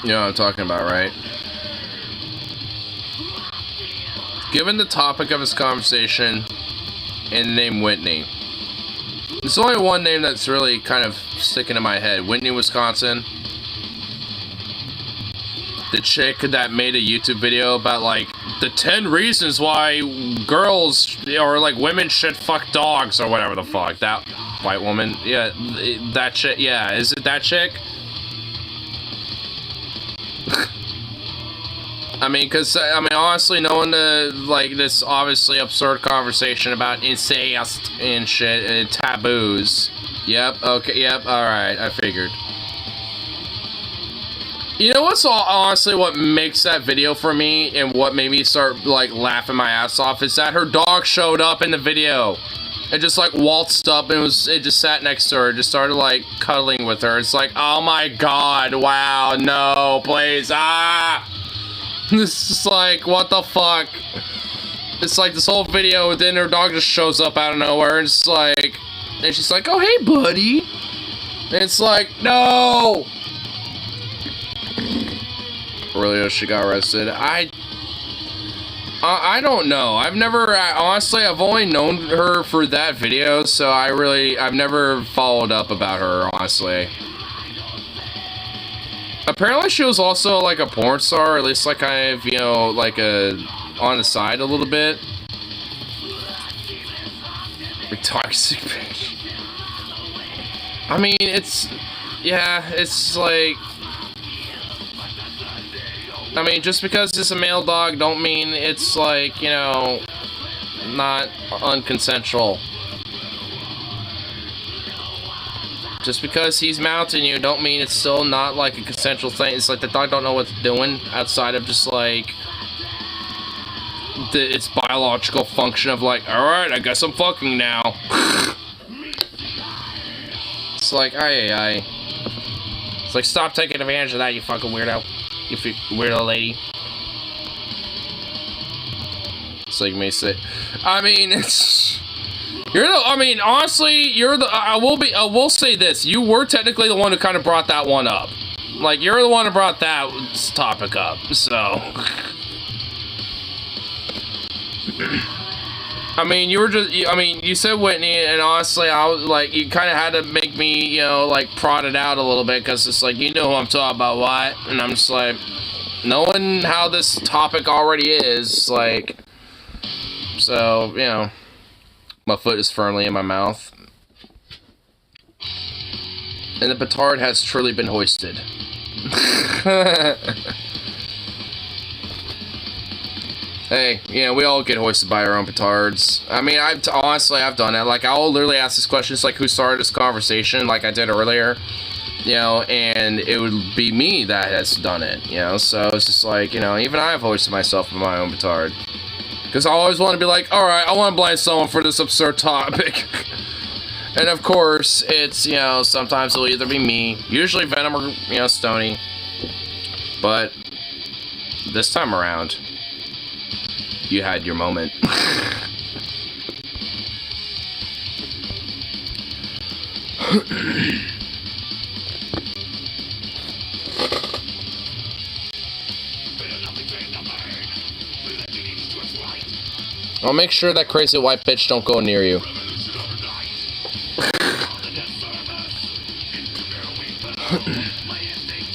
You know what I'm talking about, right? Given the topic of his conversation and the name Whitney, there's only one name that's really kind of sticking in my head. Whitney, Wisconsin. The chick that made a YouTube video about, like, the 10 reasons why girls, or, like, women should fuck dogs, or whatever the fuck. That white woman. Yeah, that chick. Yeah, is it that chick? I mean, because, I mean, honestly, knowing the, like, this obviously absurd conversation about incest and shit and taboos. Yep, okay, yep, alright, I figured. You know what's honestly what makes that video for me and what made me start, like, laughing my ass off is that her dog showed up in the video. It just, like, waltzed up and it just sat next to her, just started, like, cuddling with her. It's like, oh my god, wow, no, please, ah! This is like, what the fuck? It's like this whole video, then her dog just shows up out of nowhere, and it's like, and she's like, oh, hey, buddy. And it's like, no! Really, she got arrested. I don't know. I've never, honestly, I've only known her for that video, so I've never followed up about her, honestly. Apparently she was also, like, a porn star, or at least, like, kind of, you know, like, on the side a little bit. Toxic bitch. I mean, it's, yeah, it's, like, I mean, just because it's a male dog don't mean it's, like, you know, not unconsensual. Just because he's mounting you don't mean it's still not, like, a consensual thing. It's like the dog don't know what it's doing outside of just, like, its biological function of like, all right, I guess I'm fucking now. It's like, aye. It's like, stop taking advantage of that, you fucking weirdo. You weirdo lady. It's like me say, I mean, it's, honestly, I will say this, you were technically the one who kind of brought that one up. Like, you're the one who brought that topic up, so. I mean, you said Whitney, and honestly, I was like, you kind of had to make me, you know, like, prod it out a little bit, because it's like, you know who I'm talking about, what? And I'm just like, knowing how this topic already is, like, so, you know, my foot is firmly in my mouth. And the petard has truly been hoisted. Hey, you know, we all get hoisted by our own petards. I mean, honestly, I've done it. Like, I'll literally ask this question, it's like, who started this conversation, like I did earlier, you know, and it would be me that has done it, you know, so it's just like, you know, even I've hoisted myself with my own petard. Because I always want to be like, alright, I want to blame someone for this absurd topic. And of course, it's, you know, sometimes it'll either be me, usually Venom or, you know, Stony. But this time around, you had your moment. I'll make sure that crazy white bitch don't go near you.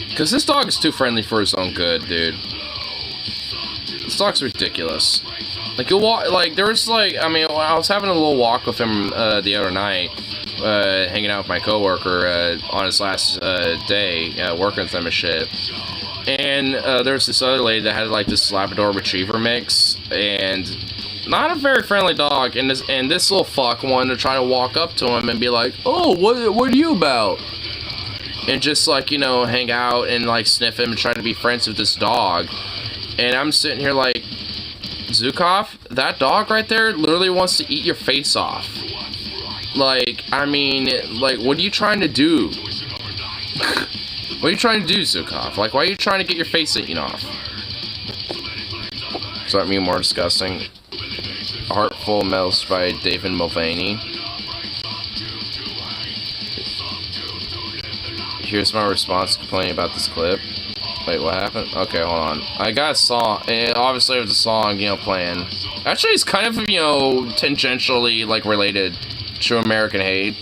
Because this dog is too friendly for his own good, dude. This dog's ridiculous. Like, you'll walk, like, there's, like, I mean, I was having a little walk with him the other night, hanging out with my coworker on his last day, working with him and shit. And there's this other lady that had, like, this Labrador Retriever mix, and not a very friendly dog, and this little fuck wanted to try to walk up to him and be like, oh, what are you about? And just, like, you know, hang out and, like, sniff him and try to be friends with this dog. And I'm sitting here like, Zukov, that dog right there literally wants to eat your face off. Like, I mean, like, what are you trying to do? What are you trying to do, Zukov? Like, why are you trying to get your face eaten off? Start me more disgusting. A Heartful Mouse by David Mulvaney. Here's my response complaining about this clip. Wait, what happened? Okay, hold on. I got a song, and obviously there's a song, you know, playing. Actually, it's kind of, you know, tangentially, like, related to American Hate.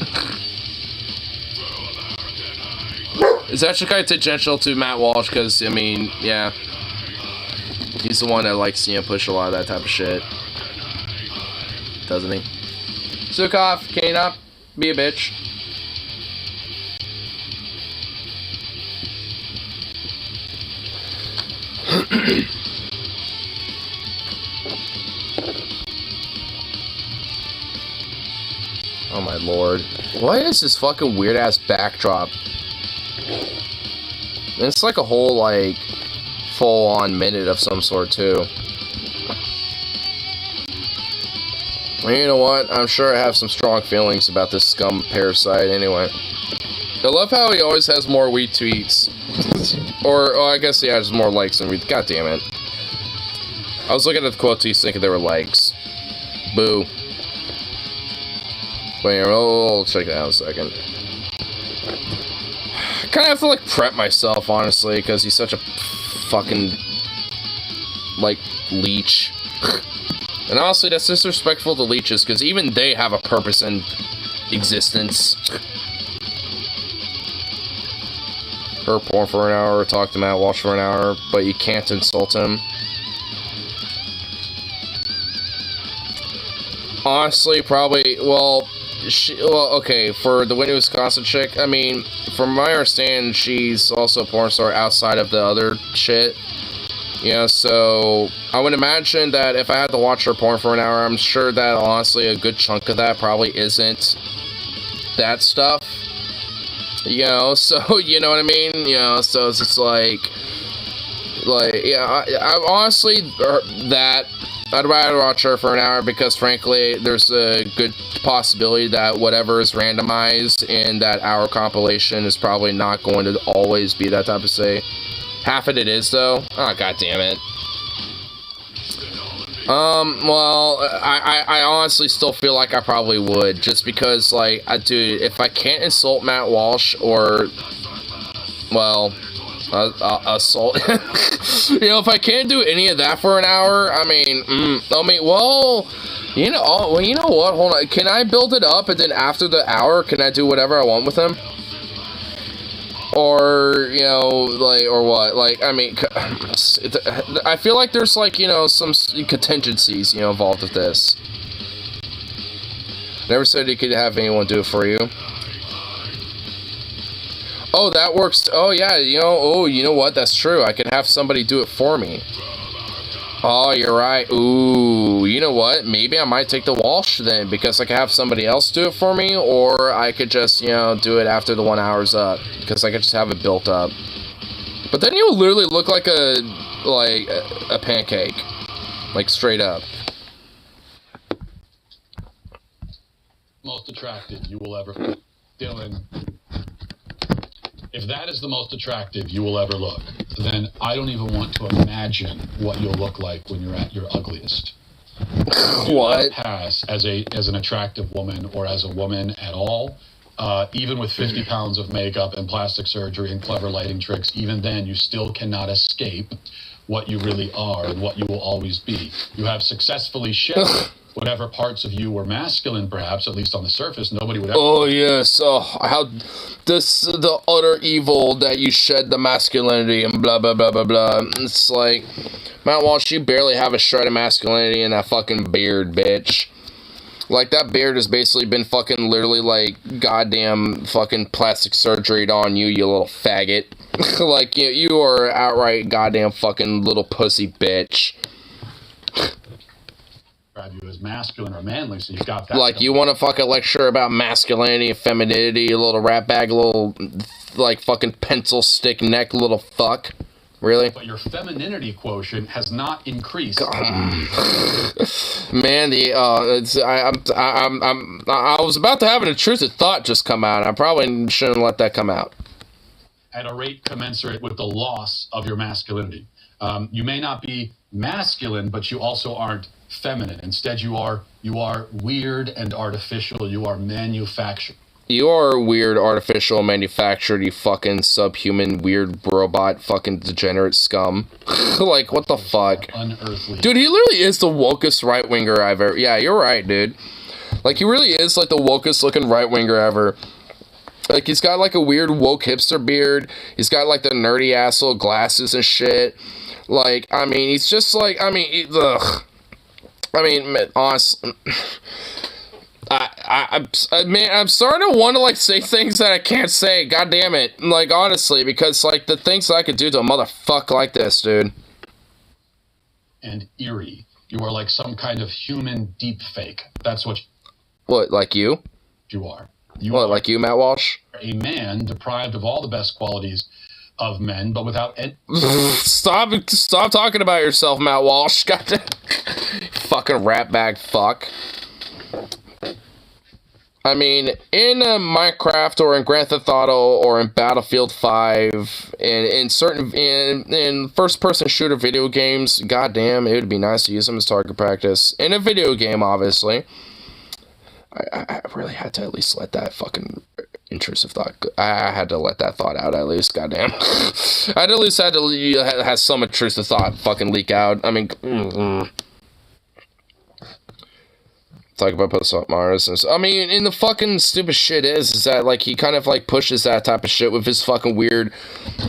It's actually kind of tangential to Matt Walsh, because, I mean, yeah. He's the one that likes, you know, push a lot of that type of shit. Doesn't he? Zukov, can you not be a bitch? Oh my lord. What is this fucking weird ass backdrop? And it's like a whole, like, full on minute of some sort too. And you know what? I'm sure I have some strong feelings about this scum parasite anyway. I love how he always has more weed tweets. Or, I guess he has more likes than retweets. God damn it. I was looking at the quotes thinking they were likes. Boo. Wait, I'll check that out in a second. I kind of have to, like, prep myself, honestly, because he's such a fucking, like, leech. And honestly, that's disrespectful to leeches, because even they have a purpose in existence. Her porn for an hour, talk to Matt Walsh for an hour, but you can't insult him. Honestly, probably, well, okay, for the Whitney, Wisconsin chick, I mean, from my understanding, she's also a porn star outside of the other shit. You know, so I would imagine that if I had to watch her porn for an hour, I'm sure that, honestly, a good chunk of that probably isn't that stuff. You know, so, you know what I mean? You know, so it's just like, yeah, I honestly, that, I'd rather watch her for an hour because, frankly, there's a good possibility that whatever is randomized in that hour compilation is probably not going to always be that type of say. Half of it is, though. Oh, god damn it. Well, I honestly still feel like I probably would, just because, like, dude, if I can't insult Matt Walsh or, well, assault, you know, if I can't do any of that for an hour, I mean, well, you know what, hold on, can I build it up, and then after the hour, can I do whatever I want with him? Or, you know, like, or what? Like, I mean, I feel like there's, like, you know, some contingencies, you know, involved with this. Never said you could have anyone do it for you. Oh, that works. Oh, yeah, you know what? That's true. I can have somebody do it for me. Oh, you're right. Ooh, you know what? Maybe I might take the Walsh then, because I could have somebody else do it for me, or I could just, you know, do it after the 1 hour's up, because I could just have it built up. But then you literally look like a pancake, like straight up. Most attractive you will ever, Dylan. If that is the most attractive you will ever look, then I don't even want to imagine what you'll look like when you're at your ugliest. What? Pass as an attractive woman or as a woman at all, even with 50 pounds of makeup and plastic surgery and clever lighting tricks, even then you still cannot escape what you really are and what you will always be. You have successfully shed whatever parts of you were masculine, perhaps, at least on the surface. Nobody would ever... Oh, yes. Oh, how... the utter evil that you shed the masculinity and blah, blah, blah, blah, blah. It's like, Matt Walsh, you barely have a shred of masculinity in that fucking beard, bitch. Like, that beard has basically been fucking literally, like, goddamn fucking plastic surgery on you, you little faggot. Like, you are outright goddamn fucking little pussy bitch. You as masculine or manly, so you've got that. Like, you want to fucking lecture about masculinity and femininity, you little rat bag, little, like, fucking pencil stick neck little fuck? Really? But your femininity quotient has not increased. Man, I was about to have an intrusive thought just come out. I probably shouldn't let that come out. At a rate commensurate with the loss of your masculinity. You may not be masculine, but you also aren't feminine. Instead, you are weird and artificial. You are manufactured. You are weird, artificial, manufactured, you fucking subhuman, weird robot, fucking degenerate scum. Like, what the fuck? Unearthly. Dude, he literally is the wokest right-winger I've ever... Yeah, you're right, dude. Like, he really is, like, the wokest looking right-winger ever. Like, he's got, like, a weird woke hipster beard. He's got, like, the nerdy-ass little glasses and shit. Like, I mean, he's just, like, I mean, ugh. I mean, honestly... Man, I'm starting to want to, like, say things that I can't say. God damn it. Like, honestly, because, like, the things that I could do to a motherfucker like this, dude. And eerie. You are like some kind of human deep fake. That's what... What, like you? You are. What, like you, Matt Walsh? A man deprived of all the best qualities of men, but without... Stop talking about yourself, Matt Walsh. Goddamn. Fucking rat bag fuck. I mean, in Minecraft or in Grand Theft Auto or in Battlefield 5 and in first-person shooter video games, goddamn, it would be nice to use them as target practice. In a video game, obviously. I really had to at least let that fucking intrusive thought... I had to let that thought out, at least, goddamn. I at least had to have some intrusive thought fucking leak out. I mean... Talk about post-op Mars. I mean, and the fucking stupid shit is that, like, he kind of, like, pushes that type of shit with his fucking weird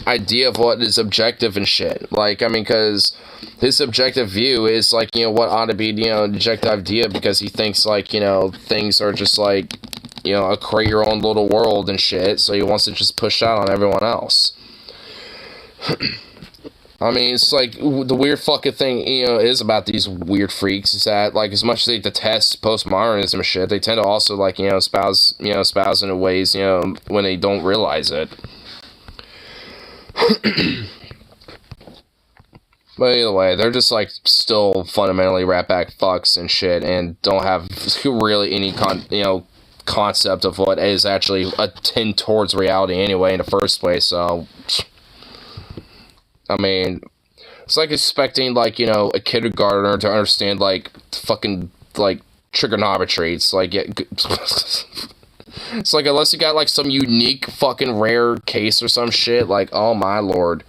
idea of what is objective and shit. Like, I mean, because his objective view is, like, you know, what ought to be, you know, an objective idea, because he thinks, like, you know, things are just, like, you know, create your own little world and shit, so he wants to just push that on everyone else. I mean, it's like, the weird fucking thing, you know, is about these weird freaks is that, like, as much as they detest postmodernism and shit, they tend to also, like, you know, espouse in ways, you know, when they don't realize it. But either way, they're just like still fundamentally ratback fucks and shit, and don't have really any concept of what is actually a tend towards reality anyway in the first place. So, I mean, it's like expecting like a kindergartner to understand like fucking like trigonometry. It's like it's like unless you got like some unique fucking rare case or some shit, like oh my lord.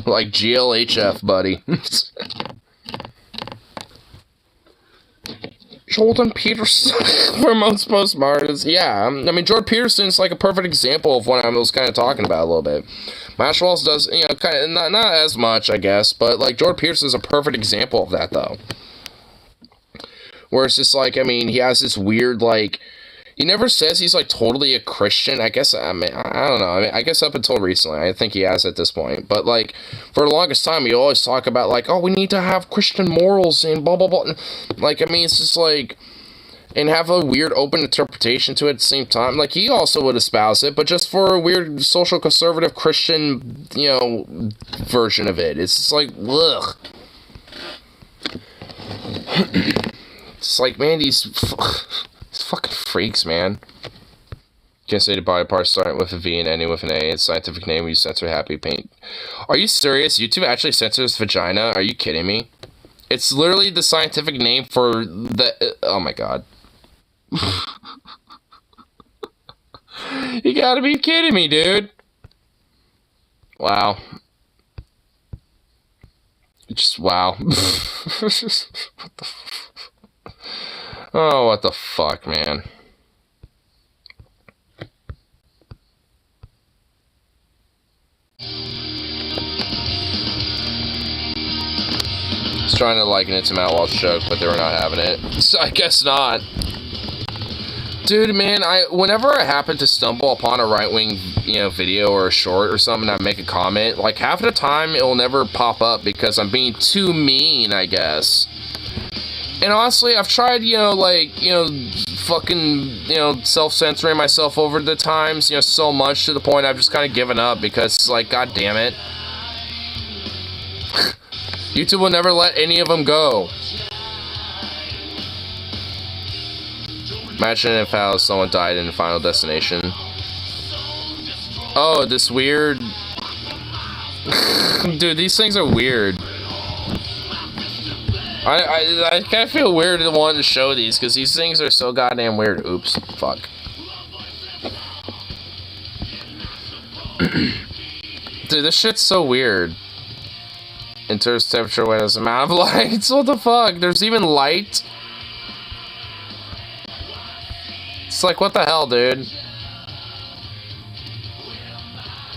Like GLHF, buddy. Jordan Peterson promotes postmodernism. Yeah, I mean, Jordan Peterson's like a perfect example of what I was kind of talking about a little bit. Mash Walls does, kind of, not as much, I guess, but like Jordan Peterson's a perfect example of that, though. Where it's just like, I mean, he has this weird, like, he never says he's, like, totally a Christian. I guess, I mean, I don't know. I mean, I guess up until recently, I think he has at this point. But, like, for the longest time, he always talk about, like, oh, we need to have Christian morals and blah, blah, blah. Like, I mean, it's just, like, and have a weird open interpretation to it at the same time. Like, he also would espouse it, but just for a weird social conservative Christian, version of it. It's just like, ugh. It's like, man, these fucking freaks, man. Can't say the body parts starting with a V and ending with an A. It's scientific name. We censor happy paint. Are you serious? YouTube actually censors vagina? Are you kidding me? It's literally the scientific name for the... oh my god. You gotta be kidding me, dude. Wow. Just wow. What the oh, what the fuck, man. I was trying to liken it to Matt Walsh's joke, but they were not having it. So I guess not. Dude, man, whenever I happen to stumble upon a right-wing, video or a short or something, I make a comment, like, half of the time, it'll never pop up because I'm being too mean, I guess. And honestly, I've tried, fucking, self-censoring myself over the times, so much to the point I've just kind of given up because, like, god damn it. YouTube will never let any of them go. Imagine if how someone died in Final Destination. Oh, this weird... Dude, these things are weird. I kind of feel weird to want to show these, because these things are so goddamn weird. Oops. Fuck. Dude, this shit's so weird. Enters temperature when there's amount of lights. What the fuck? There's even light? It's like, what the hell, dude?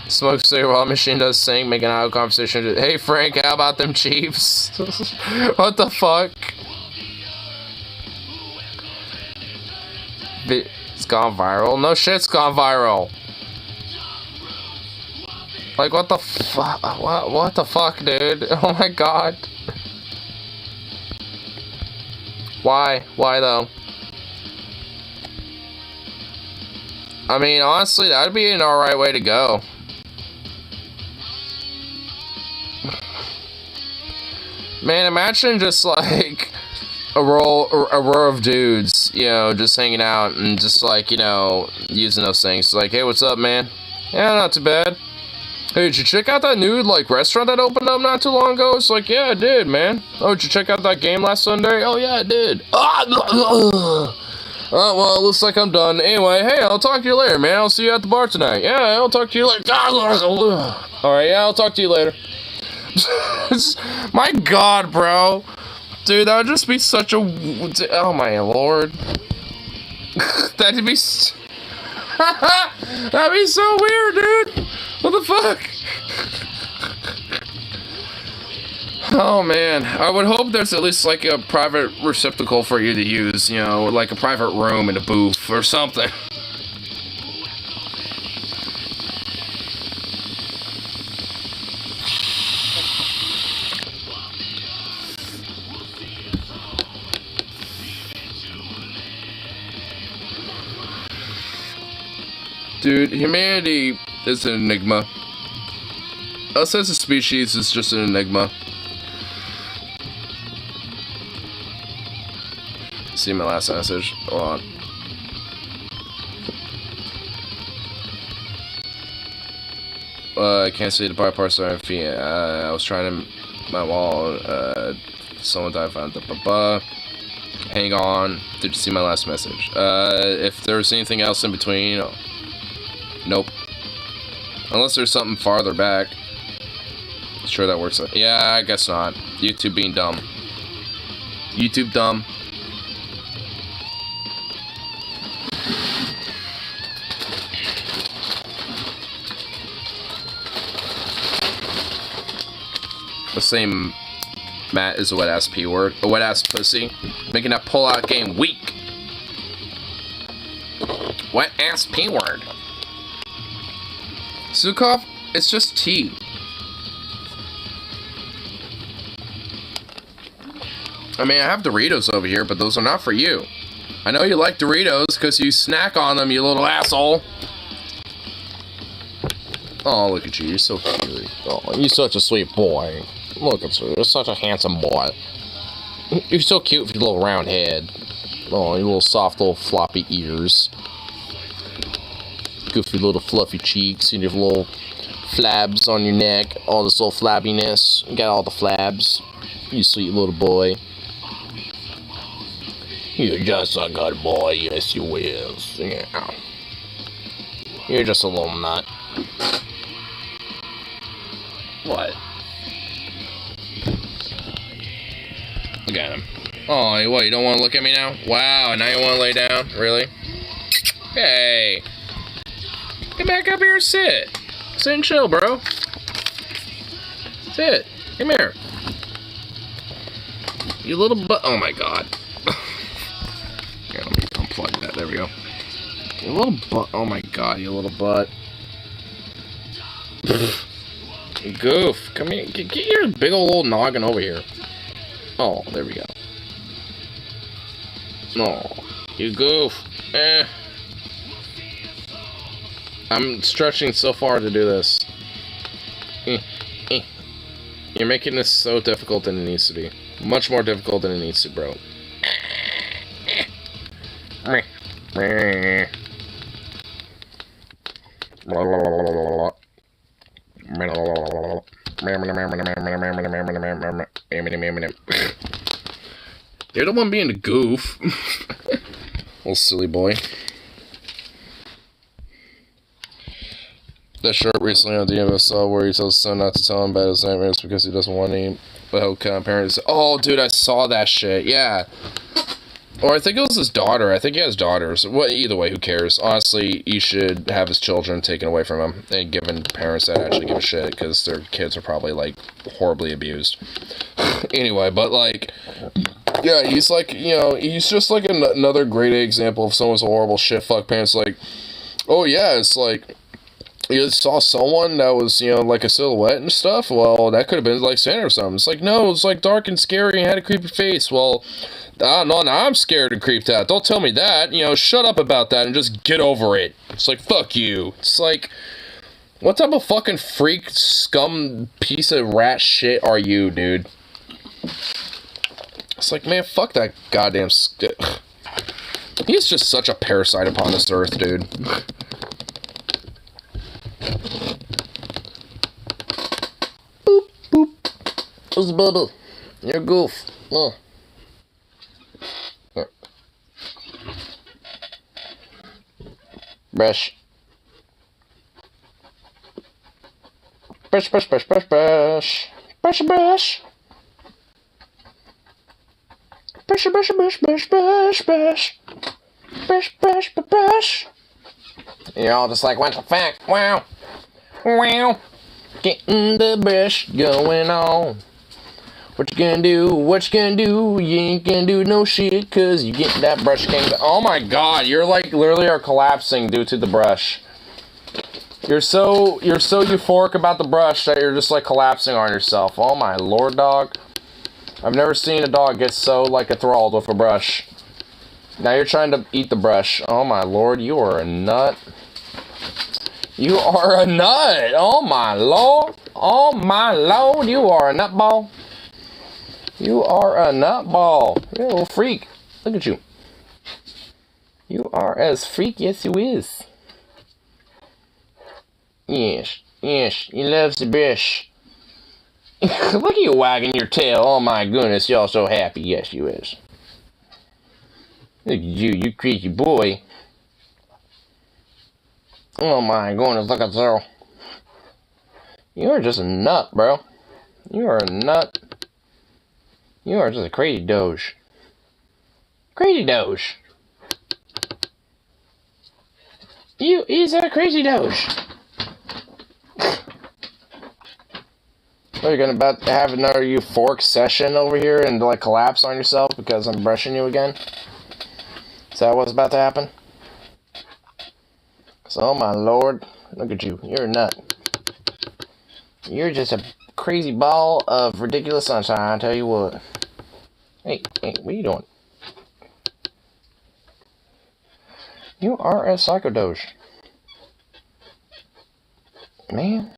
Smoke cigarette while machine does sing, making out conversation. Hey, Frank, how about them Chiefs? What the fuck? It's gone viral? No shit's gone viral. Like, what the fuck? What the fuck, dude? Oh my god. Why? Why, though? I mean, honestly, that'd be an alright way to go. Man, imagine just, like, a row of dudes, just hanging out and just, like, using those things. Like, hey, what's up, man? Yeah, not too bad. Hey, did you check out that new, like, restaurant that opened up not too long ago? It's like, yeah, I did, man. Oh, did you check out that game last Sunday? Oh, yeah, I did. Oh, well, looks like I'm done. Anyway, hey, I'll talk to you later, man. I'll see you at the bar tonight. Yeah, I'll talk to you later. Alright, yeah, I'll talk to you later. My god, bro. Dude, that would just be such a... oh, my lord. That'd be... that'd be so weird, dude. What the fuck? Oh man, I would hope there's at least like a private receptacle for you to use, like a private room in a booth or something. Dude, humanity is an enigma. Us as a species is just an enigma. See my last message. Hold on. I can't see the bar parts of my feet. I was trying to my wall. Someone died. Found the Hang on. Did you see my last message? If there's anything else in between, nope. Unless there's something farther back. Sure that works. Yeah, I guess not. YouTube being dumb. YouTube dumb. The same Matt is a wet ass P word. A wet ass pussy. Making that pull out game weak. Wet ass P word. Zukov, it's just tea. I mean, I have Doritos over here, but those are not for you. I know you like Doritos because you snack on them, you little asshole. Oh, look at you. You're so cute. Oh, you're such a sweet boy. Look at you. You're such a handsome boy. You're so cute with your little round head. Oh, your little soft, little floppy ears. Goofy little fluffy cheeks and your little flabs on your neck. All this little flabbiness. You got all the flabs. You sweet little boy. You're just a good boy. Yes, you is. Yeah. You're just a little nut. What? Look at him. Oh, what? You don't want to look at me now? Wow, now you want to lay down? Really? Hey. Get back up here and sit. Sit and chill, bro. Sit. Come here. You little butt. Oh my god. Here, let me unplug that. There we go. You little butt. Oh my god, you little butt. Goof. Come here. Get your big old noggin over here. Oh, there we go. Oh, you goof. I'm stretching so far to do this. You're making this so difficult than it needs to be. Much more difficult than it needs to, bro. You're the one being the goof. Little silly boy. That shirt recently on the end of a saw where he tells his son not to tell him about his nightmares because he doesn't want any kind of parents. Oh, dude, I saw that shit. Yeah. Or I think it was his daughter. I think he has daughters. Well, either way, who cares? Honestly, you should have his children taken away from him and given parents that actually give a shit because their kids are probably, like, horribly abused. Anyway, but, like, yeah, he's like, you know, he's just like another great example of someone's horrible shit fuck parents. Like, oh, yeah, it's like, you saw someone that was, you know, like a silhouette and stuff. Well, that could have been like Santa or something. It's like, no, it's like dark and scary and had a creepy face. Well, no, now I'm scared and creeped out. Don't tell me that. You know, shut up about that and just get over it. It's like, fuck you. It's like, what type of fucking freak, scum, piece of rat shit are you, dude? It's like, man, fuck that goddamn... He's just such a parasite upon this earth, dude. Boop, boop. What's better? You're a goof. Oh. Brush. Brush, brush, brush, brush, brush. Brush, brush. Brush, brush, brush, brush, brush, brush. Brush, brush, brush, brush. You're all just like, what the fuck? Wow. Wow. Getting the brush going on. What you gonna do? What you gonna do? You ain't gonna do no shit, cause you get that brush game. Oh my god, you're like literally are collapsing due to the brush. You're so euphoric about the brush that you're just like collapsing on yourself. Oh my lord, dog. I've never seen a dog get so like enthralled with a brush. Now you're trying to eat the brush. Oh my lord, you are a nut. You are a nut. Oh my lord. Oh my lord, you are a nutball. You are a nutball. You're a little freak. Look at you. You are as freak, yes you is. Yes, he loves the brush. Look at you wagging your tail, oh my goodness, you're so happy, yes you is. Look at you crazy boy. Oh my goodness, look at you. You're just a nut, bro. You are a nut. You are just a crazy doge. Crazy doge. He's a crazy doge. Are you gonna about to have another euphoric session over here and like collapse on yourself because I'm brushing you again? Is that what's about to happen? So, oh my lord, look at you. You're a nut. You're just a crazy ball of ridiculous sunshine, I tell you what. Hey, what are you doing? You are a psycho doge. Man.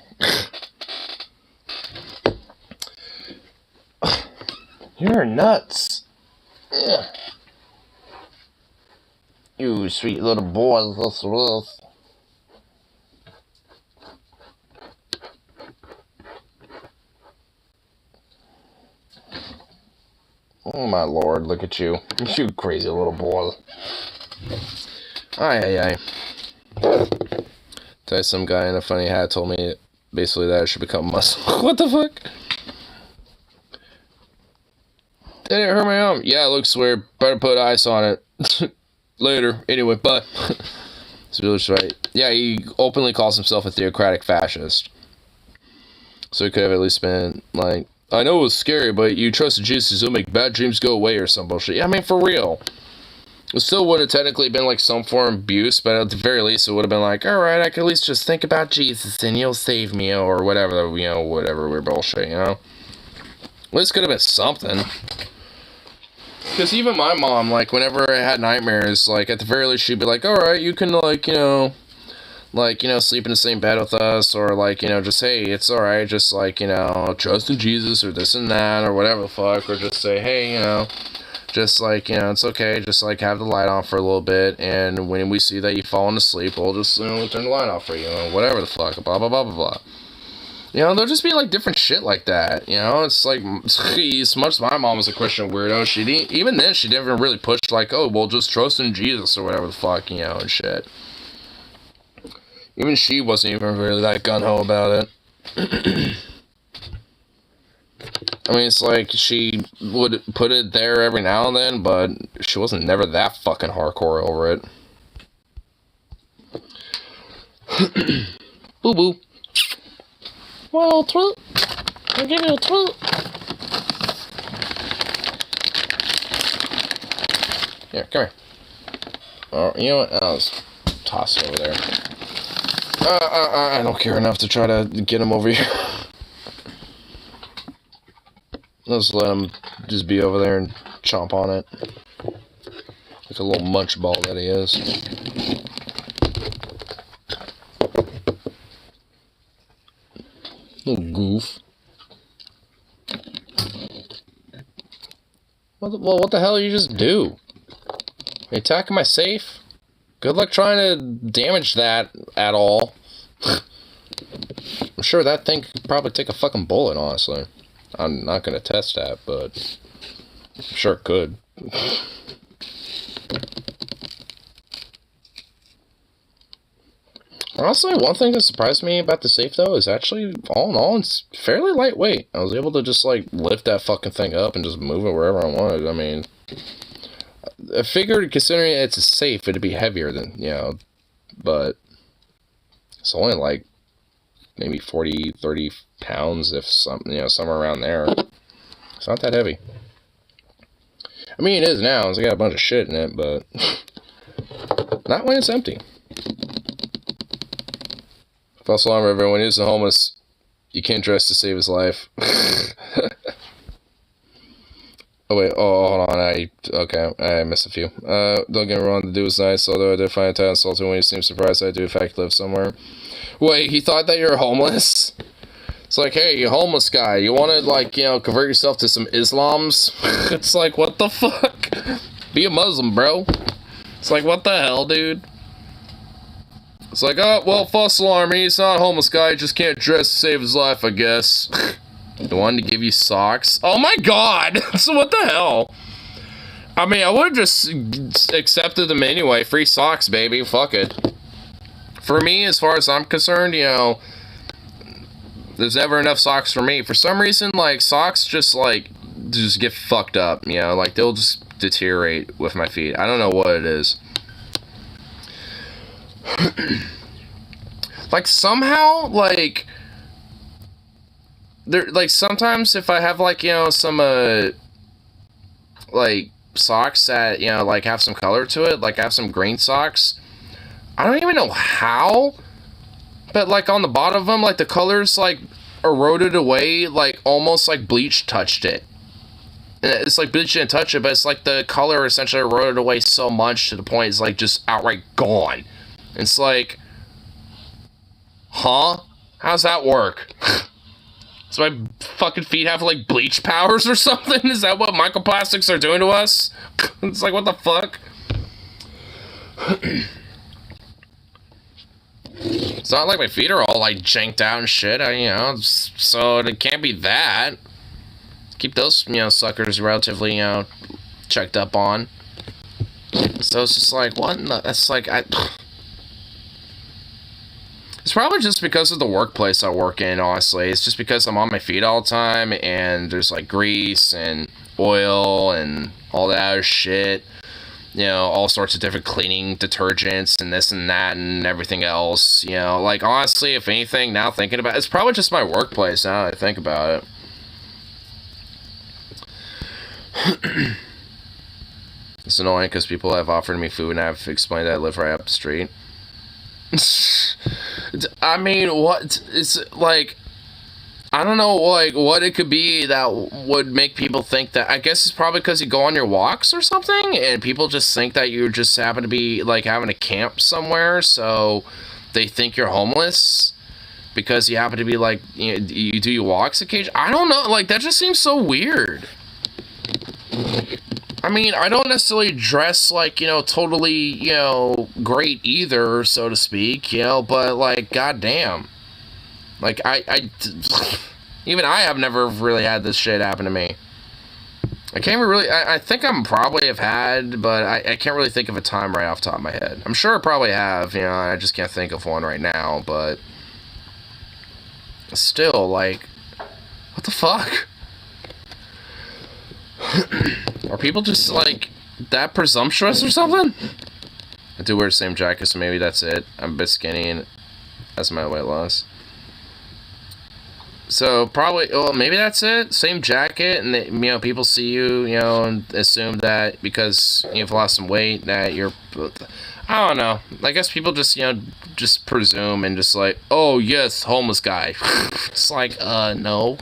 You're nuts. Ugh. You sweet little boy. Oh my lord, look at you. You crazy little boy. Aye. Some guy in a funny hat told me basically that I should become muscle. What the fuck? Did it hurt my arm? Yeah, it looks weird. Better put ice on it. Later. Anyway, but it's really right. Yeah, he openly calls himself a theocratic fascist. So he could have at least been like, I know it was scary, but you trusted Jesus, he'll make bad dreams go away or some bullshit. Yeah, I mean, for real. It still would have technically been like some form of abuse, but at the very least it would have been like, alright, I can at least just think about Jesus and he'll save me or whatever, whatever weird bullshit, At least could have been something. Because even my mom, like, whenever I had nightmares, like, at the very least, she'd be like, alright, you can, like, sleep in the same bed with us, or, like, just, hey, it's alright, just, like, trust in Jesus, or this and that, or whatever the fuck, or just say, hey, just, like, it's okay, just, like, have the light on for a little bit, and when we see that you've fallen asleep, we'll just, we'll turn the light off for you, whatever the fuck, blah, blah, blah, blah, blah. There'll just be, like, different shit like that, It's like, as much as my mom was a Christian weirdo, she didn't, even then, she didn't really push, like, oh, well, just trust in Jesus, or whatever the fuck, and shit. Even she wasn't even really that gung-ho about it. I mean, it's like, she would put it there every now and then, but she wasn't never that fucking hardcore over it. Boo-boo. Well, tweet. I'll give you a tweet. Here, come here. Oh, you know what? I'll just toss it over there. I don't care enough to try to get him over here. Let's let him just be over there and chomp on it. Like a little munch ball that he is. Little goof. What the hell did you just do? Are you attacking my safe? Good luck trying to damage that at all. I'm sure that thing could probably take a fucking bullet, honestly. I'm not gonna test that, but I'm sure it could. Honestly, one thing that surprised me about the safe, though, is actually, all in all, it's fairly lightweight. I was able to just, like, lift that fucking thing up and just move it wherever I wanted. I mean, I figured, considering it's a safe, it'd be heavier than, but it's only, like, maybe 40, 30 pounds, if something, somewhere around there. It's not that heavy. I mean, it is now, it's got a bunch of shit in it, but not when it's empty. False alarm, everyone. When he's a homeless, you can't dress to save his life. Oh wait, hold on, I missed a few. Don't get me wrong, the dude was nice, although I did find it kind of insulting when he seemed surprised I do in fact live somewhere. Wait, he thought that you're homeless? It's like, hey, you homeless guy, you want to, like, convert yourself to some Islams? It's like, what the fuck? Be a Muslim, bro. It's like, what the hell, dude? It's like, oh, well, false alarm. He's not a homeless guy. He just can't dress to save his life, I guess. The one to give you socks? Oh my god! So what the hell? I mean, I would have just accepted them anyway. Free socks, baby. Fuck it. For me, as far as I'm concerned, you know, there's never enough socks for me. For some reason, like, socks just get fucked up, you know? Like, they'll just deteriorate with my feet. I don't know what it is. Like, somehow, like, there, like, sometimes if I have, like, you know, some, like, socks that, you know, like, have some color to it, like, I have some green socks, I don't even know how, but, like, on the bottom of them, like, the colors, like, eroded away, like, almost like bleach touched it. And it's like bleach didn't touch it, but it's like the color essentially eroded away so much to the point it's, like, just outright gone. It's like, huh? How's that work? So my fucking feet have, like, bleach powers or something? Is that what microplastics are doing to us? It's like, what the fuck? It's not like my feet are all, like, janked out and shit, you know, so it can't be that. Keep those, you know, suckers relatively, you know, checked up on. So it's just like, what in the, it's like, it's probably just because of the workplace I work in, honestly. It's just because I'm on my feet all the time, and there's, like, grease and oil and all that other shit. You know, all sorts of different cleaning detergents and this and that and everything else. You know, like, honestly, if anything, now thinking about it, it's probably just my workplace now that I think about it. It's annoying because people have offered me food and I've explained that I live right up the street. I mean, what? It's like, I don't know, like, what it could be that would make people think that. I guess it's probably because you go on your walks or something, and people just think that you just happen to be, like, having a camp somewhere, so they think you're homeless because you happen to be, like, you know, you do your walks occasionally. I don't know, like, that just seems so weird. I mean, I don't necessarily dress, like, you know, totally, you know, great either, so to speak, you know, but, like, goddamn. Like, even I have never really had this shit happen to me. I can't really, I think I'm probably have had, but I can't really think of a time right off the top of my head. I'm sure I probably have, you know, I just can't think of one right now, but still, like, what the fuck? Are people just, like, that presumptuous or something? I do wear the same jacket, so maybe that's it. I'm a bit skinny, and that's my weight loss. So, probably, well, maybe that's it. Same jacket, and, you know, people see you, you know, and assume that because you've lost some weight, that you're, I don't know. I guess people just, you know, just presume and just like, oh, yes, homeless guy. It's like, no.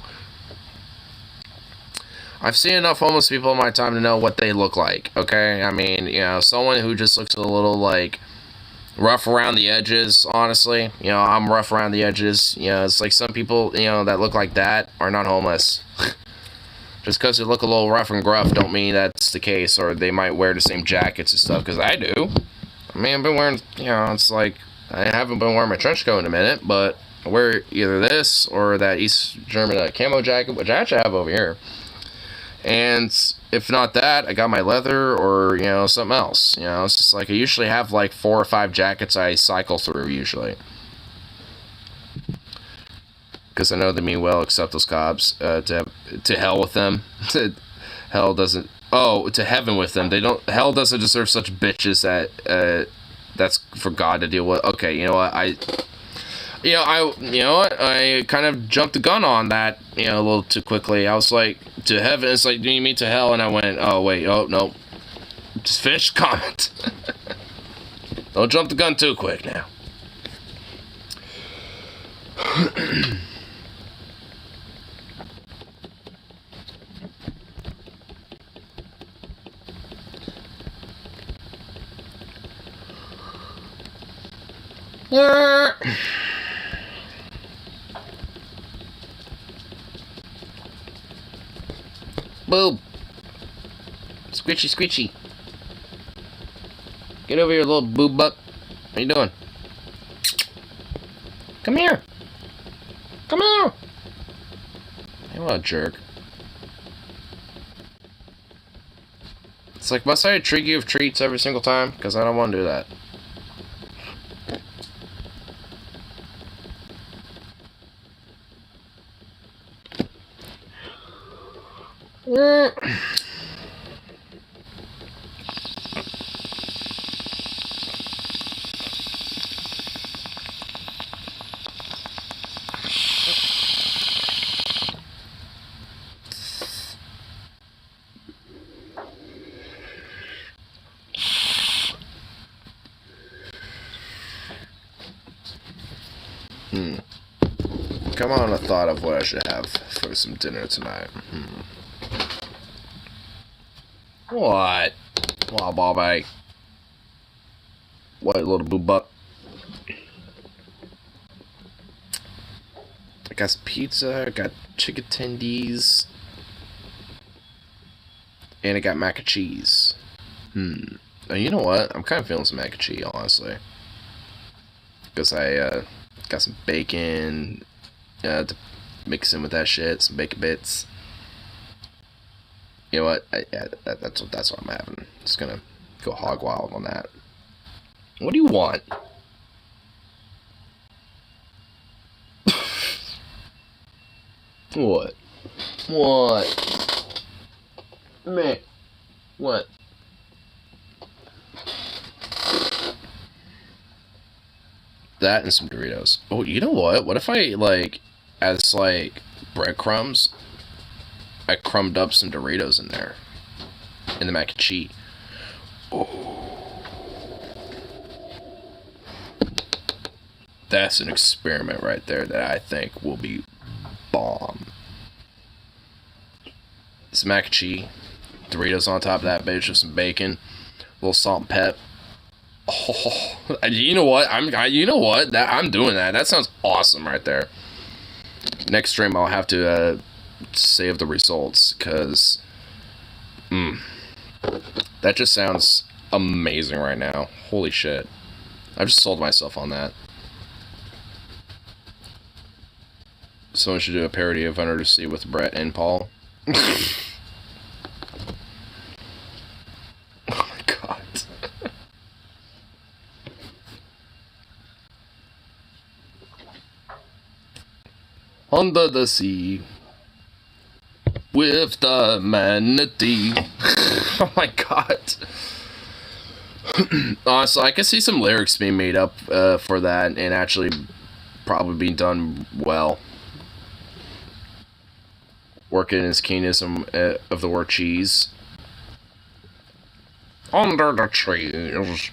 I've seen enough homeless people in my time to know what they look like, okay? I mean, you know, someone who just looks a little, like, rough around the edges, honestly. You know, I'm rough around the edges. You know, it's like some people, you know, that look like that are not homeless. Just because they look a little rough and gruff don't mean that's the case, or they might wear the same jackets and stuff, because I do. I mean, I've been wearing, you know, it's like, I haven't been wearing my trench coat in a minute, but I wear either this or that East German camo jacket, which I actually have over here. And if not that, I got my leather or, you know, something else. You know, it's just like I usually have like 4 or 5 jackets I cycle through usually. Because I know they mean well, except those cops. To hell with them. Hell doesn't. Oh, to heaven with them. They don't. Hell doesn't deserve such bitches that. That's for God to deal with. Okay, you know what? You know what? I kind of jumped the gun on that, you know, a little too quickly. I was like, to heaven. It's like, do you mean to hell? And I went, oh, wait, oh, no. Just finish the comment. Don't jump the gun too quick now. Yeah. Boom. Squishy, squishy. Get over here, little boob butt. What are you doing? Come here. Come here. Hey, what a jerk. It's like, must I treat you with treats every single time? Because I don't want to do that. Come on, a thought of what I should have for some dinner tonight. What? Wow, Bobby. What, little boo butt? I got some pizza, I got chicken tendies, and I got mac and cheese. Now, you know what? I'm kind of feeling some mac and cheese, honestly. Because I got some bacon to mix in with that shit, some bacon bits. You know what? That's what I'm having. Just gonna go hog wild on that. What do you want? What? What? Man. What? That and some Doritos. Oh, you know what? What if I, like, as, like, breadcrumbs, I crumbed up some Doritos in there. In the mac and cheese. Oh. That's an experiment right there that I think will be bomb. Some mac and cheese. Doritos on top of that bitch with some bacon. A little salt and pep. Oh, you know what? You know what? I'm doing that. That sounds awesome right there. Next stream, I'll have to save the results because that just sounds amazing right now. Holy shit! I just sold myself on that. Someone should do a parody of Under the Sea with Brett and Paul. Under the sea with the manatee. Oh my god. So I can see some lyrics being made up for that and actually probably being done well. Working his keenness of the word cheese. Under the trees.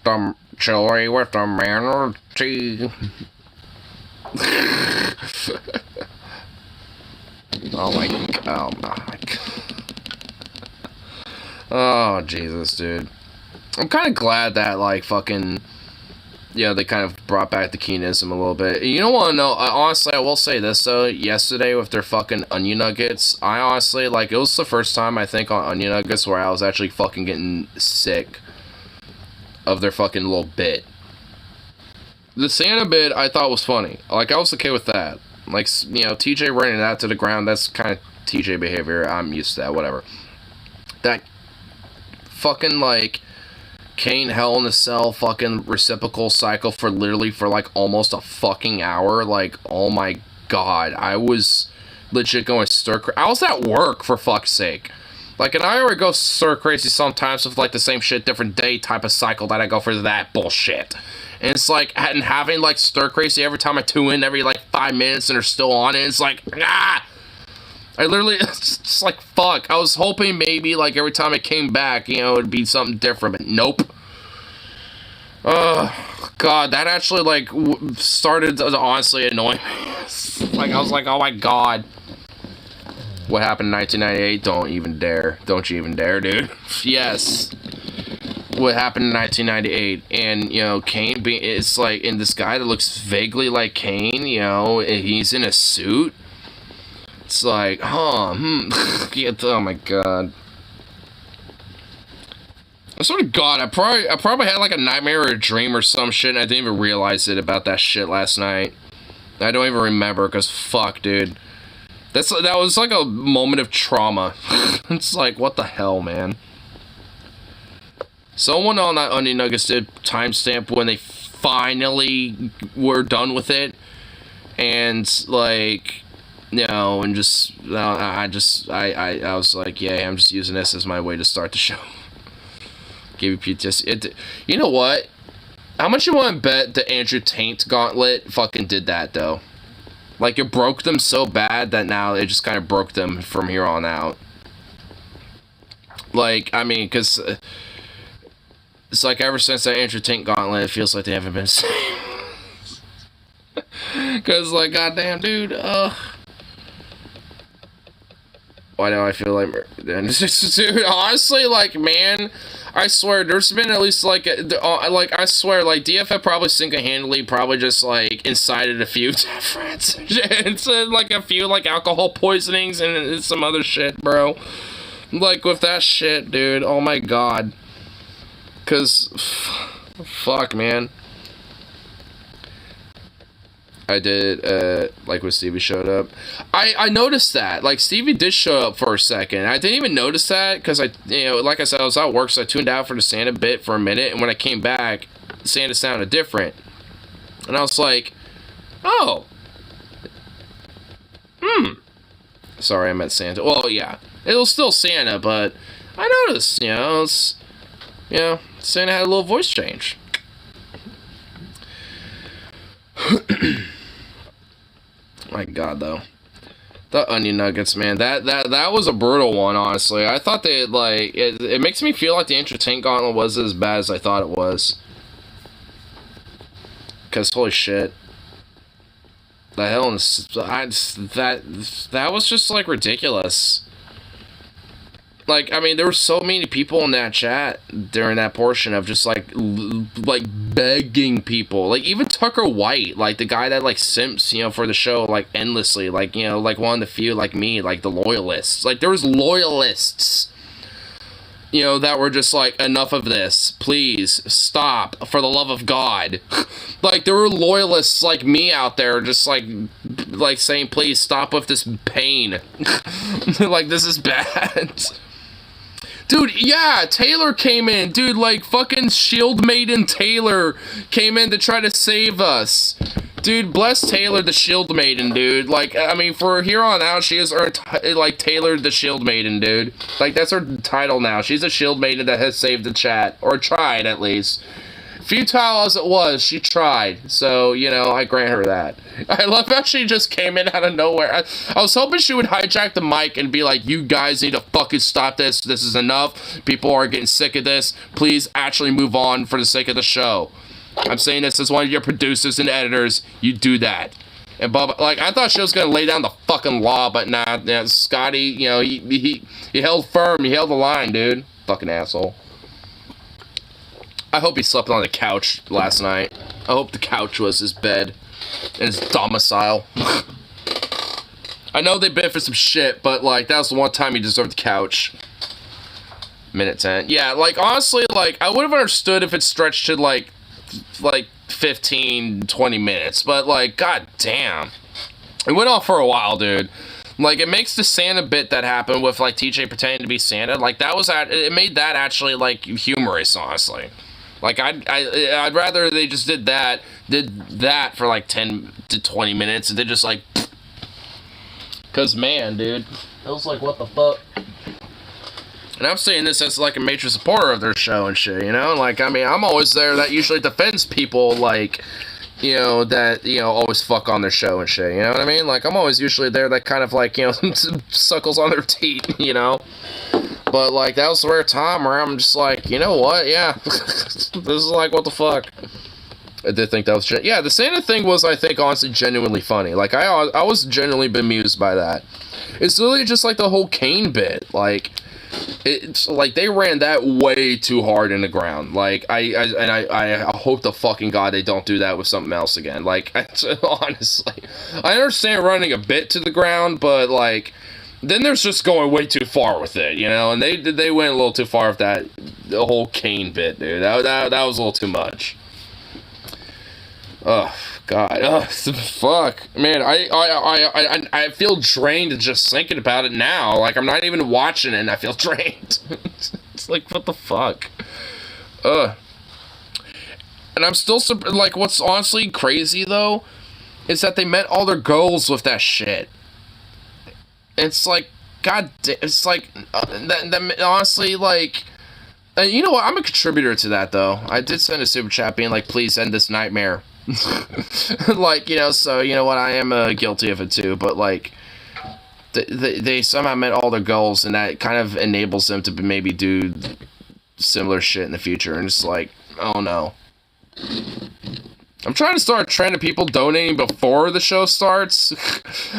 The chili with the manatee. Oh my god. Oh Jesus, dude. I'm kind of glad that, like, fucking, yeah, they kind of brought back the keenism a little bit. You don't want to know, honestly, I will say this, though. Yesterday, with their fucking onion nuggets, I honestly, like, it was the first time, I think, on onion nuggets where I was actually fucking getting sick of their fucking little bit. The Santa bit, I thought was funny. Like, I was okay with that. Like, you know, TJ running that to the ground, that's kind of TJ behavior. I'm used to that, whatever. That fucking, like, Kane Hell in a Cell fucking reciprocal cycle for literally for, like, almost a fucking hour. Like, oh my god. I was legit going stir crazy. I was at work, for fuck's sake. Like, and I already go stir crazy sometimes with, like, the same shit, different day type of cycle that I go for that bullshit. And it's like, and having, like, stir crazy every time I tune in every, like, 5 minutes and they're still on it. It's like, ah! I literally, it's just like, fuck. I was hoping maybe, like, every time it came back, you know, it'd be something different, but nope. God, that actually, like, started to honestly annoy me. Like, I was like, oh my god. What happened in 1998? Don't even dare. Don't you even dare, dude. Yes. What happened in 1998? And, you know, Kane being, it's like, and this guy that looks vaguely like Kane, you know, he's in a suit. It's like, yeah, oh my god. I swear to God, I probably had like a nightmare or a dream or some shit, and I didn't even realize it about that shit last night. I don't even remember, because fuck, dude. That was like a moment of trauma. It's like, what the hell, man? Someone on that Onion Nuggets did timestamp when they finally were done with it, and like, you know, and just I was like, yeah, I'm just using this as my way to start the show. Give you PTSD. You know what? How much you want to bet the Andrew Tate gauntlet fucking did that, though? Like, it broke them so bad that now it just kind of broke them from here on out. Like, I mean, because it's like ever since that Andrew Tate gauntlet, it feels like they haven't been the same. Because, like, goddamn, dude, why do I feel like... Dude, honestly, like, man... I swear, there's been at least, like, I swear, like, DFF probably single-handedly probably just, like, incited a few death it's, like, a few, like, alcohol poisonings and some other shit, bro. Like, with that shit, dude, oh my god. Because, fuck, man. I did, like when Stevie showed up. I noticed that. Like, Stevie did show up for a second. I didn't even notice that because like I said, I was at work, so I tuned out for the Santa bit for a minute, and when I came back, Santa sounded different. And I was like, oh. Sorry, I meant Santa. Well, yeah. It was still Santa, but I noticed, Santa had a little voice change. My god, though. The Onion Nuggets, man. That was a brutal one, honestly. I thought they, like... It makes me feel like the Andrew Tate gauntlet was as bad as I thought it was. Because, holy shit. The hell... That was just, like, ridiculous. Like, I mean, there were so many people in that chat during that portion of just, like begging people. Like, even Tucker White, like, the guy that, like, simps, for the show, like, endlessly. Like, like, one of the few, like me, like, the loyalists. Like, there was loyalists, that were just like, enough of this. Please, stop, for the love of God. Like, there were loyalists like me out there just, like saying, please, stop with this pain. Like, this is bad. Dude, yeah, Taylor came in. Dude, like, fucking Shield Maiden Taylor came in to try to save us. Dude, bless Taylor the Shield Maiden, dude. Like, I mean, for here on out, she has earned, like, Taylor the Shield Maiden, dude. Like, that's her title now. She's a Shield Maiden that has saved the chat. Or tried, at least. Futile as it was, she tried. So, I grant her that. I love how she just came in out of nowhere. I was hoping she would hijack the mic and be like, you guys need to fucking stop this. This is enough. People are getting sick of this. Please actually move on for the sake of the show. I'm saying this as one of your producers and editors. You do that. And Bob, like, I thought she was gonna lay down the fucking law, but nah, Scotty, he held firm. He held the line, dude. Fucking asshole. I hope he slept on the couch last night. I hope the couch was his bed and his domicile. I know they've been for some shit, but, like, that was the one time he deserved the couch. Minute 10. Yeah, like, honestly, like, I would have understood if it stretched to, like 15, 20 minutes. But, like, god damn. It went on for a while, dude. Like, it makes the Santa bit that happened with, like, TJ pretending to be Santa, like, it made that actually, like, humorous, honestly. Like, I'd rather they just did that for, like, 10 to 20 minutes, and then just, like, because, man, dude, it was like, what the fuck? And I'm saying this as, like, a major supporter of their show and shit, Like, I mean, I'm always there that usually defends people, like, that, always fuck on their show and shit, you know what I mean? Like, I'm always usually there that kind of, like, suckles on their teeth, But, like, that was the rare time where I'm just like, you know what, yeah. This is like, what the fuck? I did think that was... Yeah, the Santa thing was, I think, honestly, genuinely funny. Like, I was genuinely bemused by that. It's literally just, like, the whole Kane bit. Like, it's, like, they ran that way too hard in the ground. Like, I hope to fucking God they don't do that with something else again. Like, honestly. I understand running a bit to the ground, but, like... Then there's just going way too far with it, you know, and they went a little too far with that, the whole Kane bit, dude. That was a little too much. Oh God, oh fuck, man. I feel drained just thinking about it now. Like I'm not even watching it, and I feel drained. It's like what the fuck. And I'm still like, what's honestly crazy though, is that they met all their goals with that shit. It's like, God, it's like, that honestly, like, you know what? I'm a contributor to that, though. I did send a super chat being like, please end this nightmare. Like, you know, so, you know what? I am guilty of it, too. But, like, they somehow met all their goals, and that kind of enables them to maybe do similar shit in the future. And it's like, oh, no. I'm trying to start a trend of people donating before the show starts.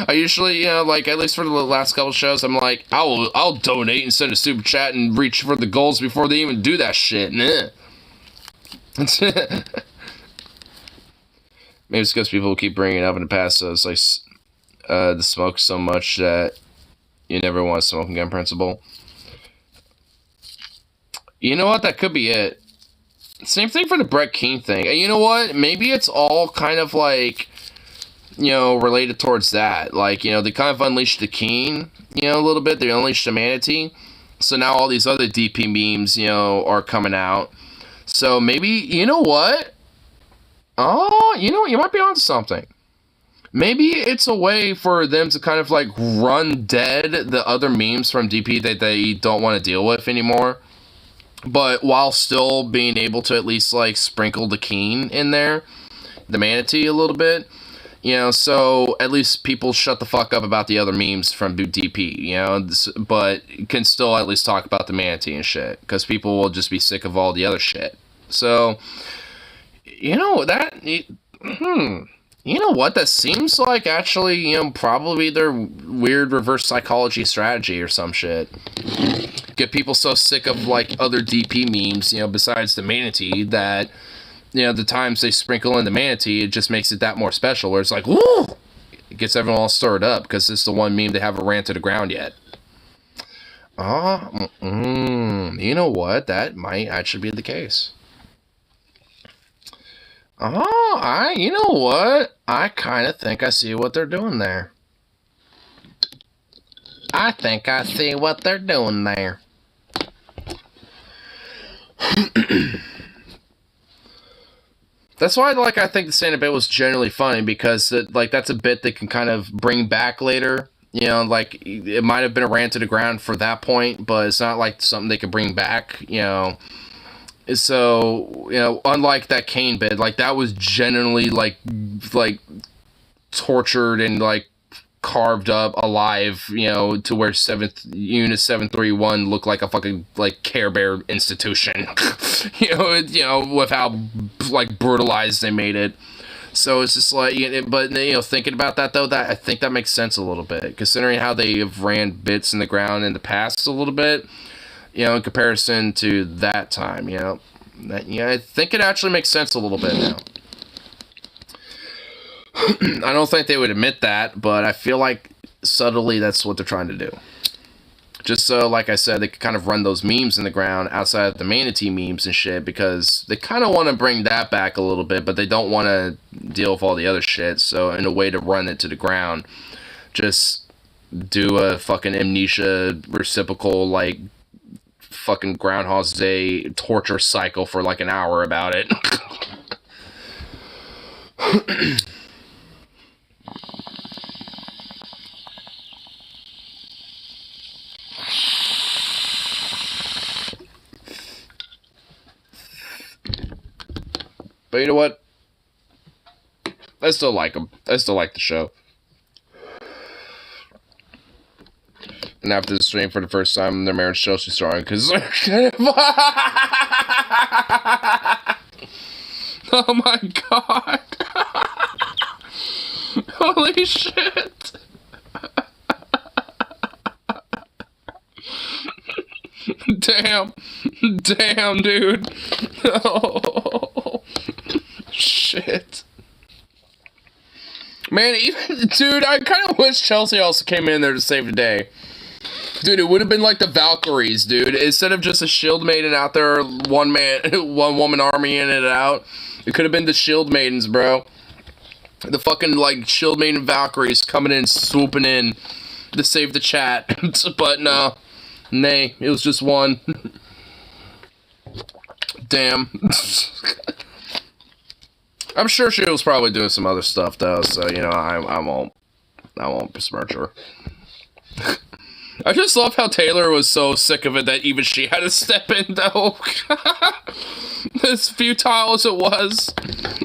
I usually, you know, like, at least for the last couple shows, I'm like, I'll donate and send a super chat and reach for the goals before they even do that shit. Nah. Maybe it's because people keep bringing it up in the past, so it's like, the smoke so much that you never want a smoking gun principle. You know what? That could be it. Same thing for the Brett King thing. And you know what? Maybe it's all kind of like, you know, related towards that. Like, you know, they kind of unleashed the King, you know, a little bit. They unleashed the manatee. So now all these other DP memes, you know, are coming out. So maybe, you know what? Oh, you know what? You might be onto something. Maybe it's a way for them to kind of like run dead the other memes from DP that they don't want to deal with anymore. But while still being able to at least, like, sprinkle the Keen in there, the manatee a little bit, you know, so at least people shut the fuck up about the other memes from DP, you know, but can still at least talk about the manatee and shit, because people will just be sick of all the other shit. So, you know, you know what, that seems like actually, you know, probably their weird reverse psychology strategy or some shit. Get people so sick of, like, other DP memes, you know, besides the manatee, that, you know, the times they sprinkle in the manatee, it just makes it that more special, where it's like, woo! It gets everyone all stirred up, because it's the one meme they haven't ran to the ground yet. You know what? That might actually be the case. You know what? I kind of think I see what they're doing there. I think I see what they're doing there. That's why, like, I think the stand-up bit was generally funny, because, like, that's a bit they can kind of bring back later. You know, like, it might have been a ran to the ground for that point, but it's not, like, something they can bring back, you know. So, you know, unlike that Kane bit, like, that was genuinely, like, tortured and, like, carved up alive, you know, to where Unit 731 looked like a fucking, like, Care Bear institution. you know, with how, like, brutalized they made it. So it's just like, but, you know, thinking about that, though, that I think that makes sense a little bit, considering how they have ran bits in the ground in the past a little bit, you know, in comparison to that time, you know. I think it actually makes sense a little bit now. I don't think they would admit that, but I feel like subtly that's what they're trying to do. Just so, like I said, they can kind of run those memes in the ground outside of the manatee memes and shit, because they kind of want to bring that back a little bit, but they don't want to deal with all the other shit. So in a way to run it to the ground, just do a fucking amnesia reciprocal, like, fucking Groundhog's Day torture cycle for like an hour about it. But you know what? I still like them. I still like the show. And after the stream for the first time, their marriage still she's strong because they're kind of. Oh my god! Holy shit! Damn, dude. Oh, shit. Man, even, dude, I kind of wish Chelsea also came in there to save the day. Dude, it would have been like the Valkyries, dude. Instead of just a shield maiden out there, one woman armying it out, it could have been the shield maidens, bro. The fucking, like, shield maiden Valkyries coming in, swooping in to save the chat. But no. Nay, it was just one. Damn. I'm sure she was probably doing some other stuff, though, so, you know, I won't besmirch her. I just love how Taylor was so sick of it that even she had to step in, though. As futile as it was.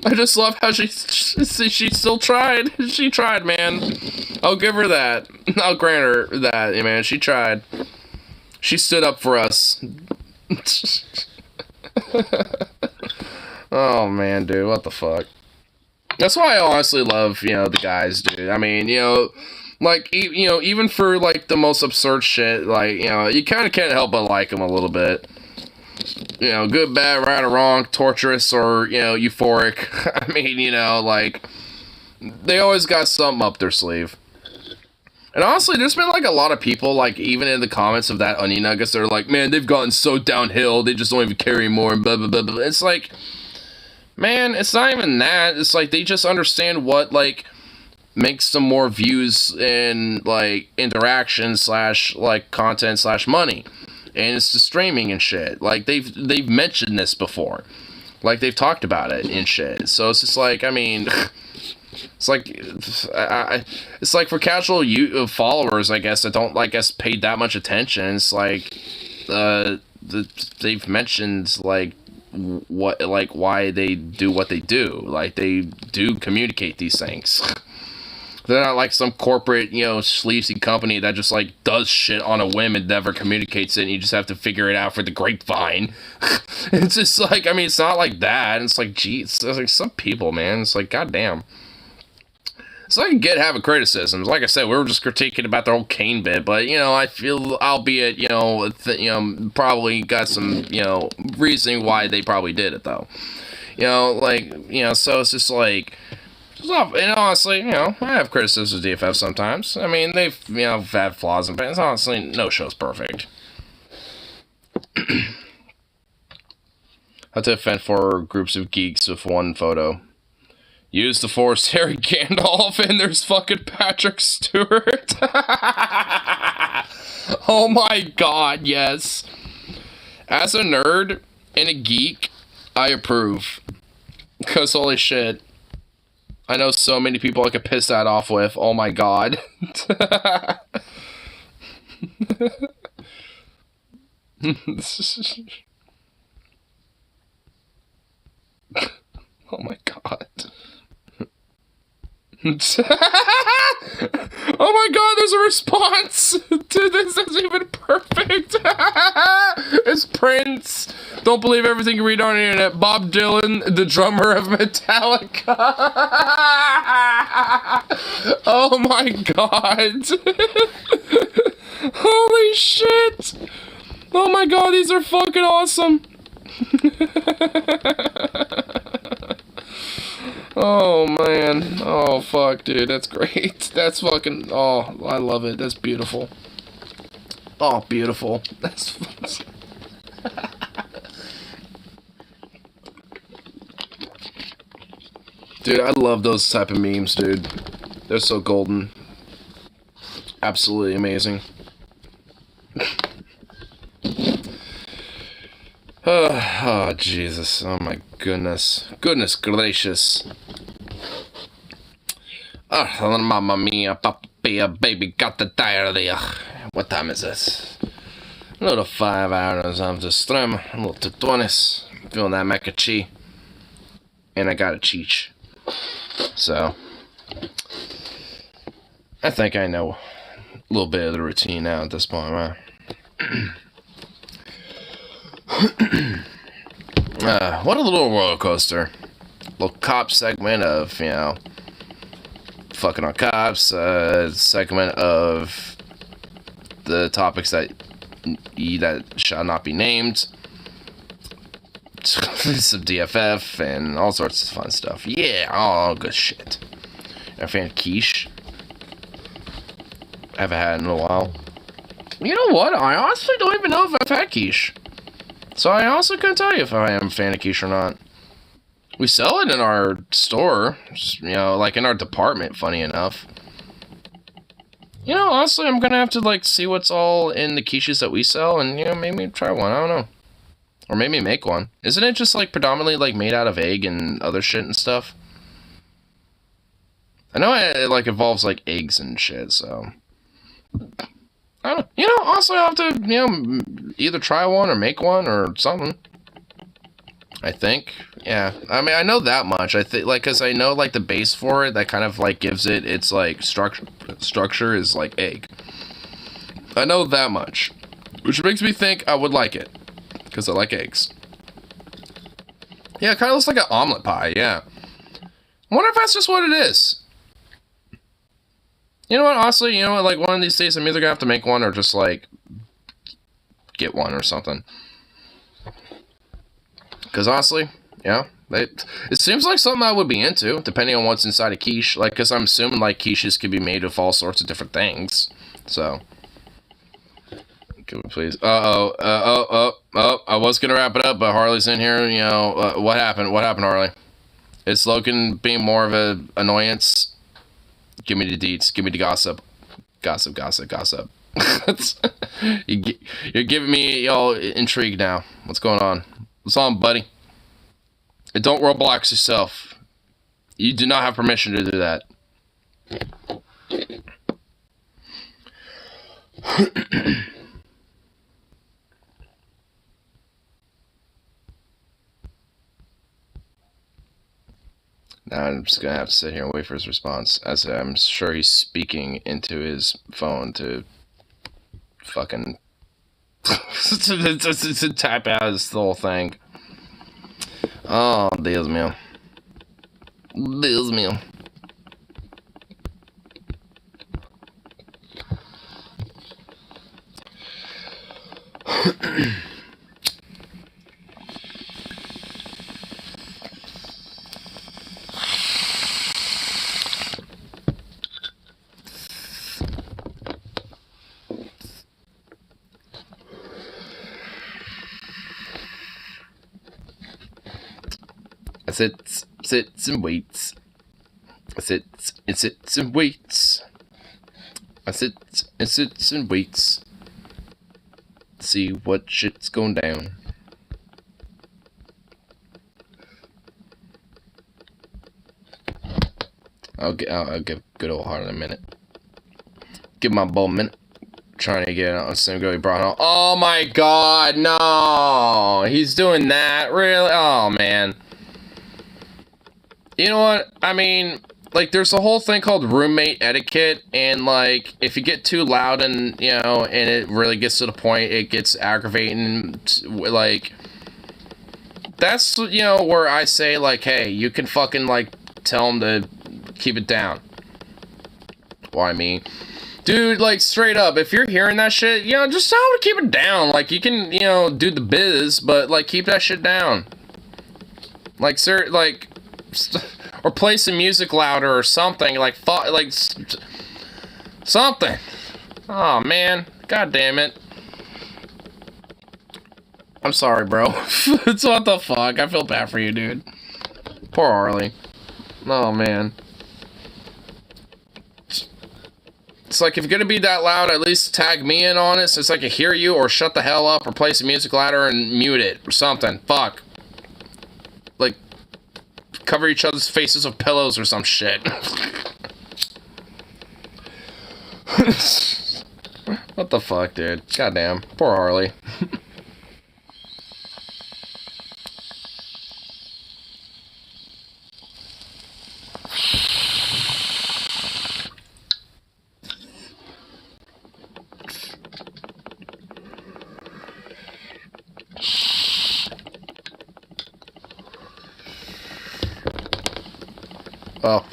I just love how she still tried. She tried, man. I'll give her that. I'll grant her that, man. She tried. She stood up for us. Oh, man, dude. What the fuck? That's why I honestly love, you know, the guys, dude. I mean, you know... Like, you know, even for, like, the most absurd shit, like, you know, you kind of can't help but like them a little bit. You know, good, bad, right or wrong, torturous, or, you know, euphoric. I mean, you know, like, they always got something up their sleeve. And honestly, there's been, like, a lot of people, like, even in the comments of that Onion Nuggets, they're like, man, they've gotten so downhill, they just don't even care anymore, and blah, blah, blah, blah. It's like, man, it's not even that. It's like, they just understand what, like... makes some more views and, like, interaction / like, content / money. And it's the streaming and shit. Like, they've mentioned this before. Like, they've talked about it and shit. So it's just like, I mean... It's like... it's like for casual followers, I guess, that don't, like, paid that much attention. It's like... they've mentioned, like... what, like, why they do what they do. Like, they do communicate these things. They're not like some corporate, you know, sleazy company that just, like, does shit on a whim and never communicates it, and you just have to figure it out for the grapevine. It's just like, I mean, it's not like that. It's like, geez, it's like some people, man. It's like, goddamn. So I can get having criticisms. Like I said, we were just critiquing about the whole Kane bit, but, you know, I feel, albeit, you know, probably got some, you know, reasoning why they probably did it, though. You know, like, you know, so it's just like... And honestly, you know, I have criticisms of DFF sometimes. I mean, they've, you know, had flaws, and honestly, no show's perfect. How to offend 4 groups of geeks with 1 photo. Use the Force, Harry Gandalf, and there's fucking Patrick Stewart. Oh my god, yes. As a nerd and a geek, I approve. Because holy shit. I know so many people I could piss that off with. Oh my god. Oh my god. Oh my god, there's a response! Dude, this is even perfect! It's Prince! Don't believe everything you read on the internet. Bob Dylan, the drummer of Metallica! Oh my god! Holy shit! Oh my god, these are fucking awesome! Oh, man. Oh, fuck, dude. That's great. That's fucking... Oh, I love it. That's beautiful. Oh, beautiful. That's... Dude, I love those type of memes, dude. They're so golden. Absolutely amazing. Oh, Jesus. Oh, my goodness. Goodness gracious. Oh, mamma mia, papaya, baby, got the diarrhea. What time is this? A little 5 hours of the stream. A little 2:20. Feeling that mac and cheese. And I got a cheech. So, I think I know a little bit of the routine now at this point, right? What a little roller coaster. Little cop segment of, you know, fucking on cops, segment of the topics that shall not be named, some DFF, and all sorts of fun stuff. Yeah, all good shit. I'm a fan of quiche. I haven't had it in a while. You know what? I honestly don't even know if I've had quiche. So I also couldn't tell you if I am a fan of quiche or not. We sell it in our store, you know, like in our department, funny enough. You know, honestly, I'm gonna have to, like, see what's all in the quiches that we sell and, you know, maybe try one, I don't know. Or maybe make one. Isn't it just, like, predominantly, like, made out of egg and other shit and stuff? I know it, like, involves, like, eggs and shit, so... I don't know. You know, also I'll have to, you know, either try one or make one or something. I think. Yeah. I mean, I know that much. I think, like, because I know, like, the base for it that kind of, like, gives it its, like, structure is, like, egg. I know that much. Which makes me think I would like it. Because I like eggs. Yeah, it kind of looks like an omelet pie, yeah. I wonder if that's just what it is. You know what, honestly, you know what, like, one of these days I'm either gonna have to make one or just, like, get one or something. Because, honestly, yeah, it seems like something I would be into, depending on what's inside a quiche. Like, because I'm assuming, like, quiches can be made with all sorts of different things. So. Can we please? I was gonna wrap it up, but Harley's in here, you know, what happened? What happened, Harley? Is Logan being more of an annoyance? Give me the deets. Give me the gossip. Gossip, gossip, gossip. You're giving me all intrigued now. What's going on? What's on, buddy? And don't Roblox yourself. You do not have permission to do that. Now I'm just gonna have to sit here and wait for his response, as I'm sure he's speaking into his phone to fucking to type out this whole thing. Oh, Dios mío. Dios mío. I sits and waits. I sits and waits. I sits and waits. See what shit's going down. I'll give good old Harley a minute. Give my boy a minute. Trying to get on the same girl he brought home. Oh my god, no! He's doing that, really? Oh man. You know what? I mean, like, there's a whole thing called roommate etiquette, and, like, if you get too loud and, you know, and it really gets to the point, it gets aggravating, like, that's, you know, where I say, like, hey, you can fucking, like, tell him to keep it down. Well, I mean, dude, like, straight up, if you're hearing that shit, you know, just tell him to keep it down. Like, you can, you know, do the biz, but, like, keep that shit down. Like, sir, like... Or play some music louder or something, like something. Oh man, god damn it. I'm sorry, bro. It's what the fuck. I feel bad for you, dude. Poor Harley. Oh man. It's like, if you're gonna be that loud, at least tag me in on it so it's like I hear you, or shut the hell up, or play some music louder and mute it, or something. Fuck. Like, cover each other's faces with pillows or some shit. What the fuck, dude? Goddamn. Poor Harley. Well,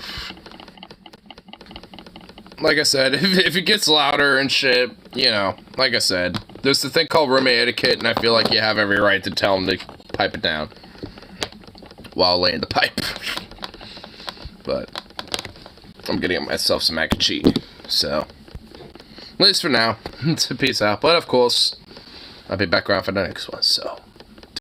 like I said, if it gets louder and shit, you know, like I said, there's the thing called roommate etiquette, and I feel like you have every right to tell them to pipe it down while laying the pipe. But I'm gonna get myself some mac and cheese, so At least for now. Peace out. But of course, I'll be back around for the next one, so.